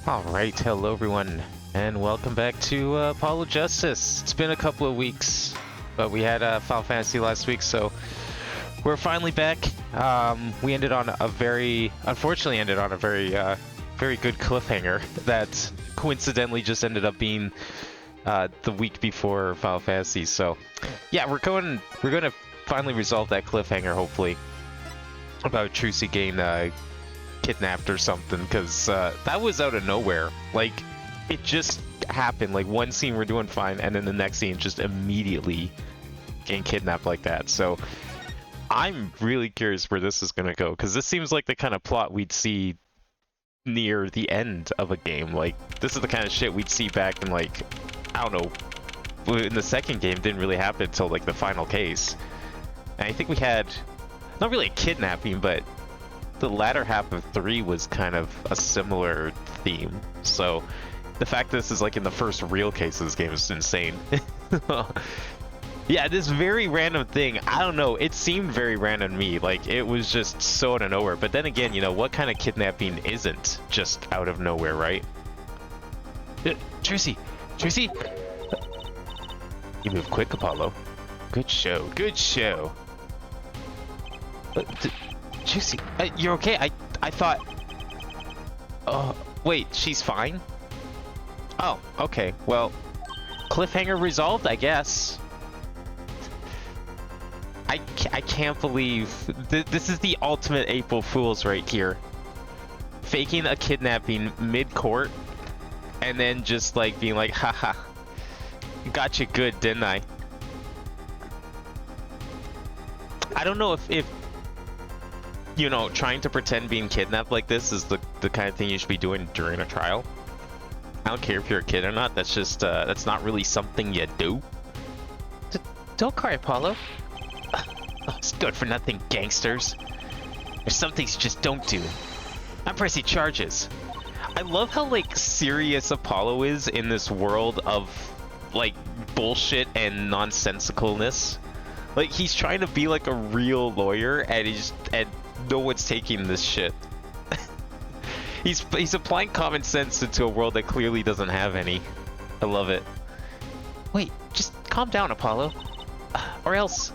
Alright, hello everyone, and welcome back to Apollo Justice. It's been a couple of weeks, but we had Final Fantasy last week, so we're finally back. We ended on a unfortunately ended on a very good cliffhanger that coincidentally just ended up being the week before Final Fantasy. So yeah, we're gonna finally resolve that cliffhanger, hopefully, about Trucy getting kidnapped or something, because that was out of nowhere. Like, it just happened. Like, one scene we're doing fine, and then the next scene just immediately getting kidnapped like that. So I'm really curious where this is gonna go, because this seems like the kind of plot we'd see near the end of a game. Like, this is the kind of shit we'd see back in, like, I don't know, in the second game. Didn't really happen until like the final case. And I think we had not really a kidnapping, but the latter half of 3 was kind of a similar theme. So the fact this is like in the first real case of this game is insane. Yeah, this very random thing, I don't know, it seemed very random to me. Like, it was just so out of nowhere. But then again, you know, what kind of kidnapping isn't just out of nowhere, right? Trucy! Trucy! You move quick, Apollo. Good show, good show. Juicy, you're okay? I thought... Oh, wait, she's fine? Oh, okay, well, cliffhanger resolved, I guess. I can't believe... This is the ultimate April Fool's right here. Faking a kidnapping mid-court, and then just, like, being like, haha, got you good, didn't I? I don't know if you know, trying to pretend being kidnapped like this is the kind of thing you should be doing during a trial. I don't care if you're a kid or not, that's just, that's not really something you do. Don't cry, Apollo. It's good for nothing, gangsters. There's some things you just don't do. I'm pressing charges. I love how, like, serious Apollo is in this world of, like, bullshit and nonsensicalness. Like, he's trying to be like a real lawyer, and no one's taking this shit. He's applying common sense into a world that clearly doesn't have any. I love it. Wait, just calm down, Apollo. Or else...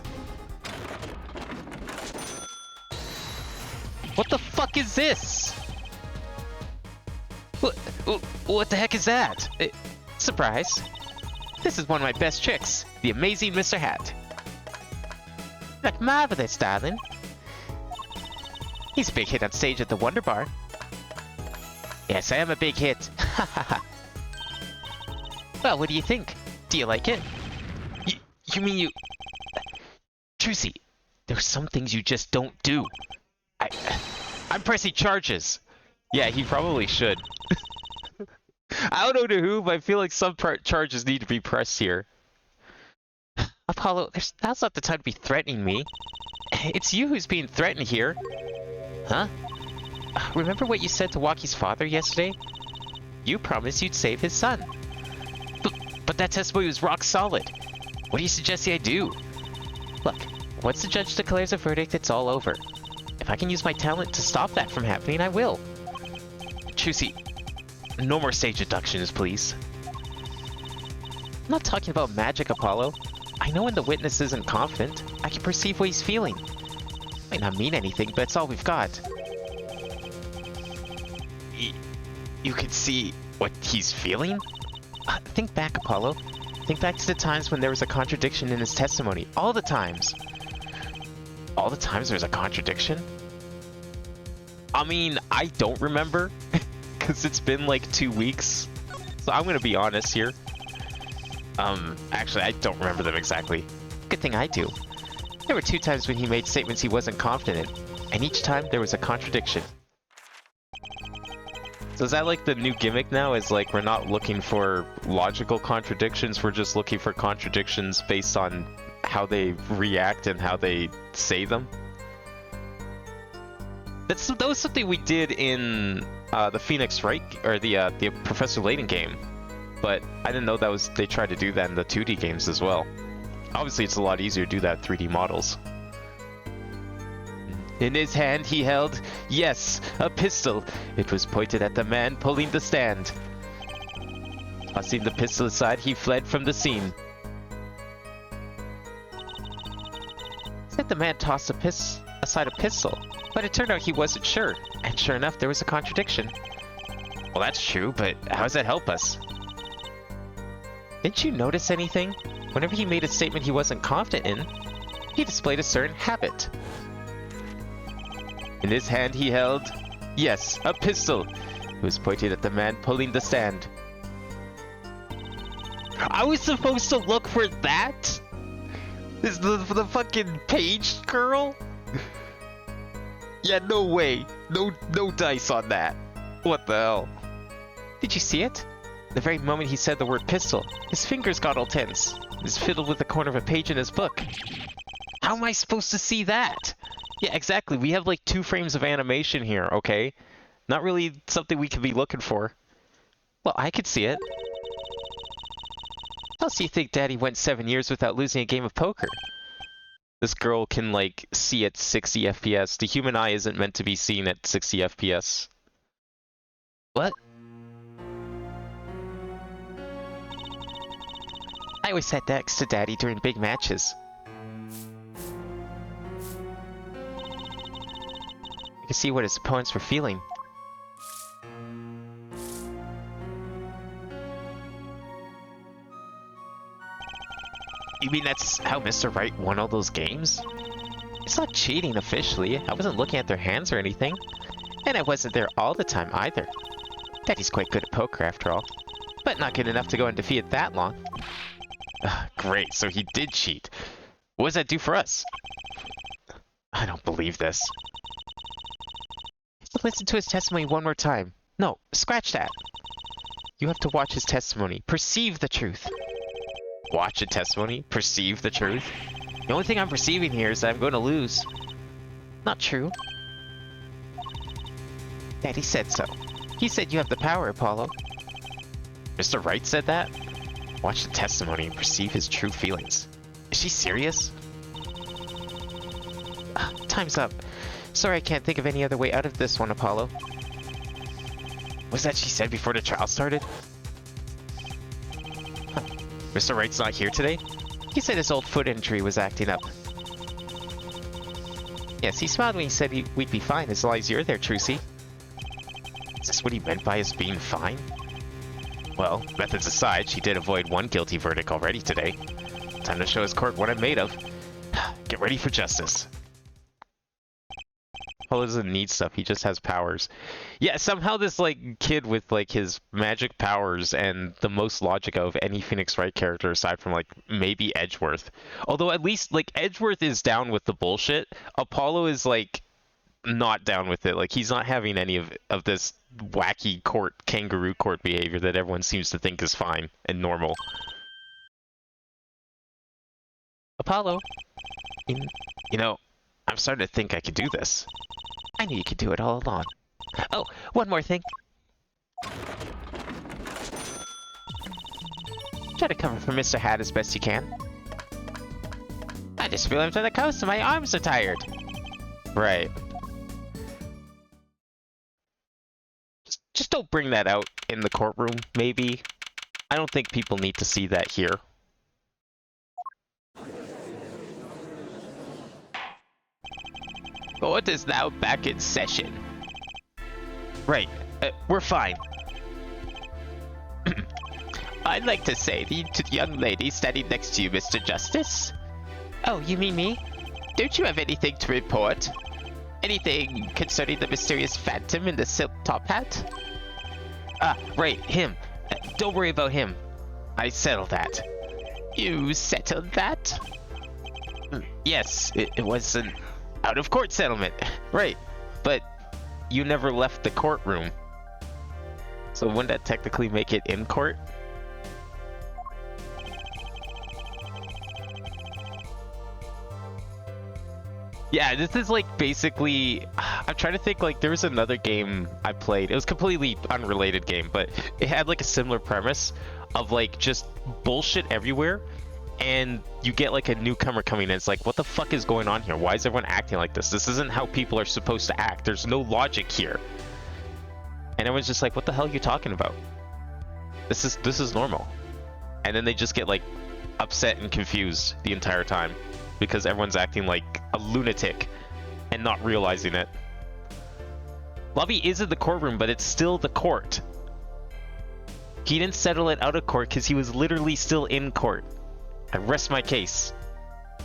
What the fuck is this? What the heck is that? Surprise. This is one of my best tricks. The amazing Mr. Hat. Look marvelous, darling. He's a big hit on stage at the Wonder Bar. Yes, I am a big hit. Well, what do you think? Do you like it? You mean you... Trucy, there's some things you just don't do. I'm pressing charges. Yeah, he probably should. I don't know to who, but I feel like some charges need to be pressed here. Apollo, now's not the time to be threatening me. It's you who's being threatened here. Huh? Remember what you said to Waki's father yesterday? You promised you'd save his son. But that testimony was rock solid. What do you suggest I do? Look, once the judge declares a verdict, it's all over. If I can use my talent to stop that from happening, I will. Trucy, no more stage deductions, please. I'm not talking about magic, Apollo. I know when the witness isn't confident. I can perceive what he's feeling. Might not mean anything, but it's all we've got. You can see what he's feeling? Think back, Apollo. Think back to the times when there was a contradiction in his testimony. All the times. All the times there's a contradiction? I mean, I don't remember, because it's been like 2 weeks. So I'm gonna be honest here. Actually, I don't remember them exactly. Good thing I do. There were 2 times when he made statements he wasn't confident in, and each time there was a contradiction. So is that like the new gimmick now? Is like we're not looking for logical contradictions, we're just looking for contradictions based on how they react and how they say them? That was something we did in the Phoenix Wright, or the Professor Layton game. But I didn't know that was they tried to do that in the 2D games as well. Obviously, it's a lot easier to do that in 3D models. In his hand he held, yes, a pistol. It was pointed at the man pulling the stand. Tossing the pistol aside, he fled from the scene. Said the man tossed aside a pistol, but it turned out he wasn't sure. And sure enough, there was a contradiction. Well, that's true, but how does that help us? Didn't you notice anything? Whenever he made a statement he wasn't confident in, he displayed a certain habit. In his hand he held, yes, a pistol. It was pointed at the man pulling the stand. I was supposed to look for that? Is the fucking page girl? Yeah, no way. No dice on that. What the hell? Did you see it? The very moment he said the word pistol, his fingers got all tense. He was fiddled with the corner of a page in his book. How am I supposed to see that? Yeah, exactly. We have like 2 frames of animation here, okay? Not really something we could be looking for. Well, I could see it. How else do you think Daddy went 7 years without losing a game of poker? This girl can, like, see at 60 FPS. The human eye isn't meant to be seen at 60 FPS. What? I always sat next to Daddy during big matches. I could see what his opponents were feeling. You mean that's how Mr. Wright won all those games? It's not cheating officially. I wasn't looking at their hands or anything. And I wasn't there all the time either. Daddy's quite good at poker after all. But not good enough to go undefeated that long. Great, so he did cheat. What does that do for us? I don't believe this. Listen to his testimony one more time. No, scratch that. You have to watch his testimony. Perceive the truth. Watch a testimony? Perceive the truth? The only thing I'm perceiving here is that I'm going to lose. Not true. Daddy said so. He said you have the power, Apollo. Mr. Wright said that? Watch the testimony and perceive his true feelings. Is she serious? Time's up. Sorry, I can't think of any other way out of this one, Apollo. Was that she said before the trial started? Huh. Mr. Wright's not here today? He said his old foot injury was acting up. Yes, he smiled when he said we'd be fine as long as you're there, Trucy. Is this what he meant by us being fine? Well, methods aside, she did avoid one guilty verdict already today. Time to show his court what I'm made of. Get ready for justice. Apollo doesn't need stuff, he just has powers. Yeah, somehow this, like, kid with, like, his magic powers and the most logic of any Phoenix Wright character aside from, like, maybe Edgeworth. Although at least, like, Edgeworth is down with the bullshit. Apollo is, like, not down with it. Like, he's not having any of this wacky kangaroo court behavior that everyone seems to think is fine and normal. Apollo, you know, I'm starting to think I could do this. I knew you could do it all along. Oh, one more thing. Try to cover for Mr. Hat as best you can. I just feel him to the coast and my arms are tired. Right. Just don't bring that out in the courtroom, maybe. I don't think people need to see that here. Court is now back in session. Right, we're fine. I'd like to say to the young lady standing next to you, Mr. Justice. Oh, you mean me? Don't you have anything to report? Anything concerning the mysterious phantom in the silk top hat? Ah, right, him. Don't worry about him. I settled that. You settled that? Yes, it was an out-of-court settlement. Right, but you never left the courtroom. So wouldn't that technically make it in court? Yeah, this is like basically, I'm trying to think, like there was another game I played. It was a completely unrelated game, but it had like a similar premise of like just bullshit everywhere. and you get like a newcomer coming in. It's like, what the fuck is going on here? Why is everyone acting like this? This isn't how people are supposed to act. There's no logic here. And everyone's just like, what the hell are you talking about? This is normal. And then they just get like upset and confused the entire time because everyone's acting like a lunatic and not realizing it. Lobby is in the courtroom, but it's still the court. He didn't settle it out of court because he was literally still in court. I rest my case.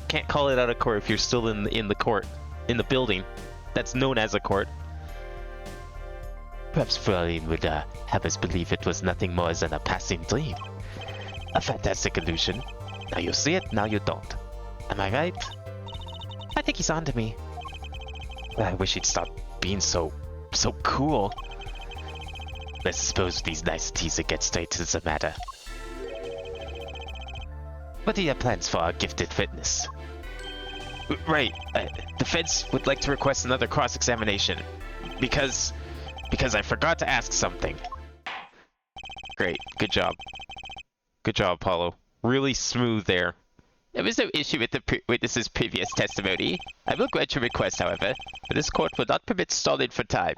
Can't call it out of court if you're still in the court, in the building that's known as a court. Perhaps Fraulein would have us believe it was nothing more than a passing dream. A fantastic illusion. Now you see it, now you don't. Am I right? I think he's onto me. I wish he'd stop being so cool. Let's suppose these niceties and get straight to the matter. What are your plans for our gifted witness? Right, the feds would like to request another cross-examination. Because I forgot to ask something. Great, good job. Good job, Apollo. Really smooth there. There was no issue with the witness's previous testimony. I will grant your request, however, but this court will not permit stalling for time.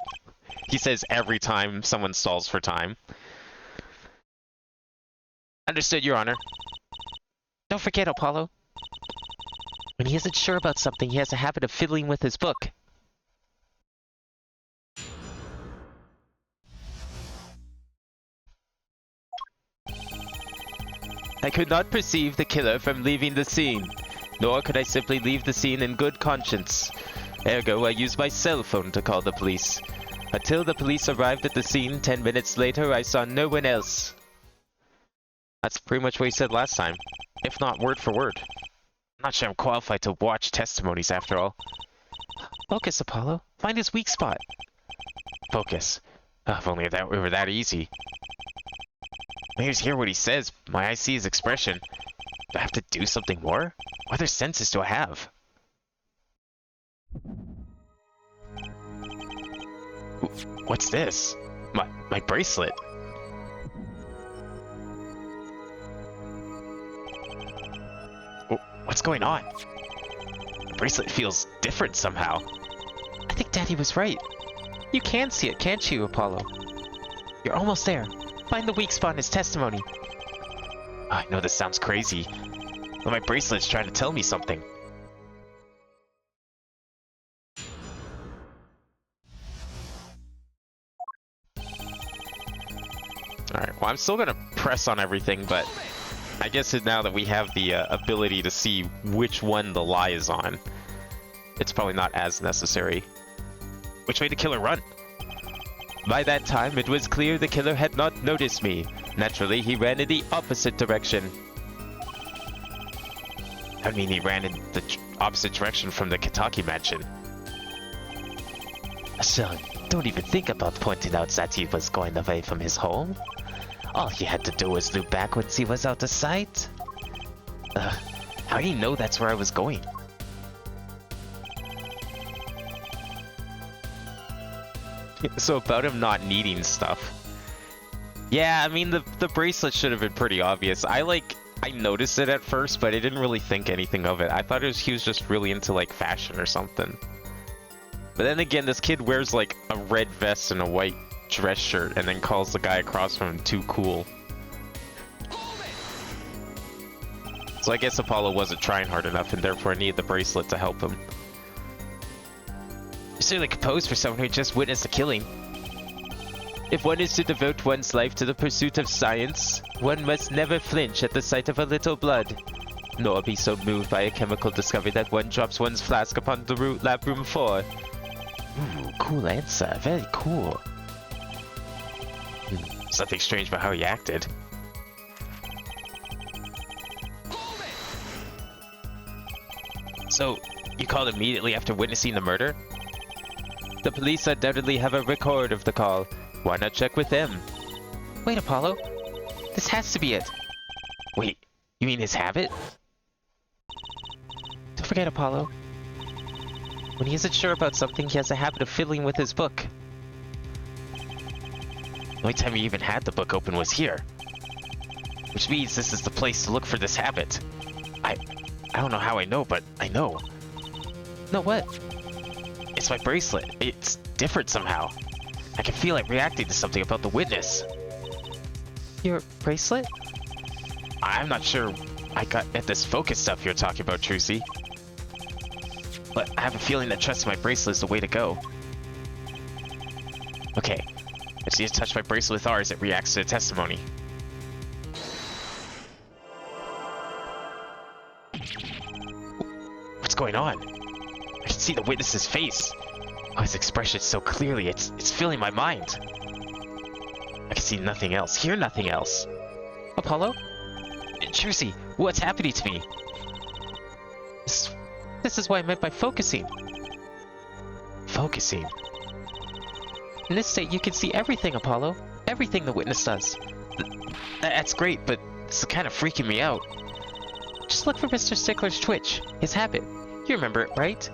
He says every time someone stalls for time. Understood, Your Honor. Don't forget, Apollo. When he isn't sure about something, he has a habit of fiddling with his book. I could not perceive the killer from leaving the scene, nor could I simply leave the scene in good conscience. Ergo, I used my cell phone to call the police. Until the police arrived at the scene 10 minutes later, I saw no one else. That's pretty much what he said last time, if not word for word. I'm not sure I'm qualified to watch testimonies after all. Focus, Apollo. Find his weak spot. Focus. If only that were that easy. My ears hear what he says, my eyes see his expression. Do I have to do something more? What other senses do I have? What's this? My bracelet. What's going on? The bracelet feels different somehow. I think Daddy was right. You can see it, can't you, Apollo? You're almost there. Find the weak spot in his testimony. I know this sounds crazy, but my bracelet's trying to tell me something. Alright, well I'm still gonna press on everything, but I guess now that we have the ability to see which one the lie is on, it's probably not as necessary. Which way did the killer run? By that time, it was clear the killer had not noticed me. Naturally, he ran in the opposite direction. I mean, he ran in the opposite direction from the Kitaki mansion. Son, don't even think about pointing out that he was going away from his home. All he had to do was look back once he was out of sight. How did he know that's where I was going? So about him not needing stuff. Yeah, I mean, the bracelet should have been pretty obvious. I noticed it at first, but I didn't really think anything of it. I thought he was just really into, like, fashion or something. But then again, this kid wears, like, a red vest and a white dress shirt, and then calls the guy across from him too cool. So I guess Apollo wasn't trying hard enough, and therefore needed the bracelet to help him. You're certainly composed for someone who just witnessed a killing. If one is to devote one's life to the pursuit of science, one must never flinch at the sight of a little blood, nor be so moved by a chemical discovery that one drops one's flask upon the lab room floor. Ooh, cool answer. Very cool. Something strange about how he acted. So, you called immediately after witnessing the murder? The police undoubtedly have a record of the call. Why not check with them? Wait, Apollo. This has to be it. Wait, you mean his habit? Don't forget, Apollo. When he isn't sure about something, he has a habit of fiddling with his book. The only time he even had the book open was here. Which means this is the place to look for this habit. I don't know how I know, but I know. No, what? It's my bracelet. It's different somehow. I can feel it reacting to something about the witness. Your bracelet? I'm not sure I got at this focus stuff you're talking about, Trucy. But I have a feeling that trusting my bracelet is the way to go. Okay. If she has touched my bracelet with ours, it reacts to the testimony. What's going on? I can see the witness's face. Oh, his expression so clearly, it's filling my mind. I can see nothing else, hear nothing else. Apollo? Trucy, what's happening to me? This is what I meant by focusing. Focusing? In this state, you can see everything, Apollo. Everything the witness does. That's great, but it's kind of freaking me out. Just look for Mr. Stickler's twitch, his habit. You remember it, right?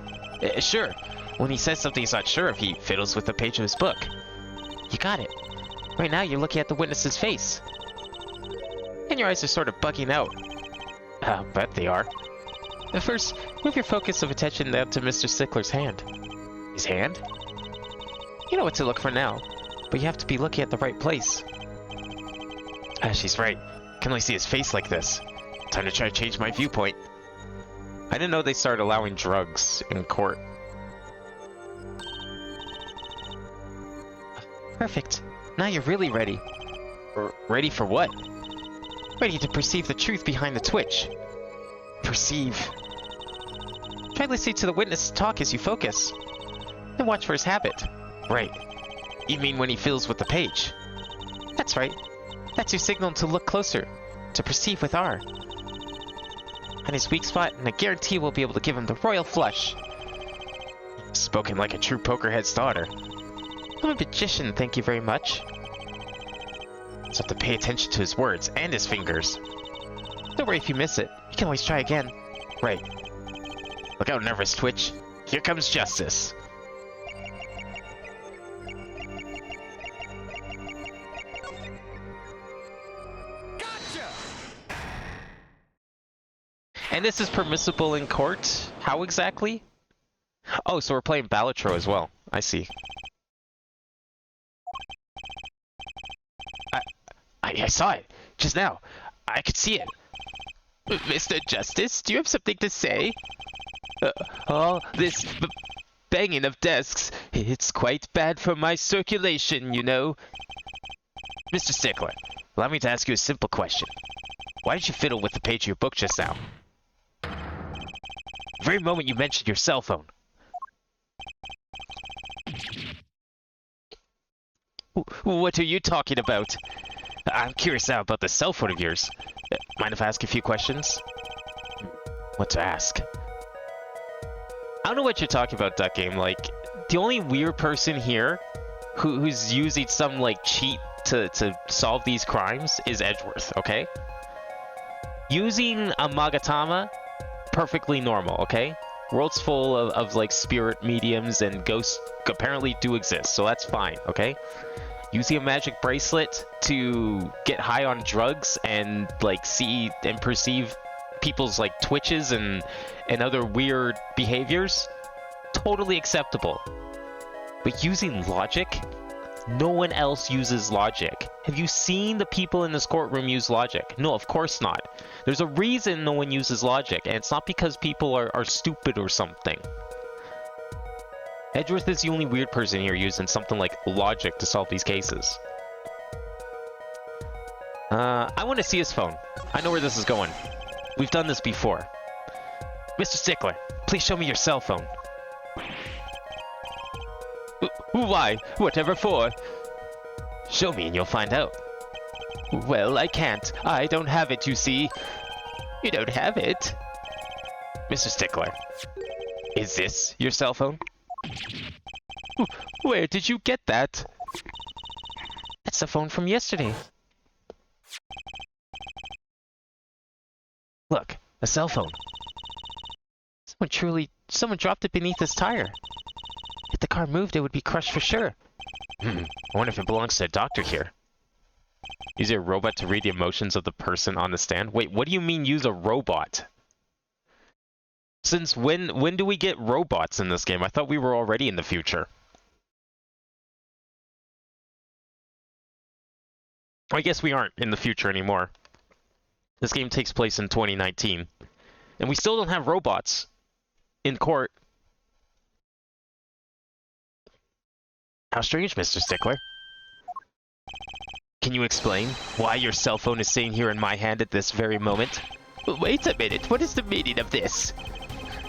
Sure. When he says something he's not sure of, he fiddles with the page of his book. You got it. Right now, you're looking at the witness's face. And your eyes are sort of bugging out. I'll bet they are. At first, move your focus of attention down to Mr. Stickler's hand. His hand? You know what to look for now, but you have to be looking at the right place. She's right. I can only see his face like this. Time to try to change my viewpoint. I didn't know they started allowing drugs in court. Perfect. Now you're really ready. Ready for what? Ready to perceive the truth behind the twitch. Perceive. Try listening to the witness talk as you focus. Then watch for his habit. Right. You mean when he fiddles with the page? That's right. That's your signal to look closer, to perceive with R. On his weak spot, and I guarantee we'll be able to give him the royal flush. Spoken like a true pokerhead's daughter. I'm a magician, thank you very much. So have to pay attention to his words and his fingers. Don't worry if you miss it. You can always try again. Right. Look out, nervous twitch. Here comes justice. And this is permissible in court? How exactly? Oh, so we're playing Balatro as well. I see. I saw it. Just now. I could see it. Mr. Justice, do you have something to say? All this banging of desks, it's quite bad for my circulation, you know. Mr. Stickler, allow me to ask you a simple question. Why did you fiddle with the page of your book just now? The very moment you mentioned your cell phone. What are you talking about? I'm curious now about the cell phone of yours. Mind if I ask a few questions? What to ask? I don't know what you're talking about, Duck Game. Like, the only weird person here who's using some, like, cheat to solve these crimes is Edgeworth, okay? Using a Magatama, perfectly normal, okay? World's full of like, spirit mediums and ghosts apparently do exist, so that's fine, okay? Using a magic bracelet to get high on drugs and, like, see and perceive people's, like, twitches and other weird behaviors, totally acceptable. But using logic? No one else uses logic. Have you seen the people in this courtroom use logic? No, of course not. There's a reason no one uses logic, and it's not because people are stupid or something. Edgeworth is the only weird person here using something like logic to solve these cases. I want to see his phone. I know where this is going. We've done this before. Mr. Stickler, please show me your cell phone. Why? Whatever for? Show me and you'll find out. Well, I can't. I don't have it, you see. You don't have it? Mr. Stickler, is this your cell phone? Where did you get that? That's the phone from yesterday. Look, a cell phone. Someone dropped it beneath his tire. If the car moved, it would be crushed for sure. I wonder if it belongs to a doctor here. Use a robot to read the emotions of the person on the stand? Wait, what do you mean use a robot? Since when do we get robots in this game? I thought we were already in the future. I guess we aren't in the future anymore. This game takes place in 2019. And we still don't have robots in court. How strange, Mr. Stickler. Can you explain why your cell phone is sitting here in my hand at this very moment? Wait a minute, what is the meaning of this?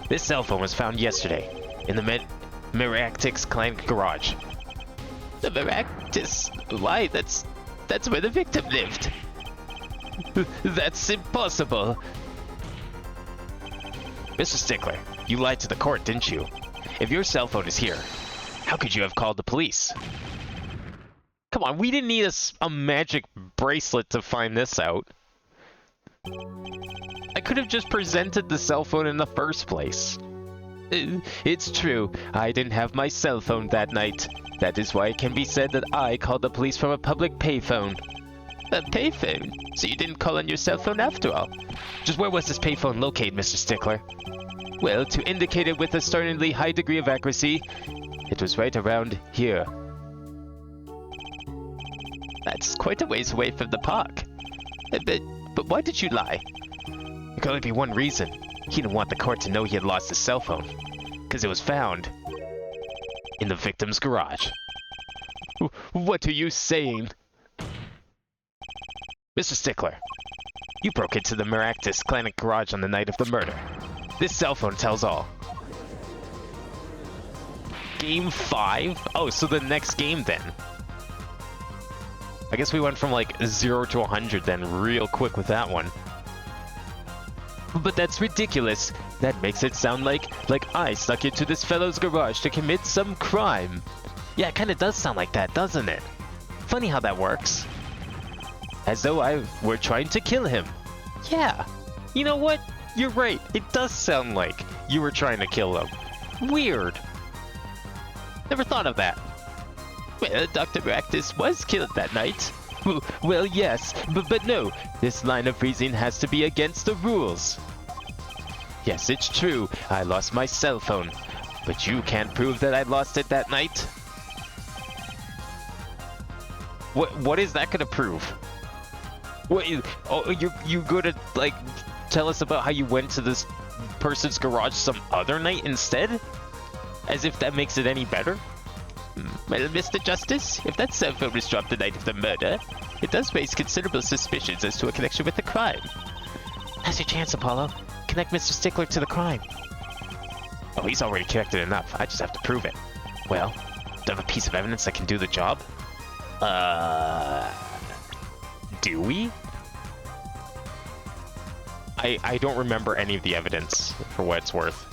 This cell phone was found yesterday in the Miractix clan garage. The Miractix? Why? That's where the victim lived. That's impossible. Mr. Stickler, you lied to the court, didn't you? If your cell phone is here, how could you have called the police? Come on, we didn't need a magic bracelet to find this out. I could have just presented the cell phone in the first place. It's true, I didn't have my cell phone that night. That is why it can be said that I called the police from a public payphone. A payphone? So you didn't call on your cell phone after all? Just where was this payphone located, Mr. Stickler? Well, to indicate it with a startlingly high degree of accuracy, it was right around here. That's quite a ways away from the park. But why did you lie? There could only be one reason. He didn't want the court to know he had lost his cell phone. Because it was found in the victim's garage. What are you saying? Mr. Stickler, you broke into the Miractus clan garage on the night of the murder. This cell phone tells all. Game 5? Oh, so the next game then. I guess we went from like 0 to 100 then real quick with that one. But that's ridiculous. That makes it sound like I snuck into this fellow's garage to commit some crime. Yeah, it kind of does sound like that, doesn't it? Funny how that works. As though I were trying to kill him. Yeah. You know what? You're right. It does sound like you were trying to kill him. Weird. Never thought of that. Well, Dr. Miractus was killed that night. Well, yes, but no. This line of reasoning has to be against the rules. Yes, it's true. I lost my cell phone. But you can't prove that I lost it that night. What is that gonna prove? What you gonna like tell us about how you went to this person's garage some other night instead? As if that makes it any better? Well, Mr. Justice, if that cell phone was dropped the night of the murder, it does raise considerable suspicions as to a connection with the crime. Now's your chance, Apollo. Connect Mr. Stickler to the crime. Oh, he's already connected enough. I just have to prove it. Well, do I have a piece of evidence that can do the job? Do we? I don't remember any of the evidence, for what it's worth.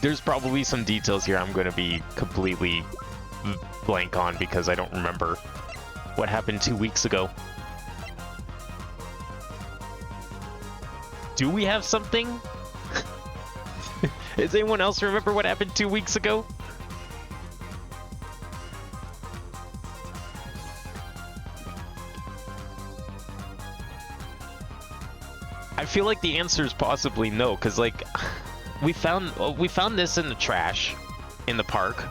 There's probably some details here I'm going to be completely blank on because I don't remember what happened 2 weeks ago. Do we have something? Does anyone else remember what happened 2 weeks ago? I feel like the answer is possibly no, because like we found this in the trash in the park.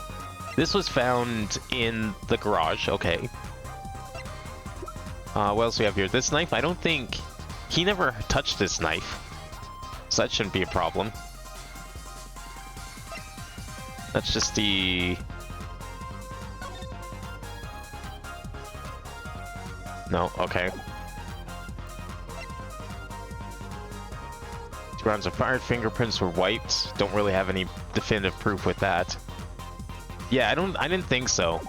This was found in the garage. Okay. What else do we have here? This knife? I don't think he never touched this knife, so that shouldn't be a problem. That's just the... No, okay. 2 rounds of fired, fingerprints were wiped. Don't really have any definitive proof with that. Yeah, I didn't think so.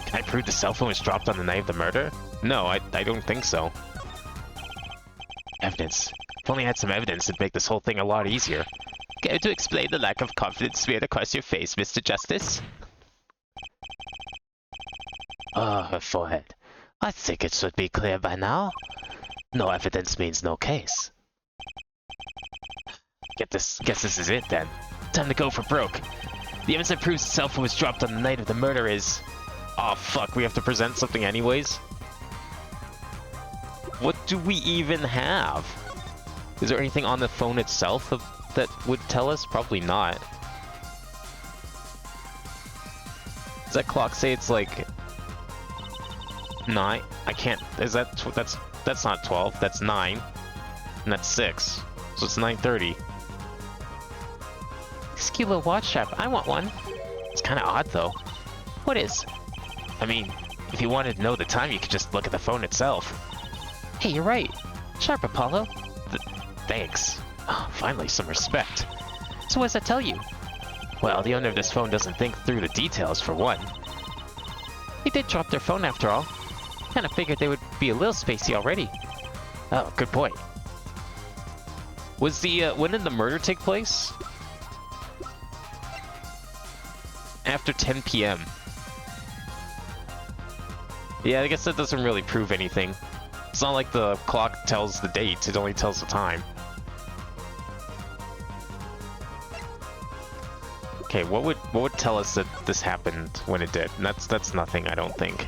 Can I prove the cell phone was dropped on the night of the murder? No, I don't think so. Evidence. If only I had some evidence, it'd make this whole thing a lot easier. Care to explain the lack of confidence smeared across your face, Mr. Justice? Oh, her forehead. I think it should be clear by now. No evidence means no case. Guess this is it then. Time to go for broke. The evidence that proves the cell phone was dropped on the night of the murder is... Oh fuck, we have to present something anyways? what do we even have? Is there anything on the phone itself that would tell us? Probably not. Does that clock say it's like 9? I can't. Is that's not 12? That's 9, and that's 6. So it's 9:30. Skilo watch strap. I want one. It's kind of odd though. What is? I mean, if you wanted to know the time, you could just look at the phone itself. Hey, you're right. Sharp, Apollo. Thanks. Oh, finally, some respect. So what does that tell you? Well, the owner of this phone doesn't think through the details, for one. They did drop their phone after all. Kinda figured they would be a little spacey already. Oh, good point. Was the, when did the murder take place? After 10 p.m. Yeah, I guess that doesn't really prove anything. It's not like the clock tells the date, it only tells the time. Okay, what would tell us that this happened when it did? And that's nothing, I don't think.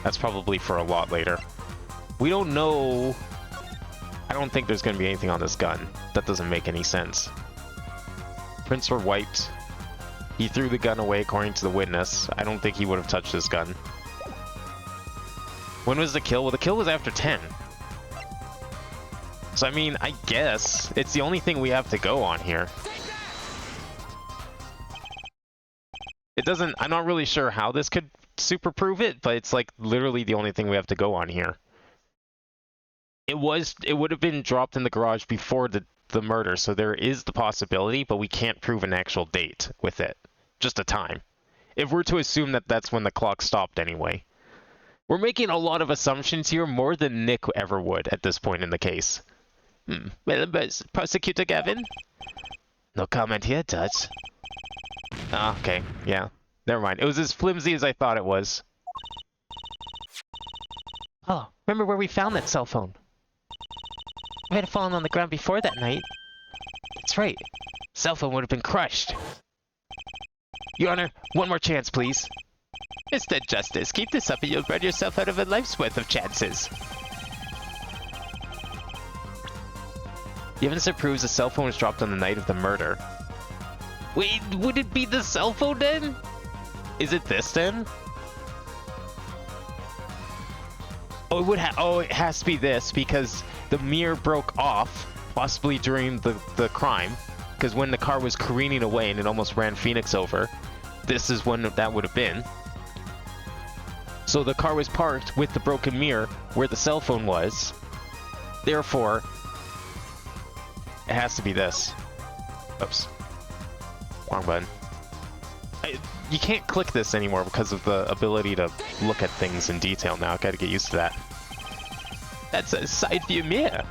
That's probably for a lot later. We don't know. I don't think there's gonna be anything on this gun. That doesn't make any sense. Prints were wiped. He threw the gun away according to the witness. I don't think he would have touched this gun. When was the kill? Well, the kill was after 10. So I mean, I guess it's the only thing we have to go on here. It doesn't, I'm not really sure how this could super prove it, but it's like literally the only thing we have to go on here. It would have been dropped in the garage before the murder, so there is the possibility, but we can't prove an actual date with it. Just a time. If we're to assume that that's when the clock stopped anyway. We're making a lot of assumptions here, more than Nick ever would at this point in the case. Well, Prosecutor Gavin? No comment here, Dutch. Ah, okay, yeah. Never mind. It was as flimsy as I thought it was. Oh, remember where we found that cell phone? If it had fallen on the ground before that night. That's right. Cell phone would have been crushed. Your Honor, one more chance, please. Mr. Justice, keep this up and you'll burn yourself out of a life's worth of chances. The evidence that proves the cell phone was dropped on the night of the murder. Wait, would it be the cell phone then? Is it this then? Oh, it has to be this because the mirror broke off, possibly during the crime, because when the car was careening away and it almost ran Phoenix over, this is when that would have been. So the car was parked with the broken mirror where the cell phone was. Therefore, it has to be this. Oops. Wrong button. You can't click this anymore because of the ability to look at things in detail now. I gotta get used to that. That's a side view mirror.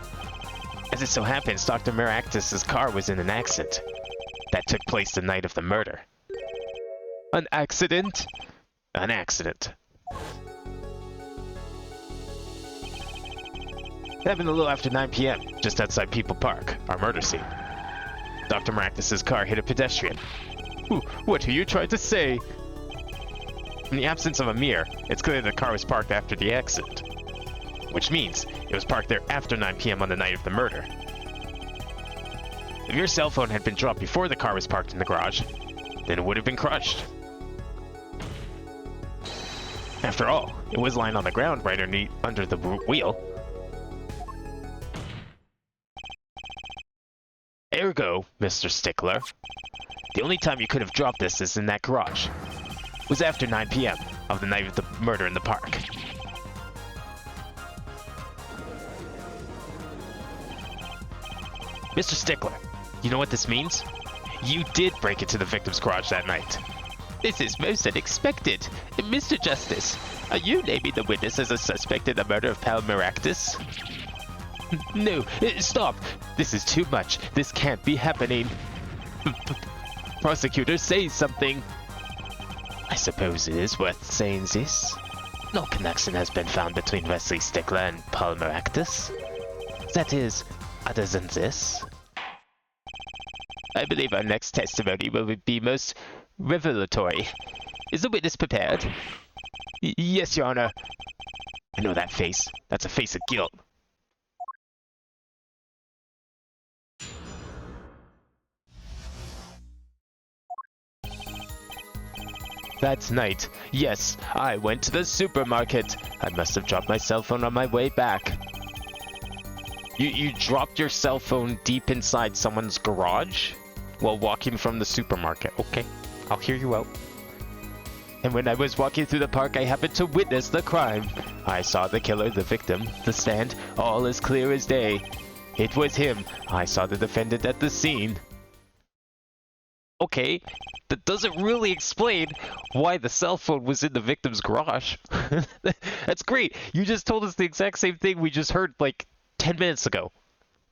As it so happens, Dr. Maractus' car was in an accident. That took place the night of the murder. An accident? An accident. It happened a little after 9 p.m., just outside People Park, our murder scene. Dr. Maractus' car hit a pedestrian. What are you trying to say? In the absence of a mirror, it's clear the car was parked after the accident. Which means it was parked there after 9 p.m. on the night of the murder. If your cell phone had been dropped before the car was parked in the garage, then it would have been crushed. After all, it was lying on the ground right under the wheel. Ergo, Mr. Stickler, the only time you could have dropped this is in that garage. It was after 9 p.m. of the night of the murder in the park. Mr. Stickler, you know what this means? You did break into the victim's garage that night. This is most unexpected. Mr. Justice, are you naming the witness as a suspect in the murder of Pal Maractus? No, stop! This is too much. This can't be happening. Prosecutor, say something. I suppose it is worth saying this. No connection has been found between Wesley Stickler and Paul Maractus. That is, other than this. I believe our next testimony will be most revelatory. Is the witness prepared? Yes, Your Honor. I know that face. That's a face of guilt. That night, yes, I went to the supermarket. I must have dropped my cell phone on my way back. You dropped your cell phone deep inside someone's garage while walking from the supermarket. Okay, I'll hear you out. And when I was walking through the park, I happened to witness the crime. I saw the killer, the victim, the stand, all as clear as day. It was him. I saw the defendant at the scene. Okay, that doesn't really explain why the cell phone was in the victim's garage. That's great. You just told us the exact same thing we just heard like 10 minutes ago.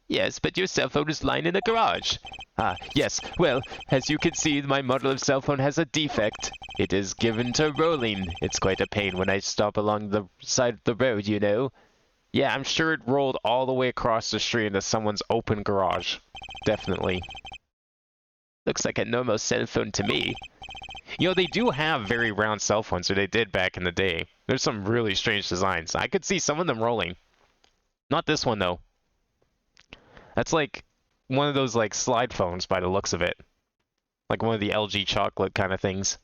Yes, but your cell phone is lying in the garage. Ah, yes. Well, as you can see, my model of cell phone has a defect. It is given to rolling. It's quite a pain when I stop along the side of the road, you know. Yeah, I'm sure it rolled all the way across the street into someone's open garage. Definitely. Looks like a normal cell phone to me. You know, they do have very round cell phones, or they did back in the day. There's some really strange designs. I could see some of them rolling. Not this one, though. That's like one of those like slide phones by the looks of it. Like one of the LG chocolate kind of things.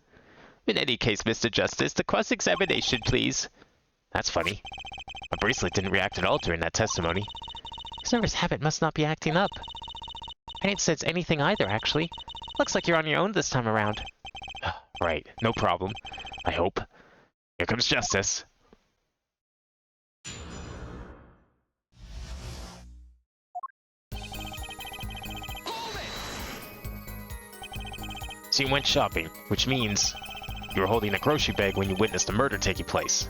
In any case, Mr. Justice, the cross-examination, please. That's funny. My bracelet didn't react at all during that testimony. His nervous habit must not be acting up. I didn't sense anything either, actually. Looks like you're on your own this time around. Right, no problem. I hope. Here comes Justice. So you went shopping, which means you were holding a grocery bag when you witnessed a murder taking place.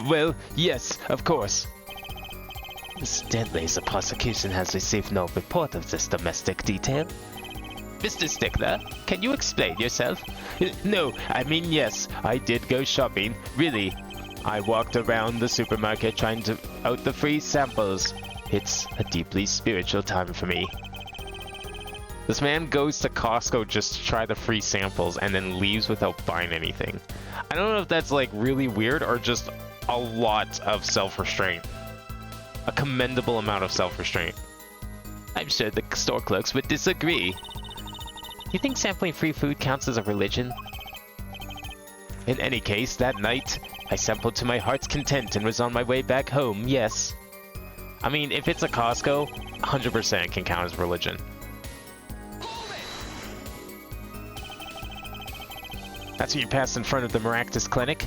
Well, yes, of course. Incidentally, the prosecution has received no report of this domestic detail. Mr. Stickler, can you explain yourself? No, I mean yes, I did go shopping, really. I walked around the supermarket trying to out the free samples. It's a deeply spiritual time for me. This man goes to Costco just to try the free samples and then leaves without buying anything. I don't know if that's like really weird or just a lot of self-restraint. A commendable amount of self-restraint. I'm sure the store clerks would disagree. You think sampling free food counts as a religion? In any case, that night, I sampled to my heart's content and was on my way back home, yes. I mean, if it's a Costco, 100% can count as religion. That's when you passed in front of the Maractus Clinic?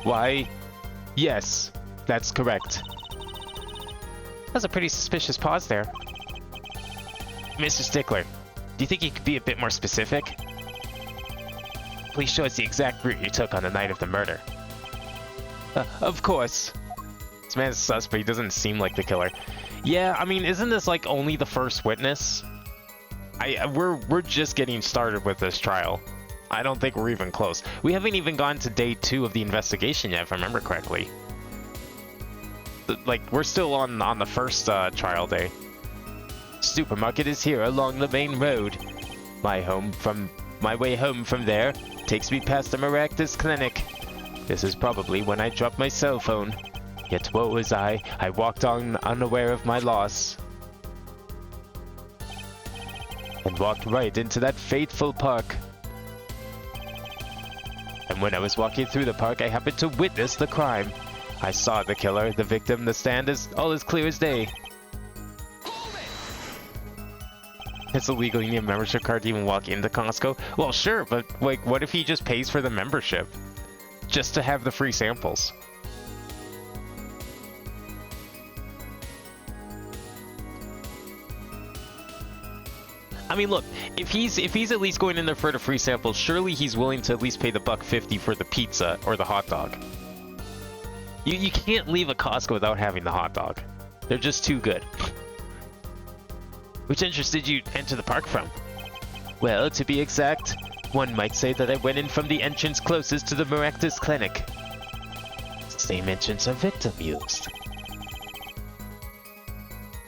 Why, yes, that's correct. That's a pretty suspicious pause there. Mr. Stickler, do you think you could be a bit more specific? Please show us the exact route you took on the night of the murder. Of course. This man's sus, but he doesn't seem like the killer. Yeah, I mean, isn't this like only the first witness? We're just getting started with this trial. I don't think we're even close. We haven't even gone to day 2 of the investigation yet, if I remember correctly. Like, we're still on the first trial day. Supermarket is here along the main road. My way home from there takes me past the Maractus Clinic. This is probably when I dropped my cell phone. Yet woe was I walked on unaware of my loss. And walked right into that fateful park. And when I was walking through the park, I happened to witness the crime. I saw the killer, the victim, the stand is all as clear as day. It's illegal, you need a membership card to even walk into Costco? Well, sure, but like, what if he just pays for the membership? Just to have the free samples? I mean, look, if he's at least going in there for the free samples, surely he's willing to at least pay the $1.50 for the pizza or the hot dog. You can't leave a Costco without having the hot dog. They're just too good. Which entrance did you enter the park from? Well, to be exact, one might say that I went in from the entrance closest to the Maractus Clinic. Same entrance our victim used.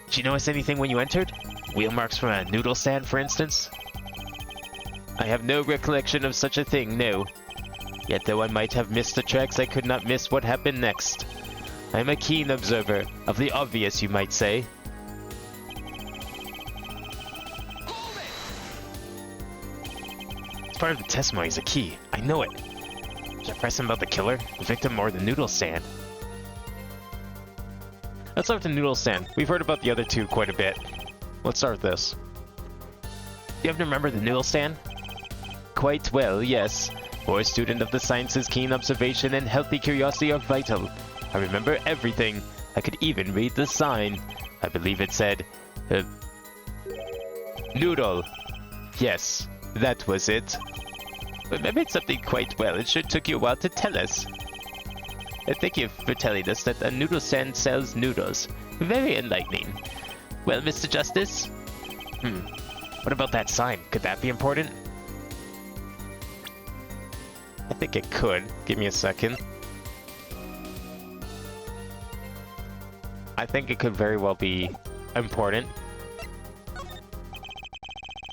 Did you notice anything when you entered? Wheel marks from a noodle stand, for instance? I have no recollection of such a thing, no. Yet though I might have missed the tracks, I could not miss what happened next. I am a keen observer of the obvious, you might say. part of the testimony is a key. I know it. Should I press him about the killer, the victim, or the noodle stand? Let's start with the noodle stand. We've heard about the other two quite a bit. Let's start with this. You have to remember the noodle stand? Quite well, yes. For a student of the sciences, keen observation and healthy curiosity are vital. I remember everything. I could even read the sign. I believe it said, noodle. Yes, that was it. Remembered something quite well. It sure took you a while to tell us. Thank you for telling us that a noodle stand sells noodles. Very enlightening. Well, Mr. Justice? What about that sign? Could that be important? I think it could. Give me a second. I think it could very well be important.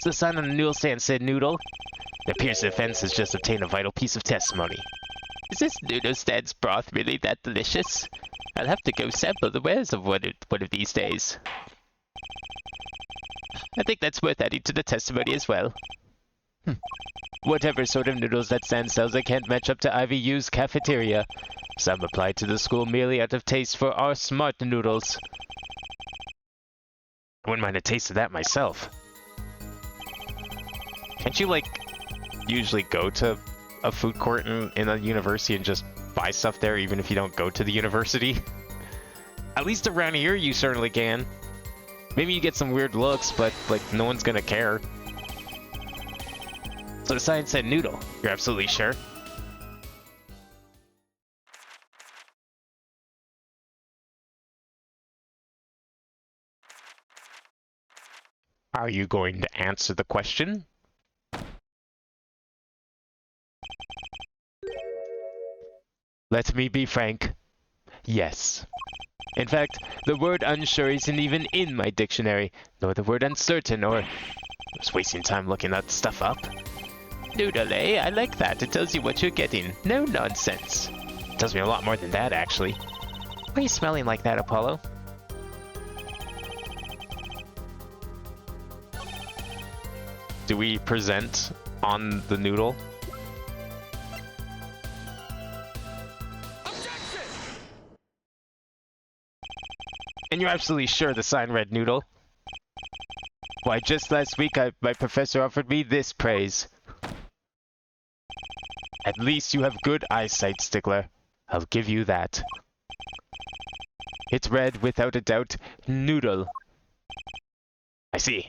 So the sign on the noodle stand said noodle. It appears the defense has just obtained a vital piece of testimony. Is this noodle stand's broth really that delicious? I'll have to go sample the wares of one of these days. I think that's worth adding to the testimony as well. Whatever sort of noodles that stand sells, I can't match up to IVU's cafeteria. Some applied to the school merely out of taste for our smart noodles. I wouldn't mind a taste of that myself. Can't you, like, usually go to a food court in a university and just buy stuff there even if you don't go to the university? At least around here you certainly can. Maybe you get some weird looks, but, like, no one's gonna care. So the sign said noodle. You're absolutely sure? Are you going to answer the question? Let me be frank. Yes. In fact, the word unsure isn't even in my dictionary, nor the word uncertain, or... I was wasting time looking that stuff up. Noodle, eh? I like that. It tells you what you're getting. No nonsense. It tells me a lot more than that, actually. Why are you smelling like that, Apollo? Do we present on the noodle? Objection! And you're absolutely sure the sign read noodle? Why, just last week my professor offered me this praise. At least you have good eyesight, Stickler. I'll give you that. It's read, without a doubt, noodle. I see.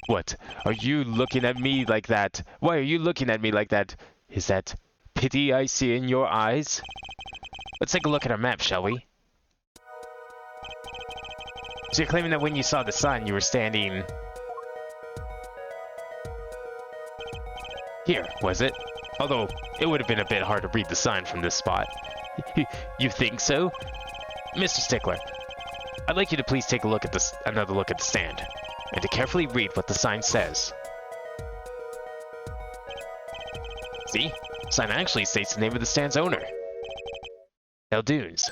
What? Are you looking at me like that? Why are you looking at me like that? Is that pity I see in your eyes? Let's take a look at our map, shall we? So you're claiming that when you saw the sign, you were standing... here, was it? Although, it would have been a bit hard to read the sign from this spot. You think so? Mr. Stickler, I'd like you to please take a look at this, another look at the stand, and to carefully read what the sign says. See? The sign actually states the name of the stand's owner. Eldunes.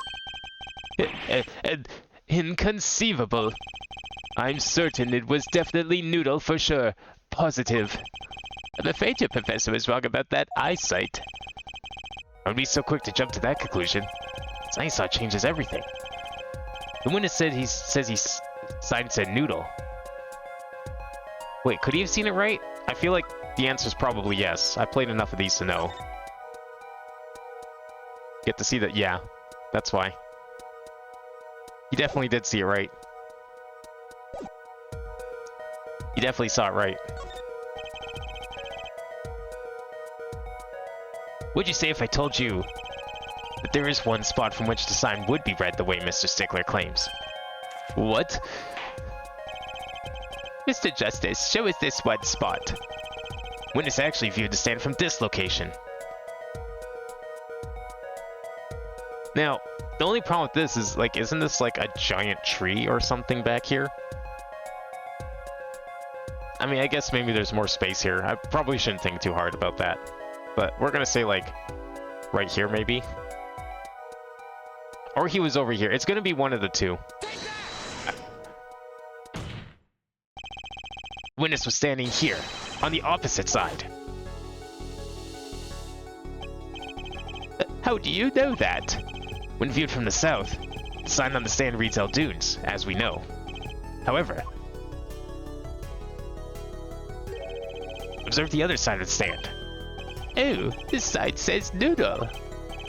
Inconceivable. I'm certain it was definitely noodle for sure. Positive. I'm afraid your professor was wrong about that eyesight. I would be so quick to jump to that conclusion. His eyesight changes everything. The witness said sign said noodle. Wait, could he have seen it right? I feel like the answer is probably yes. I've played enough of these to know. Get to see that, yeah. That's why. He definitely did see it right. He definitely saw it right. What'd you say if I told you that there is one spot from which the sign would be read the way Mr. Stickler claims? What? Mr. Justice, show us this one spot. Witness actually viewed the stand from this location. Now, the only problem with this is, like, isn't this like a giant tree or something back here? I mean, I guess maybe there's more space here. I probably shouldn't think too hard about that. But we're gonna say, like, right here, maybe? Or he was over here. It's gonna be one of the two. Witness was standing here. on the opposite side. How do you know that? When viewed from the south, the sign on the stand reads El Dunes, as we know. However, observe the other side of the stand. Oh, this side says Noodle.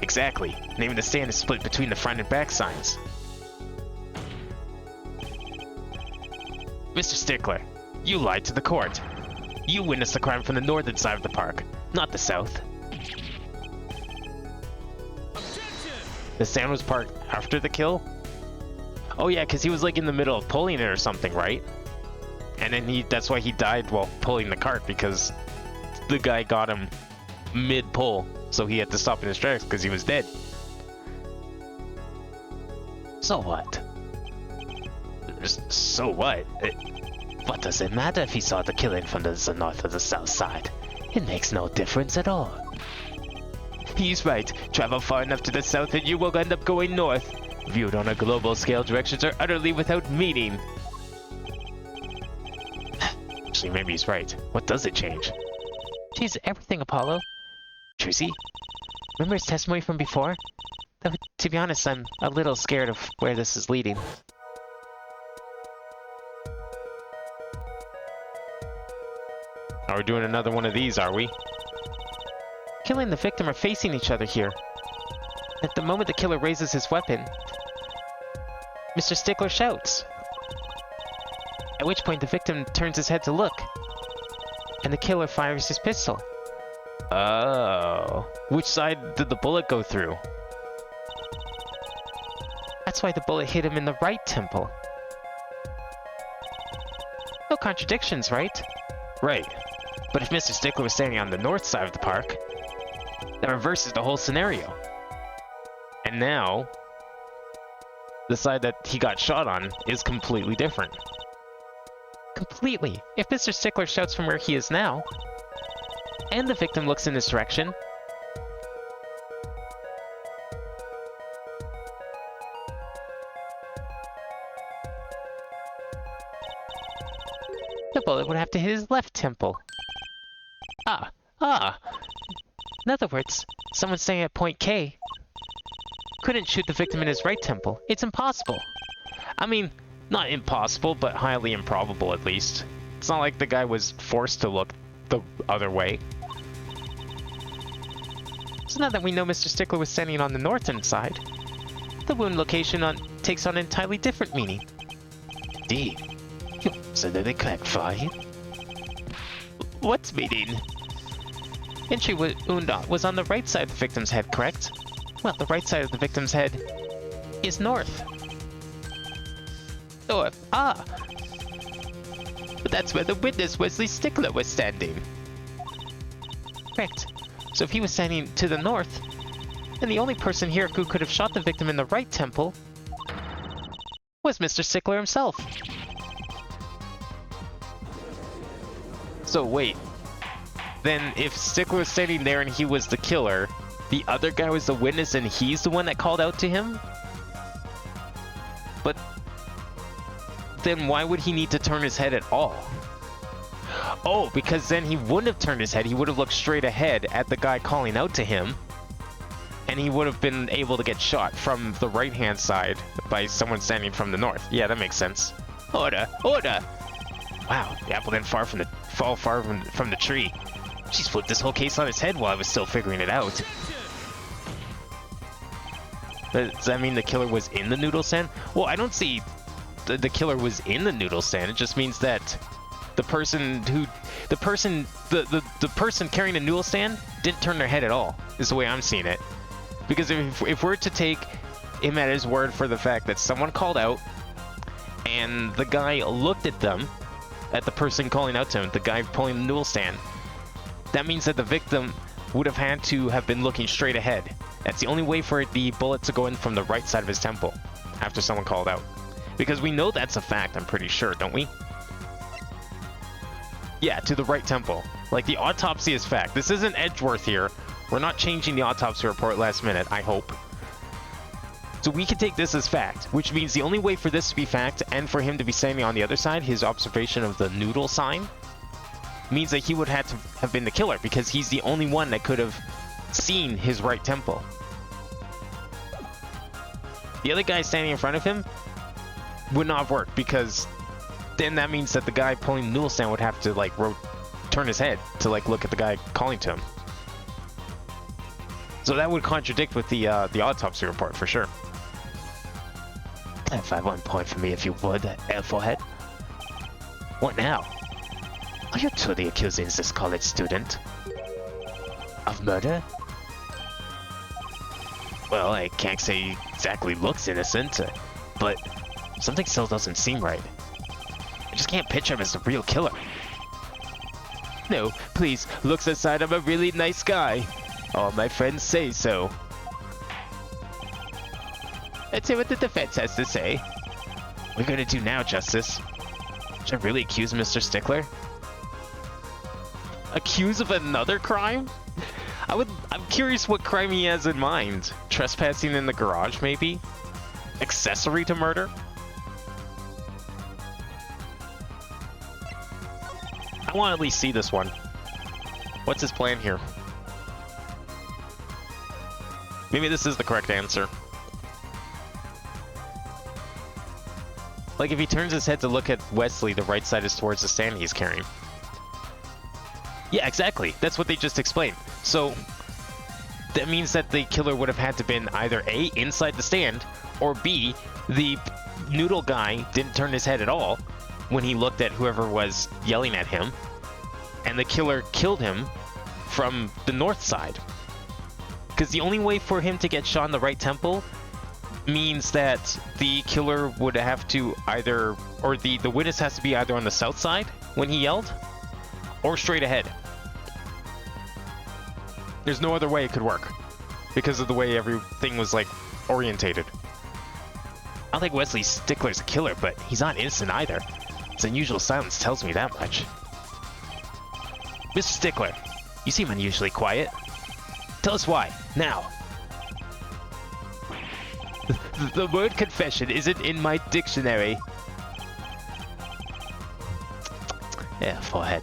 Exactly. The name of the stand is split between the front and back signs. Mr. Stickler, you lied to the court. You witnessed the crime from the northern side of the park, not the south. The stand was parked after the kill? Oh yeah, because he was like in the middle of pulling it or something, right? And then that's why he died while pulling the cart, because the guy got him mid-pull, so he had to stop in his tracks because he was dead. So what? So what? What does it matter if he saw the killing from the north or the south side? It makes no difference at all. He's right. Travel far enough to the south and you will end up going north. Viewed on a global scale, directions are utterly without meaning. Actually, maybe he's right. What does it change? Changes everything, Apollo. Tracy, remember his testimony from before? Though, to be honest, I'm a little scared of where this is leading. Are we doing another one of these, are we? Killer and the victim are facing each other here. At the moment the killer raises his weapon, Mr. Stickler shouts. At which point the victim turns his head to look, and the killer fires his pistol. Oh. Which side did the bullet go through? That's why the bullet hit him in the right temple. No contradictions, right? Right. But if Mr. Stickler was standing on the north side of the park, that reverses the whole scenario. And now, the side that he got shot on is completely different. Completely. If Mr. Stickler shouts from where he is now, and the victim looks in this direction, the bullet would have to hit his left temple. In other words, someone staying at point K couldn't shoot the victim in his right temple. It's impossible. I mean, not impossible, but highly improbable at least. It's not like the guy was forced to look the other way. So now that we know Mr. Stickler was standing on the northern side, the wound location takes on an entirely different meaning. Indeed. You absolutely correct, Fry. What's meaning? Entry wound was on the right side of the victim's head, correct? Well, the right side of the victim's head is north. North, But that's where the witness Wesley Stickler was standing. Correct. So if he was standing to the north, then the only person here who could have shot the victim in the right temple was Mr. Stickler himself. So wait. Then if Stickler was standing there and he was the killer, the other guy was the witness and he's the one that called out to him? But then why would he need to turn his head at all? Oh, because then he wouldn't have turned his head. He would have looked straight ahead at the guy calling out to him, and he would have been able to get shot from the right-hand side by someone standing from the north. Yeah, that makes sense. Order! Order! Wow, the apple didn't fall far from the tree. She's flipped this whole case on its head while I was still figuring it out. Does that mean the killer was in the noodle stand? Well, I don't see the killer was in the noodle stand. It just means that the person carrying the noodle stand didn't turn their head at all, is the way I'm seeing it. Because if we're to take him at his word for the fact that someone called out and the guy looked at them, at the person calling out to him, the guy pulling the noodle stand, that means that the victim would have had to have been looking straight ahead. That's the only way for the bullet to go in from the right side of his temple after someone called out. Because we know that's a fact, I'm pretty sure, don't we? Yeah, to the right temple. Like, the autopsy is fact. This isn't Edgeworth here. We're not changing the autopsy report last minute, I hope. So we can take this as fact, which means the only way for this to be fact and for him to be standing on the other side, his observation of the noodle sign, means that he would have to have been the killer because he's the only one that could have seen his right temple. The other guy standing in front of him would not have worked because then that means that the guy pulling the noodle stand would have to like turn his head to like look at the guy calling to him. So that would contradict with the autopsy report for sure. Clarify 1 point for me if you would, Airforehead. What now? Are you truly accusing this college student of murder? Well, I can't say he exactly looks innocent, but something still doesn't seem right. I just can't picture him as the real killer. No, please, looks aside, I'm a really nice guy. All my friends say so. Let's hear what the defense has to say. What are we gonna do now, Justice? Should I really accuse Mr. Stickler? Accuse of another crime? I'm curious what crime he has in mind. Trespassing in the garage, maybe? Accessory to murder? I want to at least see this one. What's his plan here? Maybe this is the correct answer. Like, if he turns his head to look at Wesley, the right side is towards the stand he's carrying. Yeah, exactly. That's what they just explained. So, that means that the killer would have had to been either A, inside the stand, or B, the noodle guy didn't turn his head at all when he looked at whoever was yelling at him, and the killer killed him from the north side. Because the only way for him to get shot in the right temple means that the killer would have to either, or the witness has to be either on the south side when he yelled, or straight ahead. There's no other way it could work because of the way everything was like orientated. I don't think Wesley Stickler's a killer, but he's not innocent either. His unusual silence tells me that much. Mr. Stickler, you seem unusually quiet. Tell us why, now. The word confession isn't in my dictionary. Yeah, forehead.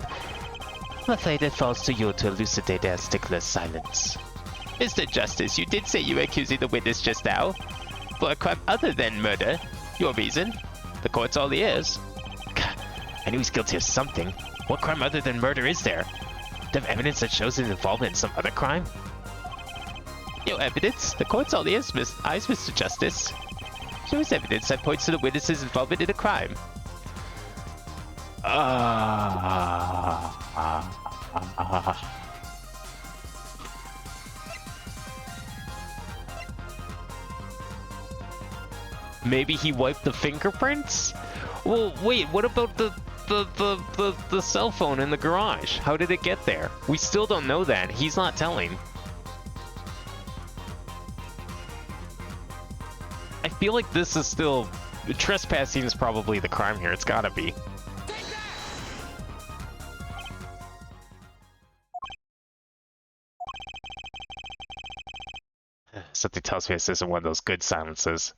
I'm afraid it falls to you to elucidate their Stickler's silence. Mr. Justice, you did say you were accusing the witness just now. For a crime other than murder. Your reason? The court's all ears. God, I knew he's guilty of something. What crime other than murder is there? Do you have evidence that shows his involvement in some other crime? No evidence. The court's all ears, eyes, Mr. Justice. Show us evidence that points to the witness's involvement in a crime. Maybe he wiped the fingerprints? Well, wait, what about the cell phone in the garage? How did it get there? We still don't know that. He's not telling. I feel like this is still... Trespassing is probably the crime here. It's gotta be. Something tells me this isn't one of those good silences.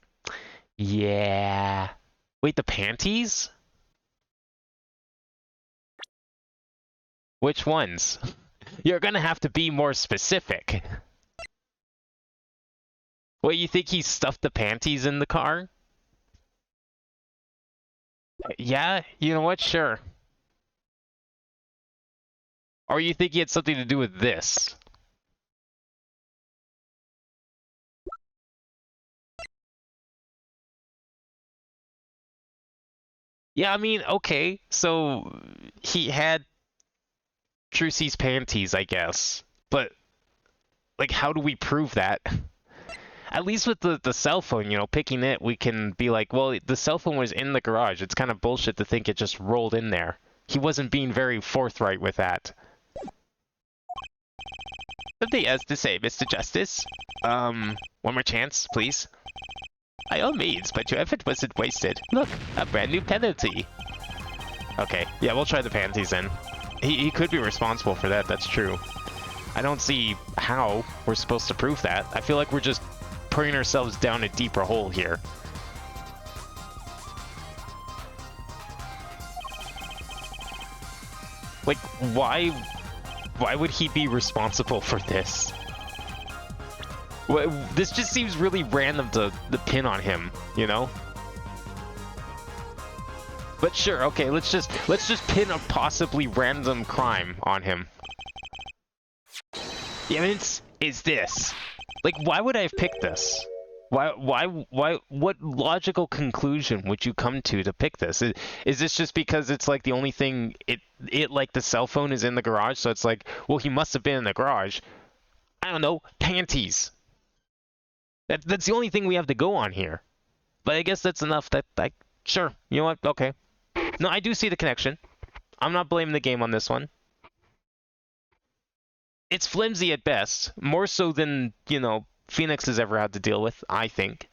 Yeah. Wait, the panties? Which ones? You're gonna have to be more specific. What, you think he stuffed the panties in the car? Yeah, you know what? Sure. Or you think he had something to do with this? Yeah, I mean, okay, so he had Trucy's panties, I guess. But, like, how do we prove that? At least with the cell phone, you know, picking it, we can be like, well, the cell phone was in the garage. It's kind of bullshit to think it just rolled in there. He wasn't being very forthright with that. Something else to say, Mr. Justice? One more chance, please. By all means, but your effort wasn't wasted. Look, a brand new penalty. Okay, yeah, we'll try the panties then. He could be responsible for that, that's true. I don't see how we're supposed to prove that. I feel like we're just putting ourselves down a deeper hole here. Like, why would he be responsible for this? This just seems really random to the pin on him, you know? But sure, okay, let's just pin a possibly random crime on him. The evidence is this. Like, why would I have picked this? What logical conclusion would you come to pick this? Is this just because it's like the only thing, like the cell phone is in the garage, so it's like, well, he must have been in the garage. I don't know, panties. That's the only thing we have to go on here. But I guess that's enough sure, you know what, okay. No, I do see the connection. I'm not blaming the game on this one. It's flimsy at best, more so than, you know, Phoenix has ever had to deal with, I think.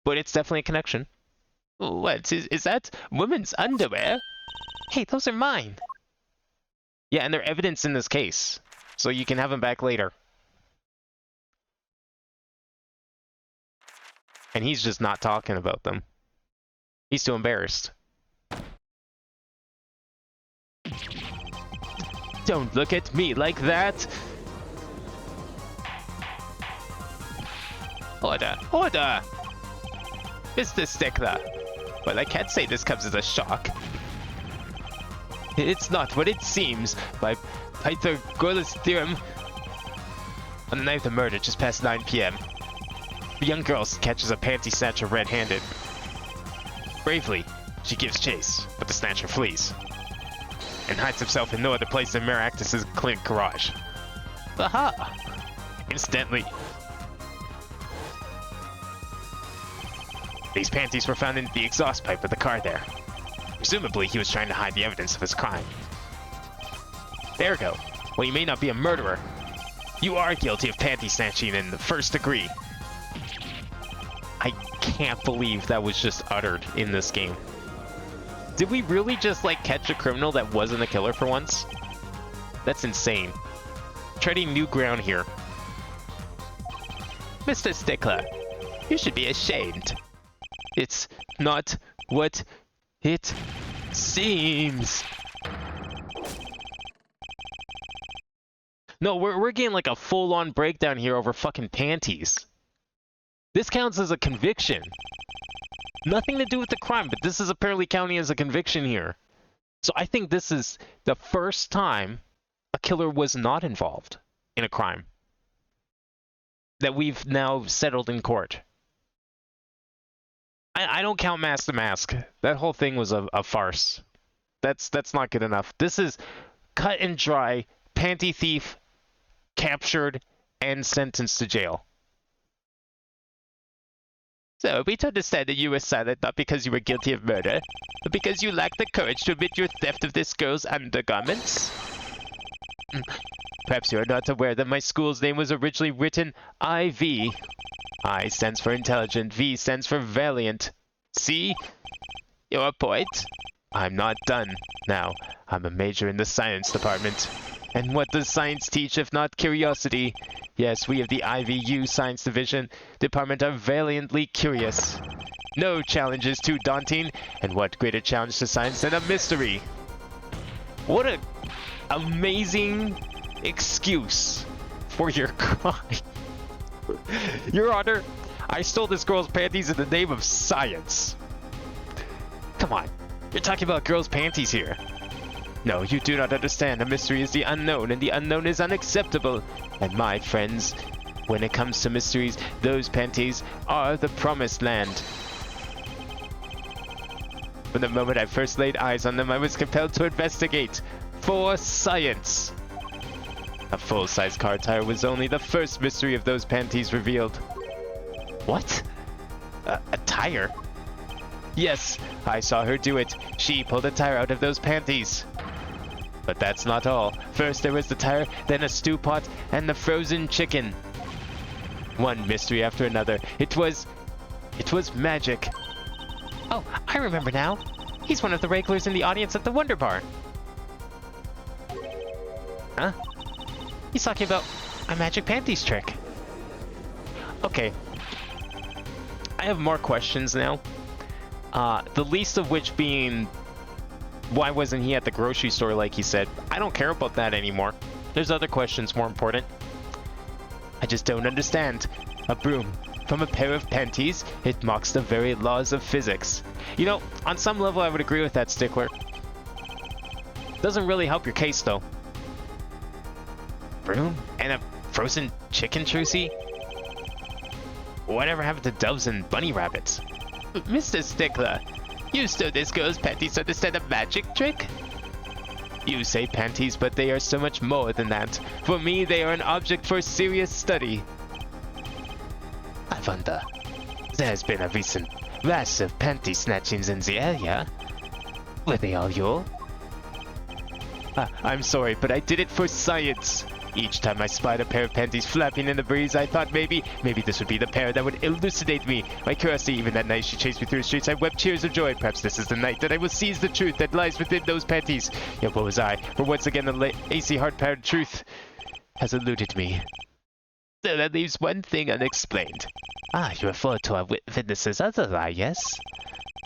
But it's definitely a connection. What? Is that women's underwear? Hey, those are mine. Yeah, and they're evidence in this case, so you can have them back later. And he's just not talking about them. He's too embarrassed. Don't look at me like that! Order! Order! Mr. Stickler! Well, I can't say this comes as a shock. It's not what it seems, by Pythagoras' theorem. On the night of the murder, just past 9 p.m., the young girl catches a panty snatcher red-handed. Bravely, she gives chase, but the snatcher flees and hides himself in no other place than Maractus's clinic garage. Aha! Incidentally, these panties were found in the exhaust pipe of the car there. Presumably, he was trying to hide the evidence of his crime. Ergo, while you may not be a murderer, you are guilty of panty snatching in the first degree. I can't believe that was just uttered in this game. Did we really just, like, catch a criminal that wasn't a killer for once? That's insane. Treading new ground here. Mr. Stickler, you should be ashamed. It's not what it seems. No, we're getting like a full-on breakdown here over fucking panties. This counts as a conviction. Nothing to do with the crime, but this is apparently counting as a conviction here. So I think this is the first time a killer was not involved in a crime that we've now settled in court. I don't count Mask to Mask. That whole thing was a farce. That's not good enough. This is cut and dry, panty thief, captured, and sentenced to jail. So, we understand that you were silent not because you were guilty of murder, but because you lacked the courage to admit your theft of this girl's undergarments? Perhaps you are not aware that my school's name was originally written IV. I stands for intelligent, V stands for valiant. See? Your point? I'm not done. Now, I'm a major in the science department. And what does science teach if not curiosity? Yes, we of the IVU Science Division Department are valiantly curious. No challenge is too daunting, and what greater challenge to science than a mystery? What an amazing excuse for your crime. Your Honor, I stole this girl's panties in the name of science. Come on, you're talking about girls' panties here. No, you do not understand. A mystery is the unknown, and the unknown is unacceptable. And my friends, when it comes to mysteries, those panties are the promised land. From the moment I first laid eyes on them, I was compelled to investigate. For science. A full-size car tire was only the first mystery of those panties revealed. What? A tire? Yes, I saw her do it. She pulled a tire out of those panties. But that's not all. First there was the tire, then a stew pot, and the frozen chicken. One mystery after another. It was magic. Oh, I remember now. He's one of the regulars in the audience at the Wonder Bar. Huh? He's talking about a magic panties trick. Okay. I have more questions now. The least of which being why wasn't he at the grocery store like he said? I don't care about that anymore. There's other questions more important. I just don't understand. A broom from a pair of panties, it mocks the very laws of physics. You know, on some level I would agree with that, Stickler. Doesn't really help your case though. Broom? And a frozen chicken trucy? Whatever happened to doves and bunny rabbits? Mr. Stickler, you stole this girl's panties to understand a magic trick? You say panties, but they are so much more than that. For me, they are an object for serious study. I wonder, there's been a recent rash of panty snatchings in the area. Were they all yours? I'm sorry, but I did it for science. Each time I spied a pair of panties flapping in the breeze, I thought maybe this would be the pair that would elucidate me. My curiosity, even that night she chased me through the streets, I wept tears of joy. Perhaps this is the night that I will seize the truth that lies within those panties. Yet what was I? For once again, the AC heart-powered truth has eluded me. So that leaves one thing unexplained. You refer to our witness's other lie, yes?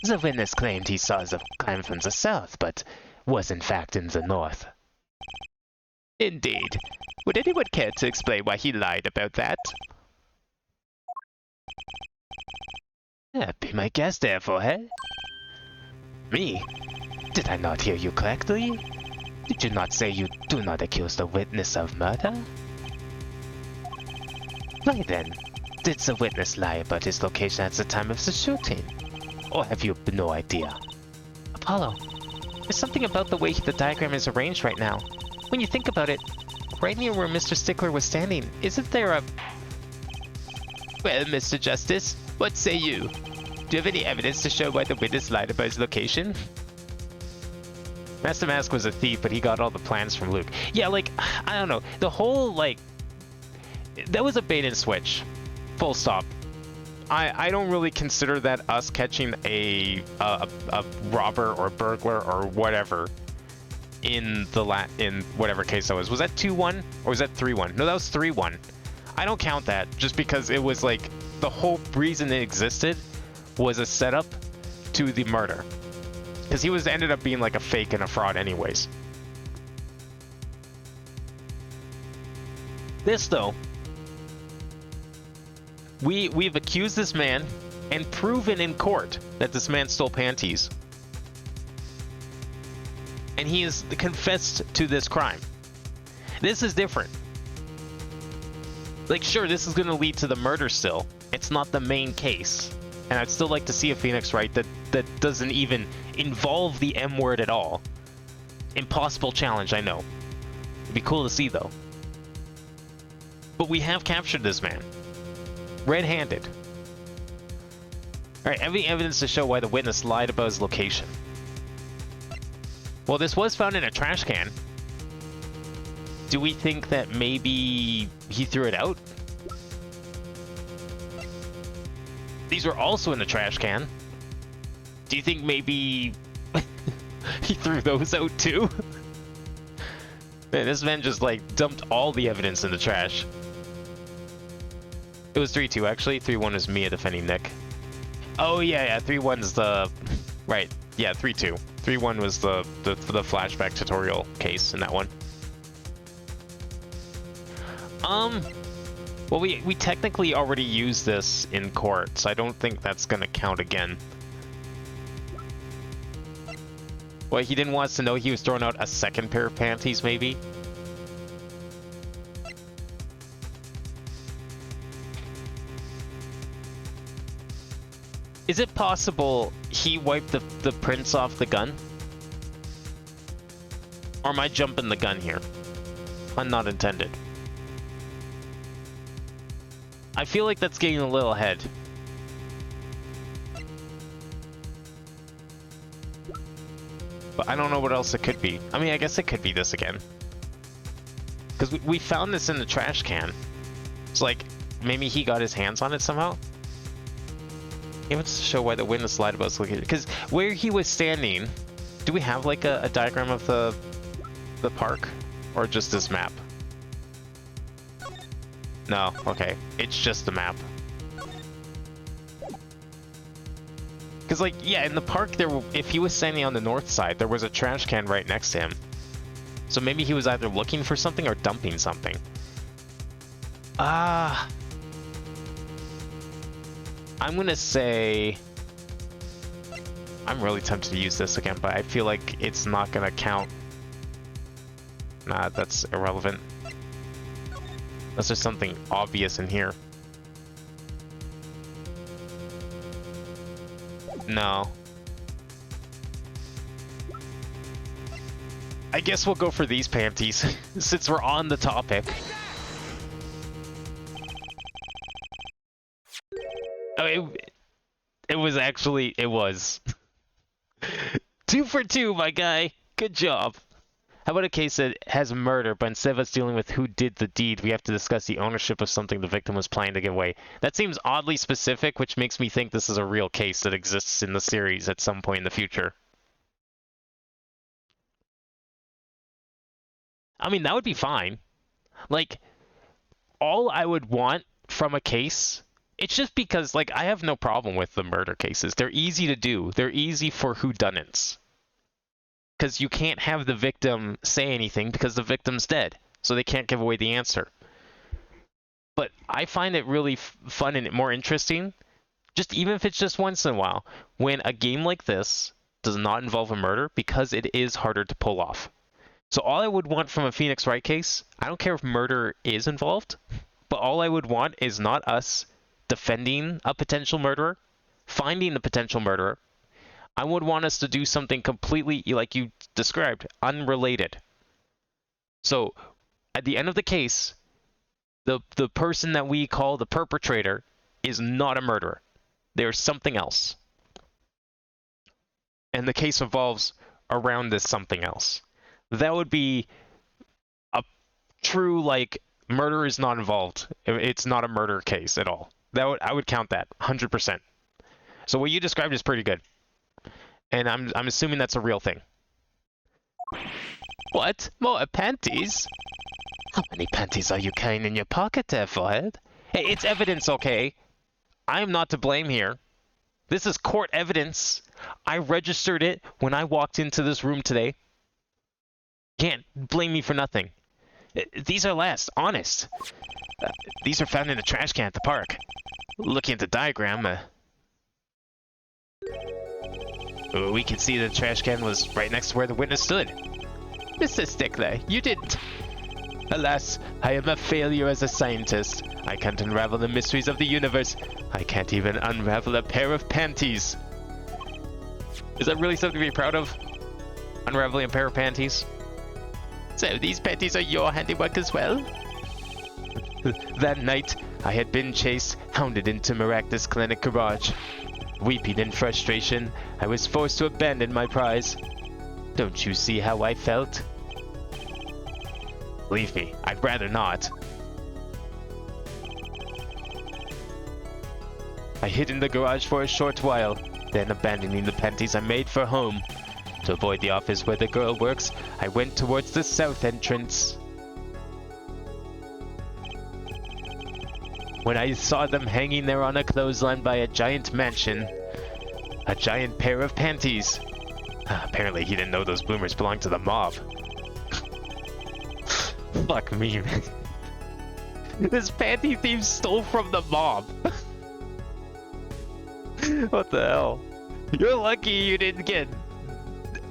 The witness claimed he saw the climb from the south, but was in fact in the north. Indeed. Would anyone care to explain why he lied about that? Be my guest, therefore, eh? Me? Did I not hear you correctly? Did you not say you do not accuse the witness of murder? Why then, did the witness lie about his location at the time of the shooting? Or have you no idea? Apollo, there's something about the way the diagram is arranged right now. When you think about it, right near where Mr. Stickler was standing, isn't there a... Well, Mr. Justice, what say you? Do you have any evidence to show why the witness lied about his location? Master Mask was a thief, but he got all the plans from Luke. Yeah, like, I don't know. The whole, like... That was a bait and switch. Full stop. I don't really consider that us catching a robber or burglar or whatever in whatever case that was. Was that 2-1 or was that 3-1? No, that was 3-1. I don't count that just because it was like the whole reason it existed was a setup to the murder. Because he ended up being like a fake and a fraud anyways. This though, we've accused this man and proven in court that this man stole panties. And he has confessed to this crime. This is different. Like, sure, this is going to lead to the murder still. It's not the main case. And I'd still like to see a Phoenix Wright that doesn't even involve the M word at all. Impossible challenge, I know. It'd be cool to see, though. But we have captured this man. Red-handed. Alright, any evidence to show why the witness lied about his location? Well, this was found in a trash can. Do we think that maybe he threw it out? These were also in a trash can. Do you think maybe he threw those out too? Man, this man just like dumped all the evidence in the trash. It was 3-2 actually. 3-1 is Mia defending Nick. Oh yeah, 3-1's the... Right, yeah, 3-2. 3-1 was the flashback tutorial case in that one. Well, we technically already used this in court, so I don't think that's gonna count again. Well, he didn't want us to know he was throwing out a second pair of panties, maybe? Is it possible he wiped the prints off the gun? Or am I jumping the gun here? Pun not intended. I feel like that's getting a little ahead. But I don't know what else it could be. I mean, I guess it could be this again. Because we found this in the trash can. It's like, maybe he got his hands on it somehow? It wants to show why the witness lied about his location. Because where he was standing, do we have like a diagram of the park? Or just this map? No, okay. It's just the map. Because, like, yeah, in the park, if he was standing on the north side, there was a trash can right next to him. So maybe he was either looking for something or dumping something. I'm gonna say... I'm really tempted to use this again, but I feel like it's not gonna count. Nah, that's irrelevant. Unless there's something obvious in here. No. I guess we'll go for these panties, since we're on the topic. Oh, it was actually, it was. 2 for 2, my guy. Good job. How about a case that has murder, but instead of us dealing with who did the deed, we have to discuss the ownership of something the victim was planning to give away? That seems oddly specific, which makes me think this is a real case that exists in the series at some point in the future. I mean, that would be fine. Like, all I would want from a case, it's just because, like, I have no problem with the murder cases. They're easy to do. They're easy for whodunits. Because you can't have the victim say anything because the victim's dead, so they can't give away the answer. But I find it really fun and more interesting, just even if it's just once in a while, when a game like this does not involve a murder because it is harder to pull off. So all I would want from a Phoenix Wright case, I don't care if murder is involved, but all I would want is not us defending a potential murderer, finding the potential murderer. I would want us to do something completely, like you described, unrelated. So, at the end of the case, the person that we call the perpetrator is not a murderer. There's something else. And the case revolves around this something else. That would be a true, like, murder is not involved. It's not a murder case at all. I would count that 100%. So what you described is pretty good. And I'm assuming that's a real thing. What? More panties? How many panties are you carrying in your pocket there, Forehead? Hey, it's evidence, okay? I am not to blame here. This is court evidence. I registered it when I walked into this room today. Can't blame me for nothing. These are last, honest. These are found in a trash can at the park. Looking at the diagram, we can see the trash can was right next to where the witness stood. Mr. Stickler, you didn't. Alas, I am a failure as a scientist. I can't unravel the mysteries of the universe. I can't even unravel a pair of panties. Is that really something to be proud of? Unraveling a pair of panties? So these panties are your handiwork as well? That night, I had been chased, hounded into Maractus Clinic garage. Weeping in frustration, I was forced to abandon my prize. Don't you see how I felt? Believe me, I'd rather not. I hid in the garage for a short while, then abandoning the panties I made for home. To avoid the office where the girl works, I went towards the south entrance. When I saw them hanging there on a clothesline by a giant mansion, a giant pair of panties. Apparently he didn't know those bloomers belonged to the mob. Fuck me, man. This panty thief stole from the mob. What the hell? You're lucky you didn't get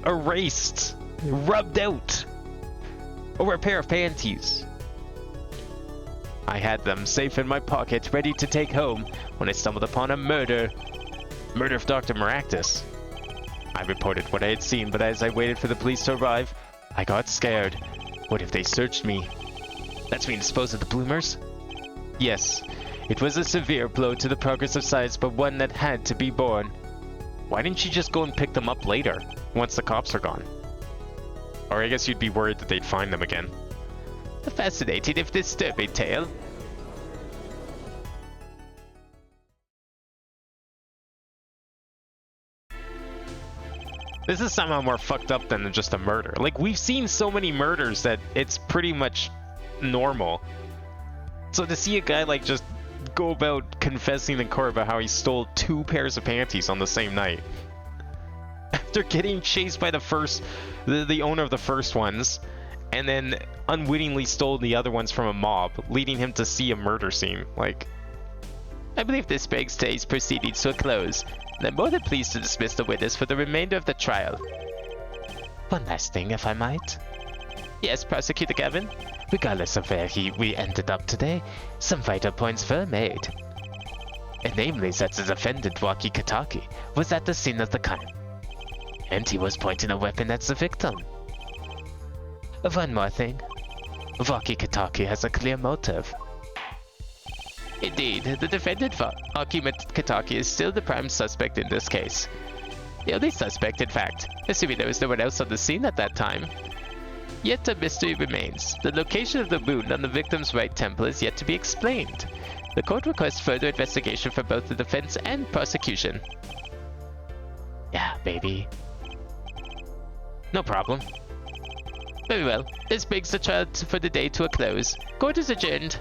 erased, rubbed out over a pair of panties. I had them safe in my pocket, ready to take home, when I stumbled upon a murder. Murder of Dr. Maractus. I reported what I had seen, but as I waited for the police to arrive, I got scared. What if they searched me? That's me dispose of the bloomers? Yes, it was a severe blow to the progress of science, but one that had to be borne. Why didn't you just go and pick them up later, once the cops are gone? Or I guess you'd be worried that they'd find them again. A fascinating if disturbing tale. This is somehow more fucked up than just a murder. Like, we've seen so many murders that it's pretty much normal. So to see a guy, like, just go about confessing in court about how he stole 2 pairs of panties on the same night. After getting chased by the owner of the first ones, and then unwittingly stole the other ones from a mob, leading him to see a murder scene. Like, I believe this brings today's proceedings to a close, and I'm more than pleased to dismiss the witness for the remainder of the trial. One last thing, if I might. Yes, Prosecutor Gavin? Regardless of where we ended up today, some vital points were made. And namely that the defendant, Waki Kataki, was at the scene of the crime. And he was pointing a weapon at the victim. One more thing. Waki Kataki has a clear motive. Indeed, the defendant, Waki Kataki, is still the prime suspect in this case. The only suspect, in fact, assuming there was no one else on the scene at that time. Yet a mystery remains. The location of the wound on the victim's right temple is yet to be explained. The court requests further investigation from both the defense and prosecution. Yeah, baby. No problem. Very well. This brings the trial for the day to a close. Court is adjourned.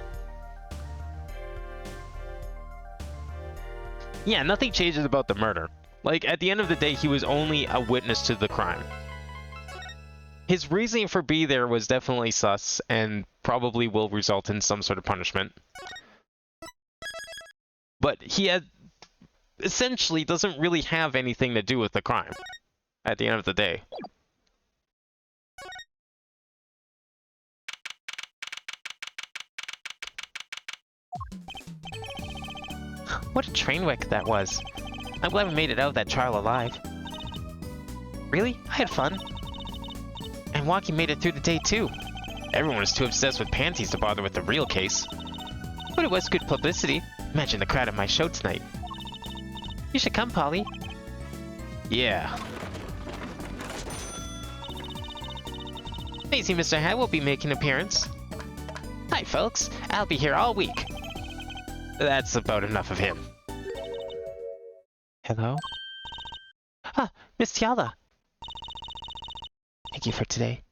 Yeah, nothing changes about the murder. Like, at the end of the day, he was only a witness to the crime. His reasoning for being there was definitely sus, and probably will result in some sort of punishment. But he essentially doesn't really have anything to do with the crime, at the end of the day. What a train wreck that was. I'm glad we made it out of that trial alive. Really? I had fun. And Waki made it through the day too. Everyone was too obsessed with panties to bother with the real case. But it was good publicity. Imagine the crowd at my show tonight. You should come, Polly. Yeah. Lazy Mr. Hat will be making an appearance. Hi, folks. I'll be here all week. That's about enough of him. Hello? Ah, Miss Tiala. Thank you for today.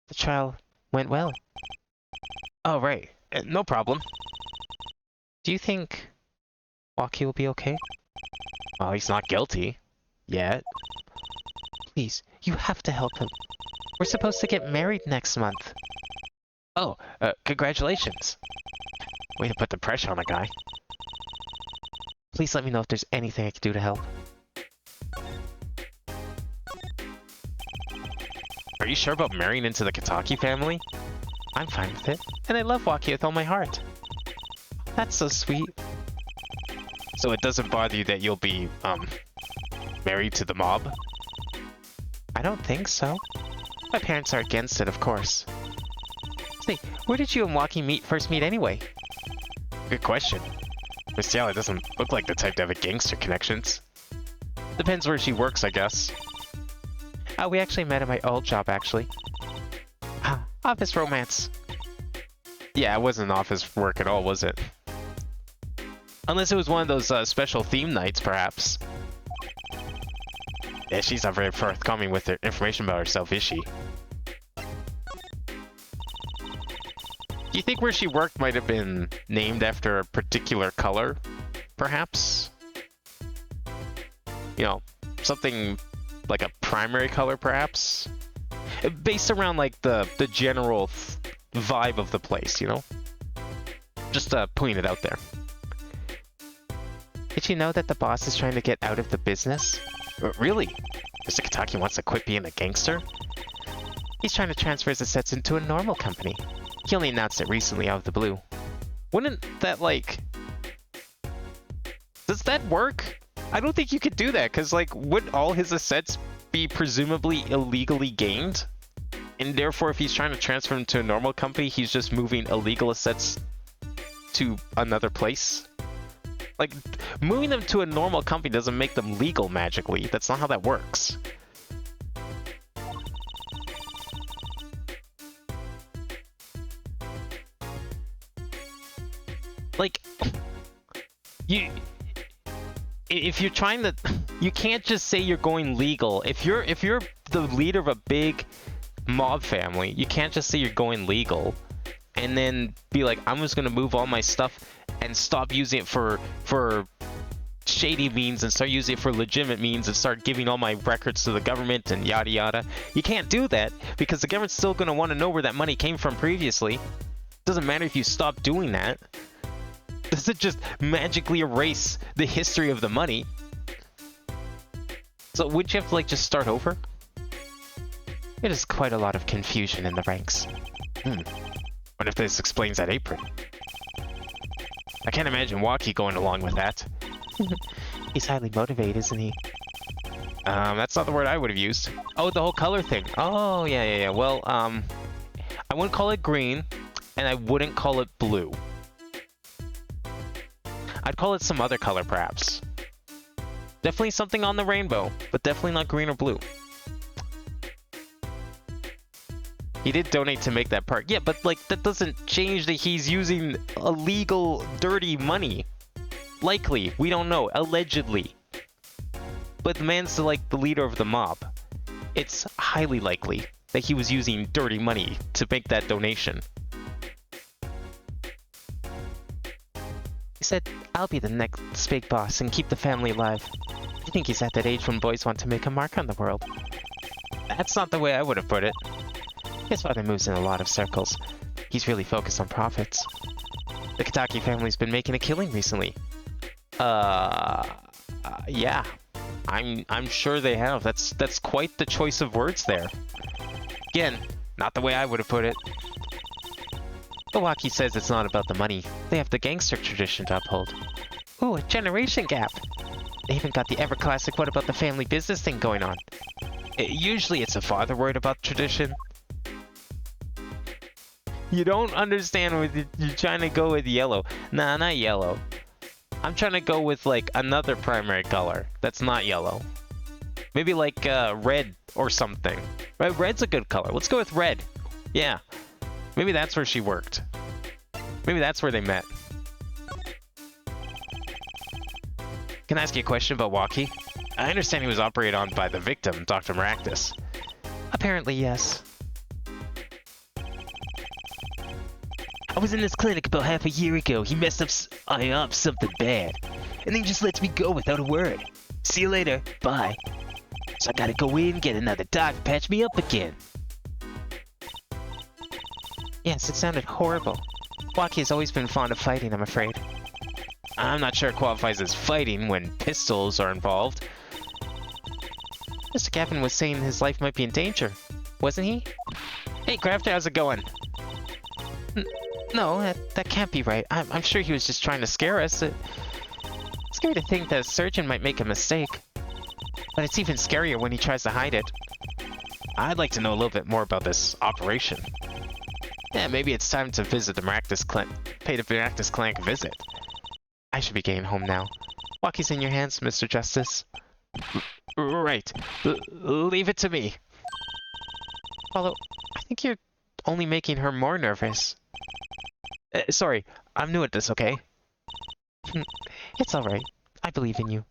The trial went well. Oh, right. No problem. Do you think Waki will be okay? Well, he's not guilty. Yet. Please, you have to help him. We're supposed to get married next month. Oh, congratulations. Way to put the pressure on the guy. Please let me know if there's anything I can do to help. Are you sure about marrying into the Kataki family? I'm fine with it, and I love Waki with all my heart. That's so sweet. So it doesn't bother you that you'll be, married to the mob? I don't think so. My parents are against it, of course. Say, where did you and Waki first meet anyway? Good question. Miss Tiala doesn't look like the type to have a gangster connections. Depends where she works, I guess. We actually met at my old job, actually. Office romance. Yeah, it wasn't office work at all, was it? Unless it was one of those special theme nights, perhaps. Yeah, she's not very forthcoming with her information about herself, is she? Do you think where she worked might have been named after a particular color, perhaps? You know, something like a primary color, perhaps? Based around, like, the general vibe of the place, you know? Just putting it out there. Did you know that the boss is trying to get out of the business? Really? Mr. Kataki wants to quit being a gangster? He's trying to transfer his assets into a normal company. He only announced it recently out of the blue. Wouldn't that, like... Does that work? I don't think you could do that, because, like, would all his assets be presumably illegally gained? And therefore, if he's trying to transfer them to a normal company, he's just moving illegal assets to another place? Like, moving them to a normal company doesn't make them legal magically. That's not how that works. Like, if you're trying to, you can't just say you're going legal. If you're the leader of a big mob family, you can't just say you're going legal and then be like, I'm just gonna move all my stuff and stop using it for shady means and start using it for legitimate means and start giving all my records to the government and yada yada. You can't do that because the government's still going to want to know where that money came from previously. Doesn't matter if you stop doing that. Does it just magically erase the history of the money? So would you have to like just start over? It is quite a lot of confusion in the ranks. What if this explains that apron? I can't imagine Waki going along with that. He's highly motivated, isn't he? That's not the word I would have used. Oh, the whole color thing. Oh, yeah. Well, I wouldn't call it green, and I wouldn't call it blue. I'd call it some other color, perhaps. Definitely something on the rainbow, but definitely not green or blue. He did donate to make that part. Yeah, but, like, that doesn't change that he's using illegal, dirty money. Likely. We don't know. Allegedly. But the man's, like, the leader of the mob. It's highly likely that he was using dirty money to make that donation. He said, I'll be the next big boss and keep the family alive. I think he's at that age when boys want to make a mark on the world. That's not the way I would have put it. His father moves in a lot of circles. He's really focused on profits. The Kitaki family's been making a killing recently. Yeah. I'm sure they have. That's quite the choice of words there. Again, not the way I would have put it. Iwaki says it's not about the money. They have the gangster tradition to uphold. Ooh, a generation gap. They even got the ever-classic what about the family business thing going on. Usually it's a father worried about tradition. You don't understand what you're trying to go with yellow. Nah, not yellow. I'm trying to go with, like, another primary color that's not yellow. Maybe, like, red or something. Right, red's a good color. Let's go with red. Yeah. Maybe that's where she worked. Maybe that's where they met. Can I ask you a question about Waki? I understand he was operated on by the victim, Dr. Maractus. Apparently, yes. I was in this clinic about half a year ago. He messed up something bad. And then he just lets me go without a word. See you later. Bye. So I gotta go in, get another doc, patch me up again. Yes, it sounded horrible. Waki has always been fond of fighting, I'm afraid. I'm not sure it qualifies as fighting when pistols are involved. Mr. Gavin was saying his life might be in danger, wasn't he? Hey, Crafter, how's it going? No, that can't be right. I'm sure he was just trying to scare us. It's scary to think that a surgeon might make a mistake. But it's even scarier when he tries to hide it. I'd like to know a little bit more about this operation. Yeah, maybe it's time to visit the Maractus Clinic. Pay the Maractus Clinic a visit. I should be getting home now. Waki's in your hands, Mr. Justice. Right. Leave it to me. Although, I think you're only making her more nervous. Sorry, I'm new at this, okay? It's alright. I believe in you.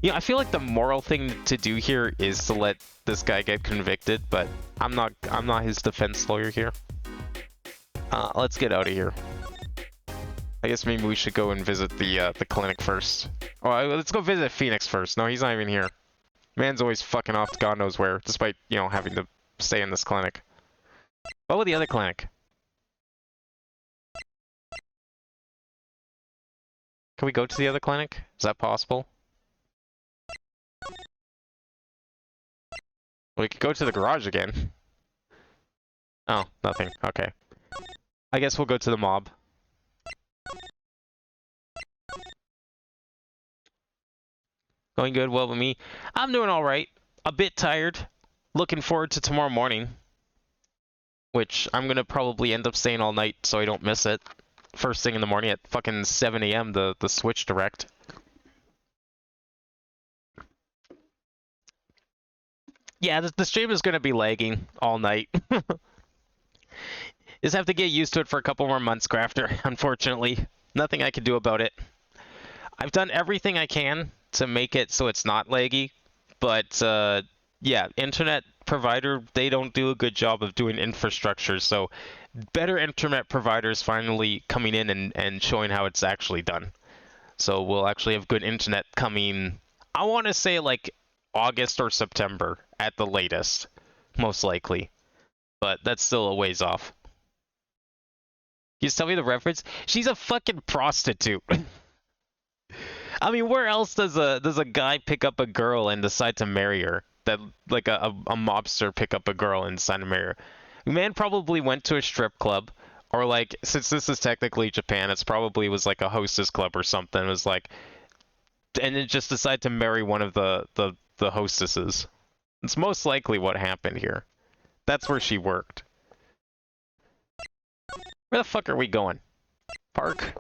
Yeah, I feel like the moral thing to do here is to let this guy get convicted, but I'm not his defense lawyer here. Let's get out of here. I guess maybe we should go and visit the clinic first. Oh, let's go visit Phoenix first. No, he's not even here. Man's always fucking off to God knows where, despite, you know, having to stay in this clinic. What with the other clinic? Can we go to the other clinic? Is that possible? We could go to the garage again. Oh, nothing. Okay. I guess we'll go to the mob. Going good, well with me. I'm doing alright. A bit tired. Looking forward to tomorrow morning. Which I'm gonna probably end up staying all night so I don't miss it. First thing in the morning at fucking 7 AM, the Switch Direct. Yeah, the stream is gonna be lagging all night. Just have to get used to it for a couple more months, Crafter, unfortunately. Nothing I can do about it. I've done everything I can to make it so it's not laggy, but yeah, internet provider, they don't do a good job of doing infrastructure, so better internet providers finally coming in and showing how it's actually done. So we'll actually have good internet coming, I want to say like August or September at the latest, most likely. But that's still a ways off. You just tell me the reference? She's a fucking prostitute. I mean, where else does a guy pick up a girl and decide to marry her? That like a mobster pick up a girl and decide to marry her. Man probably went to a strip club, or like, since this is technically Japan, it's probably was like a hostess club or something. It was like, and then just decide to marry one of the hostesses. It's most likely what happened here. That's where she worked. Where the fuck are we going? Park?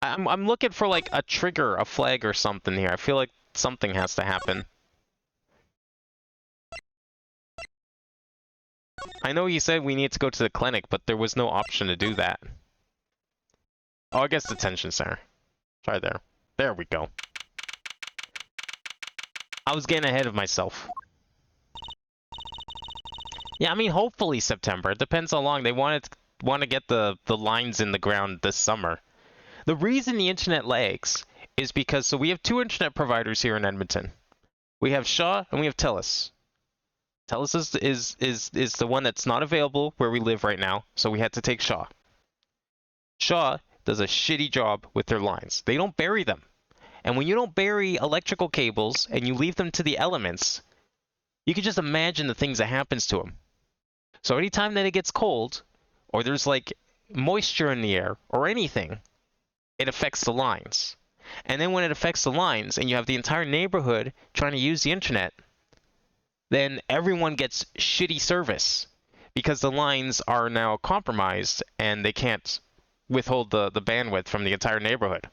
I'm looking for like a trigger, a flag or something here. I feel like something has to happen. I know you said we need to go to the clinic, but there was no option to do that. Oh, I guess detention center. Try there. There we go. I was getting ahead of myself. Yeah, I mean, hopefully September. It depends how long they want to get the lines in the ground this summer. The reason the internet lags is because, so we have two internet providers here in Edmonton. We have Shaw and we have TELUS. TELUS is the one that's not available where we live right now, so we had to take Shaw. Shaw does a shitty job with their lines. They don't bury them. And when you don't bury electrical cables and you leave them to the elements, you can just imagine the things that happens to them. So anytime that it gets cold, or there's like moisture in the air, or anything, it affects the lines. And then when it affects the lines, and you have the entire neighborhood trying to use the internet, then everyone gets shitty service. Because the lines are now compromised, and they can't withhold the bandwidth from the entire neighborhood.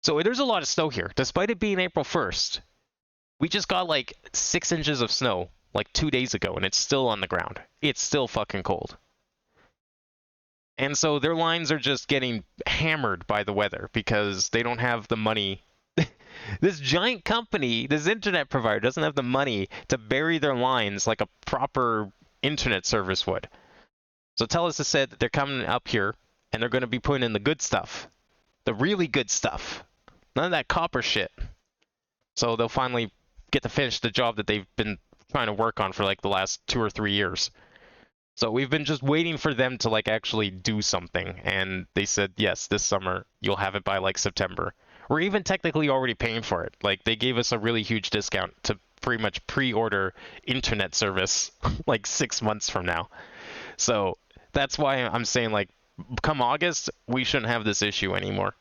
So there's a lot of snow here. Despite it being April 1st, we just got like 6 inches of snow like 2 days ago, and it's still on the ground. It's still fucking cold. And so their lines are just getting hammered by the weather because they don't have the money. This giant company, this internet provider, doesn't have the money to bury their lines like a proper internet service would. So TELUS has said that they're coming up here and they're going to be putting in the good stuff. The really good stuff. None of that copper shit. So they'll finally get to finish the job that they've been trying to work on for like the last 2 or 3 years. So we've been just waiting for them to like actually do something, and they said yes, this summer you'll have it by like September. We're even technically already paying for it. Like they gave us a really huge discount to pretty much pre-order internet service like 6 months from now. So that's why I'm saying like come August we shouldn't have this issue anymore.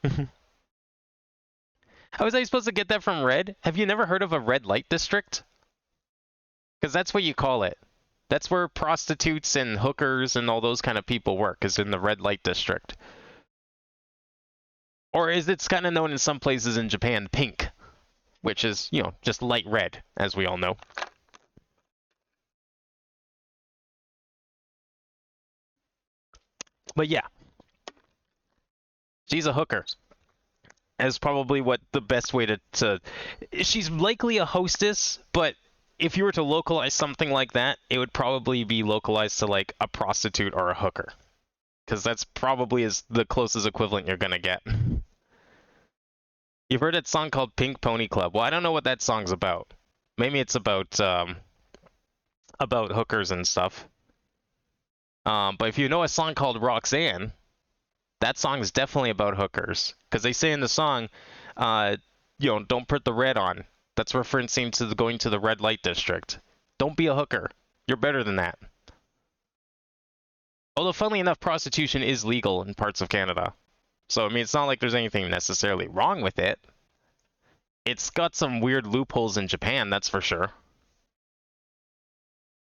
How was I supposed to get that from Red? Have you never heard of a red light district? Because that's what you call it. That's where prostitutes and hookers and all those kind of people work, is in the red light district. Or is it's kind of known in some places in Japan, pink, which is, you know, just light red, as we all know. But yeah. She's a hooker. As probably what the best way to... She's likely a hostess, but if you were to localize something like that, it would probably be localized to like a prostitute or a hooker. Because that's probably is the closest equivalent you're going to get. You've heard that song called Pink Pony Club. Well, I don't know what that song's about. Maybe it's about hookers and stuff. But if you know a song called Roxanne, that song is definitely about hookers. Because they say in the song, you know, don't put the red on. That's referencing to going to the red light district. Don't be a hooker. You're better than that. Although, funnily enough, prostitution is legal in parts of Canada. So, I mean, it's not like there's anything necessarily wrong with it. It's got some weird loopholes in Japan, that's for sure.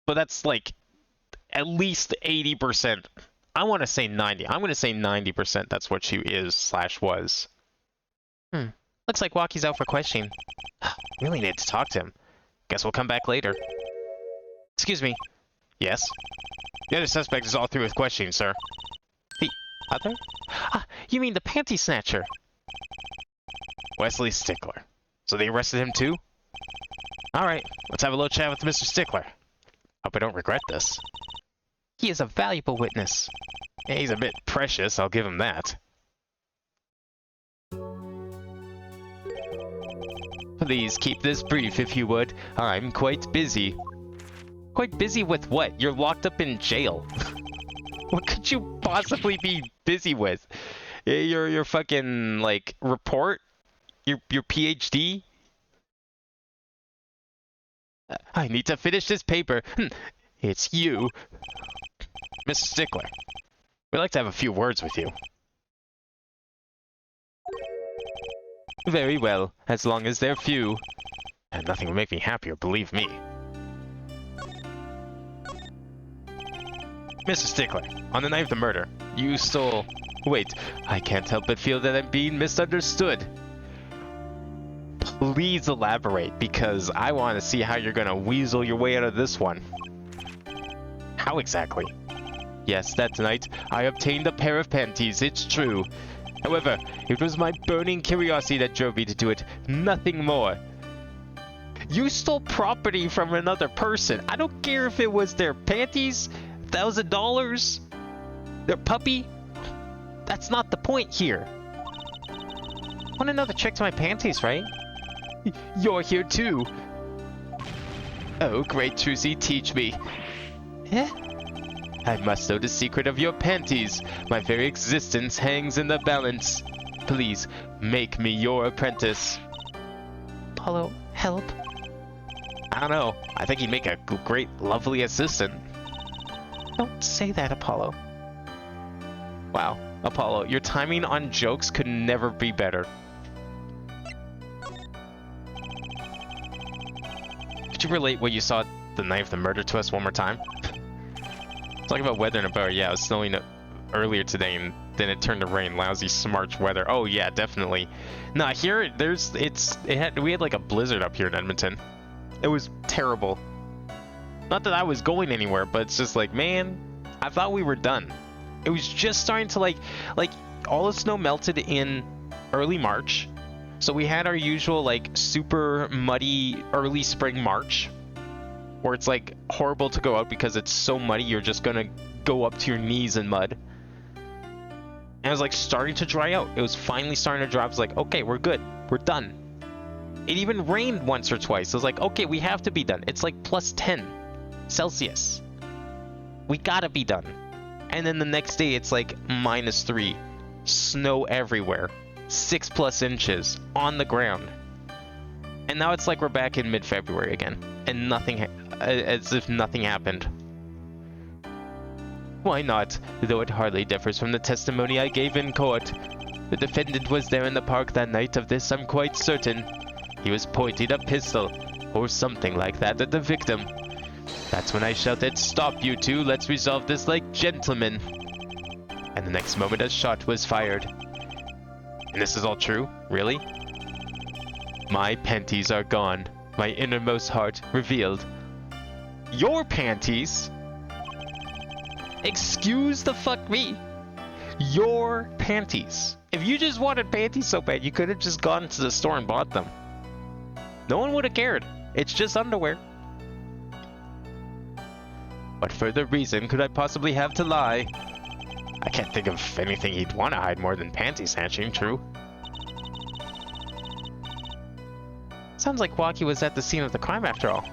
But that's like at least 80%. I want to say 90. I'm going to say 90% that's what she is/was. Looks like Walkie's out for questioning. Really need to talk to him. Guess we'll come back later. Excuse me. Yes? The other suspect is all through with questioning, sir. The other? Ah, you mean the panty snatcher? Wesley Stickler. So they arrested him too? Alright, let's have a little chat with Mr. Stickler. Hope I don't regret this. He is a valuable witness. Yeah, he's a bit precious, I'll give him that. Please keep this brief if you would. I'm quite busy. Quite busy with what? You're locked up in jail. What could you possibly be busy with? Your fucking, like, report? Your PhD? I need to finish this paper. It's you. Mr. Stickler. We'd like to have a few words with you. Very well, as long as they're few. And nothing will make me happier, believe me. Mr. Stickler, on the night of the murder, you stole... Wait, I can't help but feel that I'm being misunderstood. Please elaborate, because I want to see how you're gonna weasel your way out of this one. How exactly? Yes, that night, I obtained a pair of panties, it's true. However, it was my burning curiosity that drove me to do it, nothing more. You stole property from another person. I don't care if it was their panties, $1,000, their puppy. That's not the point here. I want another check to my panties, right? You're here too. Oh, great Trucy, teach me. Eh? I must know the secret of your panties. My very existence hangs in the balance. Please, make me your apprentice. Apollo, help. I don't know. I think he'd make a great, lovely assistant. Don't say that, Apollo. Wow, Apollo, your timing on jokes could never be better. Could you relate what you saw at the night of the murder to us one more time? Talking about weather in a bar, yeah, it was snowing earlier today and then it turned to rain. Lousy smarch weather. Oh yeah, definitely. Nah, here we had like a blizzard up here in Edmonton. It was terrible. Not that I was going anywhere, but it's just like, man, I thought we were done. It was just starting to like all the snow melted in early March. So we had our usual like super muddy early spring March where it's like horrible to go out because it's so muddy you're just gonna go up to your knees in mud. And it was like starting to dry out. It was finally starting to dry. I was like, okay, we're good. We're done. It even rained once or twice. I was like, okay, we have to be done. It's like plus 10 Celsius. We gotta be done. And then the next day it's like -3. Snow everywhere. 6+ inches on the ground. And now it's like we're back in mid-February again. And nothing, as if nothing happened. Why not? Though it hardly differs from the testimony I gave in court. The defendant was there in the park that night, of this I'm quite certain. He was pointing a pistol, or something like that, at the victim. That's when I shouted, "Stop, you two, let's resolve this like gentlemen." And the next moment a shot was fired. And this is all true? Really? My panties are gone. My innermost heart revealed. Your panties? Excuse the fuck me. Your panties. If you just wanted panties so bad, you could have just gone to the store and bought them. No one would have cared. It's just underwear. What further reason could I possibly have to lie? I can't think of anything he'd want to hide more than panty snatching, true? Sounds like Waki was at the scene of the crime after all.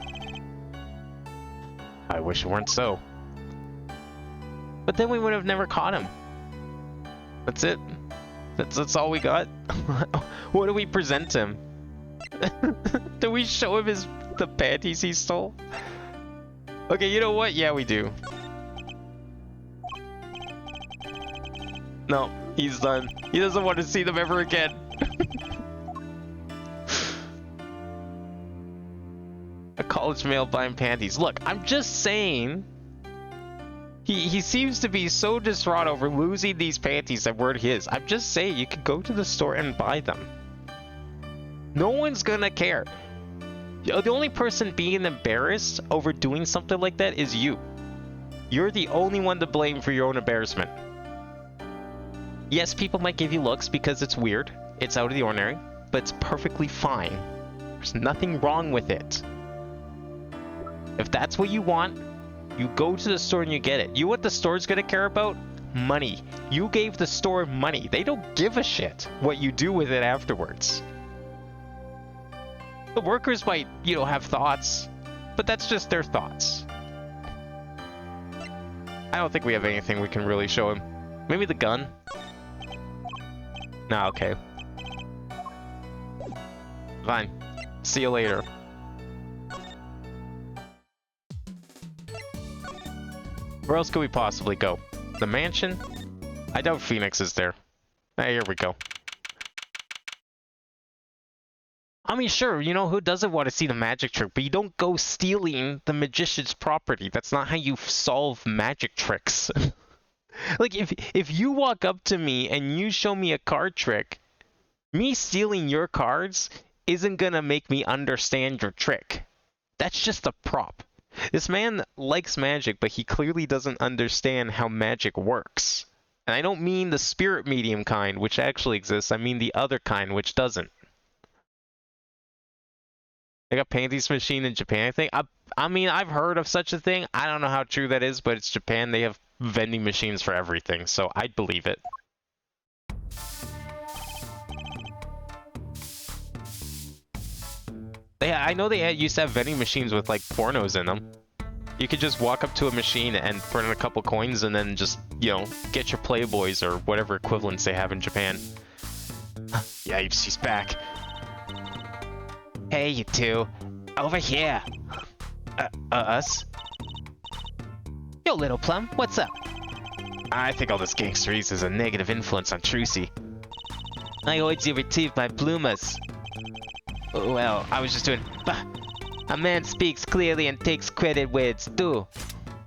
I wish it weren't so. But then we would have never caught him. That's it. That's all we got. What do we present him? Do we show him the panties he stole? Okay, you know what? Yeah, we do. No, he's done. He doesn't want to see them ever again. A college male buying panties. Look, I'm just saying. He seems to be so distraught over losing these panties that weren't his. I'm just saying you could go to the store and buy them. No one's gonna care. The only person being embarrassed over doing something like that is you. You're the only one to blame for your own embarrassment. Yes, people might give you looks because it's weird. It's out of the ordinary, but it's perfectly fine. There's nothing wrong with it. If that's what you want, You go to the store and you get it. You know what the store's gonna care about? Money. You gave the store money. They don't give a shit what you do with it afterwards. The workers might, you know, have thoughts, but that's just their thoughts. I don't think we have anything we can really show him. Maybe the gun? Nah, okay. Fine. See you later. Where else could we possibly go? The mansion? I doubt Phoenix is there. Hey, here we go. I mean, sure, you know, who doesn't want to see the magic trick, but you don't go stealing the magician's property. That's not how you solve magic tricks. Like, if you walk up to me and you show me a card trick, me stealing your cards isn't gonna make me understand your trick. That's just a prop. This man likes magic, but he clearly doesn't understand how magic works. And I don't mean the spirit medium kind, which actually exists. I mean the other kind, which doesn't. They got panties machine in Japan, I think. I mean, I've heard of such a thing. I don't know how true that is, but it's Japan. They have vending machines for everything, so I'd believe it. Yeah, I know they used to have vending machines with, like, pornos in them. You could just walk up to a machine and put in a couple coins and then just, you know, get your Playboys or whatever equivalents they have in Japan. Yeah, she's back. Hey, you two. Over here. Us? Yo, Little Plum, what's up? I think all this gangsterese is a negative influence on Trucy. I always retrieve my bloomas. Well, I was just doing... Bah. A man speaks clearly and takes credit where it's due.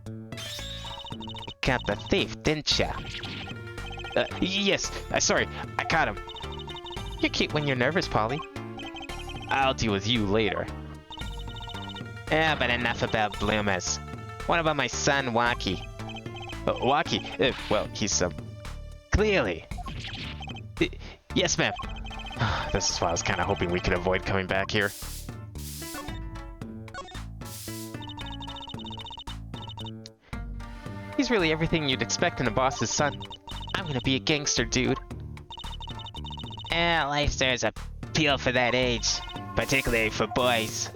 You caught the thief, didn't ya? Yes. Sorry, I caught him. You're cute when you're nervous, Polly. I'll deal with you later. Yeah, but enough about bloomers. What about my son, Waki? Waki? Well, he's, Clearly. Yes, ma'am. This is why I was kind of hoping we could avoid coming back here. He's really everything you'd expect in a boss's son. I'm gonna be a gangster, dude. Life there's a appeal for that age, particularly for boys.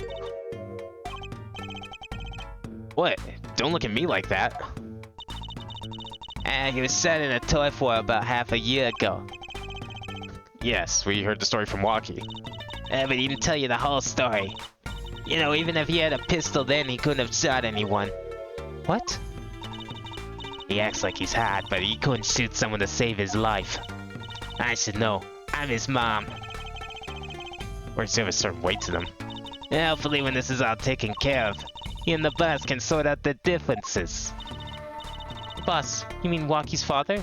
What? Don't look at me like that. He was set in a toy for about half a year ago. Yes, we heard the story from Waki. But he didn't tell you the whole story. You know, even if he had a pistol then, he couldn't have shot anyone. What? He acts like he's hot, but he couldn't shoot someone to save his life. I should know. I'm his mom. Words have a certain weight to them. Hopefully when this is all taken care of, he and the boss can sort out the differences. Boss, you mean Waki's father?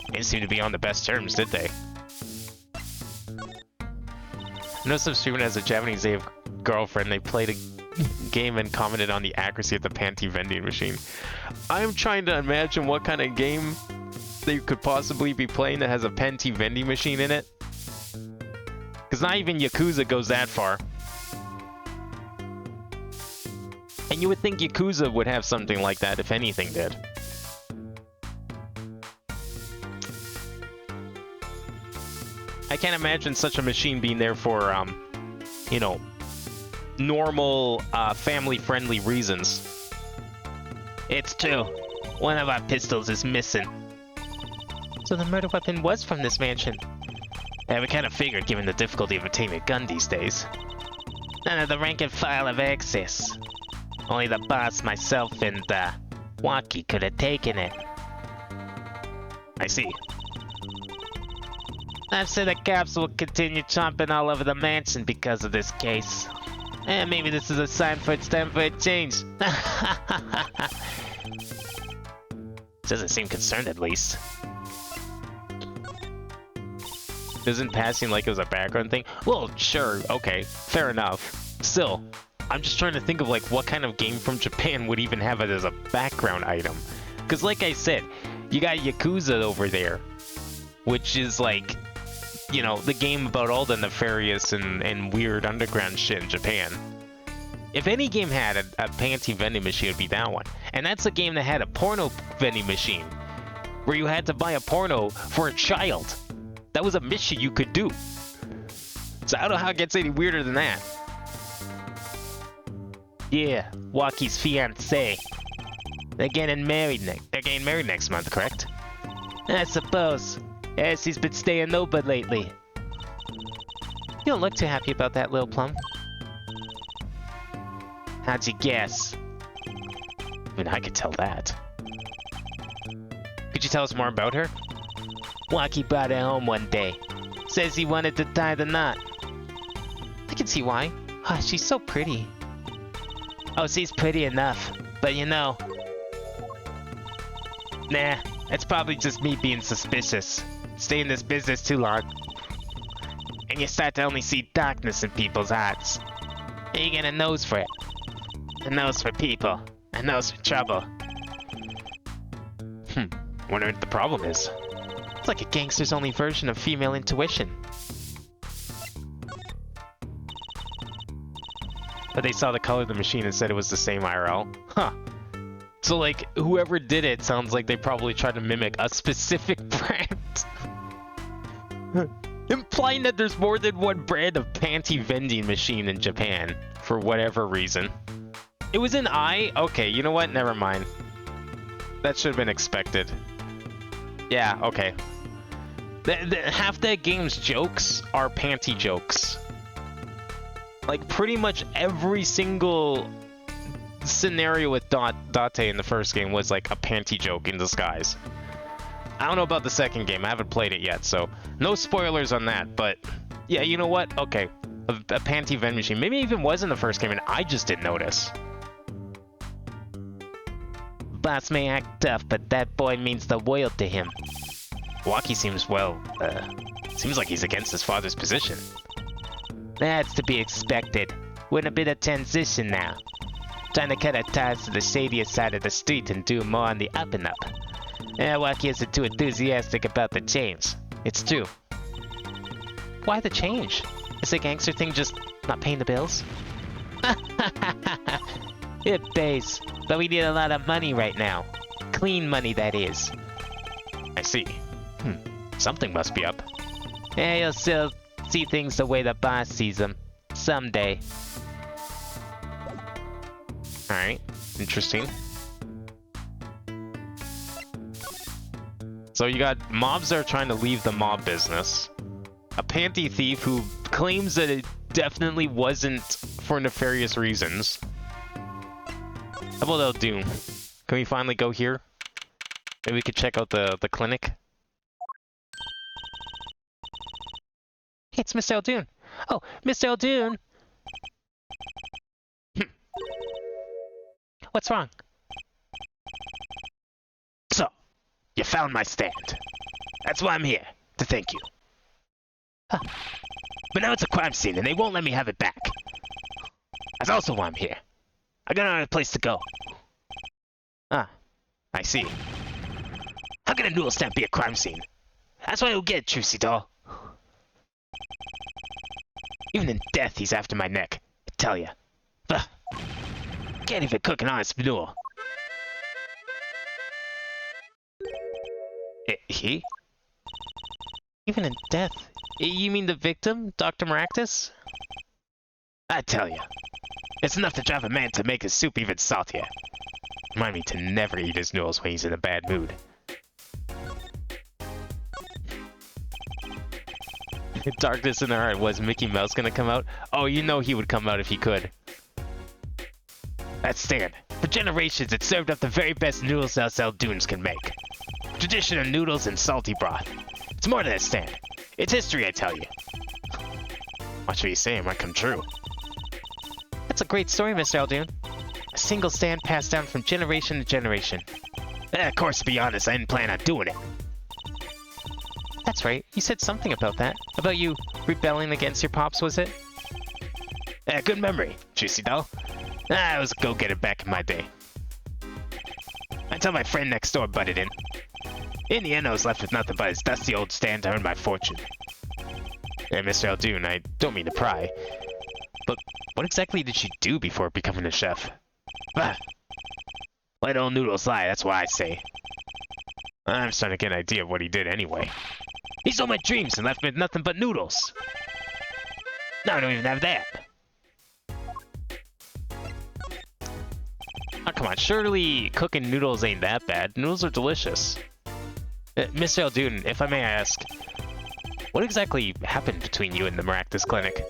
They didn't seem to be on the best terms, did they? I know some student has a Japanese girlfriend. They played a game and commented on the accuracy of the panty vending machine. I'm trying to imagine what kind of game they could possibly be playing that has a panty vending machine in it. Because not even Yakuza goes that far. And you would think Yakuza would have something like that if anything did. I can't imagine such a machine being there for, you know, normal, family-friendly reasons. It's true. One of our pistols is missing. So the murder weapon was from this mansion. Yeah, we kind of figured given the difficulty of obtaining a gun these days. None of the rank and file have access. Only the boss, myself, and, Waki could have taken it. I see. I'm sure the cops will continue chomping all over the mansion because of this case. And maybe this is a sign for it's time for a change. Doesn't seem concerned, at least. Isn't passing like it was a background thing? Well, sure, okay, fair enough. Still, I'm just trying to think of like what kind of game from Japan would even have it as a background item. Because like I said, you got Yakuza over there, which is like, you know, the game about all the nefarious and weird underground shit in Japan. If any game had a panty vending machine, it would be that one. And that's a game that had a porno vending machine, where you had to buy a porno for a child. That was a mission you could do. So I don't know how it gets any weirder than that. Yeah, Walkie's fiancé. They're getting married next month, correct? I suppose. Yes, he's been staying over lately. You don't look too happy about that, Lil Plum. How'd you guess? I mean, I could tell that. Could you tell us more about her? Walkie brought her home one day. Says he wanted to tie the knot. I can see why. Ah, she's so pretty. Oh, she's pretty enough. But you know... Nah, it's probably just me being suspicious. Stay in this business too long. And you start to only see darkness in people's hearts. And you get a nose for it. A nose for people. A nose for trouble. Wonder what the problem is. It's like a gangster's only version of female intuition. But they saw the color of the machine and said it was the same IRL. Huh. So like, whoever did it sounds like they probably tried to mimic a specific brand. Implying that there's more than one brand of panty vending machine in Japan, for whatever reason. It was an I? Okay, you know what? Never mind. That should have been expected. Yeah, okay. Half that game's jokes are panty jokes. Like, pretty much every single scenario with Date in the first game was like a panty joke in disguise. I don't know about the second game. I haven't played it yet, so no spoilers on that. But yeah, you know what? Okay, a panty vending machine. Maybe it even was in the first game and I just didn't notice. Boss may act tough, but that boy means the world to him. Walkie seems, well, seems like he's against his father's position. That's to be expected. We're in a bit of transition now. Trying to cut our ties to the shadiest side of the street and do more on the up and up. Yeah, Walkie isn't too enthusiastic about the change. It's true. Why the change? Is the gangster thing just not paying the bills? It pays, but we need a lot of money right now. Clean money, that is. I see. Something must be up. Yeah, you'll still see things the way the boss sees them. Someday. Alright, interesting. So you got mobs that are trying to leave the mob business. A panty thief who claims that it definitely wasn't for nefarious reasons. How about El Doom? Can we finally go here? Maybe we could check out the clinic. Hey, it's Mr. Eldoon. Oh, Mr. Eldoon! What's wrong? So, you found my stand. That's why I'm here, to thank you. Huh. But now it's a crime scene and they won't let me have it back. That's also why I'm here. I got another place to go. Ah, I see. How can a noodle stand be a crime scene? That's what I don't get, Juicy Doll. Even in death, he's after my neck. I tell ya. Ugh. Can't even cook an honest noodle. He? Even in death? You mean the victim, Dr. Maractus? I tell ya. It's enough to drive a man to make his soup even saltier. Remind me to never eat his noodles when he's in a bad mood. Darkness in the heart. Was Mickey Mouse gonna come out? Oh, you know he would come out if he could. That stand. For generations, it served up the very best noodles South Dunes can make. Tradition of noodles and salty broth. It's more than a stand. It's history, I tell you. Watch what you say, it might come true. That's a great story, Mr. Eldoon. A single stand passed down from generation to generation. Of course, to be honest, I didn't plan on doing it. That's right, you said something about that. About you rebelling against your pops, was it? Good memory, Juicy Doll. I was a go-getter back in my day. Until my friend next door butted in. In the end, I was left with nothing but his dusty old stand to earn my fortune. Mr. Eldoon, I don't mean to pry, But what exactly did she do before becoming a chef? Ah, let old noodles lie, that's what I say. I'm starting to get an idea of what he did anyway. He stole my dreams and left me with nothing but noodles. Now I don't even have that. Oh, come on, surely cooking noodles ain't that bad. Noodles are delicious. Mr. Eldoon, if I may ask, what exactly happened between you and the Maractus Clinic?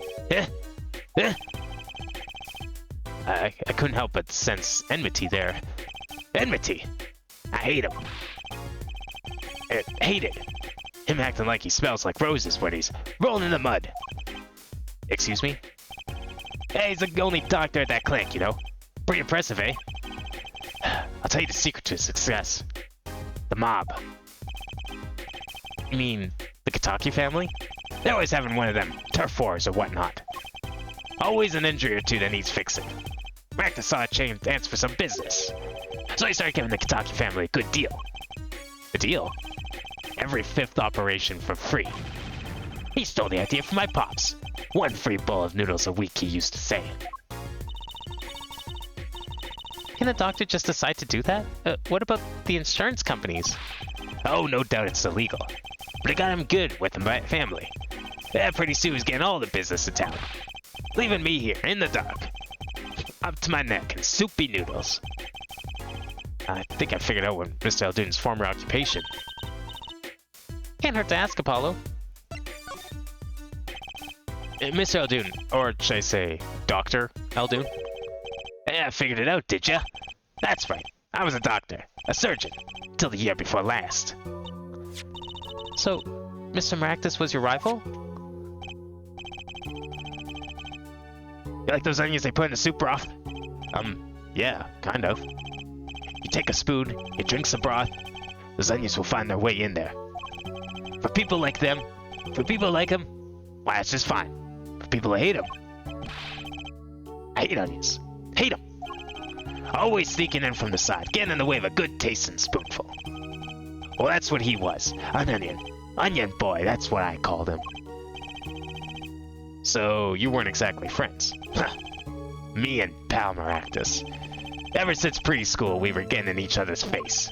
I couldn't help but sense enmity there. Enmity? I hate him. I hate it. Him acting like he smells like roses when he's rolling in the mud. Excuse me? Hey, he's the only doctor at that clinic, you know? Pretty impressive, eh? I'll tell you the secret to success. The mob. You mean the Kitaki family? They're always having one of them turf wars or whatnot. Always an injury or two that needs fixing. Maractus saw a chance for some business. So he started giving the Kitaki family a good deal. A deal? Every fifth operation for free. He stole the idea from my pops. One free bowl of noodles a week, he used to say. Can the doctor just decide to do that? What about the insurance companies? Oh, no doubt it's illegal. But it got him good with the family. Pretty soon he's getting all the business in town. Leaving me here, in the dark. Up to my neck in soupy noodles. I think I figured out what Mr. Eldoon's former occupation. Can't hurt to ask, Apollo. Mr. Eldoon, or should I say, Dr. Eldoon? Yeah, figured it out, did ya? That's right. I was a doctor, a surgeon, till the year before last. So, Mr. Maractus was your rival? You like those onions they put in the soup broth? Yeah, kind of. You take a spoon, you drink some broth, those onions will find their way in there. For people like them, for people like him, why, it's just fine. For people who hate him, I hate onions. Hate them. Always sneaking in from the side, getting in the way of a good tasting spoonful. Well, that's what he was. An onion. Onion boy, that's what I called him. So, you weren't exactly friends. Me and Pal Maractus. Ever since preschool, we were getting in each other's face.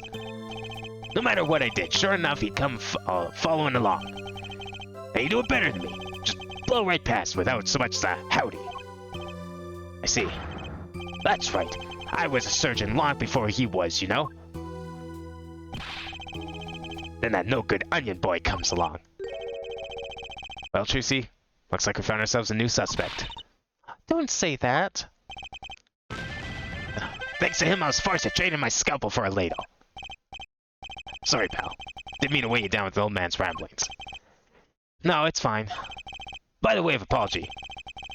No matter what I did, sure enough, he'd come following along. And he'd do it better than me. Just blow right past without so much as a howdy. I see. That's right. I was a surgeon long before he was, you know? Then that no-good onion boy comes along. Well, Trucy, looks like we found ourselves a new suspect. Don't say that. Thanks to him, I was forced to trade in my scalpel for a ladle. Sorry, pal. Didn't mean to weigh you down with the old man's ramblings. No, it's fine. By the way of apology,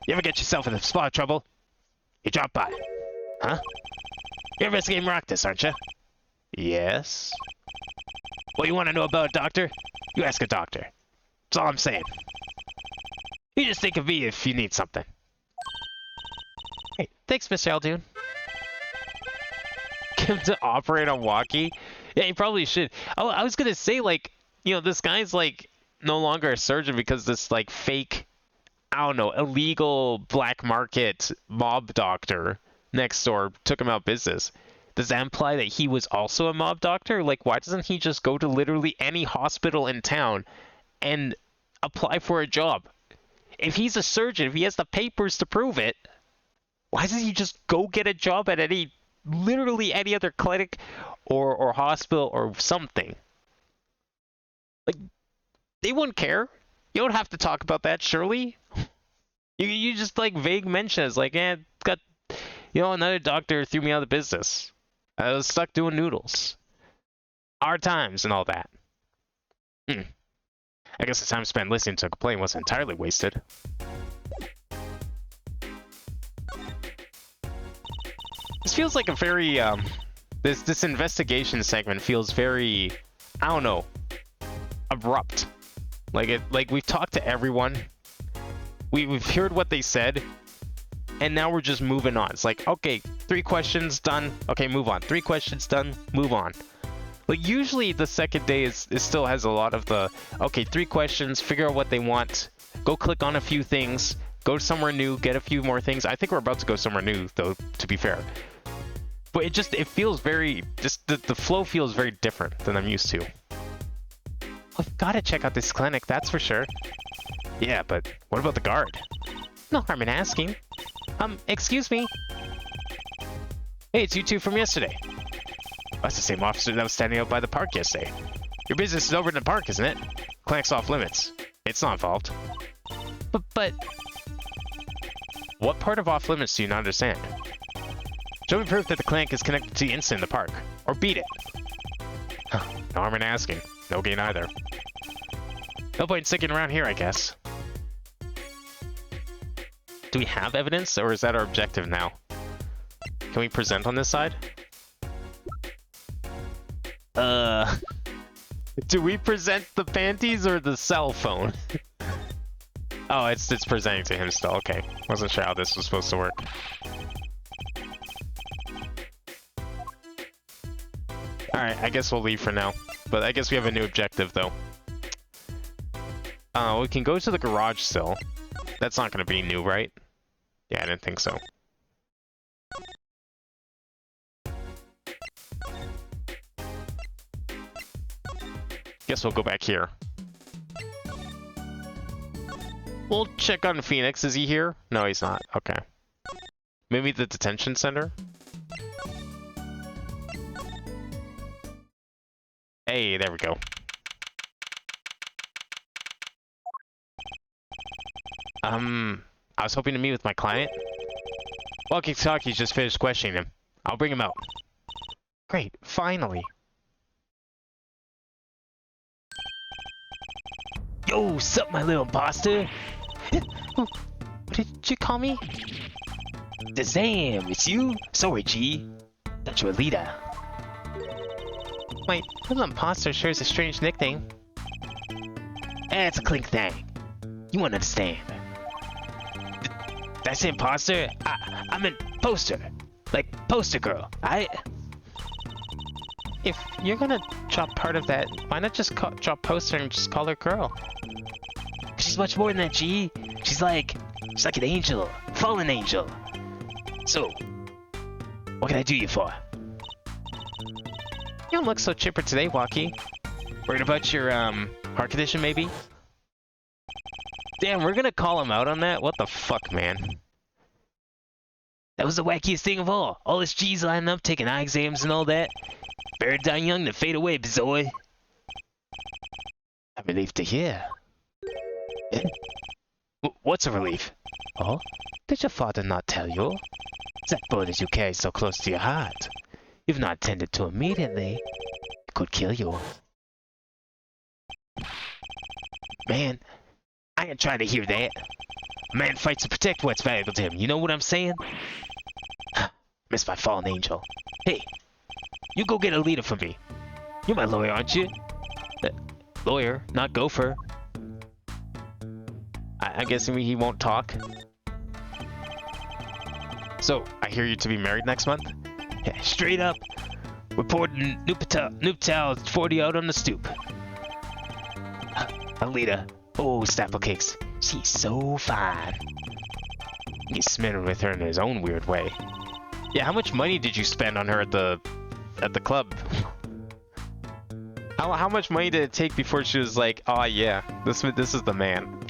you ever get yourself in a spot of trouble? You drop by. Huh? You're investigating Maractus, aren't you? Yes. Well, you want to know about a doctor? You ask a doctor. That's all I'm saying. You just think of me if you need something. Hey, thanks, Mr. Eldoon. Get him to operate on walkie? Yeah, he probably should. I was gonna say, like, you know, this guy's, like, no longer a surgeon because this, like, fake, I don't know, illegal black market mob doctor next door took him out of business. Does that imply that he was also a mob doctor? Like, why doesn't he just go to literally any hospital in town and apply for a job? If he's a surgeon, if he has the papers to prove it, why doesn't he just go get a job at literally any other clinic or hospital or something? Like, they wouldn't care. You don't have to talk about that, surely. You just, like, vague mentions, like, got, you know, another doctor threw me out of the business. I was stuck doing noodles. Hard times and all that. I guess the time spent listening to a complaint wasn't entirely wasted. This feels like a very, this investigation segment feels very, I don't know, abrupt. Like we've talked to everyone, we've heard what they said, and now we're just moving on. It's like, okay, 3 questions done, okay, move on. 3 questions done, move on. Like, usually the second day it still has a lot of the, okay, 3 questions, figure out what they want, go click on a few things, go somewhere new, get a few more things. I think we're about to go somewhere new, though, to be fair. But it feels very, just the flow feels very different than I'm used to. I've got to check out this clinic, that's for sure. Yeah, but what about the guard? No harm in asking. Excuse me. Hey, it's you two from yesterday. That's the same officer that was standing out by the park yesterday. Your business is over in the park, isn't it? Clinic's off limits. It's not involved. But... What part of off limits do you not understand? Show me proof that the clinic is connected to the incident in the park. Or beat it. No harm in asking. No gain either. No point in sticking around here, I guess. Do we have evidence, or is that our objective now? Can we present on this side? Do we present the panties or the cell phone? Oh, it's presenting to him still. Okay. Wasn't sure how this was supposed to work. Alright, I guess we'll leave for now. But I guess we have a new objective, though. We can go to the garage still. That's not going to be new, right? Yeah, I didn't think so. Guess we'll go back here. We'll check on Phoenix. Is he here? No, he's not. Okay. Maybe the detention center? Hey, there we go. I was hoping to meet with my client. Walkie-talkie just finished questioning him. I'll bring him out. Great, finally. Yo, sup, my little imposter? What did you call me? Damn, it's you? Sorry, G. Thought you were Lita. Wait, little imposter sure is a strange nickname. It's a clink thing. You won't understand. That's imposter? I meant poster. Like, poster girl. If you're gonna drop part of that, why not just drop poster and just call her girl? She's much more than that, G. She's like an angel. Fallen angel. So, what can I do you for? You don't look so chipper today, Walkie. Worried about your, heart condition, maybe? Damn, we're gonna call him out on that? What the fuck, man? That was the wackiest thing of all. All his G's lining up, taking eye exams and all that. Better die young than fade away, Bizoy. I'm relieved to hear. What's a relief? Oh? Did your father not tell you? That bullet that you carry so close to your heart. If not tended to immediately, it could kill you. Man, I ain't trying to hear that. A man fights to protect what's valuable to him, you know what I'm saying? Missed my fallen angel. Hey, you go get a leader for me. You're my lawyer, aren't you? Lawyer, not gopher. I'm guessing he won't talk. So, I hear you to be married next month? Yeah, straight up. Reporting Nooptow 40 out on the stoop. Alita. Oh, Snapple Cakes. She's so fine. He's smitten with her in his own weird way. Yeah, how much money did you spend on her at the club? How much money did it take before she was like, oh yeah, this is the man?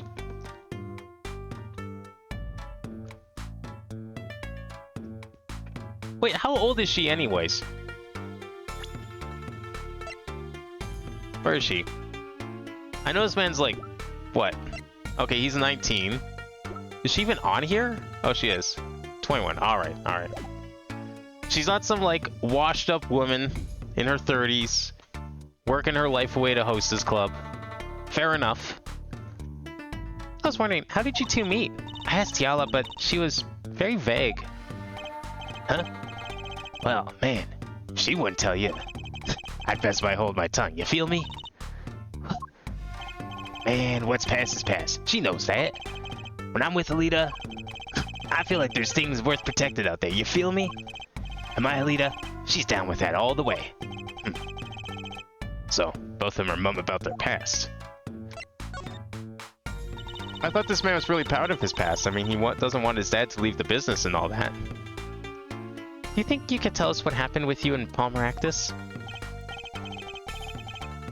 Wait, how old is she anyways? Where is she? I know this man's like, what? Okay, he's 19. Is she even on here? Oh, she is. 21. Alright, alright. She's not some, like, washed up woman in her 30s, working her life away to host this club. Fair enough. I was wondering, how did you two meet? I asked Yala, but she was very vague. Huh? Well, man, she wouldn't tell you. I'd best by hold my tongue, you feel me? Man, what's past is past. She knows that. When I'm with Alita, I feel like there's things worth protected out there, you feel me? And my Alita, she's down with that all the way. So, both of them are mum about their past. I thought this man was really proud of his past. I mean, he doesn't want his dad to leave the business and all that. Do you think you could tell us what happened with you and Palmeractus?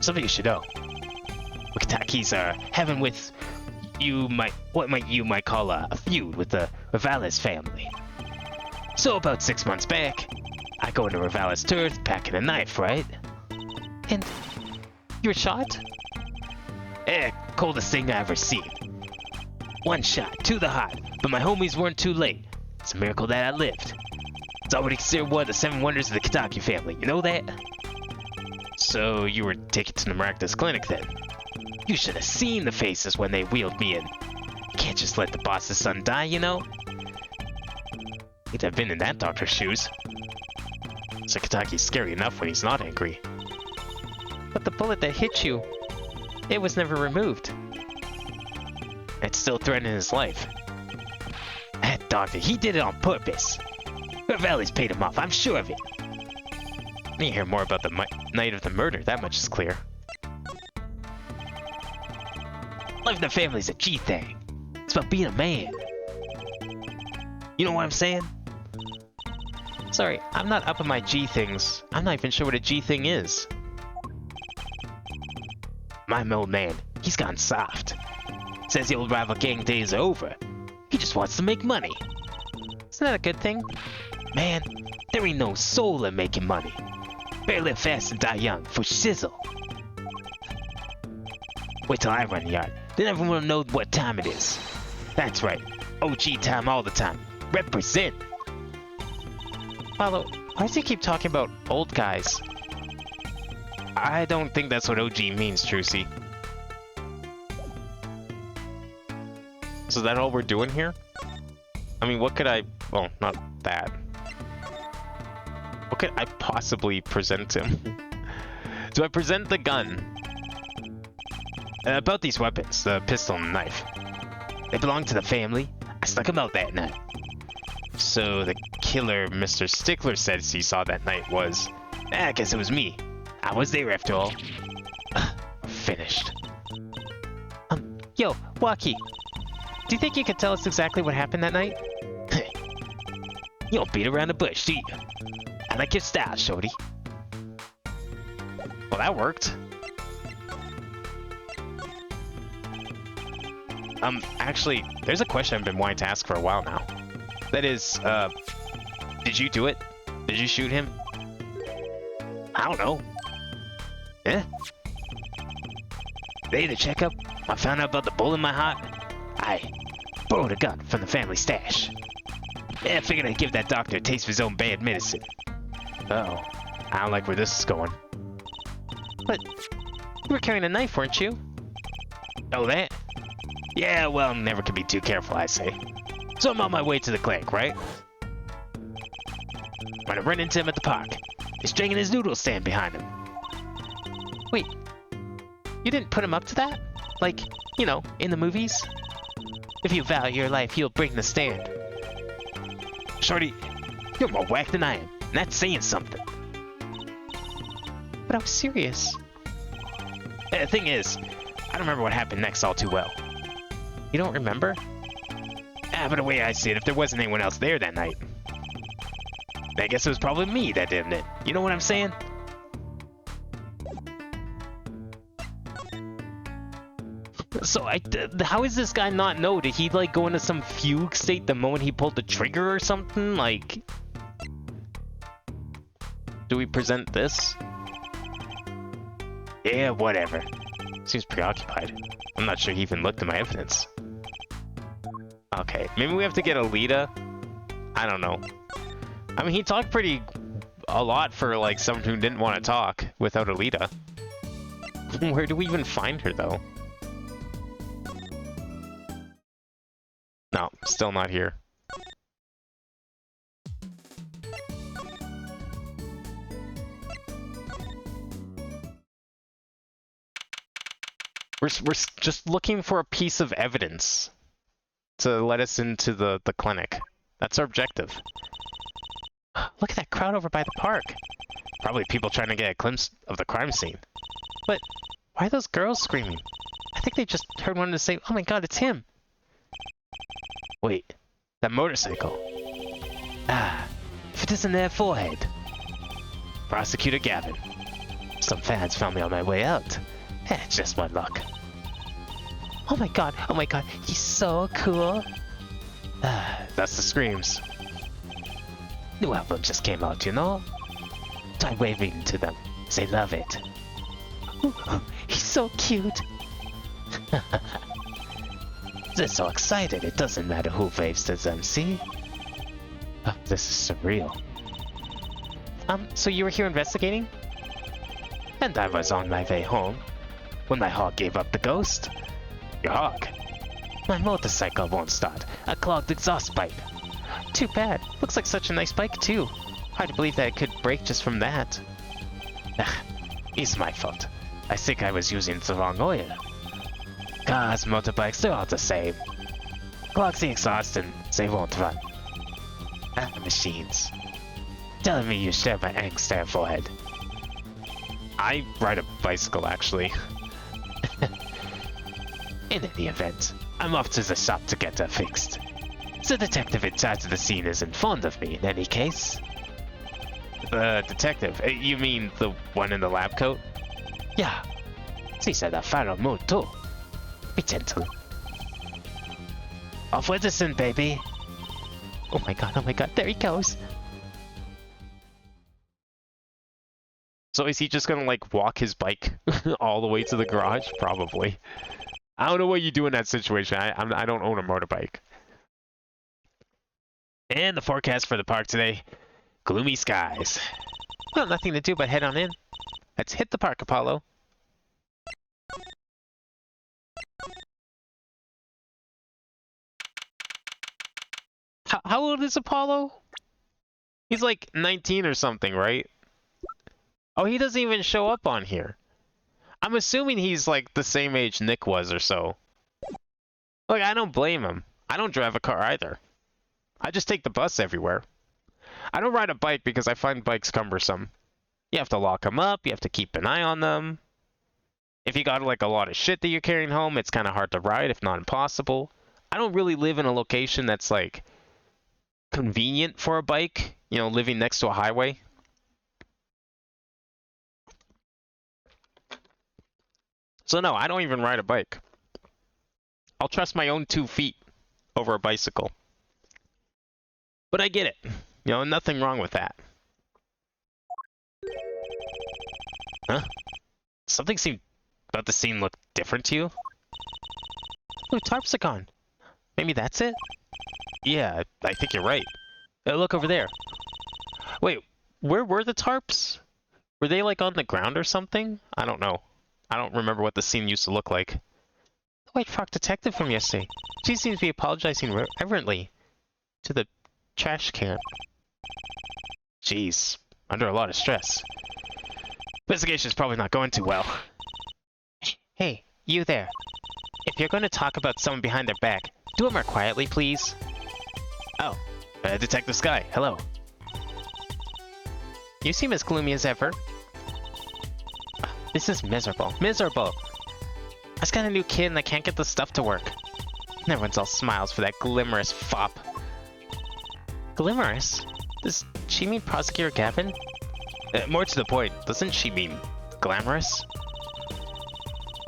Something you should know. Wakatakis are having what you might call a feud with the Rivales family. So about 6 months back, I go into Rivales' turret packing a knife, right? And you were shot? Coldest thing I ever seen. One shot to the heart, but my homies weren't too late. It's a miracle that I lived. It's already considered one of the 7 wonders of the Kitaki family, you know that? So you were taken to the Maractus clinic then? You should have seen the faces when they wheeled me in. You can't just let the boss's son die, you know? I've been in that doctor's shoes. So Kitaki's scary enough when he's not angry. But the bullet that hit you, it was never removed. It's still threatening his life. That doctor, he did it on purpose. Rivales paid him off, I'm sure of it. I need to hear more about the night of the murder, that much is clear. Life in the family's a G thing. It's about being a man. You know what I'm saying? Sorry, I'm not up on my G things. I'm not even sure what a G thing is. My old man, he's gone soft. Says the old rival gang days are over. He just wants to make money. Isn't that a good thing? Man, there ain't no soul in making money. Better live fast and die young, for shizzle. Wait till I run the yard. Then everyone will know what time it is. That's right. OG time all the time. Represent! Follow, why does he keep talking about old guys? I don't think that's what OG means, Trucy. So is that all we're doing here? I mean, what could I... well, not that. What could I possibly present him? Do I present the gun? About these weapons, the pistol and the knife. They belong to the family. I snuck them out that night. So the killer Mr. Stickler says he saw that night was... I guess it was me. I was there after all. Finished. Yo, Waki. Do you think you could tell us exactly what happened that night? You don't beat around the bush, do you? I like your style, shorty. Well, that worked. Actually, there's a question I've been wanting to ask for a while now. That is, did you do it? Did you shoot him? I don't know. Eh? Day of the checkup, I found out about the bullet in my heart. I borrowed a gun from the family stash. Yeah, I figured I'd give that doctor a taste of his own bad medicine. Uh-oh. I don't like where this is going. But you were carrying a knife, weren't you? Oh, that? Yeah, well, never can be too careful, I say. So I'm on my way to the clinic, right? When I run into him at the park, he's dragging his noodle stand behind him. Wait, you didn't put him up to that? Like, you know, in the movies? If you value your life, you'll bring the stand. Shorty, you're more whack than I am, and that's saying something. But I was serious. The thing is, I don't remember what happened next all too well. You don't remember? But the way I see it, if there wasn't anyone else there that night, I guess it was probably me that did it. You know what I'm saying? So, how is this guy not know? Did he, like, go into some fugue state the moment he pulled the trigger or something? Like... do we present this? Yeah, whatever. Seems preoccupied. I'm not sure he even looked at my evidence. Okay, maybe we have to get Alita? I don't know. I mean, he talked a lot for, like, someone who didn't want to talk without Alita. Where do we even find her, though? No, still not here. We're just looking for a piece of evidence to let us into the clinic. That's our objective. Look at that crowd over by the park. Probably people trying to get a glimpse of the crime scene. But why are those girls screaming? I think they just heard one to say, "Oh my god, it's him!" Wait, that motorcycle. Ah, if it isn't their forehead. Prosecutor Gavin. Some fans found me on my way out. It's just my luck. Oh my god, he's so cool. Ah, that's the screams. New album just came out, you know? Try waving to them. They love it. Ooh, he's so cute. They're so excited, it doesn't matter who waves to them, see? Oh, this is surreal. So you were here investigating? And I was on my way home, when my hog gave up the ghost. Your hog? My motorcycle won't start. A clogged exhaust pipe. Too bad. Looks like such a nice bike, too. Hard to believe that it could break just from that. It's my fault. I think I was using the wrong oil. Cars, motorbikes, they're all the same. Clogs the exhaust and they won't run. Machines. Telling me you share my angst there, forehead. I ride a bicycle, actually. In any event, I'm off to the shop to get her fixed. The detective in charge of the scene isn't fond of me in any case. The detective? You mean the one in the lab coat? Yeah. She said a pharaoh mood too. Be gentle. Off with the sin, baby. Oh my god, there he goes. So is he just gonna like walk his bike all the way to the garage? Probably. I don't know what you do in that situation. I don't own a motorbike. And the forecast for the park today, gloomy skies. Well, nothing to do but head on in. Let's hit the park, Apollo. How old is Apollo? He's like 19 or something, right? Oh, he doesn't even show up on here. I'm assuming he's like the same age Nick was or so. Like, I don't blame him. I don't drive a car either. I just take the bus everywhere. I don't ride a bike because I find bikes cumbersome. You have to lock them up, you have to keep an eye on them. If you got like a lot of shit that you're carrying home, it's kind of hard to ride, if not impossible. I don't really live in a location that's like convenient for a bike, you know, living next to a highway. So no, I don't even ride a bike. I'll trust my own 2 feet over a bicycle. But I get it. You know, nothing wrong with that. Huh? Something seemed about the scene look different to you? Ooh, tarps are gone. Maybe that's it? Yeah, I think you're right. Look over there. Wait, where were the tarps? Were they like on the ground or something? I don't know. I don't remember what the scene used to look like. The white frock detective from yesterday. She seems to be apologizing reverently to the trash can. Jeez, under a lot of stress. Investigation's probably not going too well. Hey, you there. If you're going to talk about someone behind their back, do it more quietly, please. Oh, Detective Sky, hello. You seem as gloomy as ever. This is miserable. Miserable! I just got a new kid and I can't get the stuff to work. And everyone's all smiles for that glimmerous fop. Glimmerous? Does she mean Prosecutor Gavin? More to the point, doesn't she mean glamorous?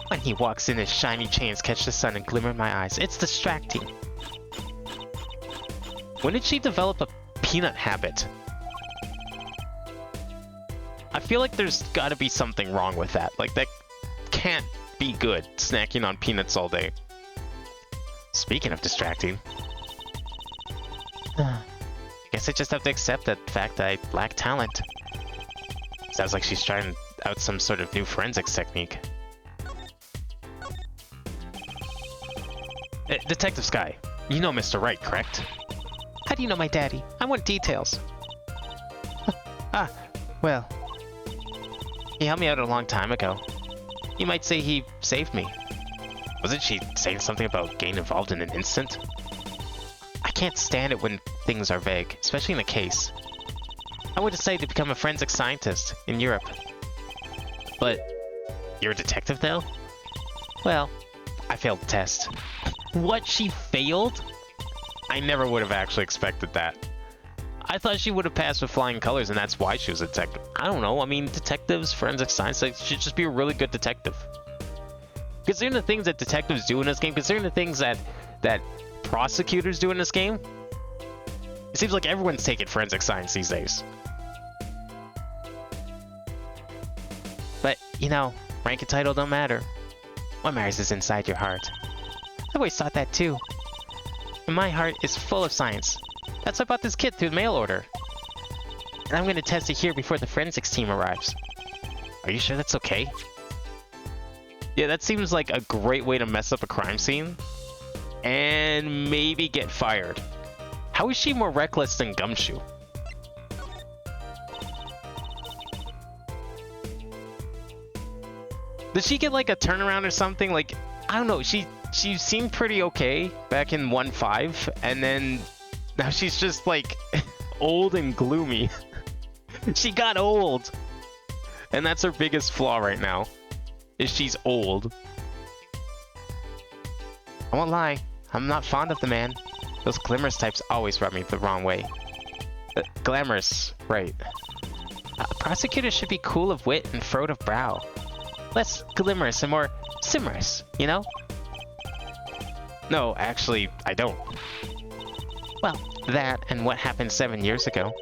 When he walks in, his shiny chains catch the sun and glimmer in my eyes. It's distracting. When did she develop a peanut habit? I feel like there's gotta be something wrong with that. Like, that can't be good, snacking on peanuts all day. Speaking of distracting... guess I just have to accept the fact that I lack talent. Sounds like she's trying out some sort of new forensics technique. Detective Sky, you know Mr. Wright, correct? How do you know my daddy? I want details. Well... he helped me out a long time ago. You might say he saved me. Wasn't she saying something about getting involved in an incident? I can't stand it when things are vague, especially in a case. I would decide to become a forensic scientist in Europe. But you're a detective now? Well, I failed the test. What? She failed? I never would have actually expected that. I thought she would have passed with flying colors, and that's why she was a detective. I don't know. I mean, detectives, forensic science, like, should just be a really good detective. Considering the things that detectives do in this game, considering the things that prosecutors do in this game, it seems like everyone's taking forensic science these days. But, you know, rank and title don't matter. What matters is inside your heart. I've always thought that too. And my heart is full of science. That's why I bought this kit through mail order. And I'm going to test it here before the forensics team arrives. Are you sure that's okay? Yeah, that seems like a great way to mess up a crime scene. And maybe get fired. How is she more reckless than Gumshoe? Did she get like a turnaround or something? Like, I don't know, she seemed pretty okay back in 1.5, and then now she's just like old and gloomy. She got old. And that's her biggest flaw right now, is she's old. I won't lie, I'm not fond of the man. Those glamorous types always rub me the wrong way. Glamorous, right. Prosecutors should be cool of wit and furrowed of brow. Less glamorous and more simorous, you know? No, actually, I don't. Well, that and what happened 7 years ago.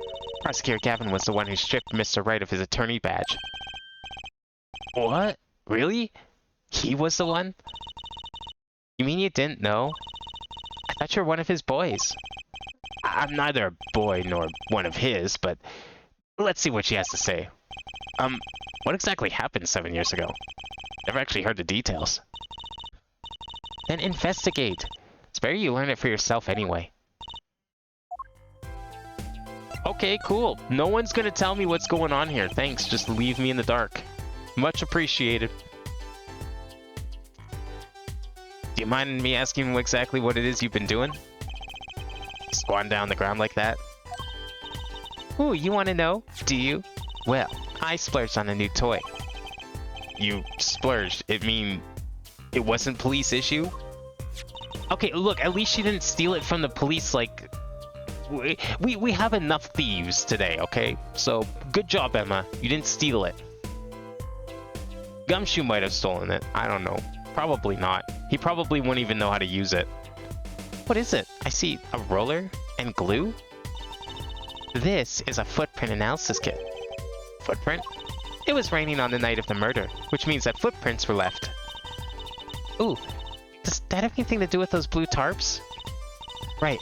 Prosecutor Gavin was the one who stripped Mr. Wright of his attorney badge. What? Really? He was the one? You mean you didn't know? I thought you were one of his boys. I'm neither a boy nor one of his, but let's see what she has to say. What exactly happened 7 years ago? Never actually heard the details. Then investigate. It's better you learn it for yourself anyway. Okay, cool. No one's gonna tell me what's going on here. Thanks, just leave me in the dark. Much appreciated. Do you mind me asking exactly what it is you've been doing? Squatting down on the ground like that? Ooh, you want to know? Do you? Well, I splurged on a new toy. You splurged? It mean it wasn't police issue? Okay, look, at least she didn't steal it from the police, like... We have enough thieves today, okay? So, good job, Emma. You didn't steal it. Gumshoe might have stolen it. I don't know. Probably not. He probably wouldn't even know how to use it. What is it? I see a roller and glue? This is a footprint analysis kit. Footprint? It was raining on the night of the murder, which means that footprints were left. Ooh, does that have anything to do with those blue tarps? Right.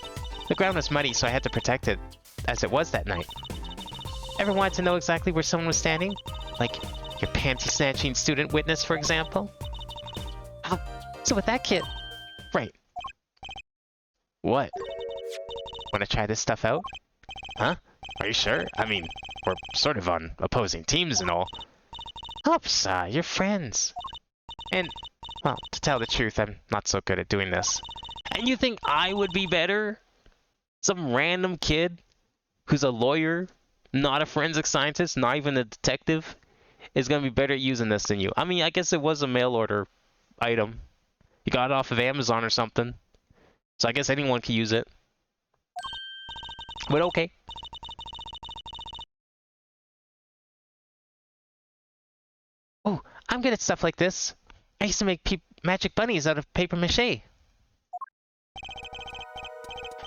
The ground was muddy, so I had to protect it, as it was that night. Ever wanted to know exactly where someone was standing? Like, your panty-snatching student witness, for example? So with that kit... Right. What? Want to try this stuff out? Huh? Are you sure? I mean, we're sort of on opposing teams and all. Oops, you're friends. And, well, to tell the truth, I'm not so good at doing this. And you think I would be better? Some random kid who's a lawyer, not a forensic scientist, not even a detective, is going to be better at using this than you. I mean, I guess it was a mail order item. You got it off of Amazon or something. So I guess anyone can use it. But okay. Oh, I'm good at stuff like this. I used to make magic bunnies out of paper mache.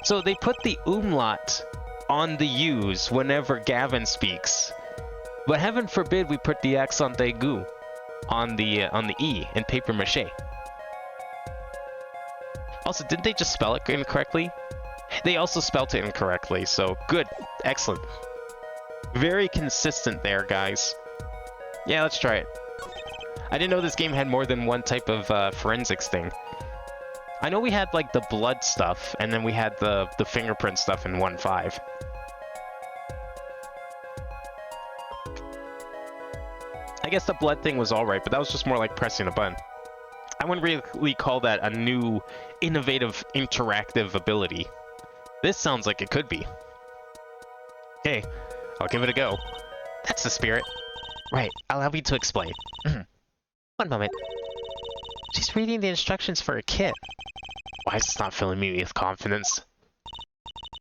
So they put the umlaut on the U's whenever Gavin speaks. But heaven forbid we put the accent aigu on the E in paper mache. Also, didn't they just spell it incorrectly? They also spelt it incorrectly, so good. Excellent. Very consistent there, guys. Yeah, let's try it. I didn't know this game had more than one type of forensics thing. I know we had, like, the blood stuff, and then we had the fingerprint stuff in 1.5. I guess the blood thing was alright, but that was just more like pressing a button. I wouldn't really call that a new, innovative, interactive ability. This sounds like it could be. Okay, I'll give it a go. That's the spirit. Right, I'll help you to explain. One moment. She's reading the instructions for a kit. Why is this not filling me with confidence?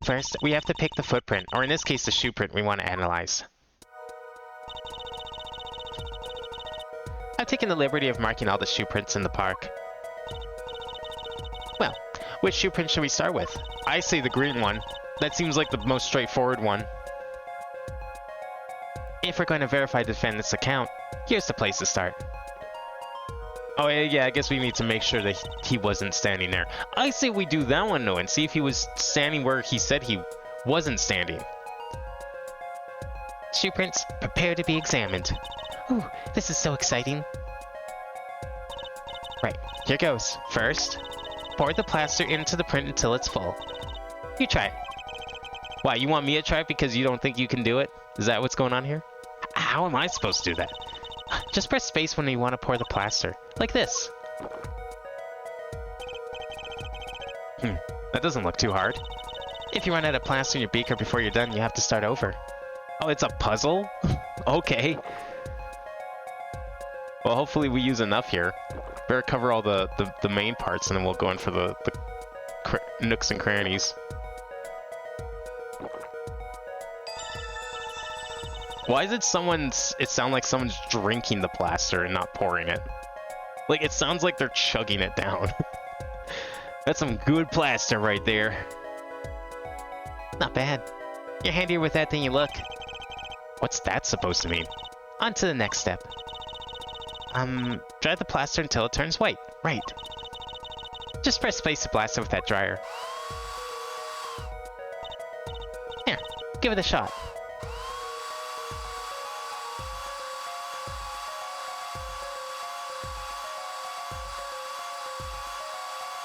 First, we have to pick the footprint, or in this case, the shoe print we want to analyze. I've taken the liberty of marking all the shoe prints in the park. Well, which shoe print should we start with? I say the green one. That seems like the most straightforward one. If we're going to verify the defendant's account, here's the place to start. Oh yeah, I guess we need to make sure that he wasn't standing there. I say we do that one though, and see if he was standing where he said he wasn't standing. Shoe prints, prepare to be examined. Ooh, this is so exciting. Right, here goes. First, pour the plaster into the print until it's full. You try it. Why, you want me to try it because you don't think you can do it? Is that what's going on here? How am I supposed to do that? Just press space when you want to pour the plaster. Like this. That doesn't look too hard. If you run out of plaster in your beaker before you're done, you have to start over. Oh, it's a puzzle? Okay. Well, hopefully we use enough here. Better cover all the main parts and then we'll go in for the nooks and crannies. Why is it sound like someone's drinking the plaster and not pouring it? Like, it sounds like they're chugging it down. That's some good plaster right there. Not bad. You're handier with that than you look. What's that supposed to mean? On to the next step. Dry the plaster until it turns white. Right. Just press space to blast it with that dryer. Here, give it a shot.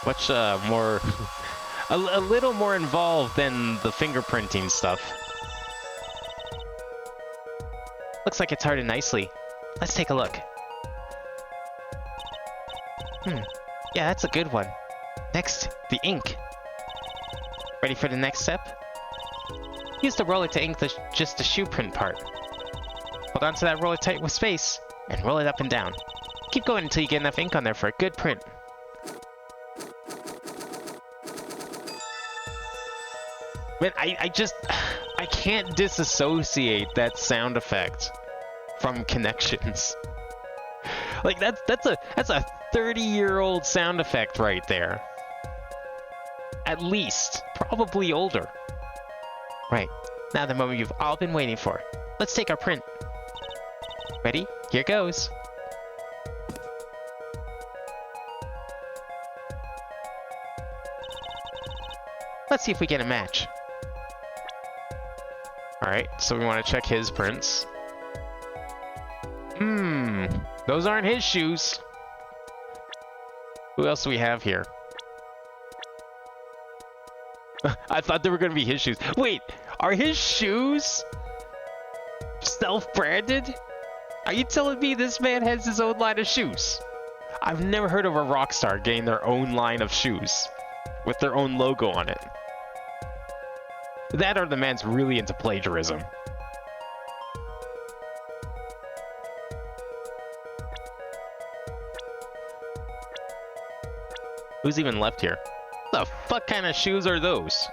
Much more... a little more involved than the fingerprinting stuff. Looks like it's hardened nicely. Let's take a look. Yeah, that's a good one. Next, the ink. Ready for the next step? Use the roller to ink just the shoe print part. Hold on to that roller tight with space, and roll it up and down. Keep going until you get enough ink on there for a good print. Man, I can't disassociate that sound effect from Connections. Like, that's a 30-year-old sound effect right there. At least. Probably older. Right. Now the moment you've all been waiting for. Let's take our print. Ready? Here goes. Let's see if we get a match. Alright, so we want to check his prints. Those aren't his shoes. Who else do we have here? I thought they were going to be his shoes. Wait, are his shoes self-branded? Are you telling me this man has his own line of shoes? I've never heard of a rock star getting their own line of shoes with their own logo on it. That or the man's really into plagiarism. Who's even left here? What the fuck kind of shoes are those?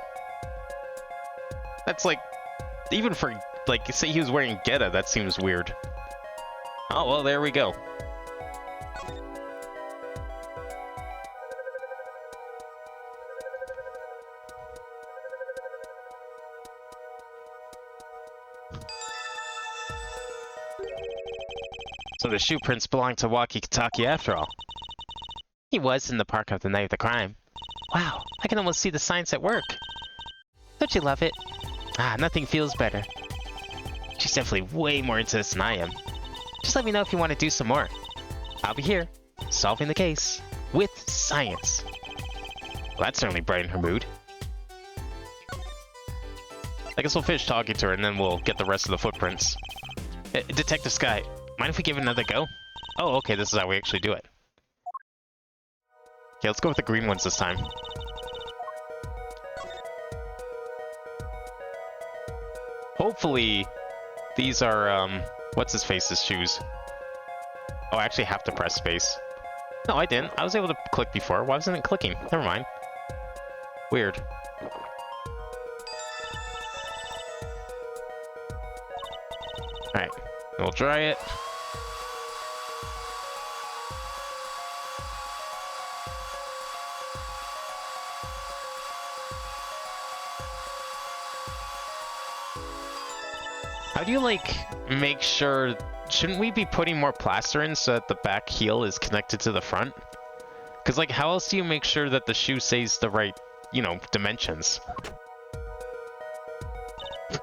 That's like, even for, like, say he was wearing Geta, that seems weird. Oh, well, there we go. So the shoe prints belong to Walkie-Talkie after all. He was in the park of the night of the crime. Wow, I can almost see the signs at work. Don't you love it? Ah, nothing feels better. She's definitely way more into this than I am. Just let me know if you want to do some more. I'll be here, solving the case, with science. Well, that certainly brightened her mood. I guess we'll finish talking to her and then we'll get the rest of the footprints. Detective Sky, mind if we give it another go? Oh, okay, this is how we actually do it. Okay, let's go with the green ones this time. Hopefully, these are, what's-his-face's shoes. Oh, I actually have to press space. No, I didn't. I was able to click before. Why wasn't it clicking? Never mind. Weird. Alright, we'll dry it. How do you, like, make sure... Shouldn't we be putting more plaster in so that the back heel is connected to the front? Because, like, how else do you make sure that the shoe stays the right, you know, dimensions?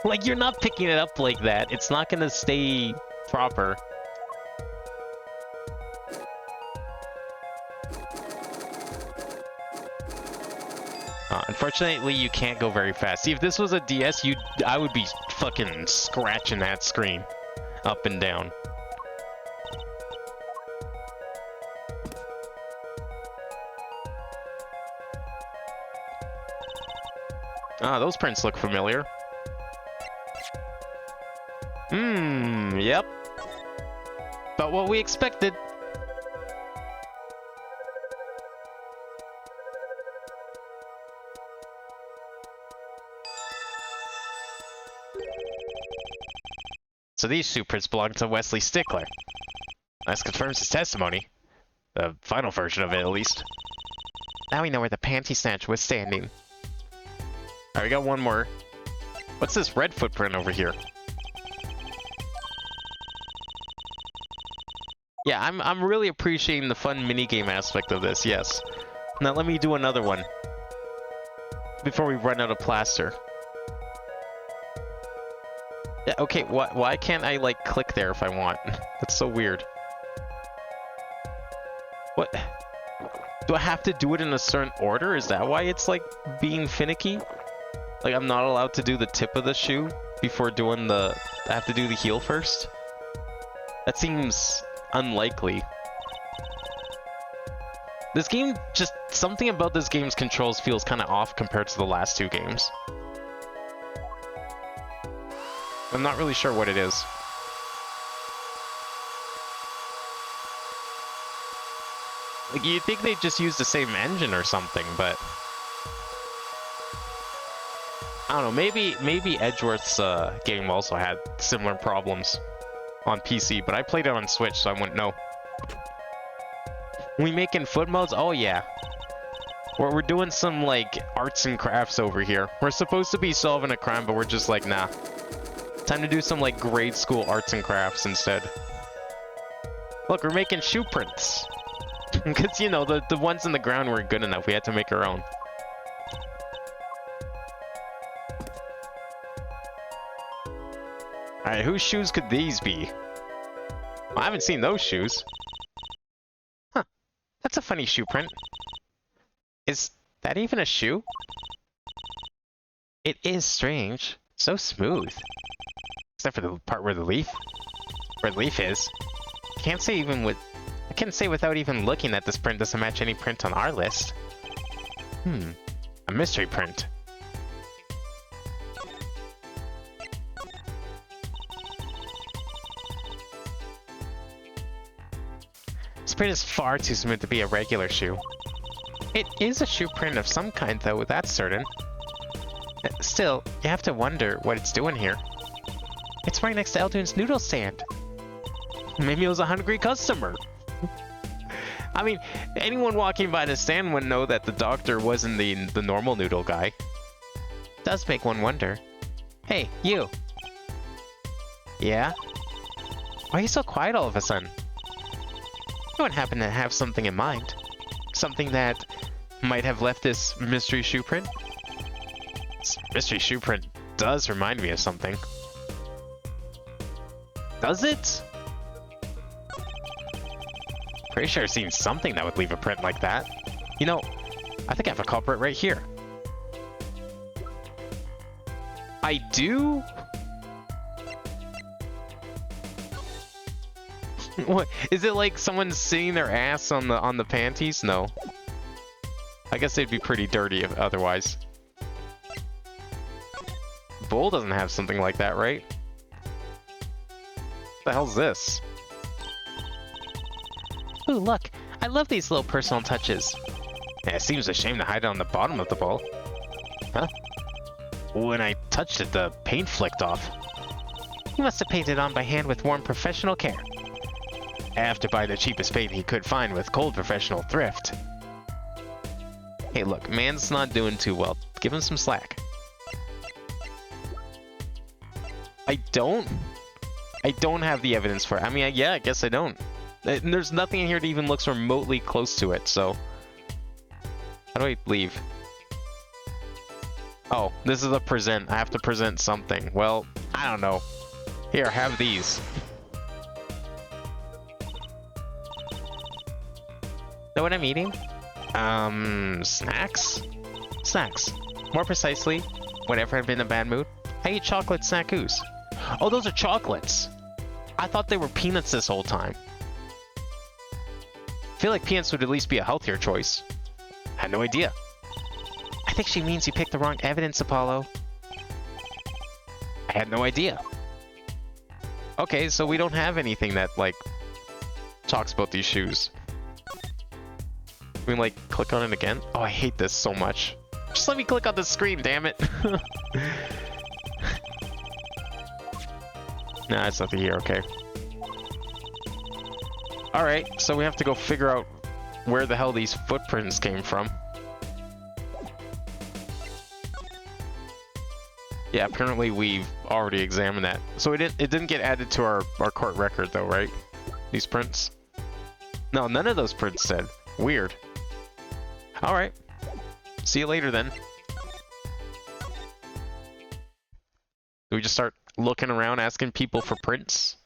Like, you're not picking it up like that. It's not gonna stay proper. Unfortunately, you can't go very fast. See, if this was a DS, I would be fucking scratching that screen up and down. Ah, those prints look familiar. Yep. But what we expected. So these shoe prints belong to Wesley Stickler. This confirms his testimony. The final version of it, at least. Now we know where the panty snatch was standing. Alright, we got one more. What's this red footprint over here? Yeah, I'm really appreciating the fun minigame aspect of this, yes. Now let me do another one. Before we run out of plaster. Yeah, okay, why can't I, like, click there if I want? That's so weird. What? Do I have to do it in a certain order? Is that why it's, like, being finicky? Like, I'm not allowed to do the tip of the shoe before doing the... I have to do the heel first? That seems unlikely. This game, just something about this game's controls feels kind of off compared to the last two games. I'm not really sure what it is. Like, you'd think they'd just use the same engine or something, but... I don't know, maybe Edgeworth's game also had similar problems on PC, but I played it on Switch, so I wouldn't know. We making foot modes? Oh yeah. We're doing some, like, arts and crafts over here. We're supposed to be solving a crime, but we're just like, nah. Time to do some, like, grade school arts and crafts instead. Look, we're making shoe prints. Because, you know, the ones in the ground weren't good enough. We had to make our own. Alright, whose shoes could these be? Well, I haven't seen those shoes. Huh. That's a funny shoe print. Is that even a shoe? It is strange. So smooth. Except for the part where the leaf is. I can't say without even looking that this print doesn't match any print on our list. A mystery print. This print is far too smooth to be a regular shoe. It is a shoe print of some kind though, that's certain. Still, you have to wonder what it's doing here. It's right next to Elduin's noodle stand. Maybe it was a hungry customer. I mean, anyone walking by the stand would know that the doctor wasn't the normal noodle guy. Does make one wonder. Hey, you. Yeah? Why are you so quiet all of a sudden? You wouldn't happen to have something in mind? Something that might have left this mystery shoe print? This mystery shoe print does remind me of something. Does it? Pretty sure I've seen something that would leave a print like that. You know, I think I have a culprit right here. I do? What? Is it like someone's seeing their ass on the panties? No. I guess they'd be pretty dirty if otherwise. Bull doesn't have something like that, right? What the hell's this? Ooh, look! I love these little personal touches. Yeah, it seems a shame to hide it on the bottom of the bowl. Huh? When I touched it, the paint flicked off. He must have painted on by hand with warm professional care. I have to buy the cheapest paint he could find with cold professional thrift. Hey look, man's not doing too well. Give him some slack. I don't have the evidence for it. I mean, yeah, I guess I don't. There's nothing in here that even looks remotely close to it, so... How do I leave? Oh, this is a present. I have to present something. Well, I don't know. Here, have these. Know what I'm eating? Snacks? Snacks. More precisely, whenever I'm in a bad mood, I eat chocolate snackoos. Oh, those are chocolates. I thought they were peanuts this whole time. I feel like peanuts would at least be a healthier choice. I had no idea. I think she means you picked the wrong evidence, Apollo. I had no idea. Okay, so we don't have anything that, like, talks about these shoes. We can, like, click on it again? Oh, I hate this so much. Just let me click on the screen, damn it. Nah, it's nothing here, okay. Alright, so we have to go figure out where the hell these footprints came from. Yeah, apparently we've already examined that. So it didn't get added to our court record though, right? These prints? No, none of those prints said. Weird. Alright. See you later then. Do we just start looking around asking people for prints?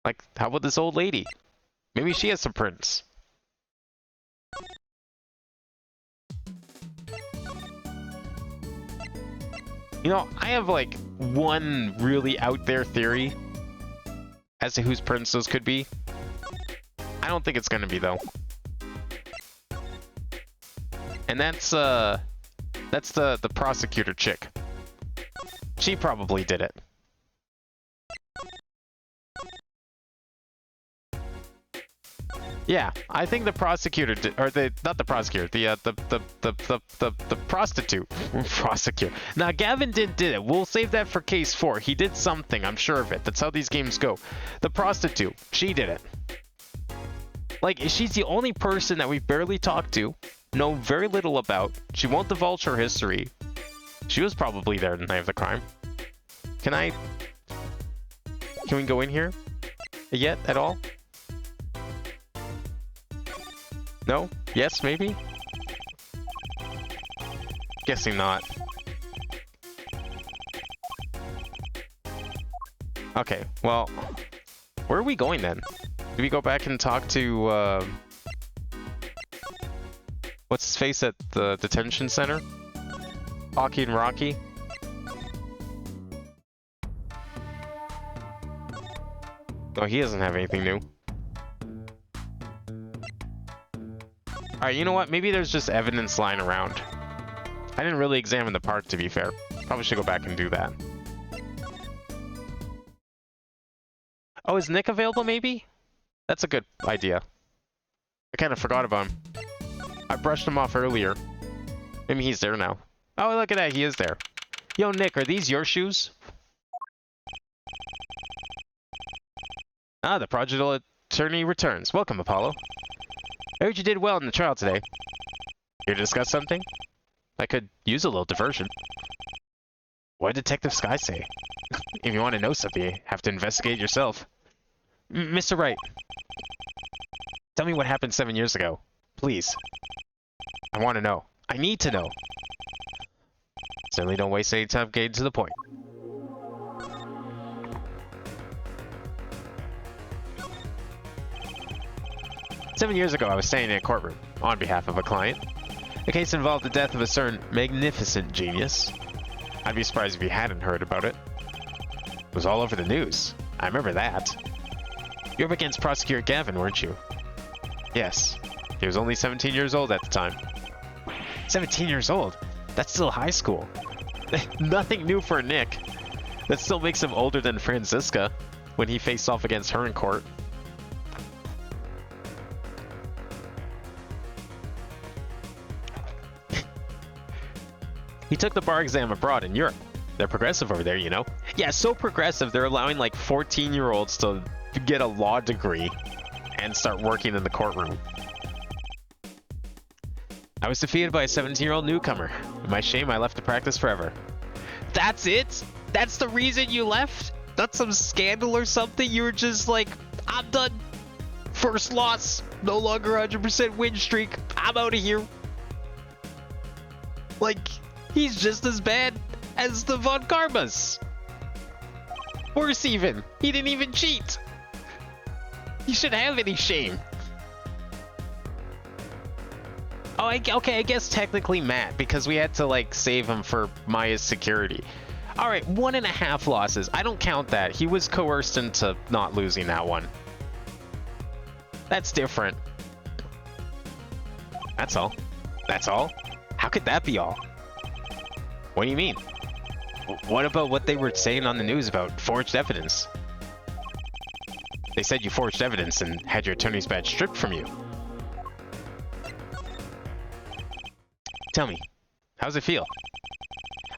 Like, how about this old lady? Maybe she has some prints. You know, I have like one really out there theory as to whose prints those could be. I don't think it's gonna be though. And that's the prosecutor chick. She probably did it. Yeah, I think the prosecutor did, or not the prosecutor, the prostitute. Prosecutor. Now, Gavin did it. We'll save that for case 4. He did something, I'm sure of it. That's how these games go. The prostitute, she did it. Like, she's the only person that we've barely talked to, know very little about. She won't divulge her history. She was probably there the night of the crime. Can we go in here yet at all? No? Yes, maybe? Guessing not. Okay, well, where are we going then? Do we go back and talk to, what's his face at the detention center? Hockey and Rocky? Oh, he doesn't have anything new. Alright, you know what? Maybe there's just evidence lying around. I didn't really examine the park, to be fair. Probably should go back and do that. Oh, is Nick available, maybe? That's a good idea. I kind of forgot about him. I brushed him off earlier. Maybe he's there now. Oh, look at that. He is there. Yo, Nick, are these your shoes? Ah, the prodigal attorney returns. Welcome, Apollo. I heard you did well in the trial today. Here to discuss something? I could use a little diversion. What did Detective Sky say? If you want to know something, you have to investigate yourself. Mr. Wright, tell me what happened 7 years ago. Please. I want to know. I need to know. Certainly don't waste any time getting to the point. "7 years ago, I was standing in a courtroom on behalf of a client. The case involved the death of a certain magnificent genius. I'd be surprised if you hadn't heard about it. It was all over the news. I remember that. You were up against Prosecutor Gavin, weren't you?" "Yes. He was only 17 years old at the time." 17 years old? That's still high school. Nothing new for Nick. That still makes him older than Franziska when he faced off against her in court. He took the bar exam abroad in Europe. They're progressive over there, you know. Yeah, so progressive. They're allowing like 14-year-olds to get a law degree and start working in the courtroom. I was defeated by a 17-year-old newcomer. To my shame, I left the practice forever. That's it? That's the reason you left? Not some scandal or something? You were just like, I'm done. First loss. No longer 100% win streak. I'm out of here. Like, he's just as bad as the Von Karmas. Worse even. He didn't even cheat. He shouldn't have any shame. Oh, okay, I guess technically Matt, because we had to, like, save him for Maya's security. Alright, 1.5 losses. I don't count that. He was coerced into not losing that one. That's different. That's all. That's all? How could that be all? What do you mean? What about what they were saying on the news about forged evidence? They said you forged evidence and had your attorney's badge stripped from you. Tell me, how's it feel?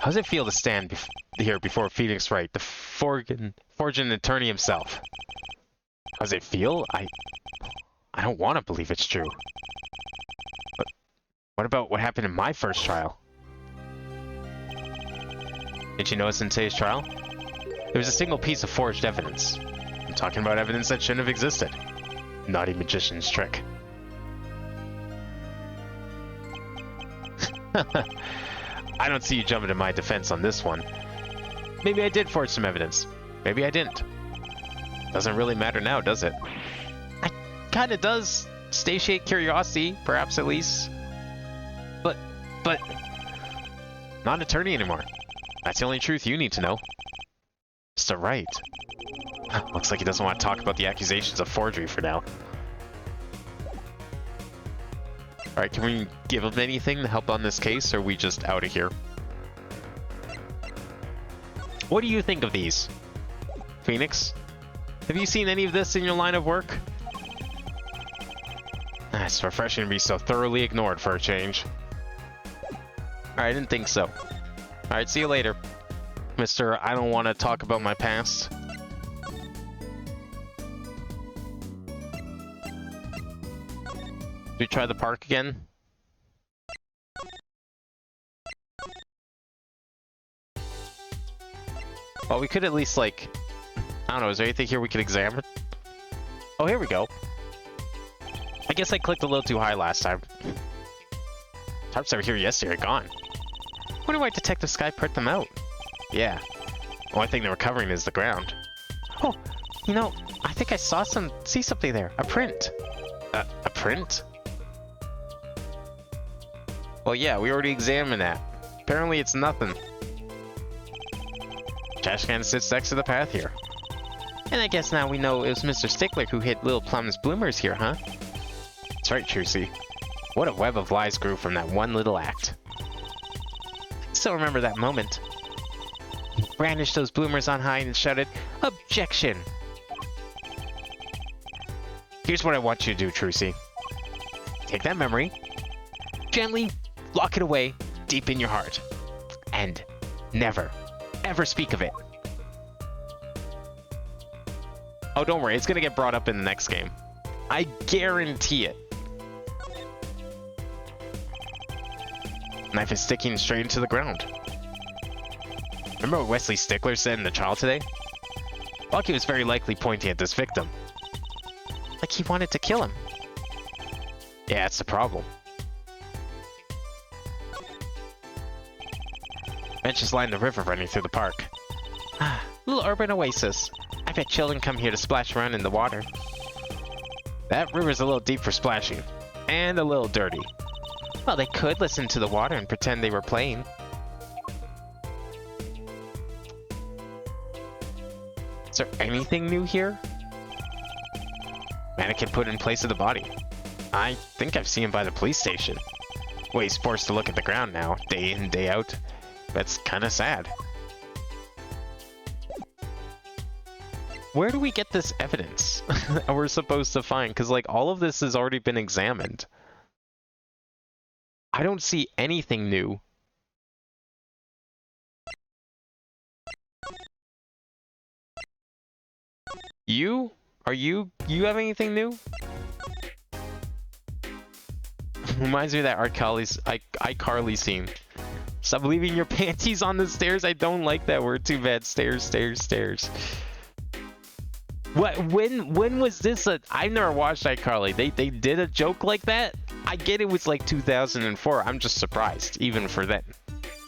How's it feel to stand here before Phoenix Wright, the forging attorney himself? How's it feel? I don't want to believe it's true. But what about what happened in my first trial? Did you notice in today's trial? There was a single piece of forged evidence. I'm talking about evidence that shouldn't have existed. Naughty magician's trick. I don't see you jumping to my defense on this one. Maybe I did forge some evidence. Maybe I didn't. Doesn't really matter now, does it? It kinda does. Satiate curiosity, perhaps at least. But... not an attorney anymore. That's the only truth you need to know. Mr. Wright. Looks like he doesn't want to talk about the accusations of forgery for now. Alright, can we give him anything to help on this case, or are we just out of here? What do you think of these? Phoenix? Have you seen any of this in your line of work? It's refreshing to be so thoroughly ignored for a change. Alright, I didn't think so. Alright, see you later. Mr. I don't want to talk about my past. Should we try the park again? Well, we could at least, like... I don't know, is there anything here we could examine? Oh, here we go. I guess I clicked a little too high last time. Tarps that were here yesterday are gone. Wonder why Detective Sky put them out. Yeah. The only thing they were covering is the ground. Oh, you know, I think I see something there. A print. A print? Well, yeah, we already examined that. Apparently it's nothing. Trash can sits next to the path here. And I guess now we know it was Mr. Stickler who hid Little Plum's bloomers here, huh? That's right, Trucy. What a web of lies grew from that one little act. I still remember that moment. He brandished those bloomers on high and shouted, "Objection!" Here's what I want you to do, Trucy. Take that memory, gently lock it away deep in your heart, and never, ever speak of it. Oh, don't worry, it's gonna get brought up in the next game. I guarantee it. Knife is sticking straight into the ground. Remember what Wesley Stickler said in the trial today? Lucky was very likely pointing at this victim. Like he wanted to kill him. Yeah, that's the problem. Benches line the river running through the park. Ah, little urban oasis. I bet children come here to splash around in the water. That river's a little deep for splashing. And a little dirty. Well, they could listen to the water and pretend they were playing. Is there anything new here? Mannequin put in place of the body. I think I've seen him by the police station. Well, he's forced to look at the ground now, day in, day out. That's kind of sad. Where do we get this evidence that we're supposed to find? Because, like, all of this has already been examined. I don't see anything new. You? You have anything new? Reminds me of that iCarly scene. Stop leaving your panties on the stairs. I don't like that word. Too bad. Stairs, stairs, stairs. What? When was this? I've never watched iCarly. They did a joke like that. I get it was like 2004. I'm just surprised, even for then.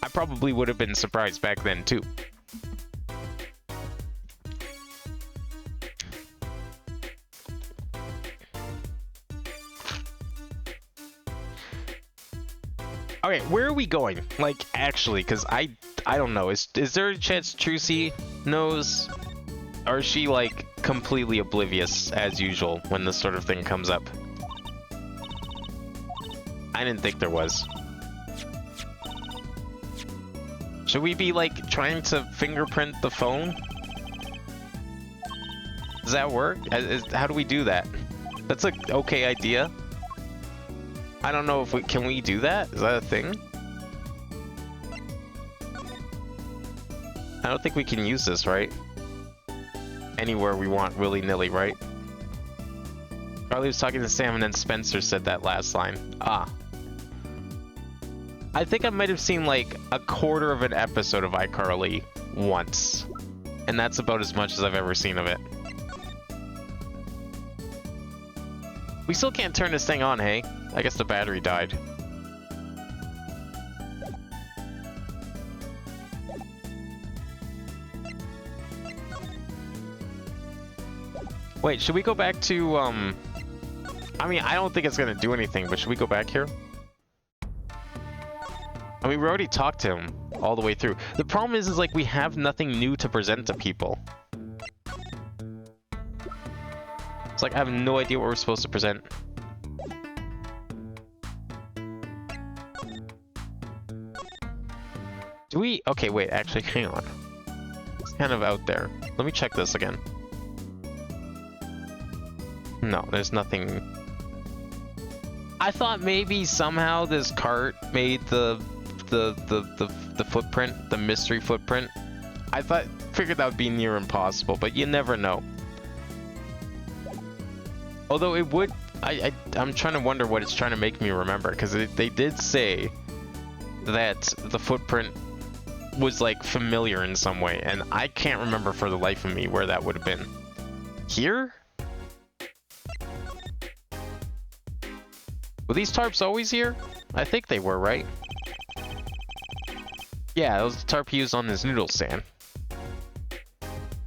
I probably would have been surprised back then too. Okay, where are we going? Like, actually, because I don't know. Is there a chance Trucy knows? Or is she, like, completely oblivious, as usual, when this sort of thing comes up? I didn't think there was. Should we be, like, trying to fingerprint the phone? Does that work? How do we do that? That's an okay idea. I don't know if can we do that? Is that a thing? I don't think we can use this, right? Anywhere we want, willy-nilly, right? Carly was talking to Sam and then Spencer said that last line. Ah. I think I might have seen like a quarter of an episode of iCarly once. And that's about as much as I've ever seen of it. We still can't turn this thing on, hey? I guess the battery died. Wait, should we go back to, I mean, I don't think it's gonna do anything, but should we go back here? I mean, we already talked to him all the way through. The problem is like, we have nothing new to present to people. It's like, I have no idea what we're supposed to present. Do we? Okay, wait, actually, hang on. It's kind of out there. Let me check this again. No, there's nothing. I thought maybe somehow this cart made the footprint, the mystery footprint. Figured that would be near impossible, but you never know. Although it would, I'm trying to wonder what it's trying to make me remember, because they did say that the footprint was like familiar in some way, and I can't remember for the life of me where that would have been. Here? Were these tarps always here? I think they were, right? Yeah, that was the tarp he used on his noodle stand.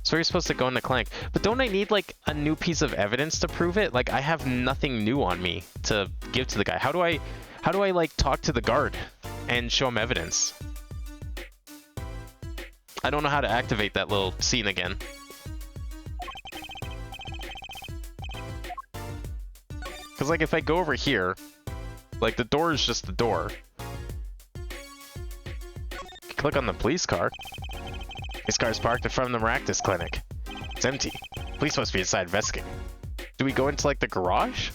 So you're supposed to go in the clank. But don't I need like a new piece of evidence to prove it? Like I have nothing new on me to give to the guy. How do I like talk to the guard and show him evidence? I don't know how to activate that little scene again. Because like if I go over here, like the door is just the door. Click on the police car. This car is parked in front of the Maractus clinic. It's empty. Police must be inside investigating. Do we go into like the garage?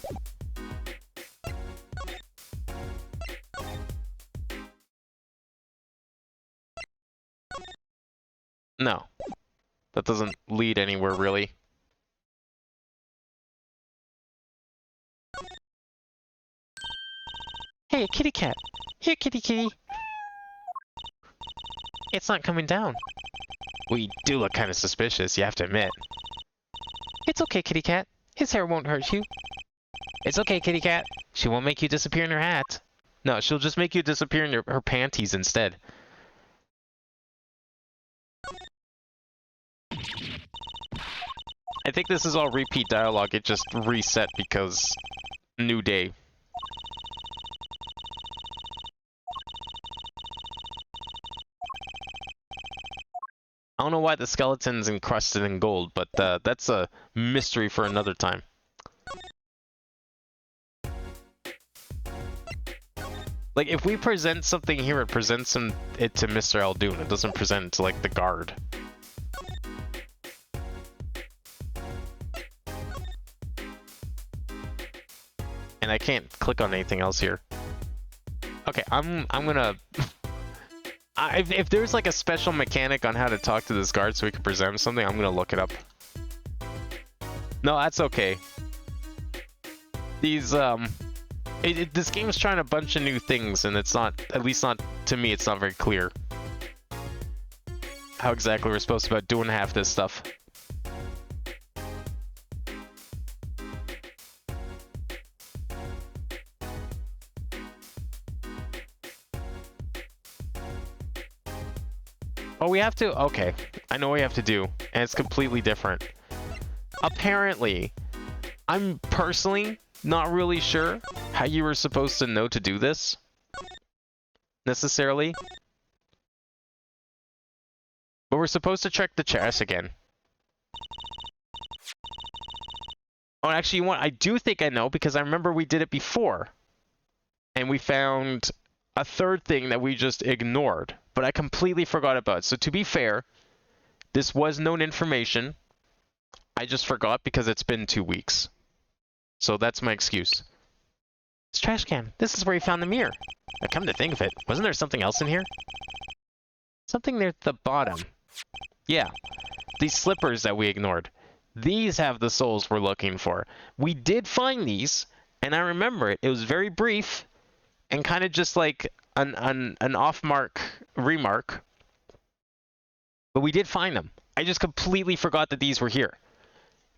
No. That doesn't lead anywhere really. Hey, kitty cat. Here, kitty kitty. It's not coming down. We do look kind of suspicious, you have to admit. It's okay, kitty cat. His hair won't hurt you. It's okay, kitty cat. She won't make you disappear in her hat. No, she'll just make you disappear in her panties instead. I think this is all repeat dialogue. It just reset because new day. I don't know why the skeleton's encrusted in gold, but that's a mystery for another time. Like, if we present something here, it presents it to Mr. Aldoon. It doesn't present it to, like, the guard. And I can't click on anything else here. Okay, I'm gonna... if there's like a special mechanic on how to talk to this guard so we can present him something, I'm gonna look it up. No, that's okay. These, this game is trying a bunch of new things, and it's not, at least not, to me, it's not very clear how exactly we're supposed to be doing half this stuff. Oh, we have to? Okay. I know what we have to do, and it's completely different. Apparently, I'm personally not really sure how you were supposed to know to do this, necessarily. But we're supposed to check the chest again. Oh, actually, you know what? I do think I know, because I remember we did it before. And we found a third thing that we just ignored, but I completely forgot about. So to be fair, this was known information. I just forgot because it's been 2 weeks. So that's my excuse. It's trash can. This is where you found the mirror. Now, come to think of it, wasn't there something else in here? Something near the bottom. Yeah, these slippers that we ignored. These have the souls we're looking for. We did find these, and I remember it. It was very brief, and kind of just like an off-mark remark. But we did find them. I just completely forgot that these were here.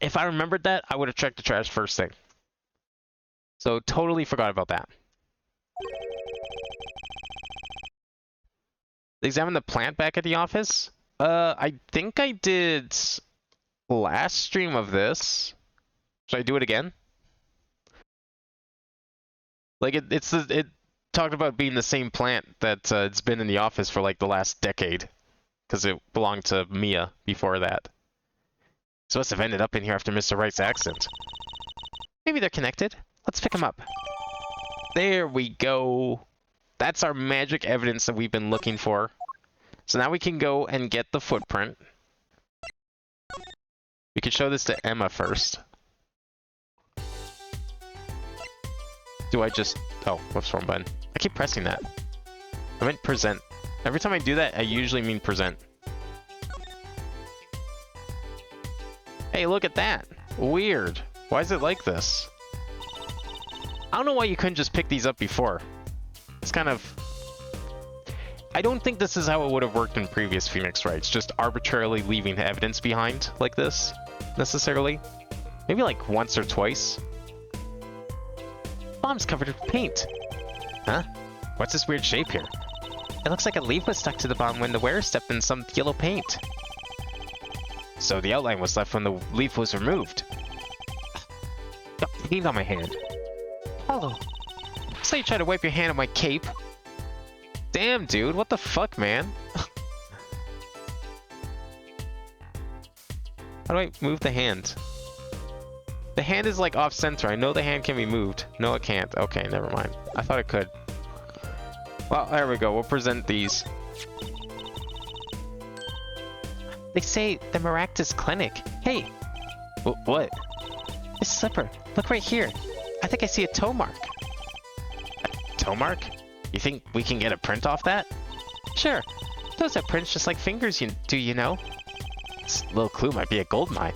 If I remembered that, I would have checked the trash first thing. So totally forgot about that. Examine the plant back at the office? I think I did last stream of this. Should I do it again? Like it talked about being the same plant that it's been in the office for like the last decade, because it belonged to Mia before that. So must have ended up in here after Mr. Wright's accident. Maybe they're connected. Let's pick them up. There we go. That's our magic evidence that we've been looking for. So now we can go and get the footprint. We could show this to Emma first. Do I just... Oh, whoops, wrong button. I keep pressing that. I meant present. Every time I do that, I usually mean present. Hey, look at that. Weird. Why is it like this? I don't know why you couldn't just pick these up before. It's kind of... I don't think this is how it would have worked in previous Phoenix Wrights, just arbitrarily leaving evidence behind like this, necessarily. Maybe like once or twice. Bomb's covered with paint. Huh? What's this weird shape here? It looks like a leaf was stuck to the bomb when the wearer stepped in some yellow paint. So the outline was left when the leaf was removed. Got paint on my hand. Hello. So you try to wipe your hand on my cape. Damn, dude, what the fuck, man? How do I move the hand? The hand is like off center. I know the hand can be moved. No, it can't. Okay, never mind. I thought it could. Well, there we go. We'll present these. They say the Maractus Clinic. Hey! What? This slipper. Look right here. I think I see a toe mark. A toe mark? You think we can get a print off that? Sure. Those are prints just like fingers you know. This little clue might be a gold mine.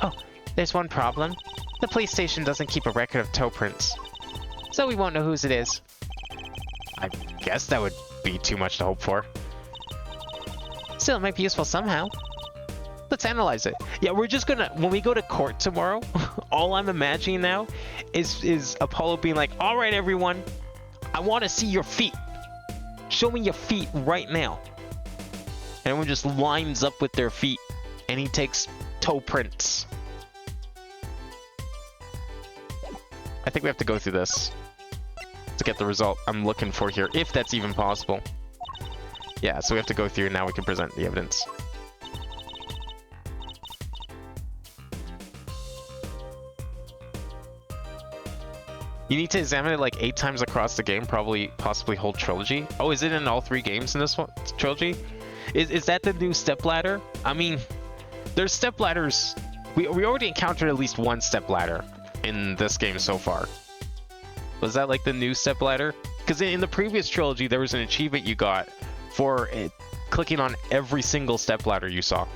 Oh, there's one problem. The police station doesn't keep a record of toe prints. So we won't know whose it is. I guess that would be too much to hope for. Still, it might be useful somehow. Let's analyze it. Yeah, we're just gonna... When we go to court tomorrow, all I'm imagining now is Apollo being like, alright everyone, I want to see your feet. Show me your feet right now. And everyone just lines up with their feet, and he takes toe prints. I think we have to go through this to get the result I'm looking for here, if that's even possible. Yeah, so we have to go through, and now we can present the evidence. You need to examine it like 8 times across the game, possibly whole trilogy. Oh, is it in all 3 games in this one trilogy? Is that the new stepladder? I mean, there's stepladders. We already encountered at least one stepladder in this game so far. Was that like the new stepladder? Because in the previous trilogy, there was an achievement you got for it, clicking on every single stepladder you saw.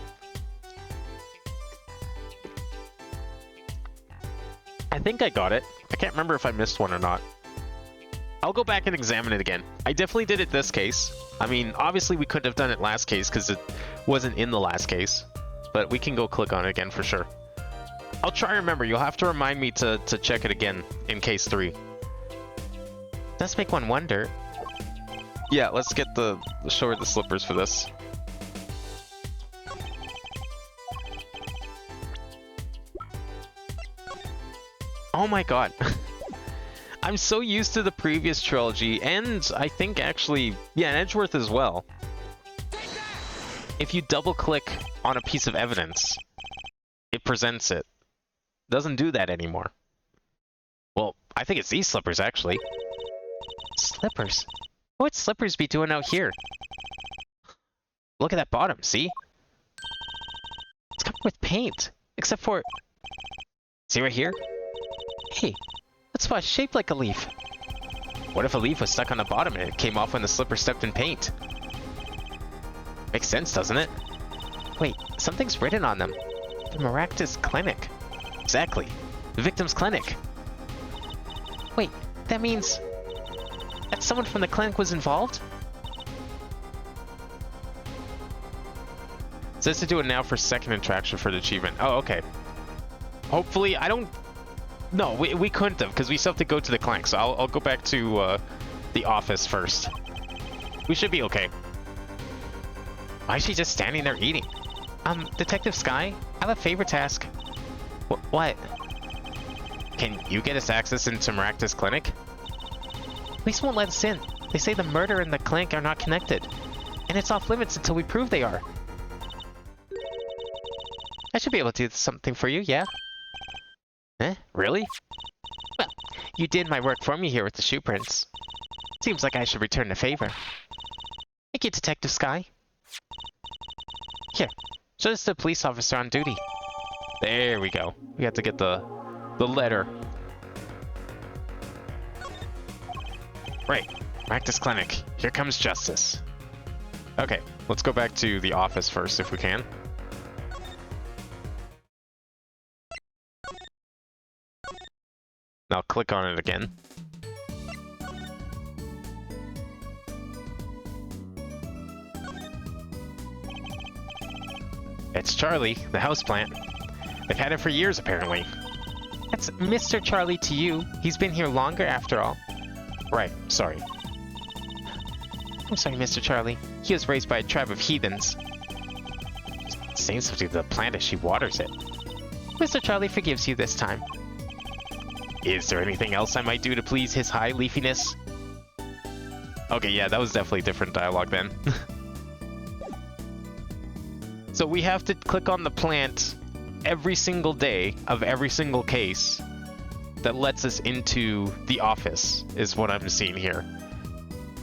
I think I got it. I can't remember if I missed one or not. I'll go back and examine it again. I definitely did it this case. I mean, obviously we couldn't have done it last case because it wasn't in the last case. But we can go click on it again for sure. I'll try and remember. You'll have to remind me to check it again in case 3. Does make one wonder. Yeah, let's get show her the slippers for this. Oh my god. I'm so used to the previous trilogy, and I think actually, yeah, Edgeworth as well. If you double click on a piece of evidence, it presents it. Doesn't do that anymore. Well, I think it's these slippers actually. Slippers? What would slippers be doing out here? Look at that bottom, see? It's covered with paint, except for... See right here? Hey, that spot's shaped like a leaf. What if a leaf was stuck on the bottom and it came off when the slipper stepped in paint? Makes sense, doesn't it? Wait, something's written on them. The Maractus Clinic. Exactly. The victim's clinic. Wait, that means... that someone from the clinic was involved? It says to do it now for second interaction for the achievement. Oh, okay. Hopefully, I don't... No, we couldn't have, because we still have to go to the clinic, so I'll go back to the office first. We should be okay. Why is she just standing there eating? Detective Sky, I have a favor to ask. What? Can you get us access into Maractus Clinic? Police won't let us in. They say the murder and the clinic are not connected. And it's off limits until we prove they are. I should be able to do something for you, yeah? Eh? Really? Well, you did my work for me here with the shoe prints. Seems like I should return the favor. Thank you, Detective Sky. Here, show this to the police officer on duty. There we go. We have to get the letter. Right, Maractus Clinic. Here comes justice. Okay, let's go back to the office first if we can. Now click on it again. It's Charlie, the houseplant. They've had it for years, apparently. That's Mr. Charlie to you. He's been here longer, after all. Right, sorry. I'm sorry, Mr. Charlie. He was raised by a tribe of heathens. Saying something to the plant as she waters it. Mr. Charlie forgives you this time. Is there anything else I might do to please his high leafiness? Okay, yeah, that was definitely different dialogue then. So we have to click on the plant every single day of every single case that lets us into the office, is what I'm seeing here.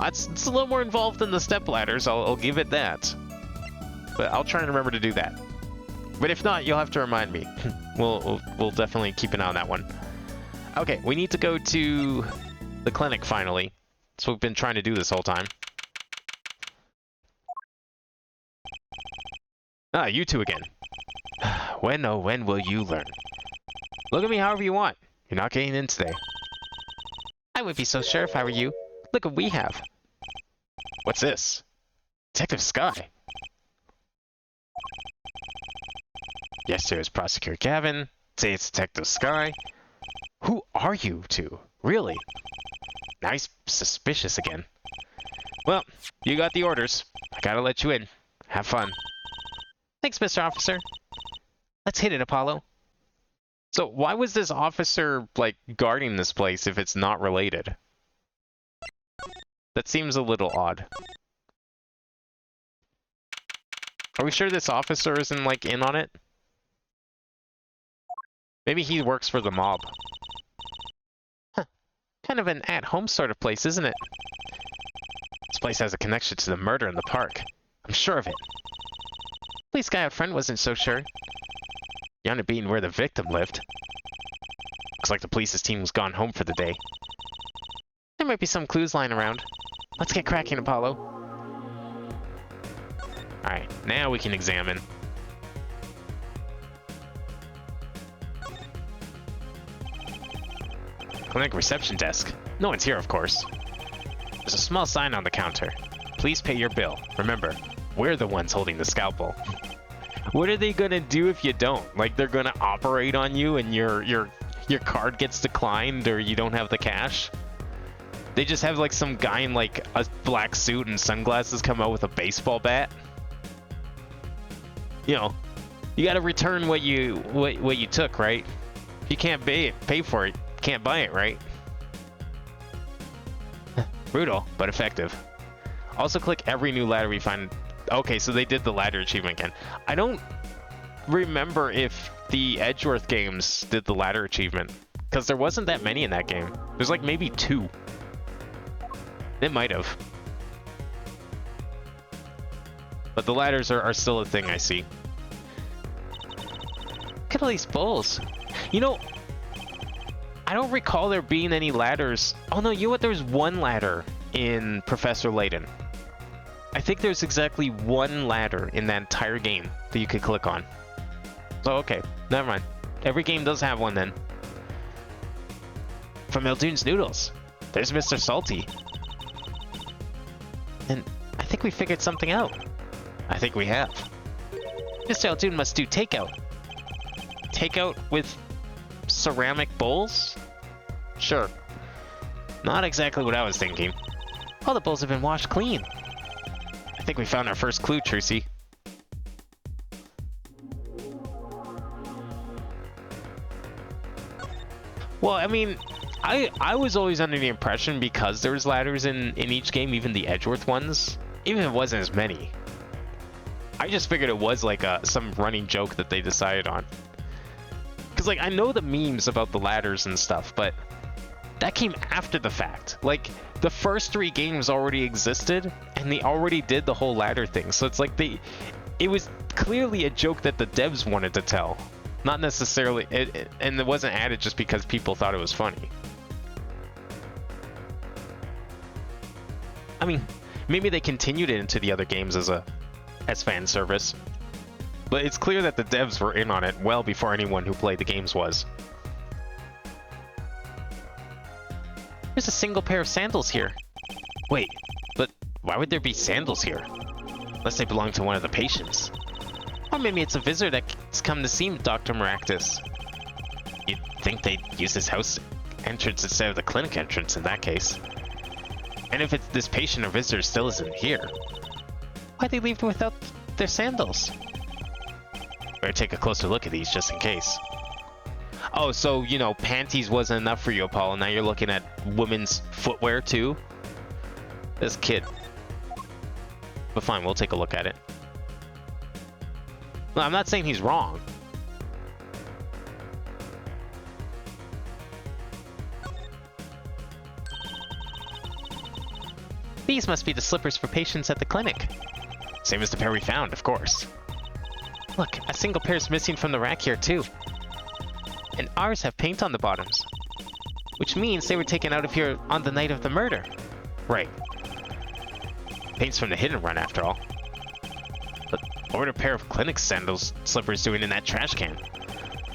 It's a little more involved than the step ladders, I'll give it that. But I'll try and remember to do that. But if not, you'll have to remind me. We'll definitely keep an eye on that one. Okay, we need to go to the clinic finally. That's what we've been trying to do this whole time. Ah, you two again. When, oh, when will you learn? Look at me however you want. You're not getting in today. I would be so sure if I were you. Look what we have. What's this? Detective Sky. Yes, there's Prosecutor Gavin. Say it's Detective Sky. Who are you two? Really? Now he's suspicious again. Well, you got the orders. I gotta let you in. Have fun. Thanks, Mr. Officer. Let's hit it, Apollo. So why was this officer, like, guarding this place if it's not related? That seems a little odd. Are we sure this officer isn't, like, in on it? Maybe he works for the mob. Huh. Kind of an at-home sort of place, isn't it? This place has a connection to the murder in the park. I'm sure of it. Police guy out front wasn't so sure. Beyond it being where the victim lived. Looks like the police's team's gone home for the day. There might be some clues lying around. Let's get cracking, Apollo. Alright, now we can examine. Clinic reception desk. No one's here, of course. There's a small sign on the counter. Please pay your bill. Remember, we're the ones holding the scalpel. What are they gonna do if you don't? Like, they're gonna operate on you and your card gets declined or you don't have the cash? They just have like some guy in like a black suit and sunglasses come out with a baseball bat. You know, you gotta return what you took, right? If you can't pay for it, you can't buy it, right? Brutal, but effective. Also click every new ladder we find. Okay, so they did the ladder achievement again. I don't remember if the Edgeworth games did the ladder achievement, because there wasn't that many in that game. There's like maybe 2. It might have. But the ladders are still a thing, I see. Look at all these bowls. You know, I don't recall there being any ladders. Oh no, you know what? There's one ladder in Professor Layton. I think there's exactly one ladder in that entire game that you could click on. So, okay, never mind. Every game does have one then. From Eldune's Noodles, there's Mr. Salty. And I think we figured something out. I think we have. Mr. Eldune must do takeout. Takeout with ceramic bowls? Sure. Not exactly what I was thinking. All the bowls have been washed clean. I think we found our first clue, Trucy. Well, I mean, I was always under the impression, because there was ladders in each game, even the Edgeworth ones, even if it wasn't as many. I just figured it was like some running joke that they decided on. Because, like, I know the memes about the ladders and stuff, but that came after the fact. Like, the first 3 games already existed, and they already did the whole ladder thing. So it's like it was clearly a joke that the devs wanted to tell. Not necessarily, and it wasn't added just because people thought it was funny. I mean, maybe they continued it into the other games as fan service. But it's clear that the devs were in on it well before anyone who played the games was. There's a single pair of sandals here. Wait, but why would there be sandals here? Unless they belong to one of the patients. Or maybe it's a visitor that's come to see Dr. Maractus. You'd think they'd use his house entrance instead of the clinic entrance in that case. And if it's this patient or visitor still isn't here, why'd they leave without their sandals? Better take a closer look at these just in case. Oh, so, you know, panties wasn't enough for you, Apollo. Now you're looking at women's footwear, too? This kid. But fine, we'll take a look at it. No, I'm not saying he's wrong. These must be the slippers for patients at the clinic. Same as the pair we found, of course. Look, a single pair is missing from the rack here, too. And ours have paint on the bottoms. Which means they were taken out of here on the night of the murder. Right. Paint's from the hidden run, after all. But what were a pair of clinic sandals slippers doing in that trash can?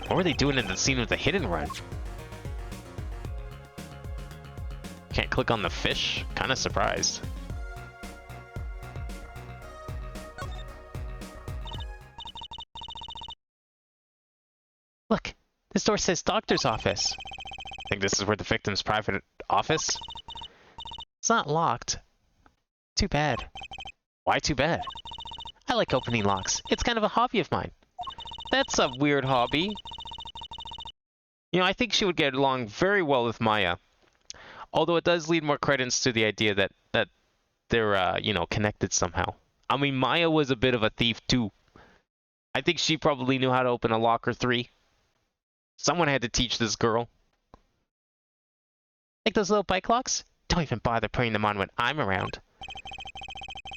What were they doing in the scene of the hidden run? Can't click on the fish? Kinda surprised. Look, this door says doctor's office. Think this is where the victim's private office? It's not locked. Too bad. Why too bad? I like opening locks. It's kind of a hobby of mine. That's a weird hobby. You know, I think she would get along very well with Maya. Although it does lead more credence to the idea that they're, you know, connected somehow. I mean, Maya was a bit of a thief, too. I think she probably knew how to open a lock or 3. Someone had to teach this girl. Like those little bike locks? Don't even bother putting them on when I'm around.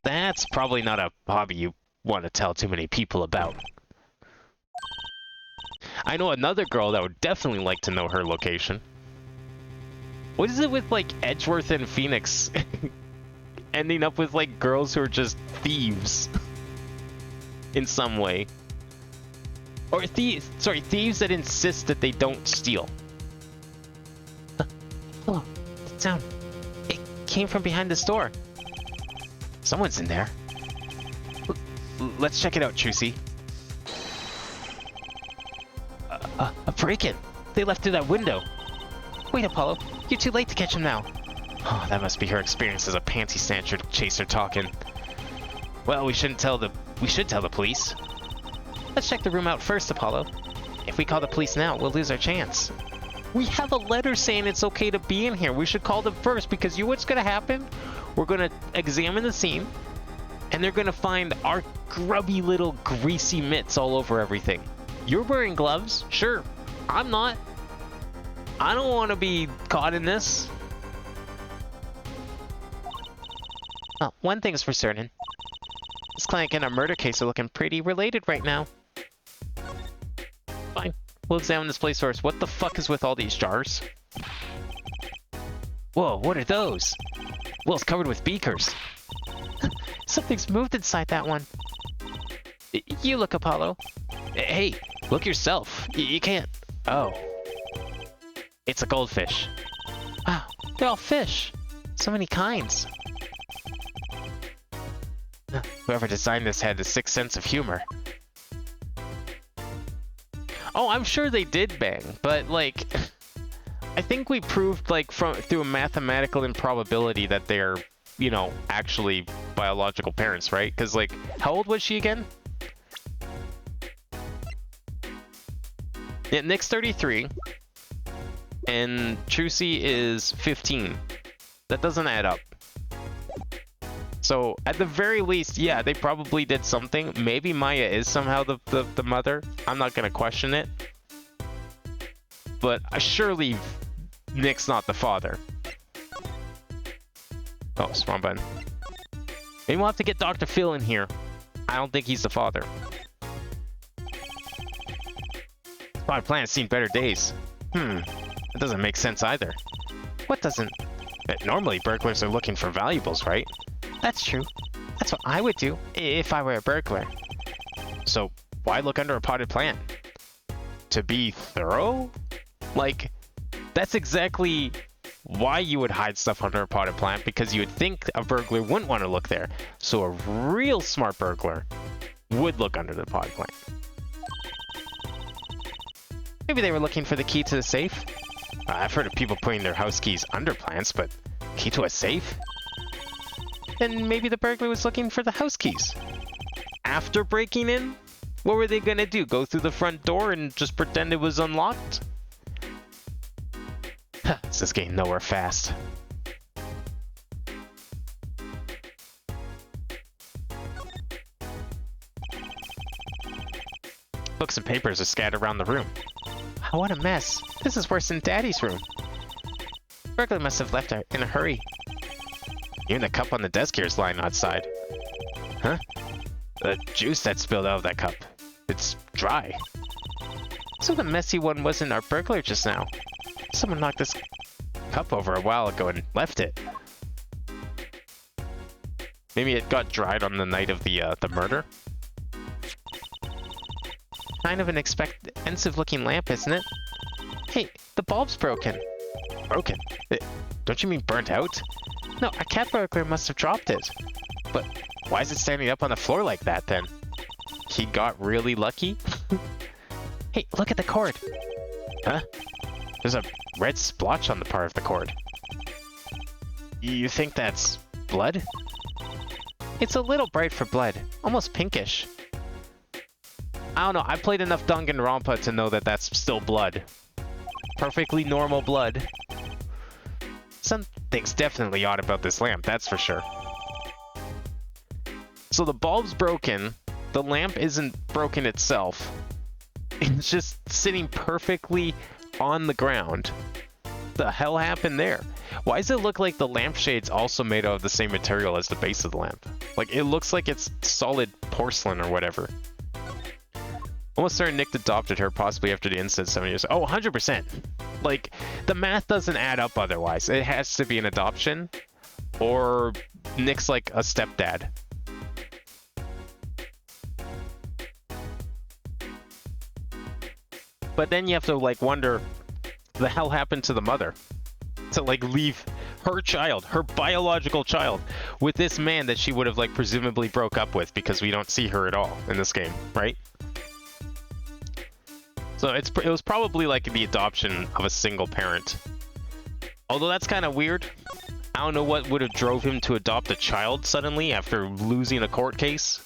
That's probably not a hobby you want to tell too many people about. I know another girl that would definitely like to know her location. What is it with, like, Edgeworth and Phoenix ending up with, like, girls who are just thieves in some way? Or thieves that insist that they don't steal. Oh, the sound. It came from behind this door. Someone's in there. Let's check it out, Trucy. A break-in. They left through that window. Wait, Apollo. You're too late to catch him now. Oh, that must be her experience as a panty snatcher chaser talking. Well, we should tell the police. Let's check the room out first, Apollo. If we call the police now, we'll lose our chance. We have a letter saying it's okay to be in here. We should call them first because you know what's going to happen? We're going to examine the scene, and they're going to find our grubby little greasy mitts all over everything. You're wearing gloves? Sure. I'm not. I don't want to be caught in this. Well, one thing's for certain. This client and our murder case are looking pretty related right now. Fine. We'll examine this place first. What the fuck is with all these jars? Whoa, what are those? Well, it's covered with beakers. Something's moved inside that one. You look, Apollo. Hey, look yourself. You can't. Oh. It's a goldfish. Wow, they're all fish. So many kinds. Whoever designed this had a sixth sense of humor. Oh, I'm sure they did bang, but like, I think we proved like through a mathematical improbability that they're, you know, actually biological parents, right? Because like, how old was she again? Yeah, Nick's 33, and Trucy is 15. That doesn't add up. So, at the very least, yeah, they probably did something. Maybe Maya is somehow the mother. I'm not going to question it. But surely Nick's not the father. Oh, it's wrong button. Maybe we'll have to get Dr. Phil in here. I don't think he's the father. My planet's seen better days. That doesn't make sense either. What doesn't? Normally, burglars are looking for valuables, right? That's true. That's what I would do if I were a burglar. So, why look under a potted plant? To be thorough? Like, that's exactly why you would hide stuff under a potted plant, because you would think a burglar wouldn't want to look there. So a real smart burglar would look under the potted plant. Maybe they were looking for the key to the safe? I've heard of people putting their house keys under plants, but key to a safe? Then maybe the burglar was looking for the house keys. After breaking in? What were they gonna do? Go through the front door and just pretend it was unlocked? This is getting nowhere fast. Books and papers are scattered around the room. Oh, what a mess. This is worse than Daddy's room. Burglar must have left her in a hurry. Even the cup on the desk here is lying outside. Huh? The juice that spilled out of that cup. It's dry. So the messy one wasn't our burglar just now. Someone knocked this cup over a while ago and left it. Maybe it got dried on the night of the murder? Kind of an expensive-looking lamp, isn't it? Hey, the bulb's broken. Broken? Don't you mean burnt out? No, a cat burglar must have dropped it. But why is it standing up on the floor like that, then? He got really lucky? Hey, look at the cord. Huh? There's a red splotch on the part of the cord. You think that's blood? It's a little bright for blood. Almost pinkish. I don't know. I played enough Danganronpa to know that that's still blood. Perfectly normal blood. Something's definitely odd about this lamp, that's for sure. So the bulb's broken. The lamp isn't broken itself. It's just sitting perfectly on the ground. The hell happened there? Why does it look like the lampshade's also made out of the same material as the base of the lamp? Like, it looks like it's solid porcelain or whatever. Almost certain Nick adopted her, possibly after the incident 7 years ago. Oh, 100%. Like, the math doesn't add up otherwise. It has to be an adoption, or Nick's like a stepdad. But then you have to, like, wonder, the hell happened to the mother? to like leave her child, her biological child, with this man that she would have like presumably broke up with, because we don't see her at all in this game, right? So it was probably like the adoption of a single parent. Although that's kind of weird. I don't know what would have drove him to adopt a child suddenly after losing a court case.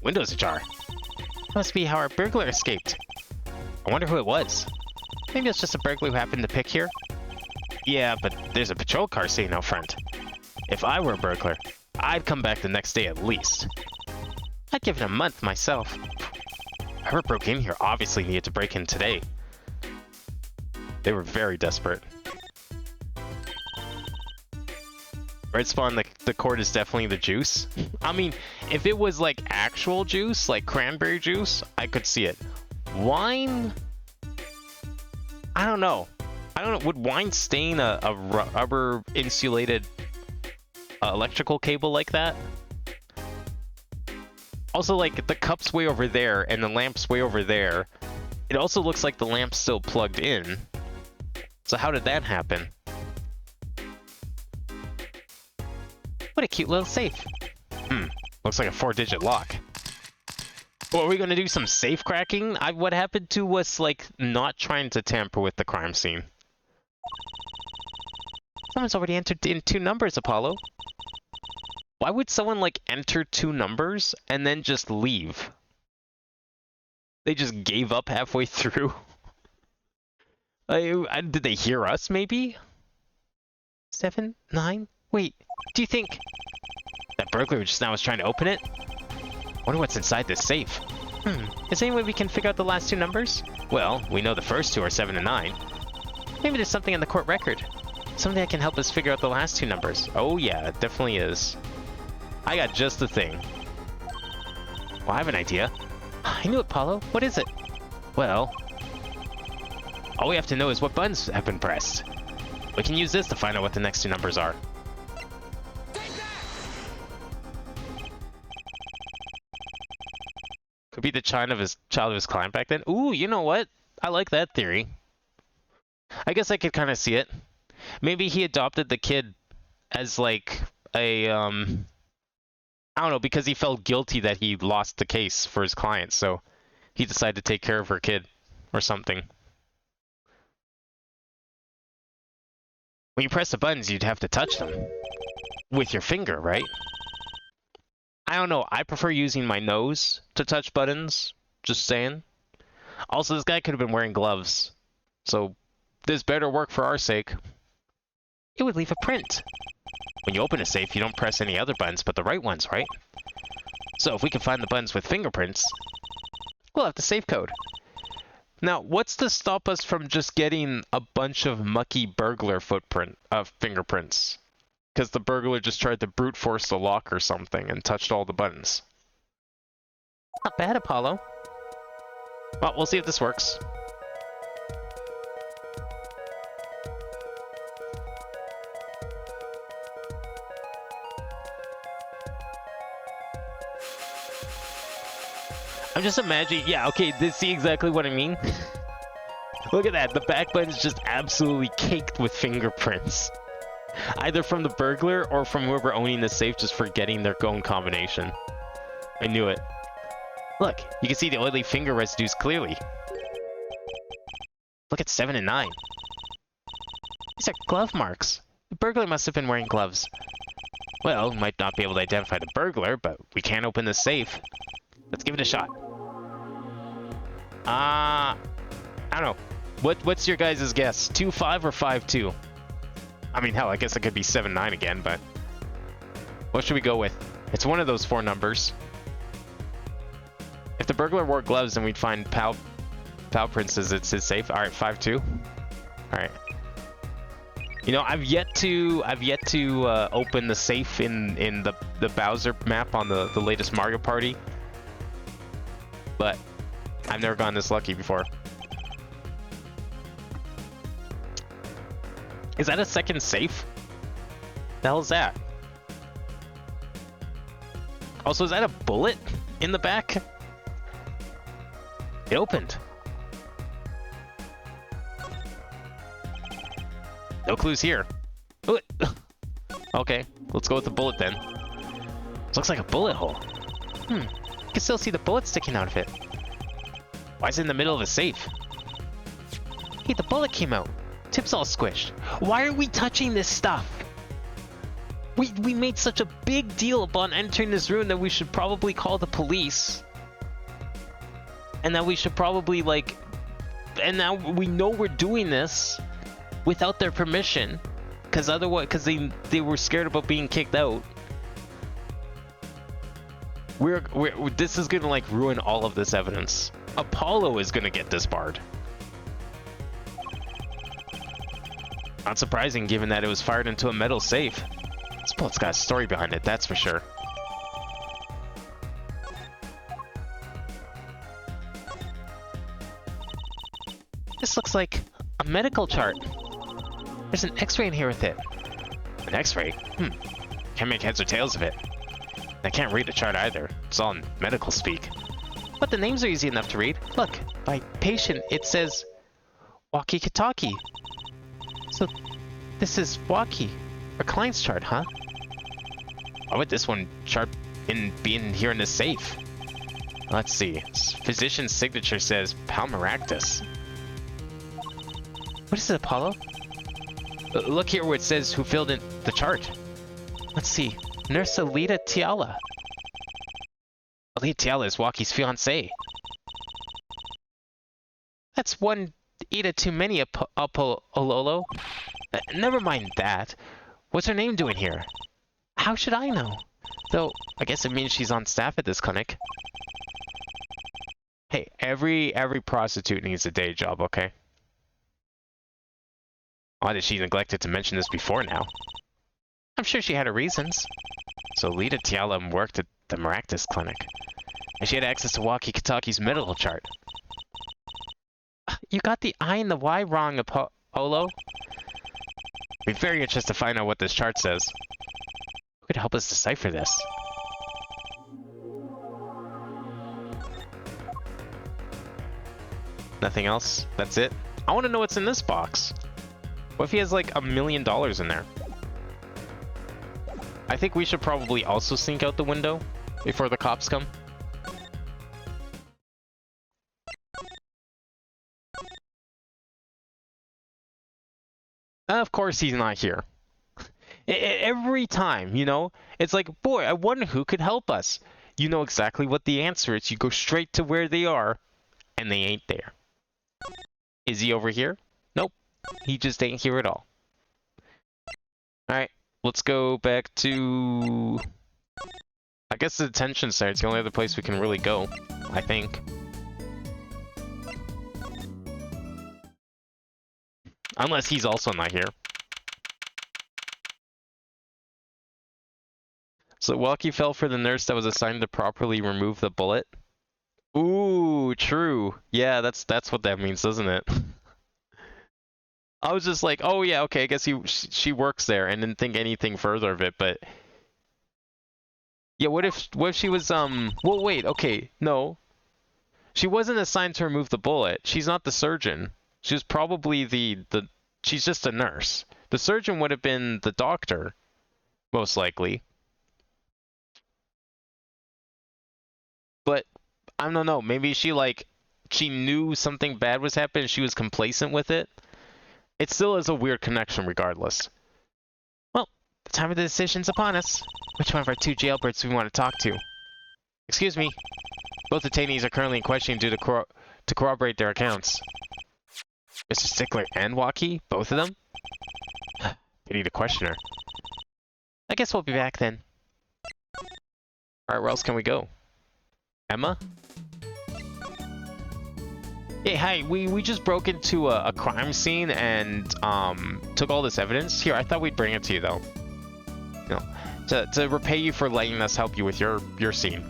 Windows ajar. Must be how our burglar escaped. I wonder who it was. Maybe it's just a burglar who happened to pick here. Yeah, but there's a patrol car sitting out front. If I were a burglar, I'd come back the next day at least. I'd give it a month myself. Whoever broke in here obviously needed to break in today. They were very desperate. Red Spawn, the court is definitely the juice. I mean, if it was like actual juice, like cranberry juice, I could see it. Wine? I don't know. I don't know. Would wine stain a rubber insulated electrical cable like that? Also, like, the cup's way over there and the lamp's way over there. It also looks like the lamp's still plugged in. So how did that happen? What a cute little safe. Looks like a 4-digit lock. Well, are we going to do some safe cracking? What happened to us, like, not trying to tamper with the crime scene? Someone's already entered in 2 numbers, Apollo. Why would someone, like, enter 2 numbers and then just leave? They just gave up halfway through? Did they hear us, maybe? 7, 9? Wait, do you think... That burglar just now was trying to open it? Wonder what's inside this safe. Is there any way we can figure out the last 2 numbers? Well, we know the first 2 are 7 and 9. Maybe there's something in the court record. Something that can help us figure out the last 2 numbers. Oh yeah, it definitely is. I got just the thing. Well, I have an idea. I knew it, Paulo. What is it? Well... all we have to know is what buttons have been pressed. We can use this to find out what the next 2 numbers are. Could be the child of his client back then. Ooh, you know what? I like that theory. I guess I could kind of see it. Maybe he adopted the kid as like a I don't know, because he felt guilty that he lost the case for his client, so he decided to take care of her kid or something. When you press the buttons, you'd have to touch them with your finger, right? I don't know. I prefer using my nose to touch buttons. Just saying. Also, this guy could have been wearing gloves. So, this better work for our sake. It would leave a print. When you open a safe, you don't press any other buttons but the right ones, right? So, if we can find the buttons with fingerprints, we'll have the safe code. Now, what's to stop us from just getting a bunch of mucky burglar fingerprints? Because the burglar just tried to brute force the lock or something and touched all the buttons. Not bad, Apollo. Well, we'll see if this works. I'm just imagining, yeah, okay, see exactly what I mean? Look at that, the back button's just absolutely caked with fingerprints. Either from the burglar or from whoever owning the safe just forgetting their own combination. I knew it. Look, you can see the oily finger residues clearly. Look at 7 and 9. These are glove marks. The burglar must have been wearing gloves. Well, we might not be able to identify the burglar, but we can open the safe. Let's give it a shot. I don't know. What's your guys' guess? 2-5 or 5-2? I mean, hell, I guess it could be 7-9 again, but... what should we go with? It's one of those 4 numbers. If the burglar wore gloves, then we'd find pal prints as it's his safe. Alright, 5-2. Alright. You know, I've yet to open the safe in the Bowser map on the latest Mario Party. But I've never gotten this lucky before. Is that a second safe? The hell is that? Also, is that a bullet in the back? It opened. No clues here. Okay, let's go with the bullet then. This looks like a bullet hole. You can still see the bullet sticking out of it. Why is it in the middle of a safe? Hey, the bullet came out. Tip's all squished. Why are we touching this stuff? We made such a big deal upon entering this room that we should probably call the police. And that we should probably, like... And now we know we're doing this without their permission. Because otherwise... Because they were scared about being kicked out. This is gonna, like, ruin all of this evidence. Apollo is gonna get disbarred. Not surprising, given that it was fired into a metal safe. This bullet's got a story behind it, that's for sure. This looks like a medical chart. There's an x-ray in here with it. An x-ray? Can't make heads or tails of it. I can't read the chart either. It's all in medical speak. But the names are easy enough to read. Look, by patient, it says walkie-talkie. So, this is Walkie, or Klein's chart, huh? Why would this one chart be in here in the safe? Let's see. Physician's signature says Palmaractus. What is it, Apollo? Look here where it says who filled in the chart. Let's see. Nurse Alita Tiala. Alita Tiala is Walkie's fiancée. That's one Ida too many, Apollo. Never mind that. What's her name doing here? How should I know? Though, I guess it means she's on staff at this clinic. Hey, every prostitute needs a day job, okay? Why did she neglect to mention this before now? I'm sure she had her reasons. So Lita Tiala worked at the Maractus clinic. And she had access to Walkie-Talkie's medical chart. You got the I and the Y wrong, Apollo. I'd be very interested to find out what this chart says. Who could help us decipher this? Nothing else? That's it? I want to know what's in this box. What if he has like $1 million in there? I think we should probably also sneak out the window before the cops come. Of course he's not here. Every time, you know? It's like, boy, I wonder who could help us. You know exactly what the answer is. You go straight to where they are, and they ain't there. Is he over here? Nope. He just ain't here at all. Alright, let's go back to... I guess the detention center. It's the only other place we can really go, I think. Unless he's also not here. So Walkie fell for the nurse that was assigned to properly remove the bullet. Ooh, true. Yeah, that's what that means, doesn't it? I was just like, oh yeah, okay, I guess she works there, and didn't think anything further of it, but... Yeah, what if she was, well, wait, okay, no. She wasn't assigned to remove the bullet. She's not the surgeon. She was probably she's just a nurse. The surgeon would have been the doctor, most likely. But, I don't know, maybe she knew something bad was happening, she was complacent with it. It still is a weird connection regardless. Well, the time of the decision's upon us. Which one of our two jailbirds do we want to talk to? Excuse me. Both detainees are currently in questioning due to corroborate their accounts. Mr. Stickler and Walkie? Both of them? Pity the questioner. I guess we'll be back then. Alright, where else can we go? Emma? Hey, hi, we just broke into a crime scene and took all this evidence. Here, I thought we'd bring it to you though. You know, to repay you for letting us help you with your scene.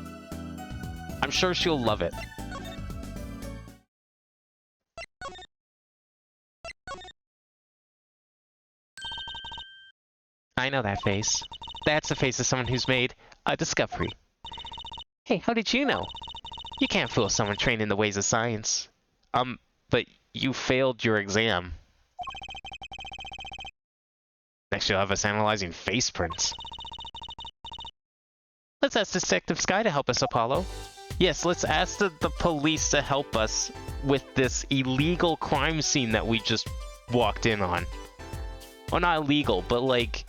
I'm sure she'll love it. I know that face. That's the face of someone who's made a discovery. Hey, how did you know? You can't fool someone trained in the ways of science. But you failed your exam. Next you'll have us analyzing face prints. Let's ask Detective Sky to help us, Apollo. Yes, let's ask the police to help us with this illegal crime scene that we just walked in on. Well, not illegal, but like,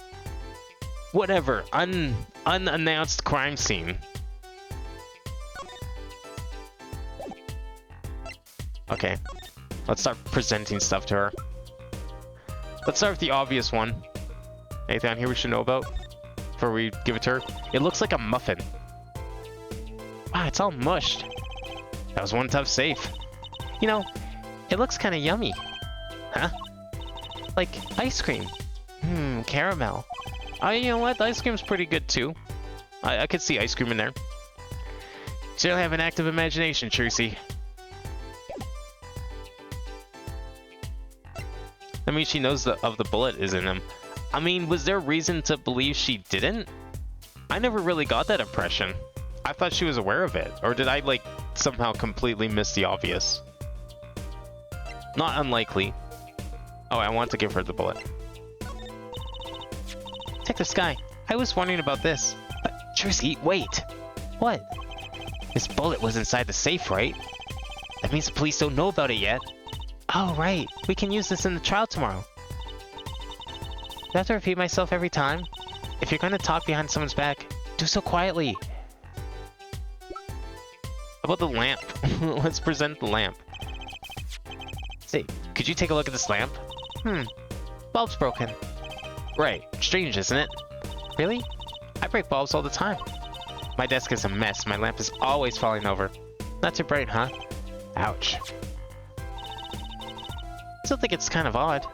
whatever, unannounced crime scene. Okay, let's start presenting stuff to her. Let's start with the obvious one. Anything on here we should know about before we give it to her? It looks like a muffin. Wow, it's all mushed. That was one tough save. You know, it looks kind of yummy. Huh? Like ice cream. Caramel. Oh, you know what? The ice cream's pretty good too. I could see ice cream in there. You certainly have an active imagination, Trucy. I mean, she knows of the bullet is in him. I mean, was there reason to believe she didn't? I never really got that impression. I thought she was aware of it. Or did I, like, somehow completely miss the obvious? Not unlikely. Oh, I want to give her the bullet. Check the sky. I was wondering about this. Trucy, wait. What? This bullet was inside the safe, right? That means the police don't know about it yet. Oh, right. We can use this in the trial tomorrow. Do I have to repeat myself every time? If you're going to talk behind someone's back, do so quietly. How about the lamp? Let's present the lamp. Say, could you take a look at this lamp? Bulb's broken. Right. Strange, isn't it? Really? I break bulbs all the time. My desk is a mess. My lamp is always falling over. Not too bright, huh? Ouch. Still think it's kind of odd.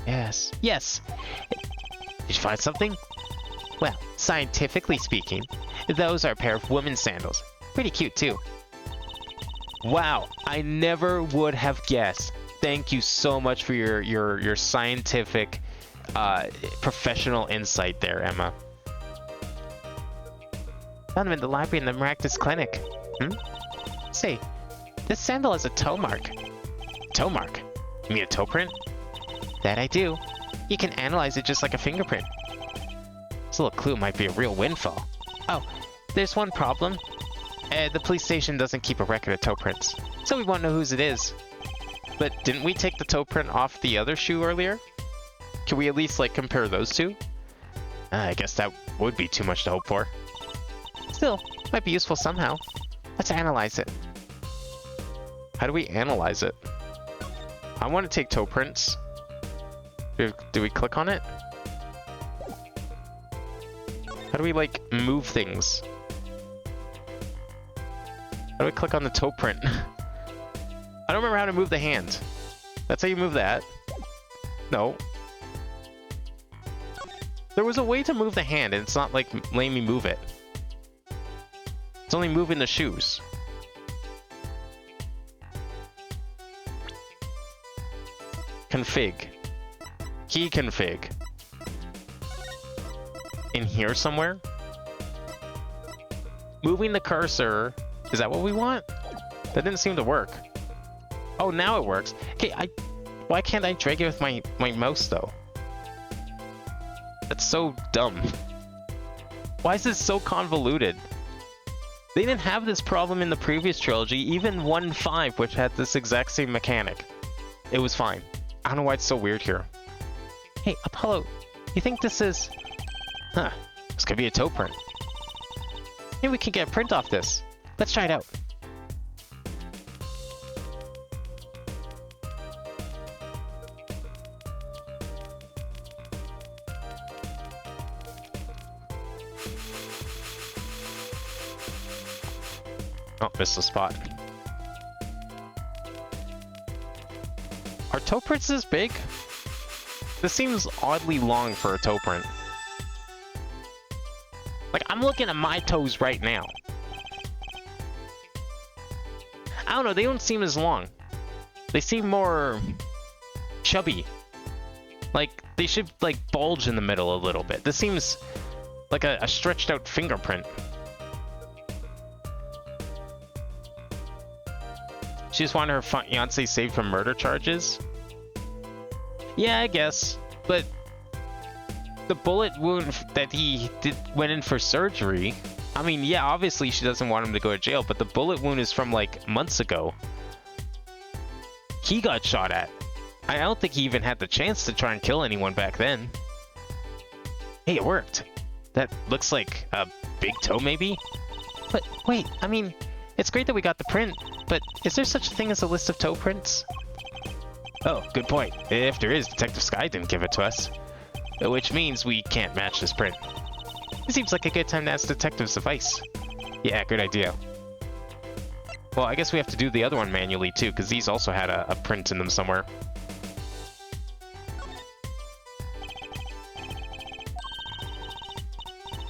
Yes. Yes! Did you find something? Well, scientifically speaking, those are a pair of women's sandals. Pretty cute, too. Wow, I never would have guessed. Thank you so much for your scientific, professional insight there, Emma. Found them in the library in the Maractus Clinic. Say, this sandal has a toe mark. Toe mark? You mean a toe print? That I do. You can analyze it just like a fingerprint. This little clue might be a real windfall. Oh, there's one problem. The police station doesn't keep a record of toe prints, so we won't know whose it is. But didn't we take the toe print off the other shoe earlier? Can we at least, like, compare those two? I guess that would be too much to hope for. Still, might be useful somehow. Let's analyze it. How do we analyze it? I want to take toe prints. Do we click on it? How do we, like, move things? How do we click on the toe print? I don't remember how to move the hand. That's how you move that. No. There was a way to move the hand, and it's not like letting me move it. It's only moving the shoes. Config. Key config. In here somewhere? Moving the cursor. Is that what we want? That didn't seem to work. Oh, now it works. Okay, why can't I drag it with my mouse though? That's so dumb. Why is this so convoluted? They didn't have this problem in the previous trilogy, even 1.5, which had this exact same mechanic. It was fine. I don't know why it's so weird here. Hey, Apollo, you think this is... Huh, this could be a toe print. Maybe we can get a print off this. Let's try it out. Oh, missed the spot. Are toe prints this big? This seems oddly long for a toe print. Like, I'm looking at my toes right now. I don't know, they don't seem as long. They seem more chubby. Like, they should, like, bulge in the middle a little bit. This seems like a stretched out fingerprint. She just wanted her fiance saved from murder charges? Yeah, I guess. But the bullet wound that he went in for surgery, I mean, yeah, obviously she doesn't want him to go to jail, but the bullet wound is from like months ago. He got shot at. I don't think he even had the chance to try and kill anyone back then. Hey, it worked. That looks like a big toe, maybe? But wait, I mean, it's great that we got the print, but is there such a thing as a list of toe prints? Oh, good point. If there is, Detective Sky didn't give it to us. Which means we can't match this print. It seems like a good time to ask Detective's advice. Yeah, good idea. Well, I guess we have to do the other one manually too, because these also had a print in them somewhere.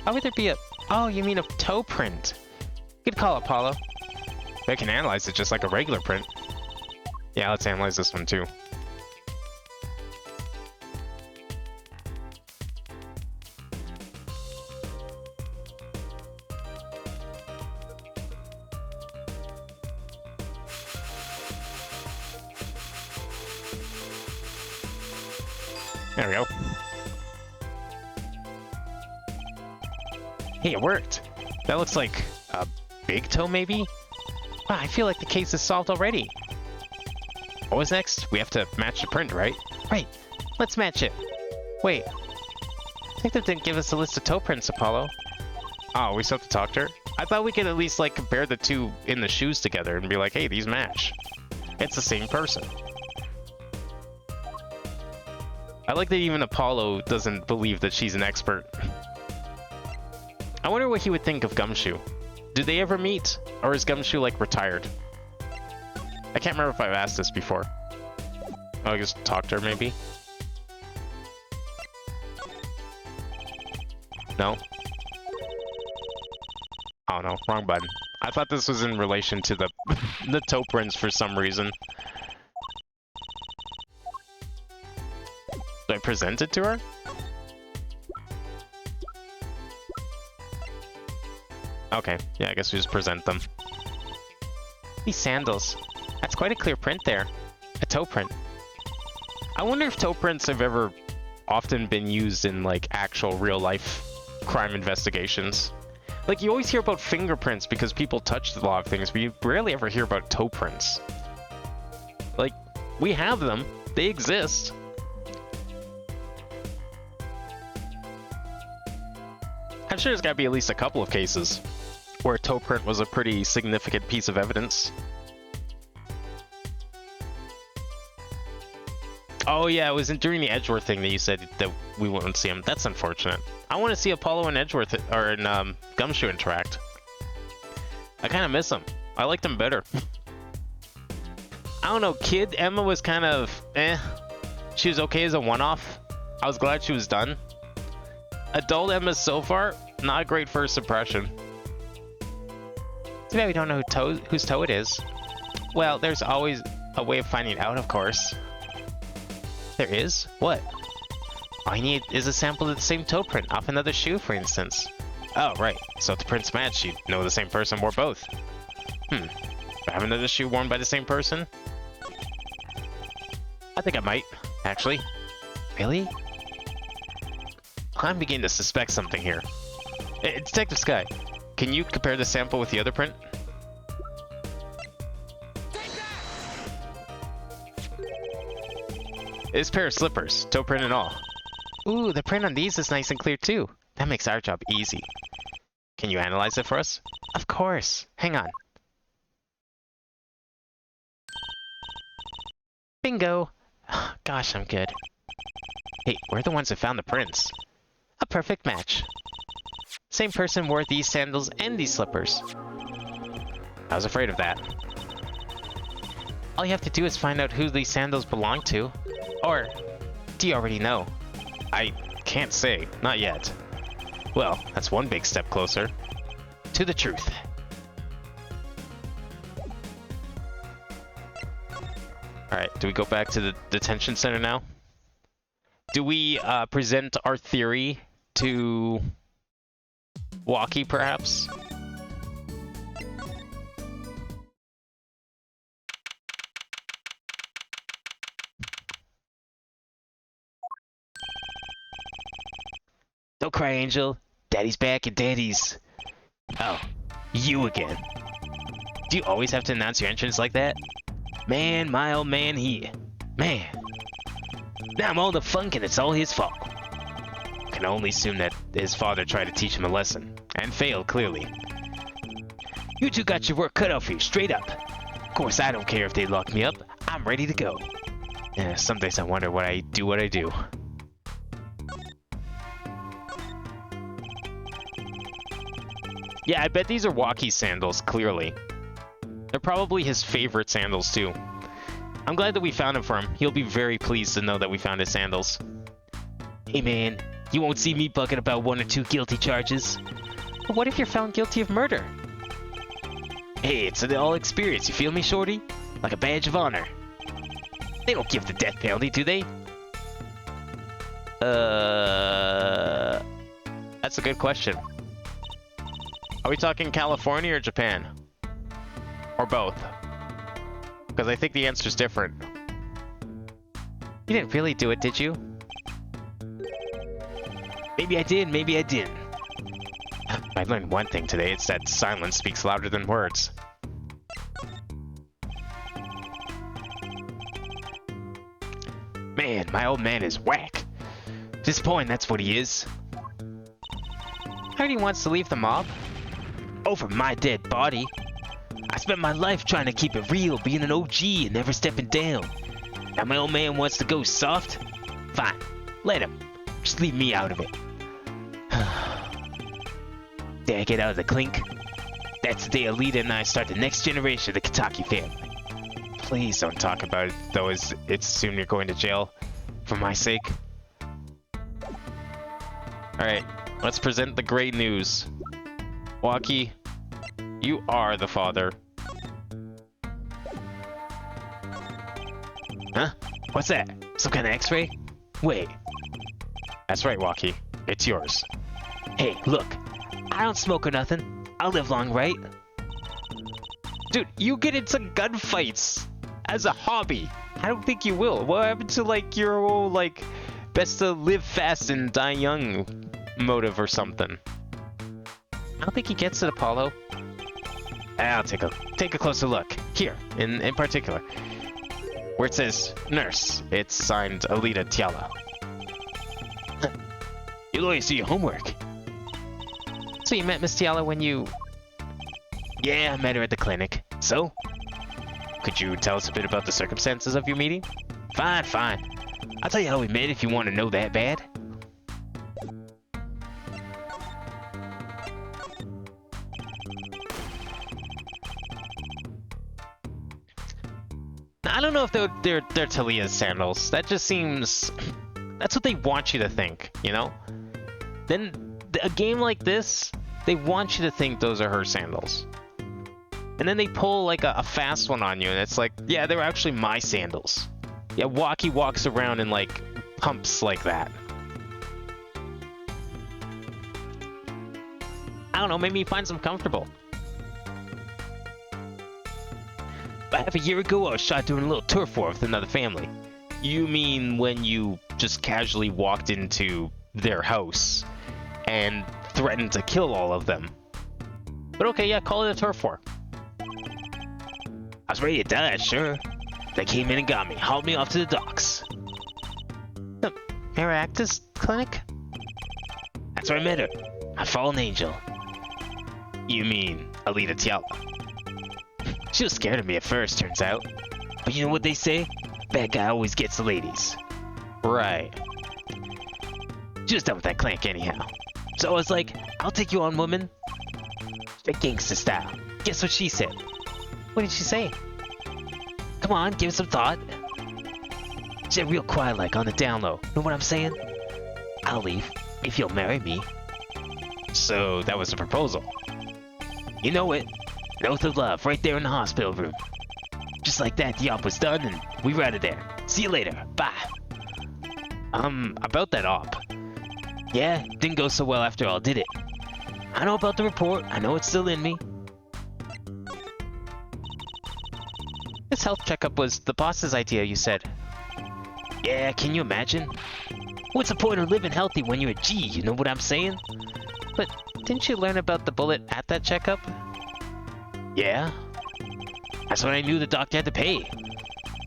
How would there be a... Oh, you mean a toe print? Good call, Apollo. They can analyze it just like a regular print. Yeah, let's analyze this one too. There we go. Hey, it worked. That looks like a big toe, maybe? Wow, I feel like the case is solved already. What was next? We have to match the print, right? Right. Let's match it. Wait. Detective didn't give us a list of toe prints, Apollo. Oh, we still have to talk to her? I thought we could at least, like, compare the two in the shoes together and be like, hey, these match. It's the same person. I like that even Apollo doesn't believe that she's an expert. I wonder what he would think of Gumshoe. Did they ever meet? Or is Gumshoe, like, retired? I can't remember if I've asked this before. Oh, I just talk to her, maybe? No? Oh, no. Wrong button. I thought this was in relation to the, the toe prints for some reason. Do I present it to her? Okay, yeah, I guess we just present them. These sandals. That's quite a clear print there. A toe print. I wonder if toe prints have ever often been used in, like, actual real-life crime investigations. Like, you always hear about fingerprints because people touched a lot of things, but you rarely ever hear about toe prints. Like, we have them. They exist. I'm sure there's got to be at least a couple of cases where a toe print was a pretty significant piece of evidence. Oh yeah, it was during the Edgeworth thing that you said that we wouldn't see him. That's unfortunate. I want to see Apollo and Edgeworth, or in Gumshoe interact. I kind of miss them. I liked them better. I don't know, Kid Emma was kind of eh. She was okay as a one-off. I was glad she was done. Adult Emma so far, not a great first impression. Too bad we don't know whose toe it is. Well, there's always a way of finding out, of course. There is? What? All you need is a sample of the same toe print off another shoe, for instance. Oh, right. So if the prints match, you'd know the same person wore both. Do I have another shoe worn by the same person? I think I might, actually. Really? I'm beginning to suspect something here. Detective Sky, can you compare the sample with the other print? This pair of slippers, toe print and all. Ooh, the print on these is nice and clear too. That makes our job easy. Can you analyze it for us? Of course. Hang on. Bingo. Gosh, I'm good. Hey, we're the ones that found the prints. A perfect match. Same person wore these sandals and these slippers. I was afraid of that. All you have to do is find out who these sandals belong to. Or, do you already know? I can't say. Not yet. Well, that's one big step closer to the truth. Alright, do we go back to the detention center now? Do we present our theory to Walkie, perhaps? Don't cry, Angel. Daddy's back and Daddy's... Oh, you again. Do you always have to announce your entrance like that? Man, my old man here. Man. Now I'm all the funk and it's all his fault. Can only assume that his father tried to teach him a lesson. And failed, clearly. You two got your work cut out for you, straight up. Of course, I don't care if they lock me up. I'm ready to go. Yeah, some days I wonder what I do. Yeah, I bet these are Walkie's sandals, clearly. They're probably his favorite sandals, too. I'm glad that we found them for him. He'll be very pleased to know that we found his sandals. Hey man, you won't see me bugging about 1 or 2 guilty charges. But what if you're found guilty of murder? Hey, it's an all experience, you feel me, shorty? Like a badge of honor. They don't give the death penalty, do they? That's a good question. Are we talking California or Japan? Or both? Because I think the answer's different. You didn't really do it, did you? Maybe I did, maybe I didn't. I learned one thing today, it's that silence speaks louder than words. Man, my old man is whack. Disappointing, that's what he is. Heard he wants to leave the mob. Over my dead body. I spent my life trying to keep it real, being an OG and never stepping down. Now my old man wants to go soft? Fine, let him. Just leave me out of it. Day I get out of the clink. That's the day Alita and I start the next generation of the Kitaki family. Please don't talk about it, though, as it's soon you're going to jail. For my sake. Alright, let's present the great news. Walkie, you are the father. Huh? What's that? Some kind of x-ray? Wait. That's right, Walkie. It's yours. Hey, look. I don't smoke or nothing. I'll live long, right? Dude, you get into gunfights as a hobby. I don't think you will. What happened to, like, your whole, like, best to live fast and die young motive or something? I don't think he gets it, Apollo. I'll take a closer look. Here, in particular. Where it says nurse, it's signed Alita Tiala. You always do your homework. So you met Miss Tiala when you... Yeah, I met her at the clinic. So? Could you tell us a bit about the circumstances of your meeting? Fine, fine. I'll tell you how we met if you want to know that bad. I don't know if they're Talia's sandals. That just seems... That's what they want you to think, you know? Then, a game like this, they want you to think those are her sandals. And then they pull, like, a fast one on you, and it's like, yeah, they're actually my sandals. Yeah, Walkie walks around in, like, pumps like that. I don't know, maybe he finds them comfortable. But half a year ago, I was shot doing a little turf war with another family. You mean when you just casually walked into their house and threatened to kill all of them? But okay, yeah, call it a turf war. I was ready to die, sure. They came in and got me, hauled me off to the docks. The Maractus Clinic? That's where I met her. A fallen angel. You mean Alita Tiala? She was scared of me at first, turns out. But you know what they say? Bad guy always gets the ladies. Right. She was done with that clank anyhow. So I was like, I'll take you on, woman. Straight gangsta style. Guess what she said? What did she say? Come on, give it some thought. She said real quiet like on the down low. Know what I'm saying? I'll leave if you'll marry me. So that was the proposal. You know it. An oath of love right there in the hospital room. Just like that, the op was done and we were out of there. See you later. Bye. About that op. Yeah, didn't go so well after all, did it? I know about the report. I know it's still in me. This health checkup was the boss's idea, you said. Yeah, can you imagine? What's the point of living healthy when you're a G, you know what I'm saying? But didn't you learn about the bullet at that checkup? Yeah? That's when I knew the doctor had to pay.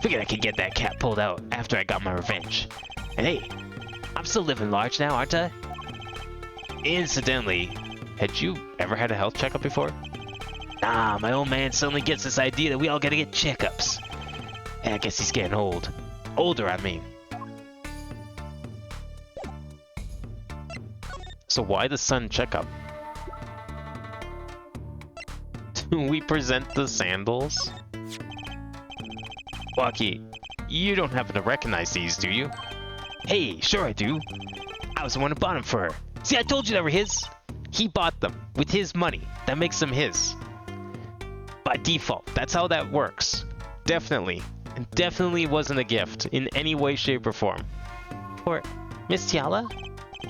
Figured I could get that cat pulled out after I got my revenge. And hey, I'm still living large now, aren't I? Incidentally, had you ever had a health checkup before? Nah, my old man suddenly gets this idea that we all gotta get checkups. And I guess he's getting old. Older, I mean. So why the sun checkup? Do we present the sandals? Walkie, you don't happen to recognize these, do you? Hey, sure I do. I was the one who bought them for her. See, I told you they were his. He bought them with his money. That makes them his. By default, that's how that works. Definitely. And definitely wasn't a gift in any way, shape, or form. For Miss Tiala?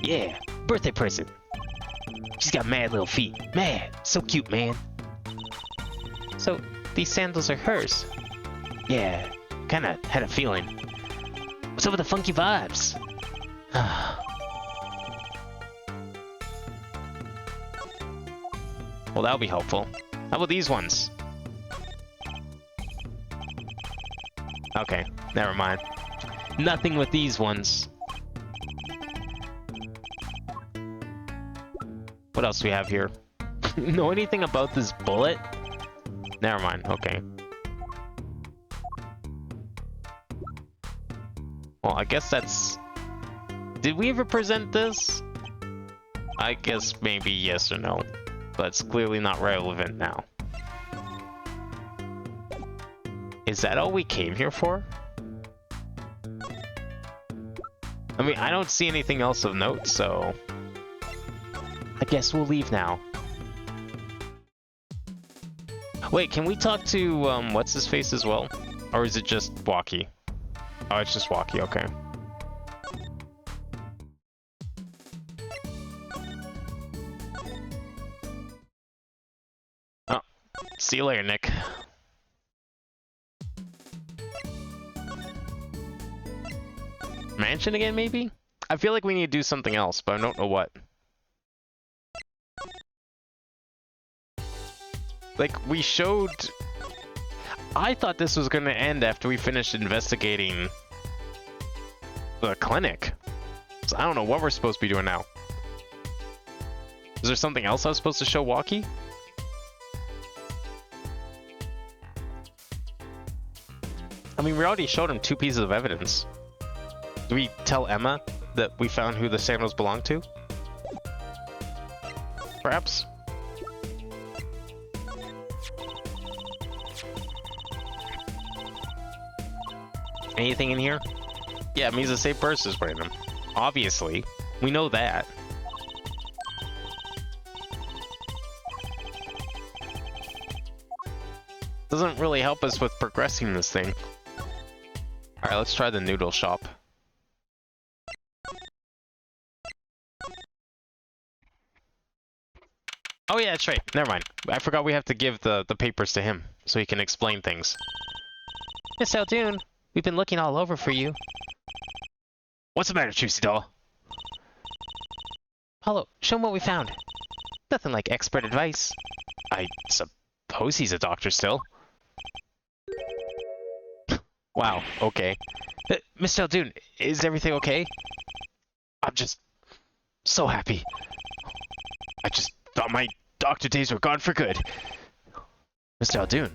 Yeah, birthday present. She's got mad little feet. Mad. So cute, man. So, these sandals are hers? Yeah, kinda had a feeling. What's up with the funky vibes? Well, that'll be helpful. How about these ones? Okay, never mind. Nothing with these ones. What else do we have here? Know anything about this bullet? Never mind, okay. Well, I guess that's... Did we ever present this? I guess maybe yes or no. But it's clearly not relevant now. Is that all we came here for? I mean, I don't see anything else of note, so... I guess we'll leave now. Wait, can we talk to, what's-his-face as well? Or is it just Walkie? Oh, it's just Walkie, okay. Oh, see you later, Nick. Mansion again, maybe? I feel like we need to do something else, but I don't know what. Like, we showed... I thought this was going to end after we finished investigating the clinic. So I don't know what we're supposed to be doing now. Is there something else I was supposed to show Walkie? I mean, we already showed him 2 pieces of evidence. Do we tell Emma that we found who the sandals belong to? Perhaps? Anything in here? Yeah, it means the same purse is wearing them. Obviously. We know that. Doesn't really help us with progressing this thing. Alright, let's try the noodle shop. Oh yeah, that's right. Never mind. I forgot we have to give the papers to him, so he can explain things. Miss Aldoon, we've been looking all over for you. What's the matter, Juicy Doll? Paulo, show him what we found. Nothing like expert advice. I suppose he's a doctor still. Wow, okay. Mr. Aldoon, is everything okay? I'm just so happy. I just thought my doctor days were gone for good. Mr. Aldoon.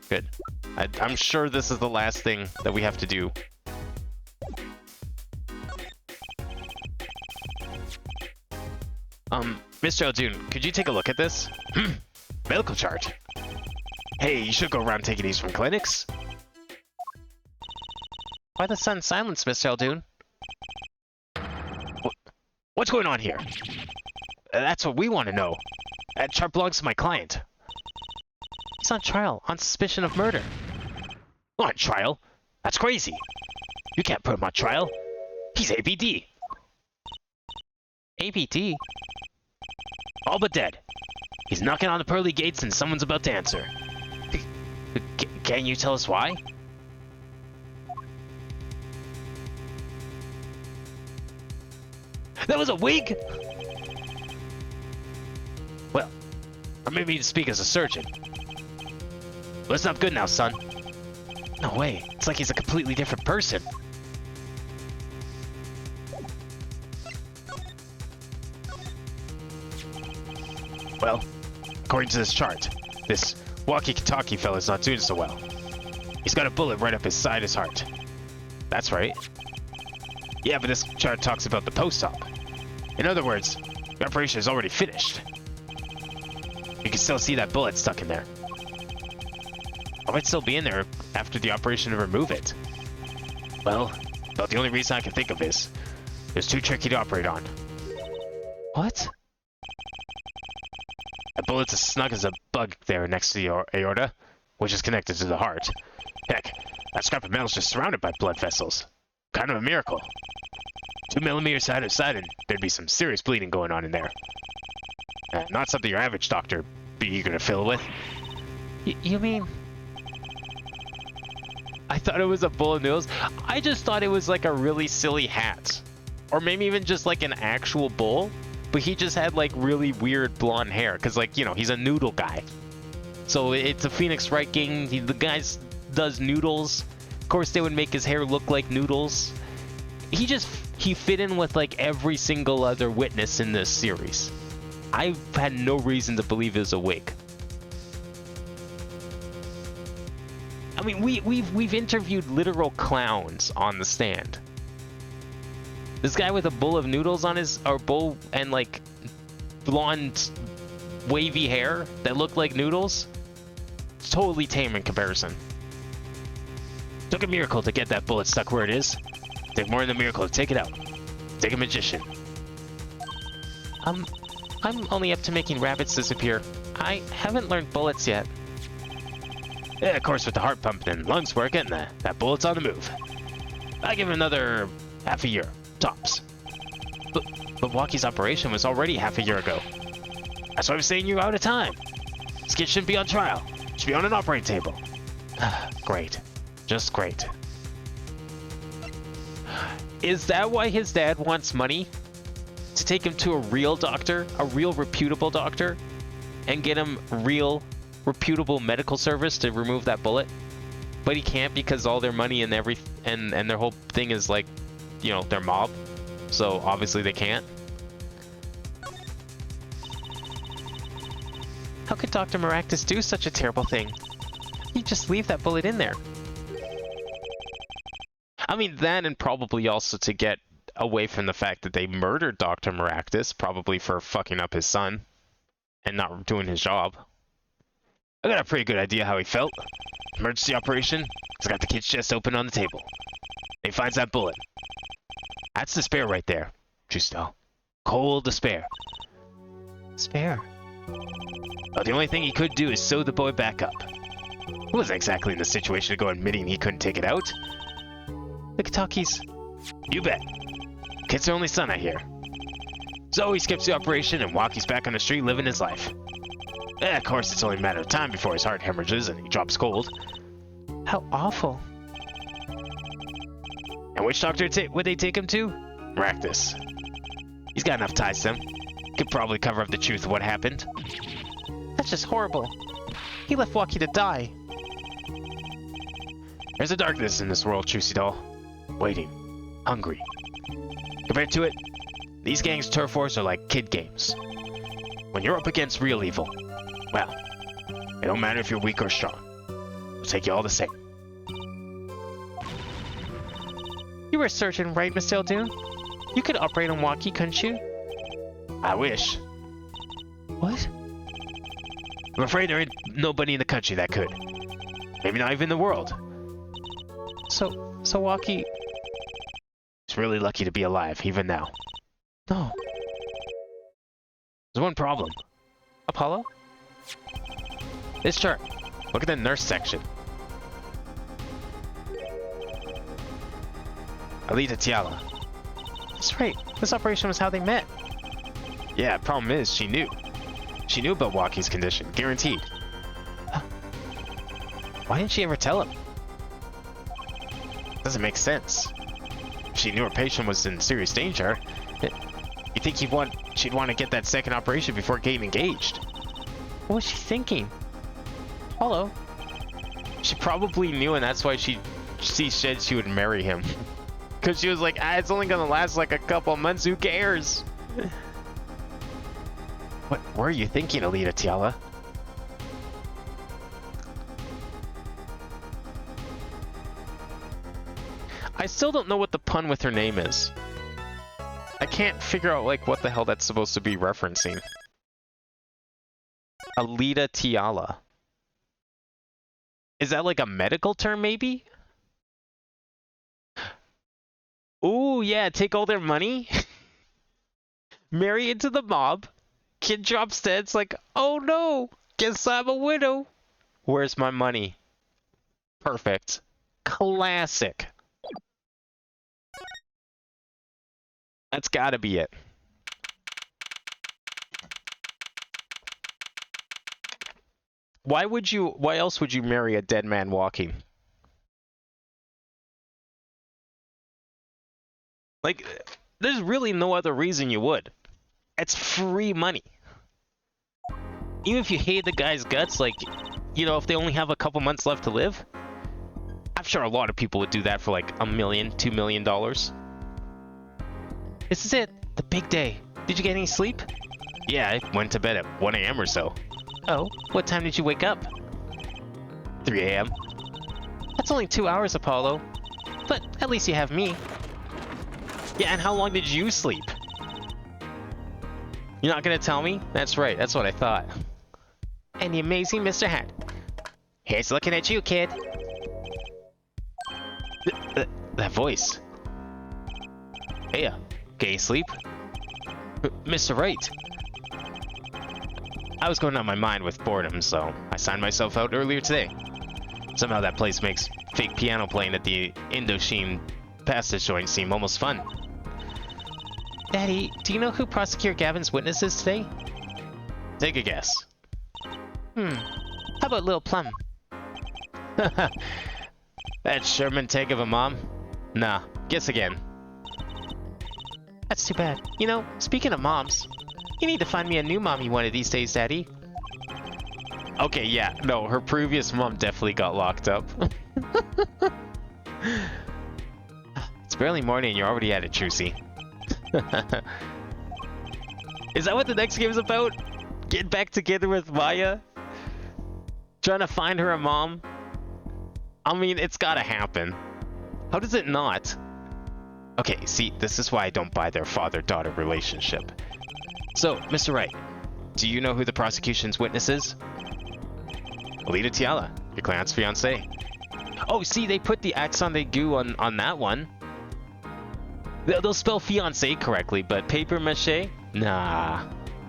Good. I'm sure this is the last thing that we have to do. Mr. Aldoon, could you take a look at this? Medical chart. Hey, you should go around taking these from clinics. Why the sudden silence, Mr. Aldoon? What's going on here? That's what we want to know. That chart belongs to my client. He's on trial on suspicion of murder. On trial? That's crazy. You can't put him on trial. He's ABD. ABD? All but dead. He's knocking on the pearly gates and someone's about to answer. Can you tell us why? That was a wig? Well, or maybe you speak as a surgeon. But it's not good now, son. No way. It's like he's a completely different person. Well, according to this chart, this walkie-talkie fella's not doing so well. He's got a bullet right up his side, his heart. That's right. Yeah, but this chart talks about the post-op. In other words, the operation is already finished. You can still see that bullet stuck in there. I might still be in there after the operation to remove it. Well, about the only reason I can think of is it's too tricky to operate on. What? That bullet's as snug as a bug there next to the aorta, which is connected to the heart. Heck, that scrap of metal's just surrounded by blood vessels. Kind of a miracle. 2 millimeters side to side, and there'd be some serious bleeding going on in there. Not something your average doctor be eager to fill with. You mean? I thought it was a bowl of noodles. I just thought it was like a really silly hat. Or maybe even just like an actual bowl. But he just had like really weird blonde hair. Because like, you know, he's a noodle guy. So it's a Phoenix Wright gang. The guy does noodles. Of course, they would make his hair look like noodles. He fit in with like every single other witness in this series. I've had no reason to believe it was a wig. I mean, we've interviewed literal clowns on the stand. This guy with a bowl of noodles on his, or bowl and like blonde wavy hair that looked like noodles. It's totally tame in comparison. Took a miracle to get that bullet stuck where it is. Take more than a miracle to take it out. Take a magician. I'm only up to making rabbits disappear. I haven't learned bullets yet. Yeah, of course, with the heart pumping and lungs working, that bullet's on the move. I give him another half a year, tops. But Walkie's operation was already half a year ago. That's why I'm saying you're out of time. This kid shouldn't be on trial. Should be on an operating table. Great. Just great. Is that why his dad wants money? To take him to a real doctor? A real reputable doctor? And get him real reputable medical service to remove that bullet? But he can't because all their money and and their whole thing is like, you know, their mob. So obviously they can't. How could Dr. Maractus do such a terrible thing? He'd just leave that bullet in there. I mean, that and probably also to get away from the fact that they murdered Dr. Maractus, probably for fucking up his son and not doing his job. I got a pretty good idea how he felt. Emergency operation, he's got the kid's chest open on the table. And he finds that bullet. That's despair right there, Justel. Cold despair. Despair? Well, the only thing he could do is sew the boy back up. He wasn't exactly in the situation to go admitting he couldn't take it out. Look at Talkies. You bet. Kid's their only son, I hear. So he skips the operation and Walkie's back on the street living his life. Of course, it's only a matter of time before his heart hemorrhages and he drops cold. How awful. And which doctor would they take him to? Maractus. He's got enough ties to him. Could probably cover up the truth of what happened. That's just horrible. He left Walkie to die. There's a darkness in this world, Trucy Doll. Waiting. Hungry. Compared to it, these gangs' turf wars are like kid games. When you're up against real evil, well, it don't matter if you're weak or strong. It'll take you all the same. You were a surgeon, right, Mr. Eldoon? You could operate on Walkie, couldn't you? I wish. What? I'm afraid there ain't nobody in the country that could. Maybe not even the world. So Walkie... He's really lucky to be alive, even now. No. There's one problem. Apollo? This chart. Look at the nurse section. Alita Tiala. That's right. This operation was how they met. Yeah, problem is, she knew. She knew about Walkie's condition, guaranteed. Why didn't she ever tell him? Doesn't make sense. If she knew her patient was in serious danger, You think she'd want to get that second operation before getting engaged? What was she thinking? Hello. She probably knew, and that's why she said she would marry him. Because she was like, it's only gonna last like a couple months, who cares? What were you thinking, Alita Tiala? I still don't know what the pun with her name is. I can't figure out, like, what the hell that's supposed to be referencing. Alita Tiala. Is that like a medical term, maybe? Ooh, yeah, take all their money? Marry into the mob? Kid drops dead, it's like, oh no, guess I'm a widow. Where's my money? Perfect. Classic. That's gotta be it. Why else would you marry a dead man walking? Like, there's really no other reason you would. It's free money. Even if you hate the guy's guts, like, you know, if they only have a couple months left to live, I'm sure a lot of people would do that for like $1 million, $2 million. This is it, the big day. Did you get any sleep? Yeah, I went to bed at 1 a.m. or so. Oh, what time did you wake up? 3 a.m. That's only 2 hours, Apollo. But at least you have me. Yeah, and how long did you sleep? You're not gonna tell me? That's right, that's what I thought. And the amazing Mr. Hat. Here's looking at you, kid. That voice. Hey, can you sleep? Mr. Wright. I was going on my mind with boredom, so I signed myself out earlier today. Somehow that place makes fake piano playing at the Indochine pasta joint seem almost fun. Daddy, do you know who Prosecutor Gavin's witness is today? Take a guess. How about Lil Plum? That Sherman take of a mom? Nah, guess again. That's too bad. You know, speaking of moms, you need to find me a new mommy one of these days, Daddy. Okay, yeah, no, her previous mom definitely got locked up. It's barely morning and you're already at it, Trucy. Is that what the next game is about? Get back together with Maya? Trying to find her a mom? I mean, it's gotta happen. How does it not? Okay, see, this is why I don't buy their father-daughter relationship. So, Mr. Wright, do you know who the prosecution's witness is? Alita Tiala, your client's fiancé. Oh, see, they put the accent aigu on that one. They'll spell fiancé correctly, but paper mache? Nah.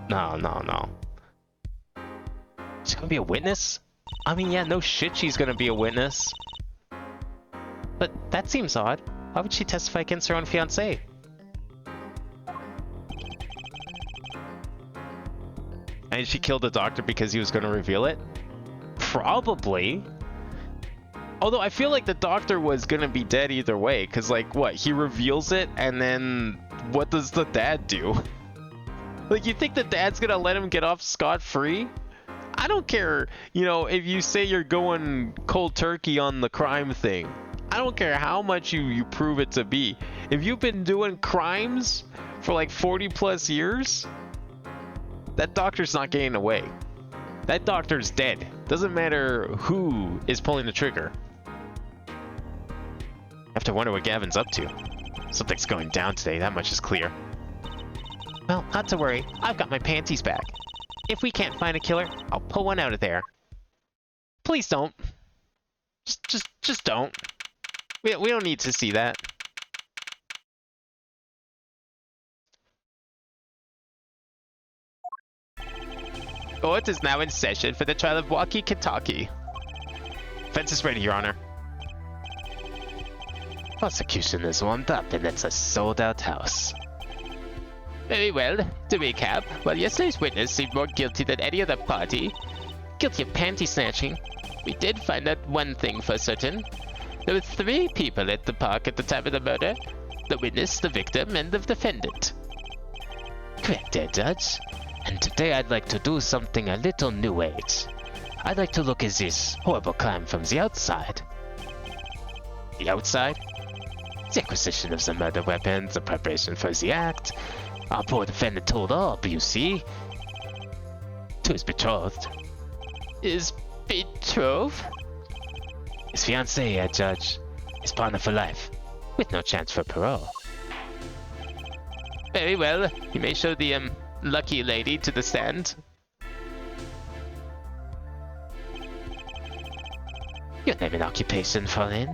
No. She's gonna be a witness? I mean, yeah, no shit she's gonna be a witness. But that seems odd. Why would she testify against her own fiancé? And she killed the doctor because he was gonna reveal it? Probably. Although I feel like the doctor was gonna be dead either way, because like, what, he reveals it, and then what does the dad do? Like, you think the dad's gonna let him get off scot-free? I don't care, you know, if you say you're going cold turkey on the crime thing. I don't care how much you prove it to be. If you've been doing crimes for like 40 plus years, that doctor's not getting away. That doctor's dead. Doesn't matter who is pulling the trigger. I have to wonder what Gavin's up to. Something's going down today, that much is clear. Well, not to worry. I've got my panties back. If we can't find a killer, I'll pull one out of there. Please don't. Just don't. We don't need to see that. Court is now in session for the trial of Walkie Kitaki. Fence is ready, Your Honor. Prosecution is warmed up and it's a sold-out house. Very well. To recap, while yesterday's witness seemed more guilty than any other party, guilty of panty snatching, we did find out one thing for certain. There were 3 people at the park at the time of the murder. The witness, the victim, and the defendant. Correct there, Judge. And today I'd like to do something a little new age. I'd like to look at this horrible crime from the outside. The outside? The acquisition of the murder weapons, the preparation for the act. Our poor defendant told all, you see, to his betrothed. His betrothed? His fiancée, Judge. His partner for life, with no chance for parole. Very well. You may show the, lucky lady to the stand. Your name and occupation, Fraulein?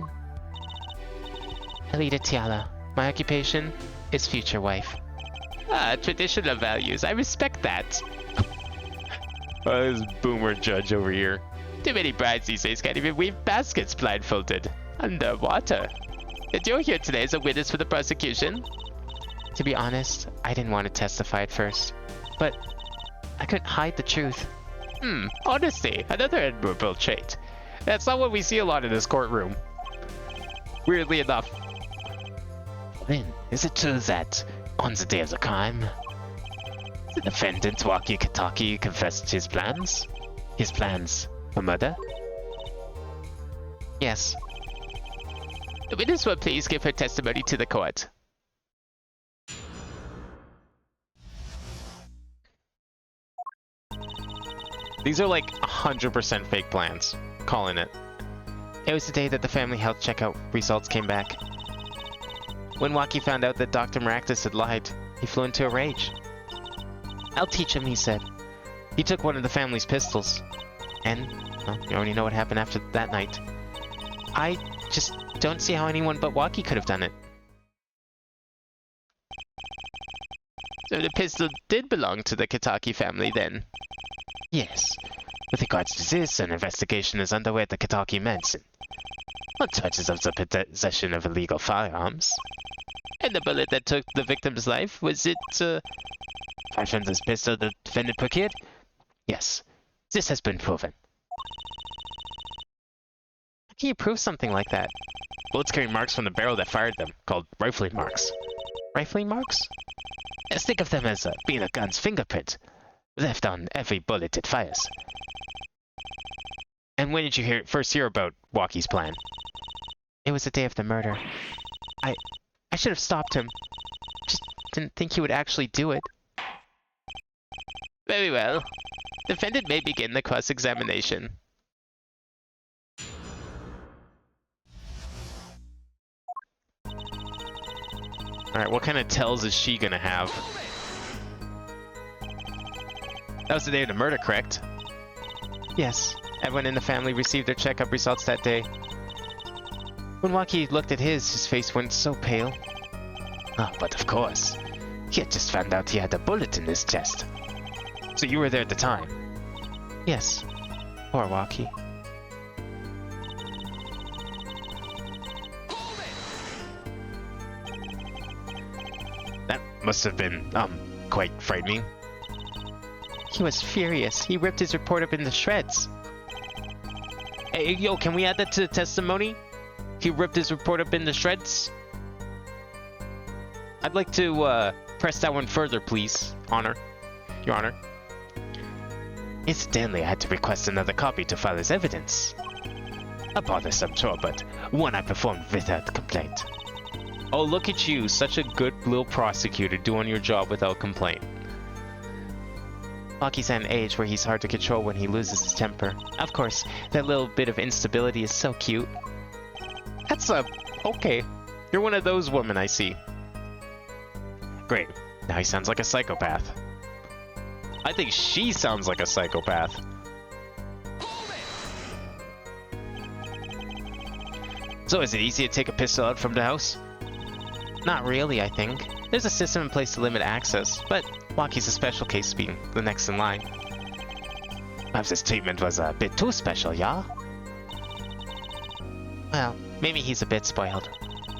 Alita Tiala. My occupation is future wife. Ah, traditional values. I respect that. Oh, this boomer judge over here. Too many brides these days can't even weave baskets blindfolded. Underwater. Did you here today as a witness for the prosecution? To be honest, I didn't want to testify at first, but I couldn't hide the truth. Honesty, another admirable trait. That's not what we see a lot in this courtroom. Weirdly enough. Then, is it true that, on the day of the crime, the defendant, Waki Kataki, confessed his plans? His plans for murder? Yes. The witness will please give her testimony to the court. These are like 100% fake plans. Calling it. It was the day that the family health checkout results came back. When Waki found out that Dr. Maractus had lied, he flew into a rage. I'll teach him, he said. He took one of the family's pistols. And, well, you already know what happened after that night. I just don't see how anyone but Waki could have done it. So the pistol did belong to the Kitaki family then? Yes. With regards to this, an investigation is underway at the Kitaki mansion on charges of the possession of illegal firearms. And the bullet that took the victim's life, was it, Firearms pistol the defendant procured? Yes. This has been proven. How can you prove something like that? Bullets carry marks from the barrel that fired them, called rifling marks. Rifling marks? Let's think of them as being a gun's fingerprint, left on every bullet it fires. And when did you first hear about Waki's plan? It was the day of the murder. I should have stopped him. Just didn't think he would actually do it. Very well. Defendant may begin the cross-examination. Alright, what kind of tells is she gonna have? That was the day of the murder, correct? Yes. Everyone in the family received their checkup results that day. When Waki looked at his face went so pale. Ah, but of course. He had just found out he had a bullet in his chest. So you were there at the time? Yes. Poor Waki. That must have been, quite frightening. He was furious. He ripped his report up into shreds. Hey, yo, can we add that to the testimony? He ripped his report up into shreds? I'd like to, press that one further, please, Your Honor. Incidentally, I had to request another copy to file as evidence. A bothersome chore, but one I performed without complaint. Oh, look at you, such a good little prosecutor doing your job without complaint. Waki's at an age where he's hard to control when he loses his temper. Of course, that little bit of instability is so cute. That's okay. You're one of those women I see. Great. Now he sounds like a psychopath. I think she sounds like a psychopath. So is it easy to take a pistol out from the house? Not really, I think. There's a system in place to limit access, but Waki's a special case being the next in line. Perhaps this treatment was a bit too special, yeah? Well, maybe he's a bit spoiled.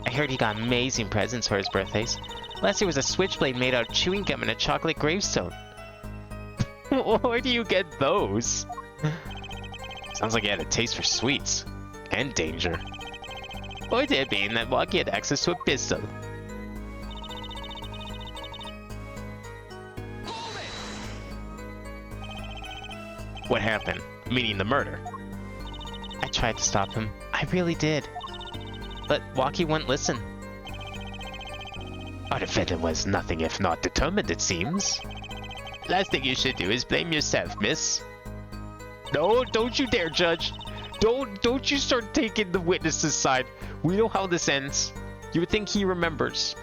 I heard he got amazing presents for his birthdays. Last year was a switchblade made out of chewing gum and a chocolate gravestone. Where do you get those? Sounds like he had a taste for sweets. And danger. Or did it mean that Waki had access to a pistol? What happened? Meaning the murder. I tried to stop him. I really did. But Walkie wouldn't listen. Our defendant was nothing if not determined, it seems. Last thing you should do is blame yourself, miss. No, don't you dare, Judge. Don't you start taking the witness's side. We know how this ends. You would think he remembers.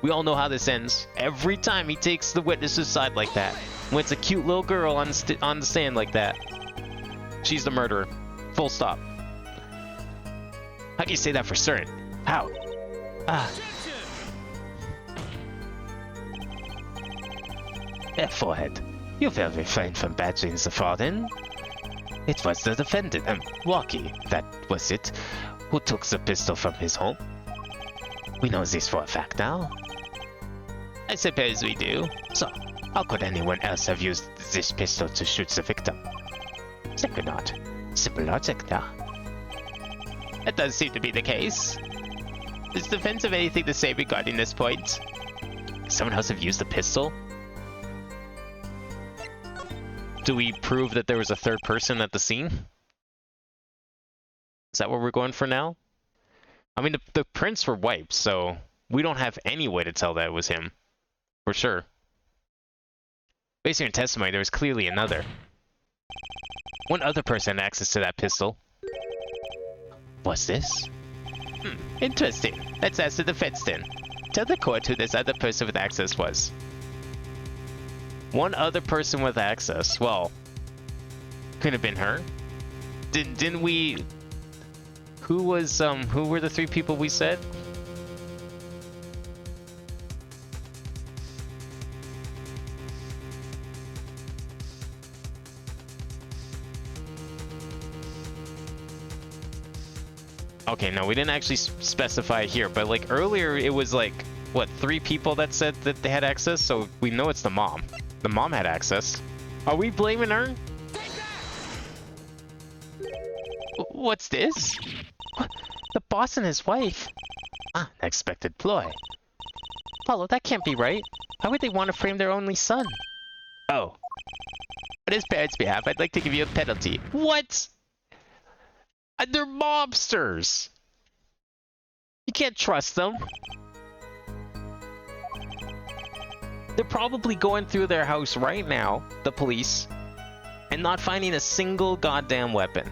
We all know how this ends. Every time he takes the witness's side like that. When it's a cute little girl on the stand like that. She's the murderer. Full stop. How do you say that for certain? How? Forehead. You will refrain from badgering the fraudin. It was the defendant, Walkie, that was it, who took the pistol from his home. We know this for a fact now. I suppose we do. So, how could anyone else have used this pistol to shoot the victim? They could not. Simple logic now. That does seem to be the case. Does the defense have anything to say regarding this point? Someone else have used the pistol? Do we prove that there was a third person at the scene? Is that what we're going for now? I mean, the prints were wiped, so we don't have any way to tell that it was him. For sure. Based on your testimony, there was clearly another. One other person had access to that pistol. What's this? Interesting. Let's ask the defense then. Tell the court who this other person with access was. One other person with access. Well, could have been her. Didn't we? Who were the three people we said? Okay, no, we didn't actually specify it here, but like earlier it was like, what, 3 people that said that they had access, so we know it's the mom. The mom had access. Are we blaming her? What's this? The boss and his wife? Unexpected ploy. Paulo, that can't be right. Why would they want to frame their only son? Oh. On his parents' behalf, I'd like to give you a penalty. What? They're mobsters. You can't trust them. They're probably going through their house right now, the police, and not finding a single goddamn weapon.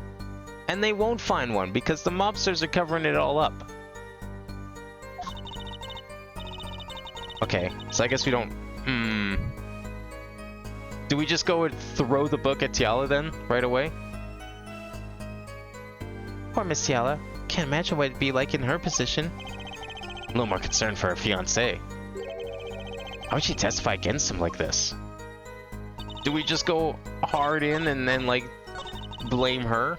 And they won't find one because the mobsters are covering it all up. Okay, so I guess we don't... Do we just go and throw the book at Tiala then, right away? Poor Miss Tiala. Can't imagine what it'd be like in her position. A little more concerned for her fiancé. How would she testify against him like this? Do we just go hard in and then, like, blame her?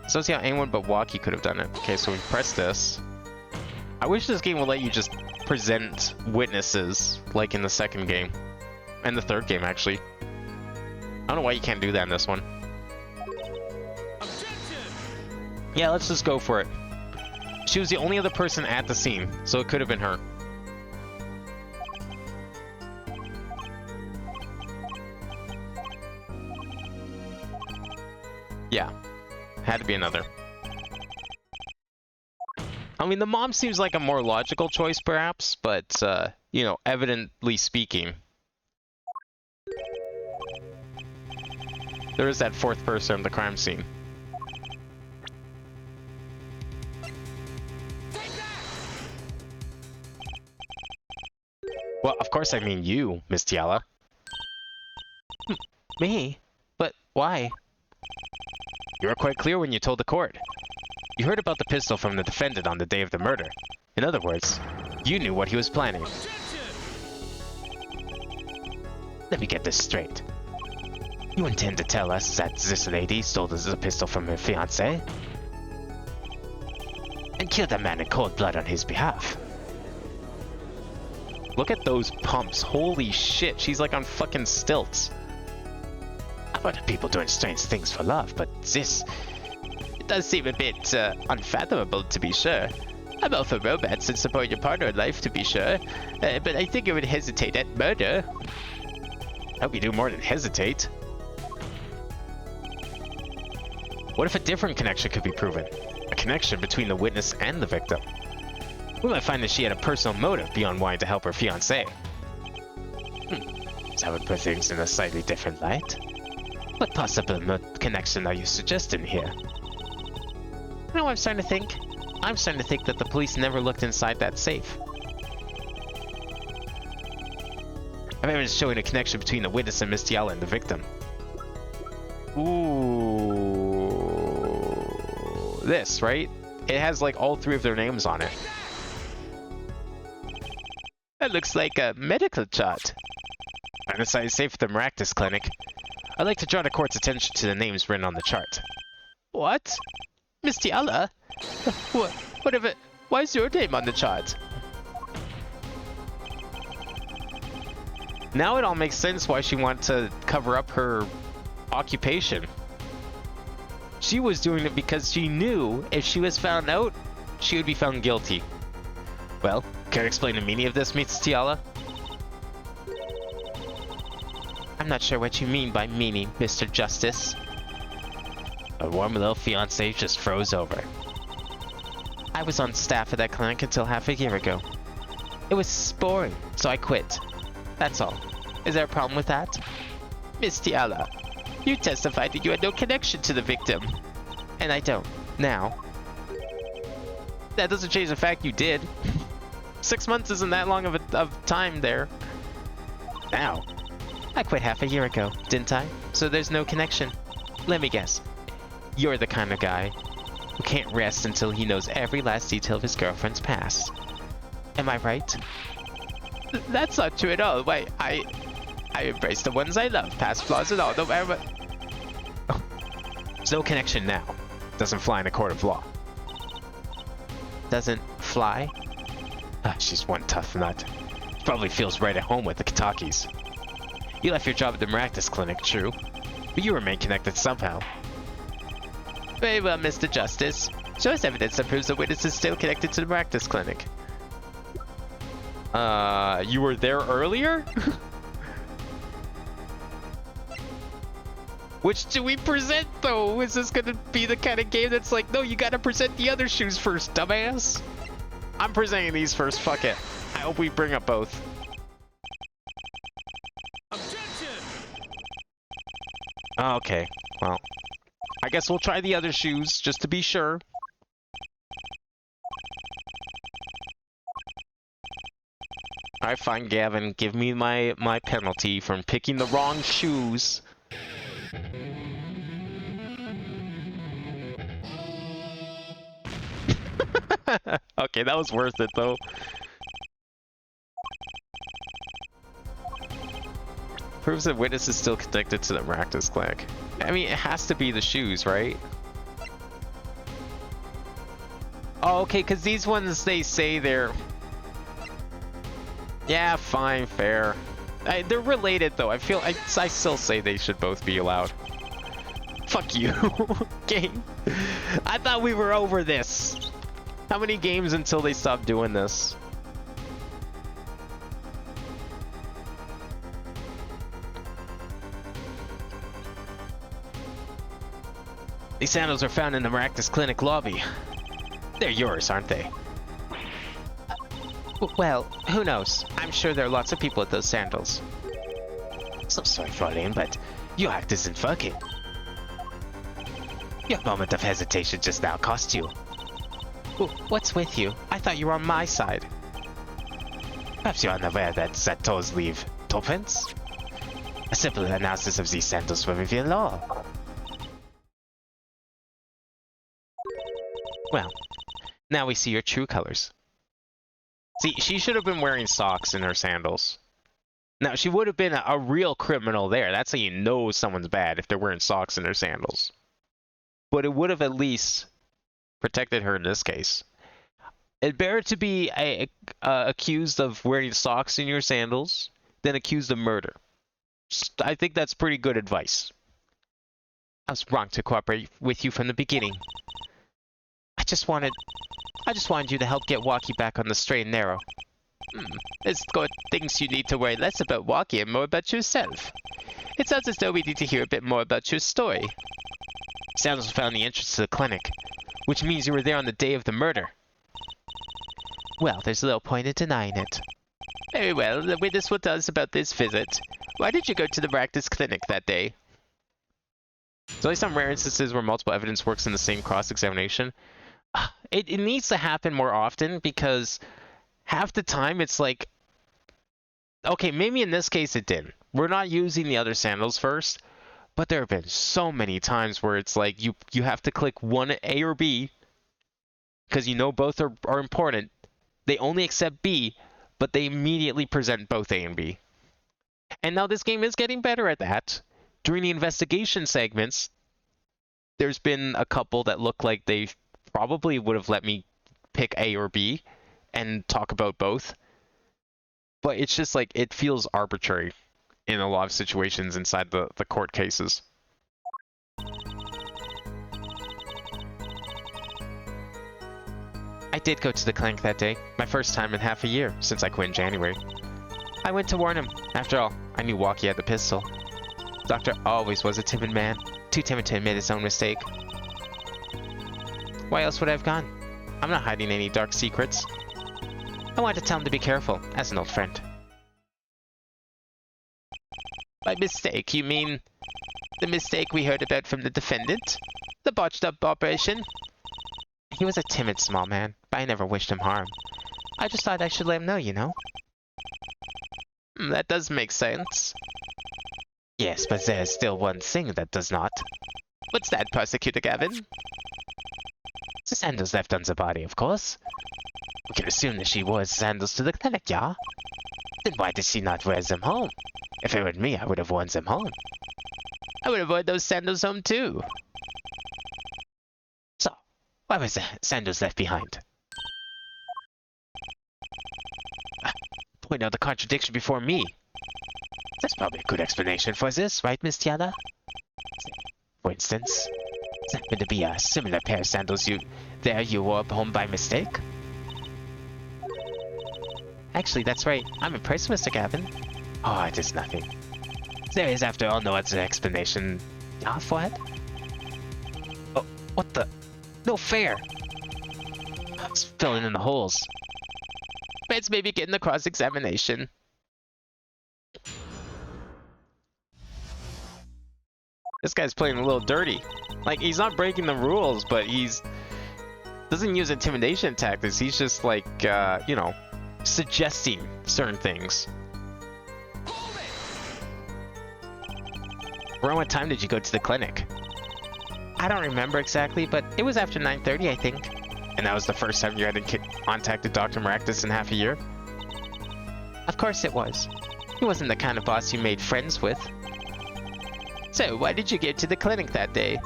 So see how anyone but Walkie could have done it. Okay, so we press this. I wish this game would let you just present witnesses, like in the second game. And the third game, actually. I don't know why you can't do that in this one. Yeah, let's just go for it. She was the only other person at the scene, so it could have been her. Yeah, had to be another. I mean, the mom seems like a more logical choice, perhaps, but, you know, evidently speaking, there is that fourth person in the crime scene. Well, of course I mean you, Miss Tiala. Me? But why? You were quite clear when you told the court. You heard about the pistol from the defendant on the day of the murder. In other words, you knew what he was planning. Let me get this straight. You intend to tell us that this lady stole the pistol from her fiancé? And killed a man in cold blood on his behalf? Look at those pumps. Holy shit, she's like on fucking stilts. I've heard of people doing strange things for love, but this... It does seem a bit unfathomable, to be sure. I'm all for romance and support your partner in life, to be sure. But I think I would hesitate at murder. I hope you do more than hesitate. What if a different connection could be proven? A connection between the witness and the victim. We might find that she had a personal motive beyond wanting to help her fiancé. That would put things in a slightly different light. What possible connection are you suggesting here? You know what I'm starting to think? I'm starting to think that the police never looked inside that safe. I have evidence showing a connection between the witness and Miss Tiala and the victim. Ooh. This, right? It has like all three of their names on it. That looks like a medical chart. I'm inside safe at the Maractus Clinic. I'd like to draw the court's attention to the names written on the chart. What? Miss Tiala? What of it? Why is your name on the chart? Now it all makes sense why she wanted to cover up her occupation. She was doing it because she knew if she was found out, she would be found guilty. Well, can you explain the meaning of this, Miss Tiala? I'm not sure what you mean by meaning, Mr. Justice. A warm little fiancé just froze over. I was on staff at that clinic until half a year ago. It was boring, so I quit. That's all. Is there a problem with that? Miss Tiala, you testified that you had no connection to the victim. And I don't. Now. That doesn't change the fact you did. 6 months isn't that long of time there. Now. I quit half a year ago, didn't I? So there's no connection. Let me guess. You're the kind of guy who can't rest until he knows every last detail of his girlfriend's past. Am I right? That's not true at all. Why, I embrace the ones I love, past flaws and all. No matter what. Oh. There's no connection now. Doesn't fly in a court of law. Doesn't fly? Ah, she's one tough nut. She probably feels right at home with the Kitakis. You left your job at the Maractus Clinic, true. But you remain connected somehow. Very well, Mr. Justice. Show us evidence that proves the witness is still connected to the Maractus Clinic. You were there earlier? Which do we present, though? Is this gonna be the kind of game that's like, no, you gotta present the other shoes first, dumbass? I'm presenting these first, fuck it. I hope we bring up both. Okay, well, I guess we'll try the other shoes, just to be sure. Alright, fine, Gavin, give me my penalty from picking the wrong shoes. Okay, that was worth it, though. Proves that witness is still connected to the Maractus Clinic. I mean, it has to be the shoes, right? Oh, okay, because these ones, they say they're... Yeah, fine, fair. They're related, though. I still say they should both be allowed. Fuck you, game. I thought we were over this. How many games until they stop doing this? These sandals are found in the Maractus Clinic lobby. They're yours, aren't they? Well, who knows? I'm sure there are lots of people with those sandals. So sorry, Fraulein, but your act isn't fucking. Your moment of hesitation just now cost you. What's with you? I thought you were on my side. Perhaps you're unaware that Zato's leave tuppence? A simple analysis of these sandals will reveal all. Well, now we see your true colors. See, she should have been wearing socks in her sandals. Now, she would have been a real criminal there. That's how you know someone's bad, if they're wearing socks in their sandals. But it would have at least protected her in this case. It's better to be accused of wearing socks in your sandals than accused of murder. I think that's pretty good advice. I was wrong to cooperate with you from the beginning. I just wanted you to help get Walkie back on the straight and narrow. There's good things you need to worry less about Walkie and more about yourself. It sounds as though we need to hear a bit more about your story. Sandals found the entrance to the clinic, which means you were there on the day of the murder. Well, there's little point in denying it. Very well, the witness will tell us about this visit. Why did you go to the practice clinic that day? There's only some rare instances where multiple evidence works in the same cross-examination. It needs to happen more often because half the time it's like, okay, maybe in this case it didn't. We're not using the other sandals first, but there have been so many times where it's like you have to click one A or B because you know both are important. They only accept B, but they immediately present both A and B. And now this game is getting better at that. During the investigation segments, there's been a couple that look like they probably would have let me pick A or B and talk about both. But it's just like, it feels arbitrary in a lot of situations inside the court cases. I did go to the clinic that day, my first time in half a year since I quit in January. I went to warn him. After all, I knew Walkie had the pistol. The doctor always was a timid man, too timid to admit his own mistake. Why else would I have gone? I'm not hiding any dark secrets. I wanted to tell him to be careful, as an old friend. By mistake, you mean the mistake we heard about from the defendant? The botched up operation? He was a timid small man, but I never wished him harm. I just thought I should let him know, you know? That does make sense. Yes, but there's still one thing that does not. What's that, Prosecutor Gavin? The sandals left on the body, of course. We can assume that she wore sandals to the clinic, yeah? Then why did she not wear them home? If it were me, I would have worn them home. I would have worn those sandals home too. So, why was the sandals left behind? Point out the contradiction before me. There's probably a good explanation for this, right, Miss Tiana? For instance, is that going to be a similar pair of sandals you wore home by mistake? Actually, that's right. I'm impressed, Mr. Gavin. Oh, it is nothing. There is, after all, no other explanation. For it? Oh, what the? No fair! It's filling in the holes. Let's maybe get in the cross-examination. This guy's playing a little dirty. Like, he's not breaking the rules, but doesn't use intimidation tactics. He's just like, you know, suggesting certain things. Around what time did you go to the clinic? I don't remember exactly, but it was after 9:30, I think. And that was the first time you hadn't contacted Dr. Maractus in half a year? Of course it was. He wasn't the kind of boss you made friends with. So, why did you get to the clinic that day?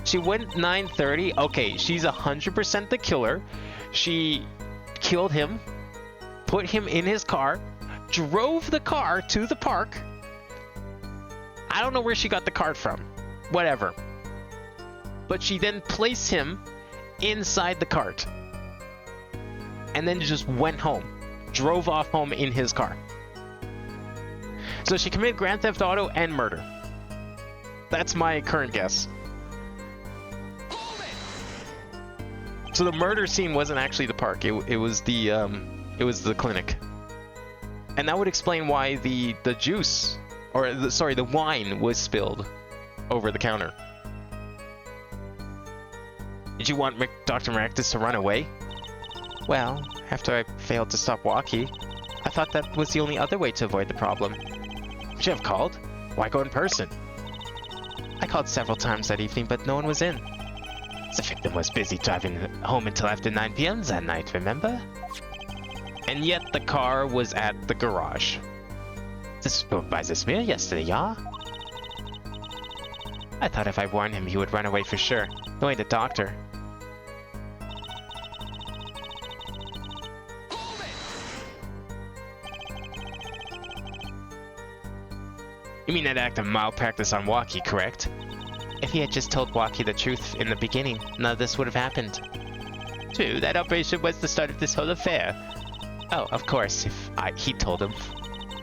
She went 9:30. Okay, she's 100% the killer. She killed him, put him in his car, drove the car to the park. I don't know where she got the card from. Whatever. But she then placed him inside the cart. And then just went home. Drove off home in his car. So she committed Grand Theft Auto and murder. That's my current guess. So the murder scene wasn't actually the park. It was the clinic. And that would explain why the juice, or the wine was spilled over the counter. Did you want Dr. Maractus to run away? Well, after I failed to stop Walkie, I thought that was the only other way to avoid the problem. Would you have called? Why go in person? I called several times that evening, but no one was in. The victim was busy driving home until after 9 p.m. that night, remember? And yet the car was at the garage. This was by this mirror yesterday, yeah? I thought if I warned him, he would run away for sure, knowing the doctor. You mean that act of malpractice on Walkie, correct? If he had just told Walkie the truth in the beginning, none of this would have happened. True, that operation was the start of this whole affair. Oh, of course, if he told him,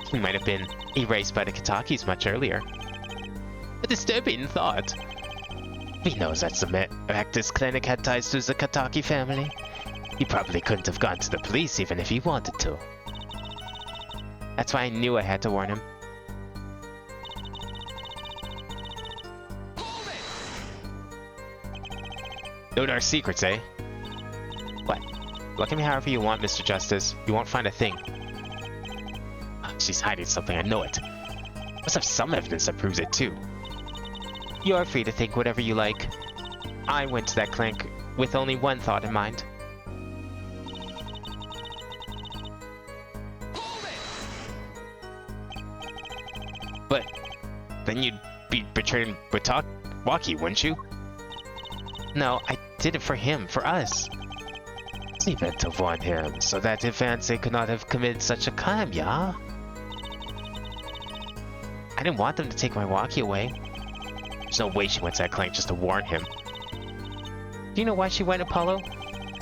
he might have been erased by the Kitakis much earlier. A disturbing thought. We know that the Actus Clinic had ties to the Kataki family. He probably couldn't have gone to the police even if he wanted to. That's why I knew I had to warn him. No dark secrets, eh? What? Look at me however you want, Mr. Justice. You won't find a thing. She's hiding something, I know it. Must have some evidence that proves it too. You're free to think whatever you like. I went to that clinic with only one thought in mind. But then you'd be betraying Waki, wouldn't you? No, I did it for him, for us. He meant to warn him, so that Ifance could not have committed such a crime, yeah? I didn't want them to take my Waki away. There's no way she went to that clinic just to warn him. Do you know why she went, Apollo?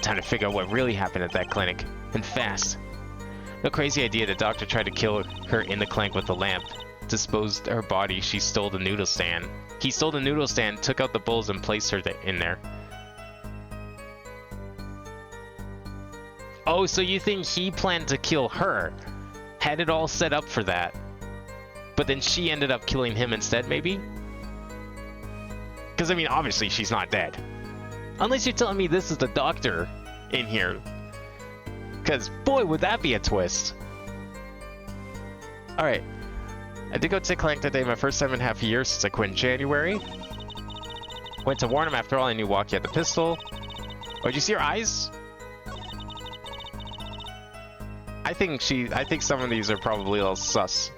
Time to figure out what really happened at that clinic, and fast. No crazy idea the doctor tried to kill her in the clinic with the lamp. Disposed her body, she stole the noodle stand. He stole the noodle stand, took out the bowls, and placed her in there. Oh, so you think he planned to kill her? Had it all set up for that. But then she ended up killing him instead, maybe? Because, I mean, obviously she's not dead. Unless you're telling me this is the doctor in here. Because, boy, would that be a twist. Alright. I did go to clinic that day, my first time in half a year since I quit in January. Went to warn him after all, I knew Waki had the pistol. Oh, did you see her eyes? I think some of these are probably a little sus.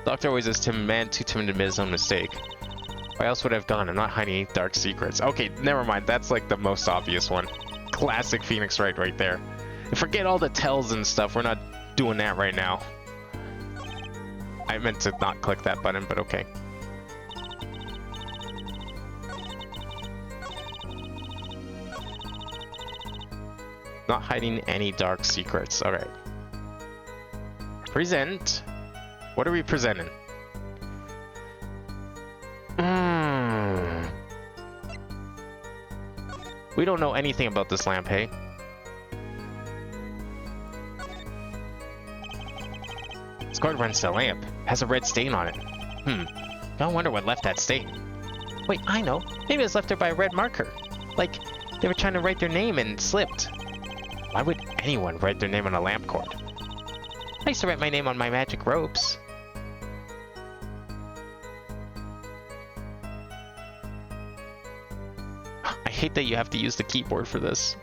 Doctor always is man too timid to admit his own mistake. Why else would I have gone? I'm not hiding any dark secrets. Okay, never mind. That's like the most obvious one. Classic Phoenix Wright right there. And forget all the tells and stuff. We're not doing that right now. I meant to not click that button, but okay. Not hiding any dark secrets. Alright. Present. What are we presenting? We don't know anything about this lamp, hey? This card runs the lamp. Has a red stain on it. Don't wonder what left that stain. Wait, I know. Maybe it was left there by a red marker. Like, they were trying to write their name and slipped. Why would anyone write their name on a lamp cord? I used to write my name on my magic ropes. I hate that you have to use the keyboard for this.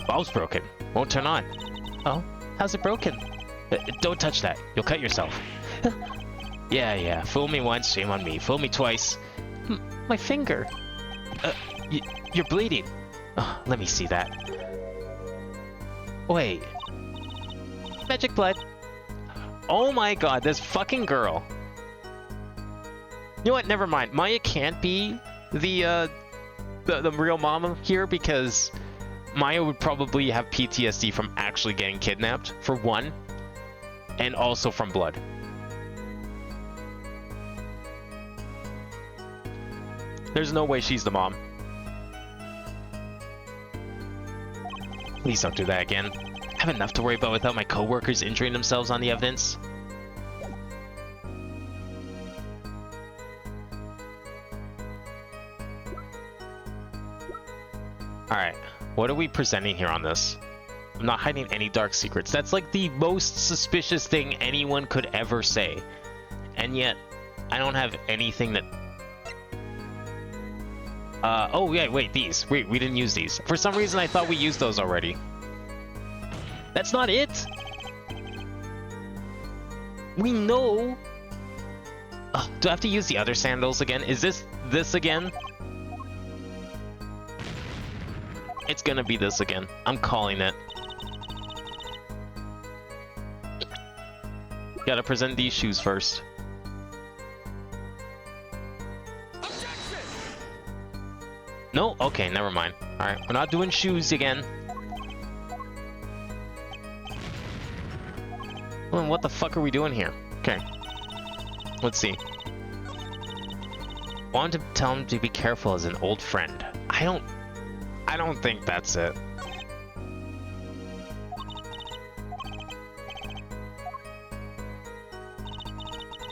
Bulb's broken. Won't turn on. Oh, how's it broken? Don't touch that. You'll cut yourself. Yeah. Fool me once, shame on me. Fool me twice. My finger. You're bleeding. Oh, let me see that. Wait. Magic blood. Oh my god, this fucking girl. You know what? Never mind. Maya can't be the real mama here because Maya would probably have PTSD from actually getting kidnapped, for one, and also from blood. There's no way she's the mom. Please don't do that again. I have enough to worry about without my coworkers injuring themselves on the evidence. Alright, what are we presenting here on this? I'm not hiding any dark secrets. That's like the most suspicious thing anyone could ever say. And yet, I don't have anything that... oh yeah, wait, these. Wait, we didn't use these. For some reason, I thought we used those already. That's not it! We know... do I have to use the other sandals again? Is this again? It's gonna be this again. I'm calling it. Gotta present these shoes first. No? Okay, never mind. Alright, we're not doing shoes again. Well, what the fuck are we doing here? Okay. Let's see. Wanted to tell him to be careful as an old friend. I don't think that's it.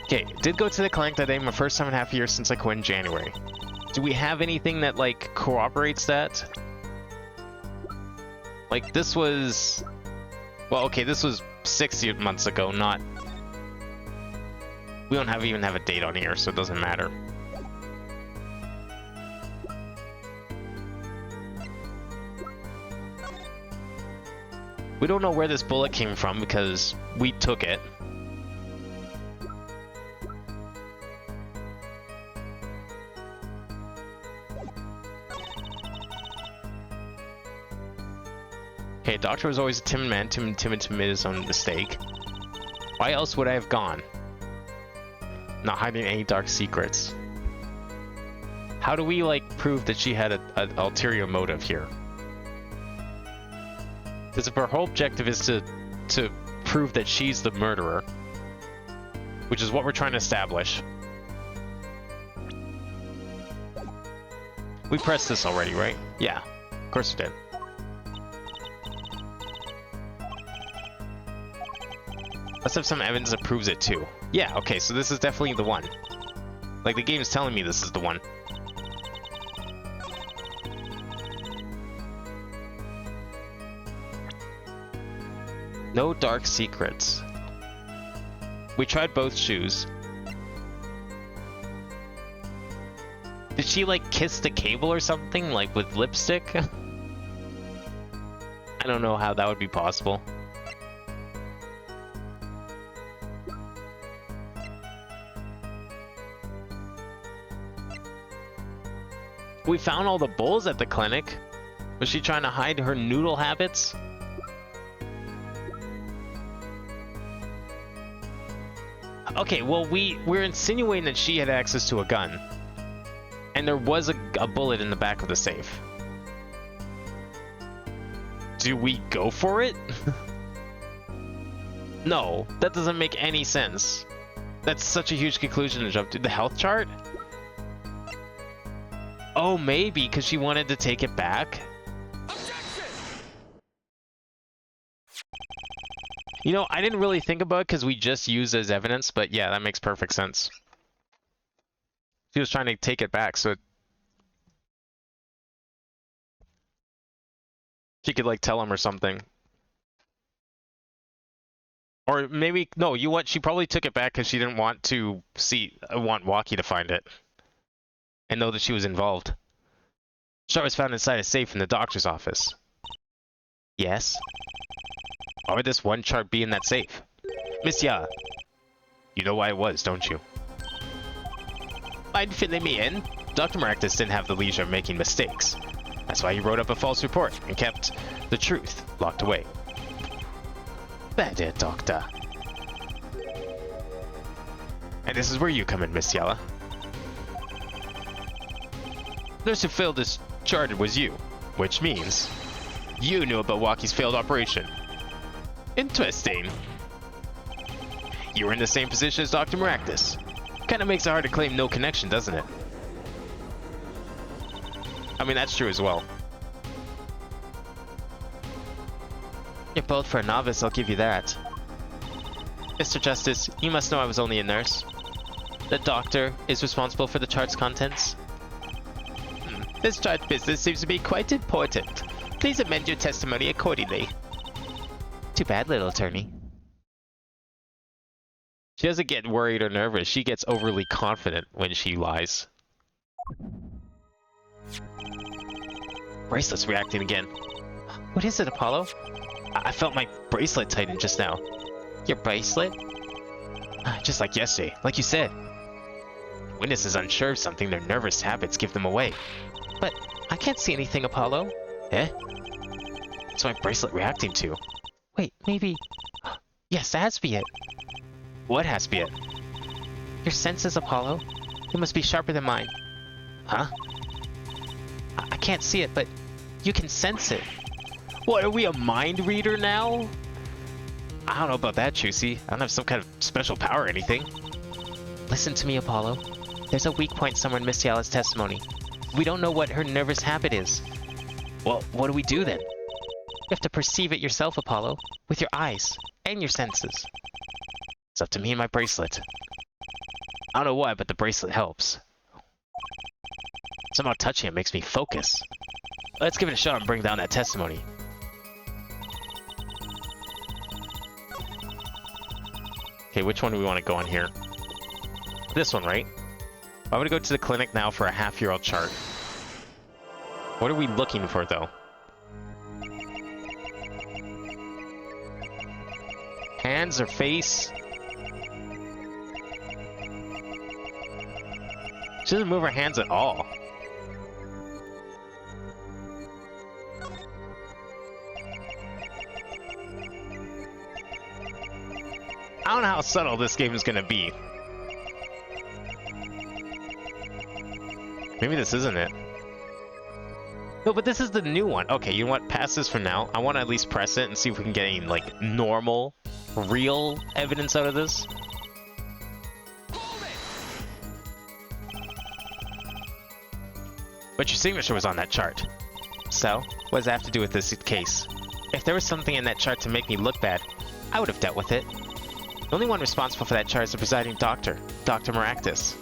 Okay, did go to the clinic that day, my first time in half a year since I quit in January. Do we have anything that, like, corroborates that? Like, this was... Well, okay, this was 60 months ago, not... We don't even have a date on here, so it doesn't matter. We don't know where this bullet came from because we took it. Okay, Doctor was always a timid man, timid to admit his own mistake. Why else would I have gone? Not hiding any dark secrets. How do we, like, prove that she had an ulterior motive here? Because if her whole objective is to prove that she's the murderer, which is what we're trying to establish. We pressed this already, right? Yeah, of course we did. Let's have some evidence that proves it too. Yeah, okay, so this is definitely the one. Like, the game's telling me this is the one. No dark secrets. We tried both shoes. Did she, like, kiss the cable or something, like, with lipstick? I don't know how that would be possible. We found all the bowls at the clinic. Was she trying to hide her noodle habits? Okay, well, we're insinuating that she had access to a gun. And there was a bullet in the back of the safe. Do we go for it? No, that doesn't make any sense. That's such a huge conclusion to jump to. The health chart? Oh, maybe, because she wanted to take it back? You know, I didn't really think about it because we just used it as evidence, but yeah, that makes perfect sense. She was trying to take it back, so she could, like, tell him or something. Or maybe, no, you know what? She probably took it back because she didn't want to want Waki to find it. And know that she was involved. Chart was found inside a safe in the doctor's office. Yes? Why would this one chart be in that safe? Miss Ya, you know why it was, don't you? Mind filling me in? Dr. Maractus didn't have the leisure of making mistakes. That's why he wrote up a false report and kept the truth locked away. Bad dear Doctor. And this is where you come in, Miss Yella. Nurse who failed this chart was you, which means you knew about Waki's failed operation. Interesting. You were in the same position as Dr. Maractus. Kinda makes it hard to claim no connection, doesn't it? I mean, that's true as well. You're bold for a novice, I'll give you that. Mr. Justice, you must know I was only a nurse. The doctor is responsible for the chart's contents. This chart business seems to be quite important. Please amend your testimony accordingly. Too bad, little attorney. She doesn't get worried or nervous. She gets overly confident when she lies. Bracelet's reacting again. What is it, Apollo? I felt my bracelet tighten just now. Your bracelet? Just like yesterday, like you said. Witness is unsure of something, their nervous habits give them away. But I can't see anything, Apollo. Eh? What's my bracelet reacting to? Wait, maybe... Yes, that has to be it. What has to be it? Your senses, Apollo. They must be sharper than mine. Huh? I can't see it, but you can sense it. What, are we a mind reader now? I don't know about that, Chusey. I don't have some kind of special power or anything. Listen to me, Apollo. There's a weak point somewhere in Miss Yala's testimony. We don't know what her nervous habit is. Well, what do we do then? You have to perceive it yourself, Apollo, with your eyes and your senses. It's up to me and my bracelet. I don't know why, but the bracelet helps. Somehow touching it makes me focus. Let's give it a shot and bring down that testimony. Okay, which one do we want to go on here? This one, right? I'm gonna go to the clinic now for a half-year-old chart. What are we looking for, though? Hands or face? She doesn't move her hands at all. I don't know how subtle this game is gonna be. Maybe this isn't it. No, but this is the new one. Okay, you know what? Pass this for now. I want to at least press it and see if we can get any, like, normal, real evidence out of this. But your signature was on that chart. So, what does that have to do with this case? If there was something in that chart to make me look bad, I would have dealt with it. The only one responsible for that chart is the presiding doctor, Dr. Maractus.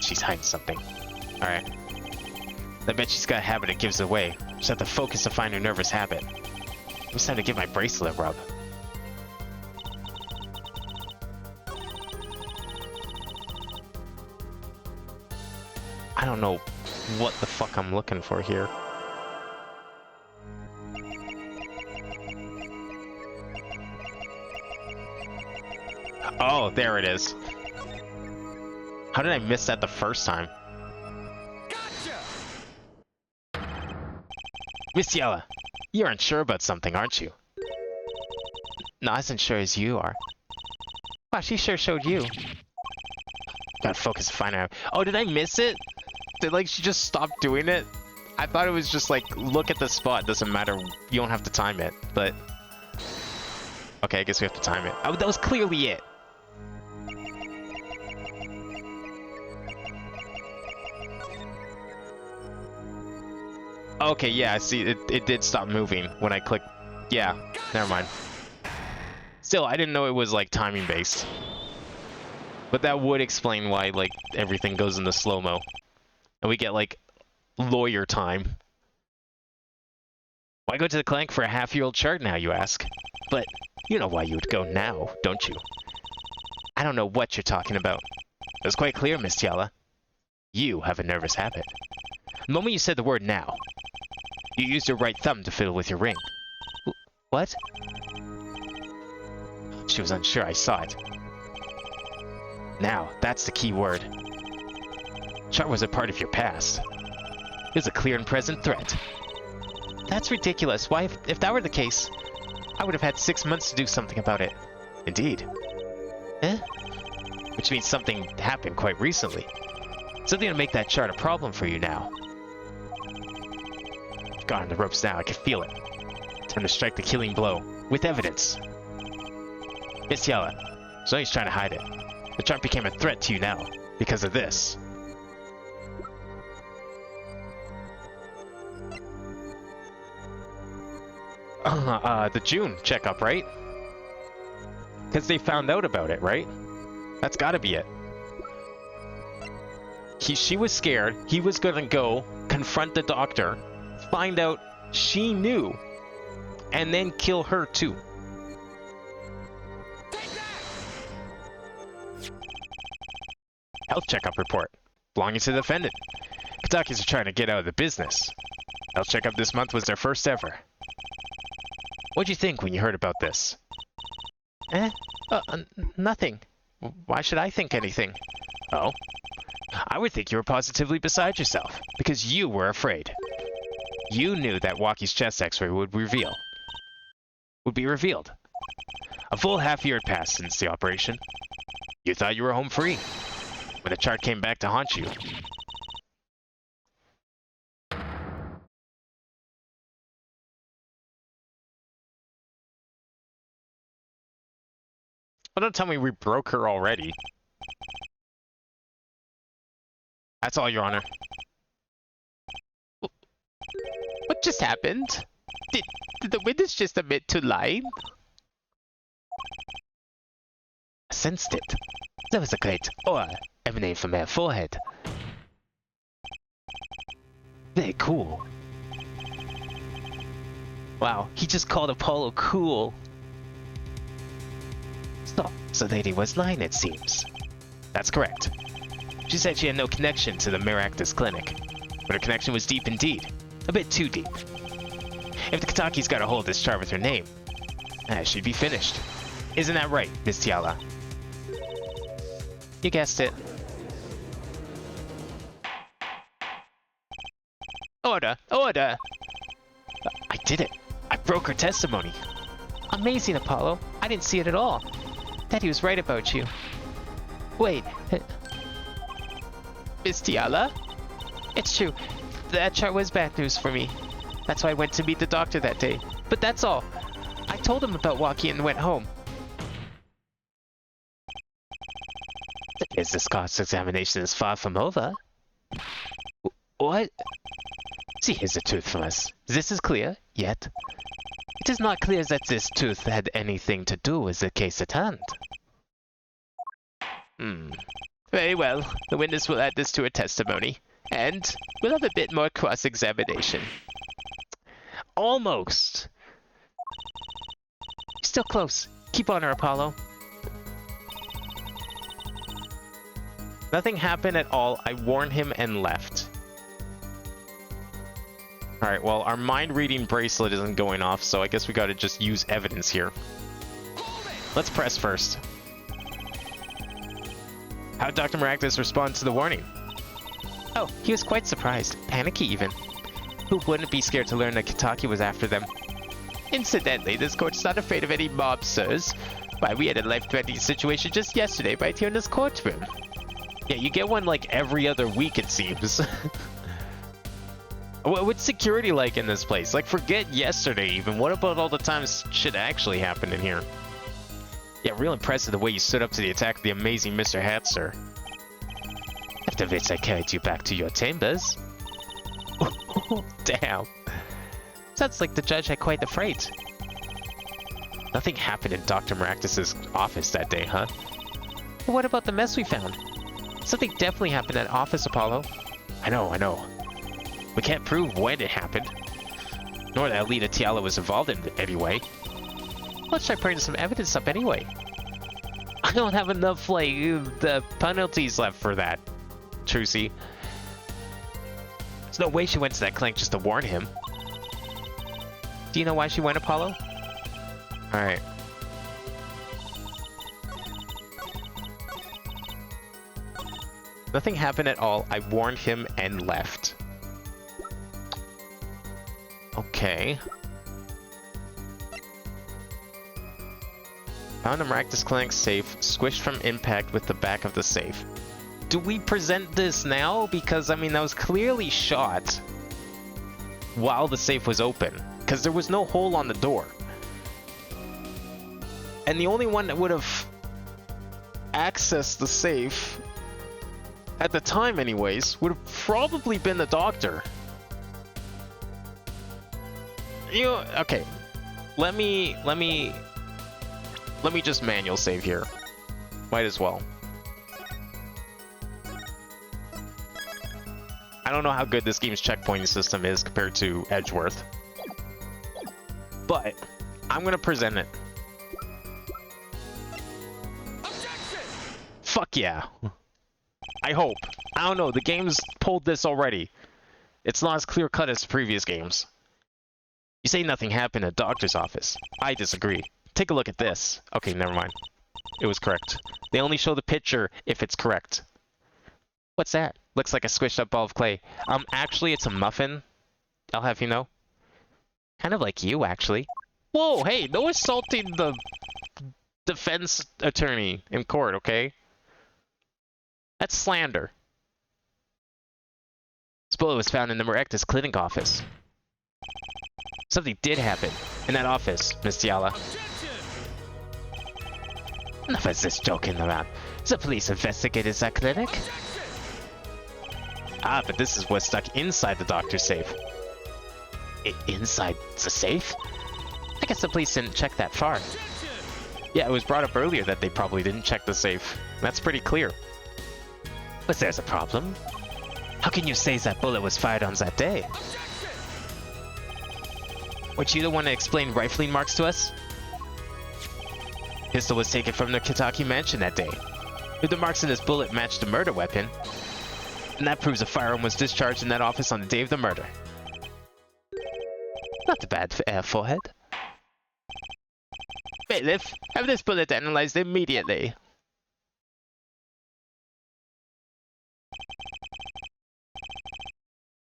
She's hiding something. Alright. I bet she's got a habit that gives away. Just have to focus to find her nervous habit. It's time to give my bracelet a rub. I don't know what the fuck I'm looking for here. Oh, there it is. How did I miss that the first time? Gotcha! Miss Yella, you're unsure about something, aren't you? Not as unsure as you are. Wow, she sure showed you. Gotta focus to find out. Oh, did I miss it? Did, like, she just stop doing it? I thought it was just like, look at the spot, doesn't matter, you don't have to time it, but... Okay, I guess we have to time it. Oh, that was clearly it! Okay, yeah, I see, it did stop moving when I clicked... Yeah, never mind. Still, I didn't know it was, like, timing based. But that would explain why, like, everything goes into slow-mo. And we get, like, lawyer time. Why go to the clinic for a half-year-old chart now, you ask? But you know why you would go now, don't you? I don't know what you're talking about. It was quite clear, Miss Tiala. You have a nervous habit. The moment you said the word now, you used your right thumb to fiddle with your ring. What? She was unsure, I saw it. Now, that's the key word. Chart was a part of your past. It was a clear and present threat. That's ridiculous. Why, if that were the case, I would have had 6 months to do something about it. Indeed. Eh? Which means something happened quite recently. Something to make that chart a problem for you now. I've got on the ropes now, I can feel it. Time to strike the killing blow, with evidence. Miss Yella, Zoe's trying to hide it. The chart became a threat to you now, because of this. The June checkup, right? Because they found out about it, right? That's gotta be it. She was scared. He was gonna go confront the doctor, find out she knew, and then kill her too. Health checkup report. Belonging to the defendant. Kentuckians are trying to get out of the business. Health checkup this month was their first ever. What'd you think when you heard about this? Nothing. Why should I think anything? Oh? I would think you were positively beside yourself, because you were afraid. You knew that Waki's chest x-ray would be revealed. A full half-year had passed since the operation. You thought you were home free, when the chart came back to haunt you. Oh, don't tell me we broke her already. That's all, Your Honor. What just happened? Did the witness just admit to lying? I sensed it. There was a great aura emanating from her forehead. Very cool. Wow, he just called Apollo cool. So the lady was lying, it seems. That's correct. She said she had no connection to the Miractus clinic. But her connection was deep indeed. A bit too deep. If the Kataki's got a hold of this chart with her name, she'd be finished. Isn't that right, Miss Tiala? You guessed it. Order! Order! I did it. I broke her testimony. Amazing, Apollo. I didn't see it at all. Daddy was right about you. Wait. Miss Tiala? It's true. That chart was bad news for me. That's why I went to meet the doctor that day. But that's all. I told him about Waki and went home. This cross-examination is far from over. What? See, here's a tooth from us. This is clear, yet It is not clear that this tooth had anything to do with the case at hand. Very well. The witness will add this to her testimony. And we'll have a bit more cross-examination. Almost. Still close. Keep on her, Apollo. Nothing happened at all. I warned him and left. Alright, well, our mind-reading bracelet isn't going off, so I guess we gotta just use evidence here. Let's press first. How did Dr. Maragdas respond to the warning? Oh, he was quite surprised. Panicky, even. Who wouldn't be scared to learn that Kitaki was after them? Incidentally, this court's not afraid of any mobsters. Why, we had a life-threatening situation just yesterday right here in this courtroom. Yeah, you get one like every other week, it seems. What's security like in this place? Like, forget yesterday even. What about all the times shit actually happened in here? Yeah, real impressive the way you stood up to the attack of the amazing Mr. Hatzer. After which I carried you back to your chambers. Damn. Sounds like the judge had quite the fright. Nothing happened in Dr. Maragdas' office that day, huh? But what about the mess we found? Something definitely happened at office, Apollo. I know. We can't prove when it happened. Nor that Alita Tiala was involved in it anyway. Let's try putting some evidence up anyway. I don't have enough, like, the penalties left for that, Trucy. There's no way she went to that clinic just to warn him. Do you know why she went, Apollo? Alright. Nothing happened at all. I warned him and left. Okay. Found a Maragdas clinic safe, squished from impact with the back of the safe. Do we present this now? Because, I mean, that was clearly shot while the safe was open. Because there was no hole on the door. And the only one that would have accessed the safe, at the time anyways, would have probably been the doctor. Okay. Let me just manual save here. Might as well. I don't know how good this game's checkpointing system is compared to Edgeworth. But I'm gonna present it. Objection! Fuck yeah. I hope. I don't know, the game's pulled this already. It's not as clear cut as the previous games. You say nothing happened at the doctor's office. I disagree. Take a look at this. Okay, never mind. It was correct. They only show the picture if it's correct. What's that? Looks like a squished up ball of clay. Actually, it's a muffin. I'll have you know. Kind of like you, actually. Whoa, hey, no assaulting the defense attorney in court, okay? That's slander. This bullet was found in the Maragdas clinic office. Something did happen in that office, Miss Tiala. Enough of this joking around. The police investigated that clinic. Ah, but this is what's stuck inside the doctor's safe. Inside the safe? I guess the police didn't check that far. Yeah, it was brought up earlier that they probably didn't check the safe. That's pretty clear. But there's a problem. How can you say that bullet was fired on that day? Weren't you the one to explain rifling marks to us? Pistol was taken from the Kitaki mansion that day. If the marks in this bullet matched the murder weapon, and that proves a firearm was discharged in that office on the day of the murder. Not a bad forehead. Bailiff, have this bullet analyzed immediately.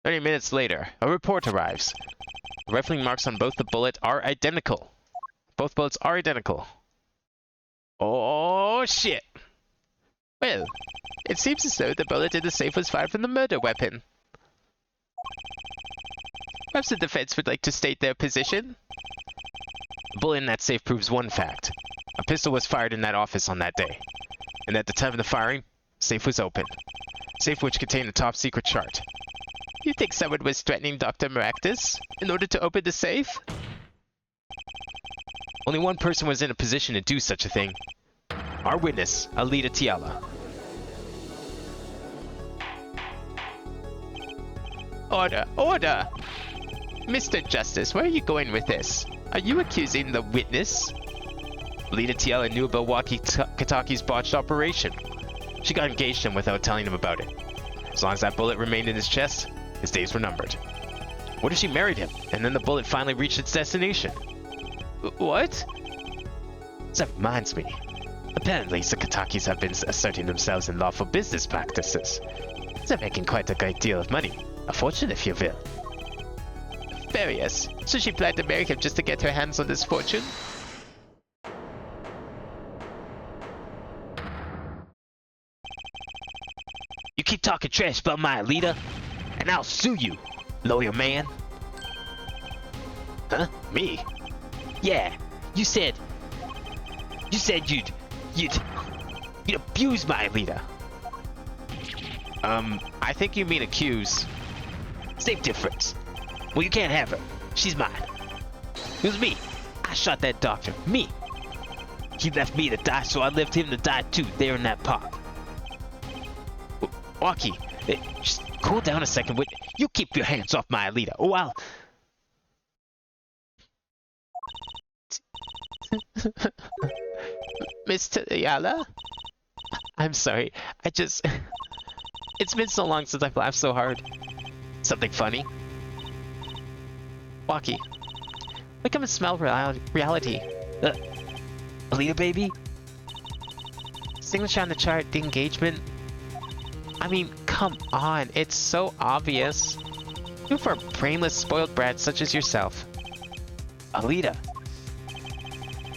"30 minutes later, a report arrives. The rifling marks on both the bullet are identical. Both bullets are identical. Oh shit! Well, it seems as though the bullet in the safe was fired from the murder weapon. Perhaps the defense would like to state their position? The bullet in that safe proves one fact. A pistol was fired in that office on that day. And at the time of the firing, the safe was open. A safe which contained a top secret chart. You think someone was threatening Dr. Maractus in order to open the safe? Only one person was in a position to do such a thing. Our witness, Alita Tiala. Order! Order! Mr. Justice, where are you going with this? Are you accusing the witness? Alita Tiala knew about Kataki's botched operation. She got engaged him without telling him about it. As long as that bullet remained in his chest, his days were numbered. What if she married him, and then the bullet finally reached its destination? What? That reminds me. Apparently, the Katakis have been asserting themselves in lawful business practices. They're making quite a great deal of money. A fortune, if you will. Various. So she planned to marry him just to get her hands on this fortune? You keep talking trash about my Alita, and I'll sue you, lawyer man. Huh? Me? Yeah, you said you'd abuse my Alita. I think you mean accuse. Same difference. Well, you can't have her. She's mine. It was me. I shot that doctor. Me. He left me to die, so I left him to die too, there in that park. Waki, just cool down a second. You keep your hands off my Alita. Oh, I'll... Mr. Ayala? I'm sorry. It's been so long since I've laughed so hard. Something funny? Waki, wake up and smell reality. Alita, baby? Signature on the chart, the engagement. I mean, come on, it's so obvious. Even for a brainless, spoiled brat such as yourself. Alita.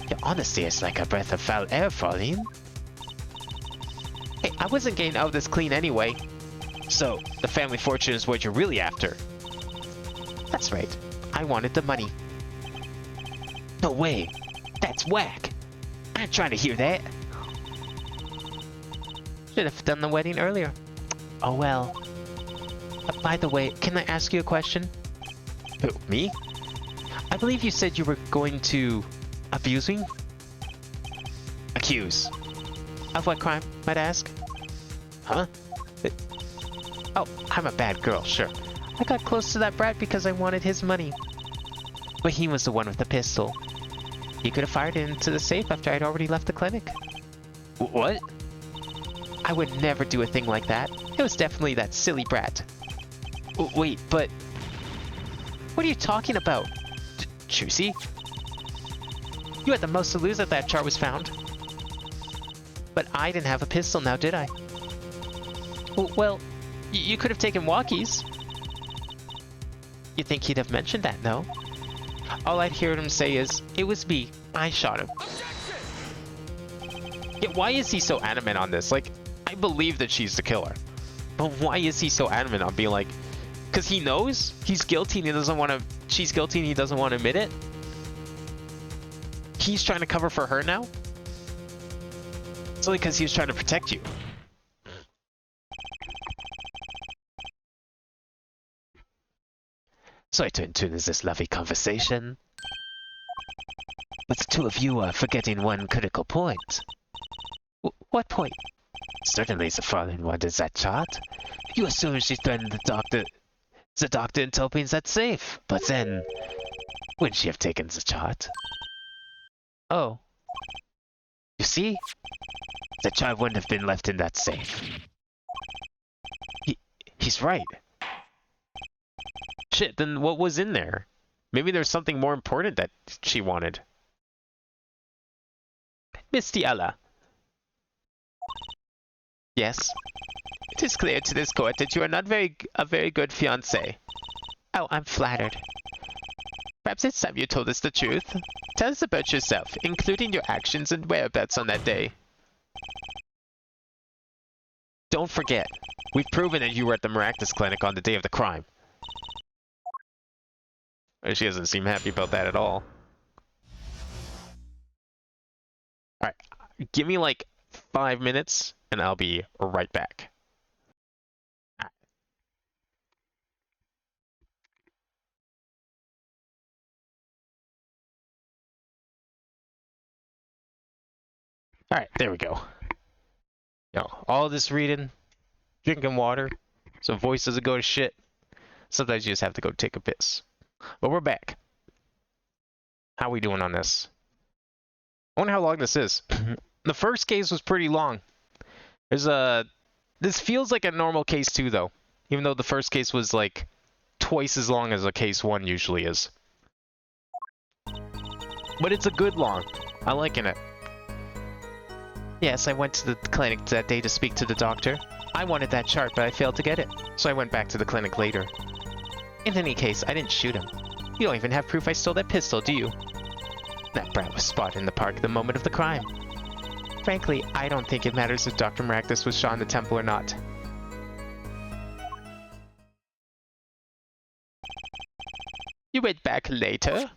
Your honesty is like a breath of foul air, Pauline. Hey, I wasn't getting out of this clean anyway. So, the family fortune is what you're really after. That's right. I wanted the money. No way. That's whack. I ain't trying to hear that. Should have done the wedding earlier. Oh well. By the way, can I ask you a question? Who, me? I believe you said you were going to abuse me? Accuse. Of what crime, might I ask? Huh? Oh, I'm a bad girl, sure. I got close to that brat because I wanted his money. But he was the one with the pistol. He could have fired it into the safe after I'd already left the clinic. What? I would never do a thing like that. It was definitely that silly brat. Wait, but... What are you talking about? Juicy? You had the most to lose if that chart was found. But I didn't have a pistol now, did I? Well, you could have taken walkies. You'd think he'd have mentioned that, no? All I'd hear him say is, it was me, I shot him. Yeah, why is he so adamant on this? Like, I believe that she's the killer. But why is he so adamant on being like... Because he knows he's guilty and he doesn't want to... She's guilty and he doesn't want to admit it? He's trying to cover for her now? It's only because he was trying to protect you. Sorry to introduce this lovely conversation, but the two of you are forgetting one critical point. What point? Certainly the foreign one is that chart. You assume she threatened the doctor into opening that safe, but then, wouldn't she have taken the chart? Oh. You see? The chart wouldn't have been left in that safe. He's right. Shit, then what was in there? Maybe there's something more important that she wanted. Misty Ella. Yes? It is clear to this court that you are not a very good fiancé. Oh, I'm flattered. Perhaps it's time you told us the truth. Tell us about yourself, including your actions and whereabouts on that day. Don't forget, we've proven that you were at the Maractus Clinic on the day of the crime. She doesn't seem happy about that at all. Alright, give me like 5 minutes and I'll be right back. Alright, there we go. All this reading, drinking water, so voice doesn't go to shit. Sometimes you just have to go take a piss. But we're back. How we doing on this? I wonder how long this is. The first case was pretty long. This feels like a normal case too, though. Even though the first case was like twice as long as a case 1 usually is. But it's a good long. I'm liking it. Yes, I went to the clinic that day to speak to the doctor. I wanted that chart, but I failed to get it. So I went back to the clinic later. In any case, I didn't shoot him. You don't even have proof I stole that pistol, do you? That brat was spotted in the park the moment of the crime. Frankly, I don't think it matters if Dr. Maractus was shot in the temple or not. You went back later?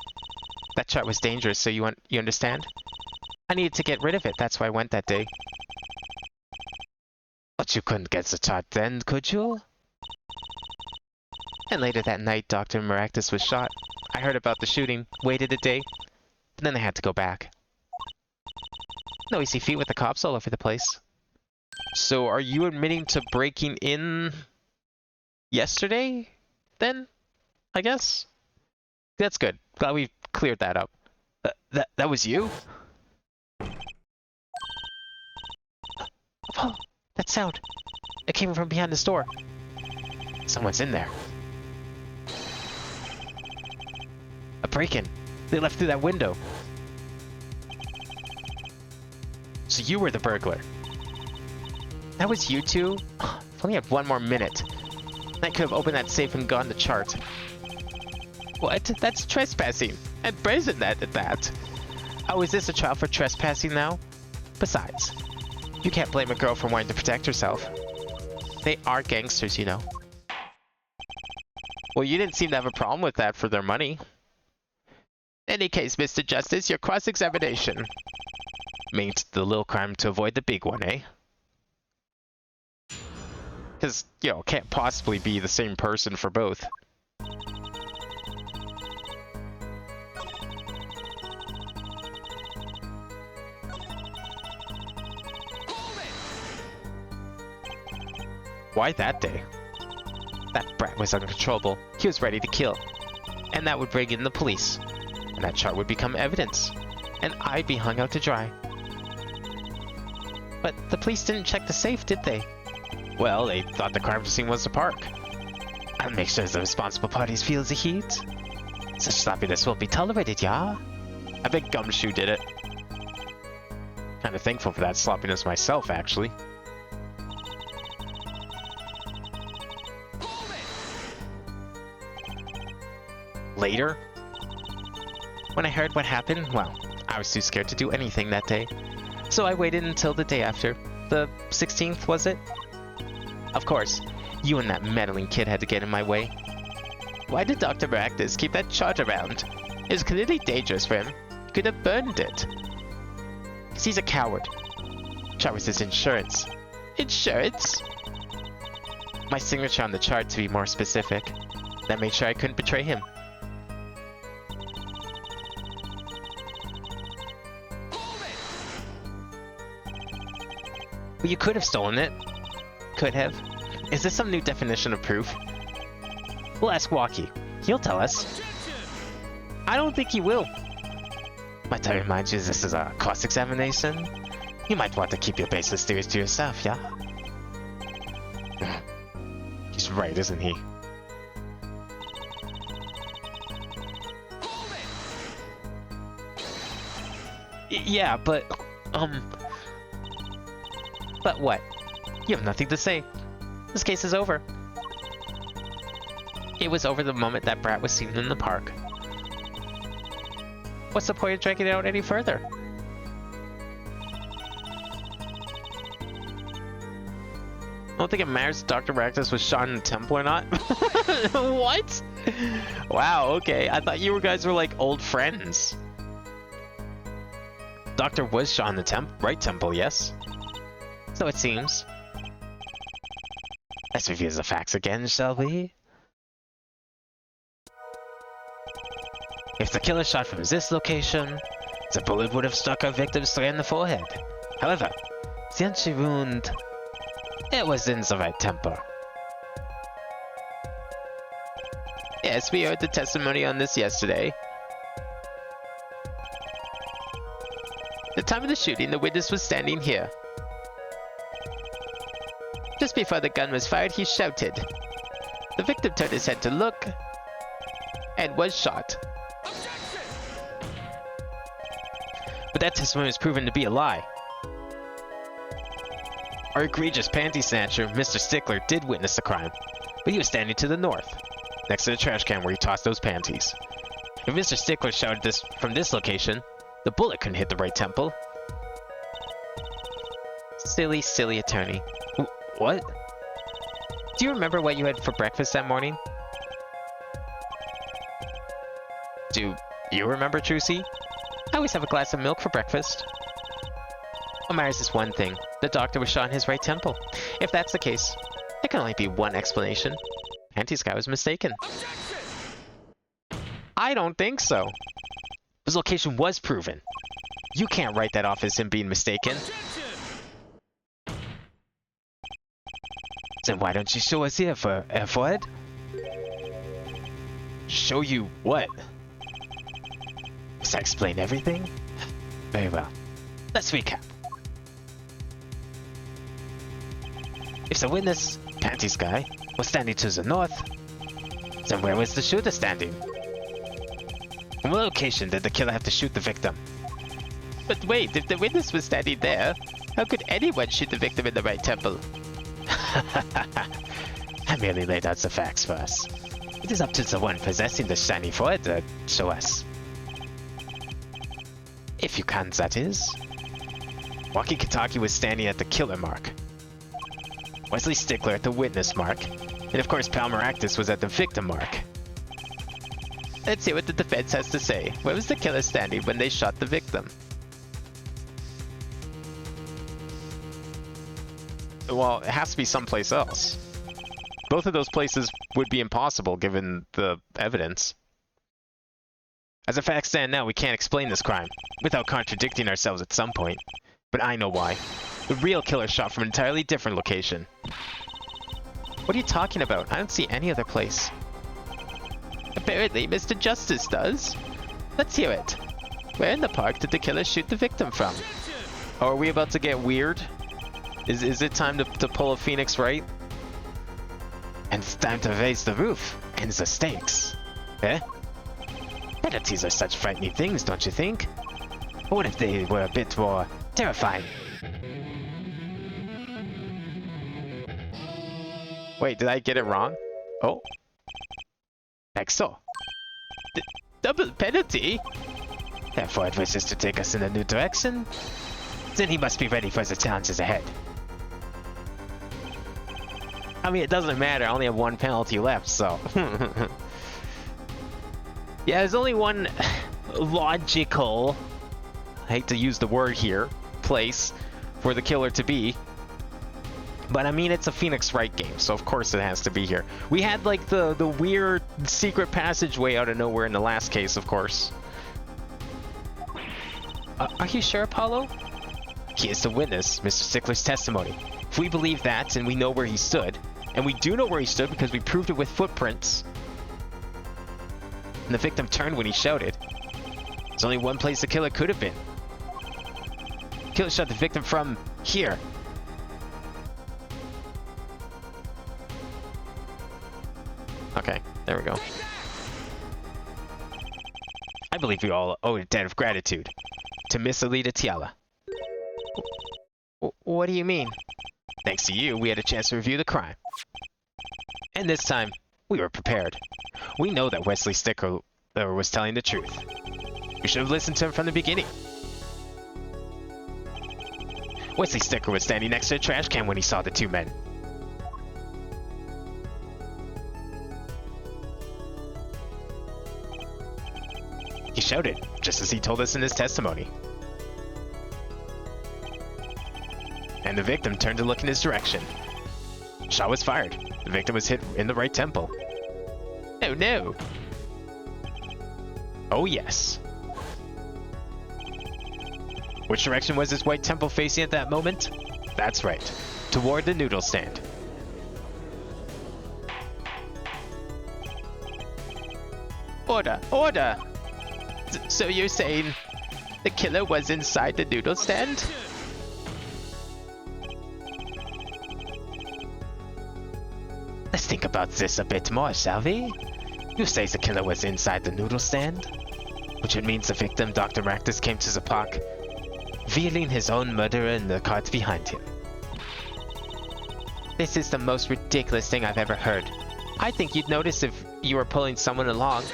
That chart was dangerous, so you understand? I needed to get rid of it, that's why I went that day. But you couldn't get the chart then, could you? And later that night, Dr. Maractus was shot. I heard about the shooting, waited a day, but then I had to go back. No easy feat with the cops all over the place. So are you admitting to breaking in yesterday, then? I guess? That's good. Glad we cleared that up. That was you? Oh, that sound. It came from behind the store. Someone's in there. A break-in. They left through that window. So you were the burglar. That was you two? If only had 1 more minute. I could have opened that safe and gotten the chart. What? That's trespassing. And brazen at that. Oh, is this a trial for trespassing now? Besides, you can't blame a girl for wanting to protect herself. They are gangsters, you know. Well, you didn't seem to have a problem with that for their money. Any case, Mr. Justice, your cross-examination. Means the little crime to avoid the big one, eh? Because, can't possibly be the same person for both. Why that day? That brat was uncontrollable. He was ready to kill. And that would bring in the police. And that chart would become evidence. And I'd be hung out to dry. But the police didn't check the safe, did they? Well, they thought the crime scene was the park. I'll make sure the responsible parties feel the heat. Such sloppiness won't be tolerated, yeah? I bet Gumshoe did it. Kinda thankful for that sloppiness myself, actually. Later? When I heard what happened, well, I was too scared to do anything that day. So I waited until the day after. The 16th, was it? Of course, you and that meddling kid had to get in my way. Why did Dr. Maractus keep that chart around? It was clearly dangerous for him. He could have burned it. 'Cause he's a coward. chart was his insurance. Insurance? My signature on the chart, to be more specific. That made sure I couldn't betray him. Well, you could have stolen it. Could have. Is this some new definition of proof? We'll ask Walkie. He'll tell us. I don't think he will. Might I remind you this is a cross-examination? You might want to keep your baseless theories to yourself, yeah? He's right, isn't he? Yeah, but... But what? You have nothing to say. This case is over. It was over the moment that brat was seen in the park. What's the point of dragging it out any further? I don't think it matters if Dr. Ractus was shot in the temple or not. What? Wow, okay. I thought you guys were like old friends. Doctor was shot in the right temple, yes? So it seems. Let's review the facts again, shall we? If the killer shot from this location, the bullet would have struck our victim straight in the forehead. However, the entry wound, it was in the right temple. Yes, we heard the testimony on this yesterday. The time of the shooting, the witness was standing here. Just before the gun was fired, he shouted. The victim turned his head to look, and was shot. But that testimony was proven to be a lie. Our egregious panty snatcher, Mr. Stickler, did witness the crime, but he was standing to the north, next to the trash can where he tossed those panties. If Mr. Stickler shouted this from this location, the bullet couldn't hit the right temple. Silly, silly attorney. What? Do you remember what you had for breakfast that morning? Do you remember, Trucy? I always have a glass of milk for breakfast. What matters is one thing. The doctor was shot in his right temple. If that's the case, there can only be one explanation. Panties guy was mistaken. I don't think so. His location was proven. You can't write that off as him being mistaken. Then why don't you show us here for F-word? Show you what? Does that explain everything? Very well. Let's recap. If the witness, Panties guy, was standing to the north, then where was the shooter standing? In what location did the killer have to shoot the victim? But wait, if the witness was standing there, how could anyone shoot the victim in the right temple? I merely laid out the facts for us. It is up to the one possessing the shiny forehead to show us. If you can, that is. Walkie Kitaki was standing at the killer mark. Wesley Stickler at the witness mark. And of course Palmeractus was at the victim mark. Let's see what the defense has to say. Where was the killer standing when they shot the victim? Well, it has to be someplace else. Both of those places would be impossible given the evidence. As the facts stand now, we can't explain this crime without contradicting ourselves at some point. But I know why. The real killer shot from an entirely different location. What are you talking about? I don't see any other place. Apparently, Mr. Justice does. Let's hear it. Where in the park did the killer shoot the victim from? Oh, are we about to get weird? Is it time to pull a Phoenix Wright? And it's time to raise the roof and the stakes. Eh? Penalties are such frightening things, don't you think? Or what if they were a bit more terrifying? Wait, did I get it wrong? Oh. Like so. Double penalty? Therefore it wishes to take us in a new direction? Then he must be ready for the challenges ahead. I mean, it doesn't matter. I only have one penalty left, so... Yeah, there's only one logical, I hate to use the word here, place for the killer to be. But I mean, it's a Phoenix Wright game, so of course it has to be here. We had like the weird secret passageway out of nowhere in the last case, of course. Are you sure, Apollo? He is the witness, Mr. Stickler's testimony. If we believe that, and we know where he stood, and we do know where he stood because we proved it with footprints, and the victim turned when he shouted, there's only one place the killer could have been. The killer shot the victim from here. Okay, there we go. I believe we all owe a debt of gratitude to Miss Alita Tiala. What do you mean? Thanks to you, we had a chance to review the crime. And this time, we were prepared. We know that Wesley Stickler was telling the truth. We should have listened to him from the beginning. Wesley Stickler was standing next to a trash can when he saw the two men. He shouted, just as he told us in his testimony. And the victim turned to look in his direction. Shot was fired. The victim was hit in the right temple. Oh no! Oh yes. Which direction was his white temple facing at that moment? That's right. Toward the noodle stand. Order! Order! So you're saying the killer was inside the noodle stand? Let's think about this a bit more, shall we? You say the killer was inside the noodle stand, which means the victim, Dr. Marcus, came to the park, wheeling his own murderer in the cart behind him. This is the most ridiculous thing I've ever heard. I think you'd notice if you were pulling someone along.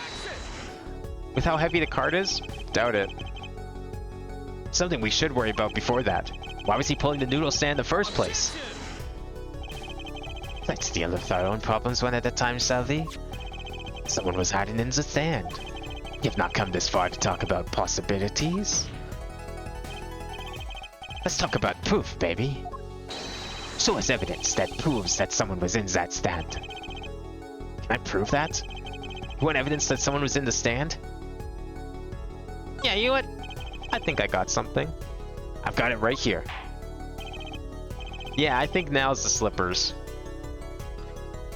With how heavy the cart is? Doubt it. Something we should worry about before that. Why was he pulling the noodle stand in the first place? Let's deal with our own problems one at a time, shall we? Someone was hiding in the sand. You've not come this far to talk about possibilities. Let's talk about proof, baby. Show us evidence that proves that someone was in that stand. Can I prove that? You want evidence that someone was in the stand? Yeah, you know what? I think I got something. I've got it right here. Yeah, I think now's the slippers.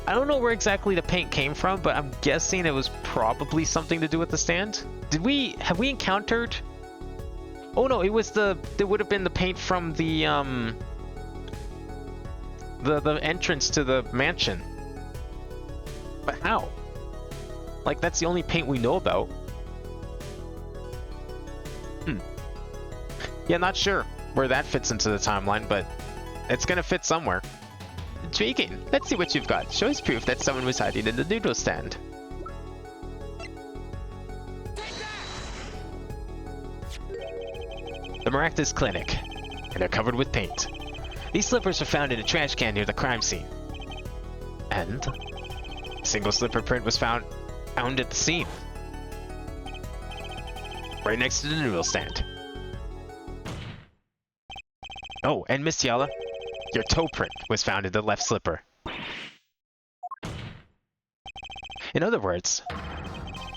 I don't know where exactly the paint came from, but I'm guessing it was probably something to do with the stand. Have we encountered? Oh no, it would have been the paint from the entrance to the mansion. But how? Like, that's the only paint we know about. Yeah, not sure where that fits into the timeline, but it's gonna fit somewhere. Intriguing. Let's see what you've got. Show us proof that someone was hiding in the noodle stand. The Maractus Clinic, and they're covered with paint. These slippers were found in a trash can near the crime scene. And a single slipper print was found at the scene. Right next to the noodle stand. Oh, and Miss Tiala, your toe print was found in the left slipper. In other words,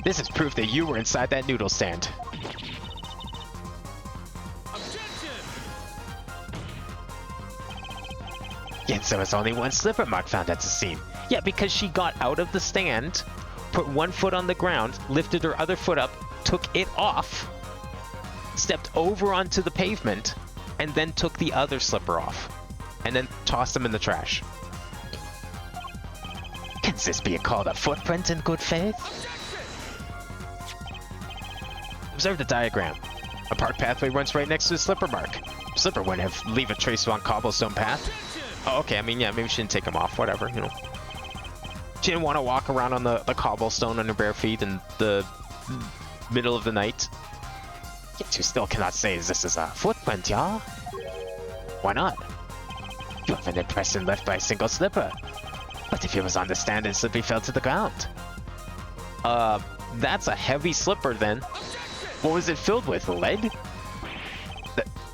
this is proof that you were inside that noodle stand. Yet there was only one slipper mark found at the scene. Yeah, because she got out of the stand, put one foot on the ground, lifted her other foot up, took it off, stepped over onto the pavement, and then took the other slipper off, and then tossed them in the trash. Can this be called a footprint in good faith? Observe the diagram. A park pathway runs right next to the slipper mark. Slipper wouldn't have leave a trace on cobblestone path. Oh, okay, I mean, yeah, maybe she didn't take them off, whatever, you know. She didn't want to walk around on the cobblestone on her bare feet in the middle of the night. Yet you still cannot say this is a footprint, yeah? Why not? You have an impression left by a single slipper. But if he was on the stand and slipper fell to the ground? That's a heavy slipper then. What was it filled with? Lead?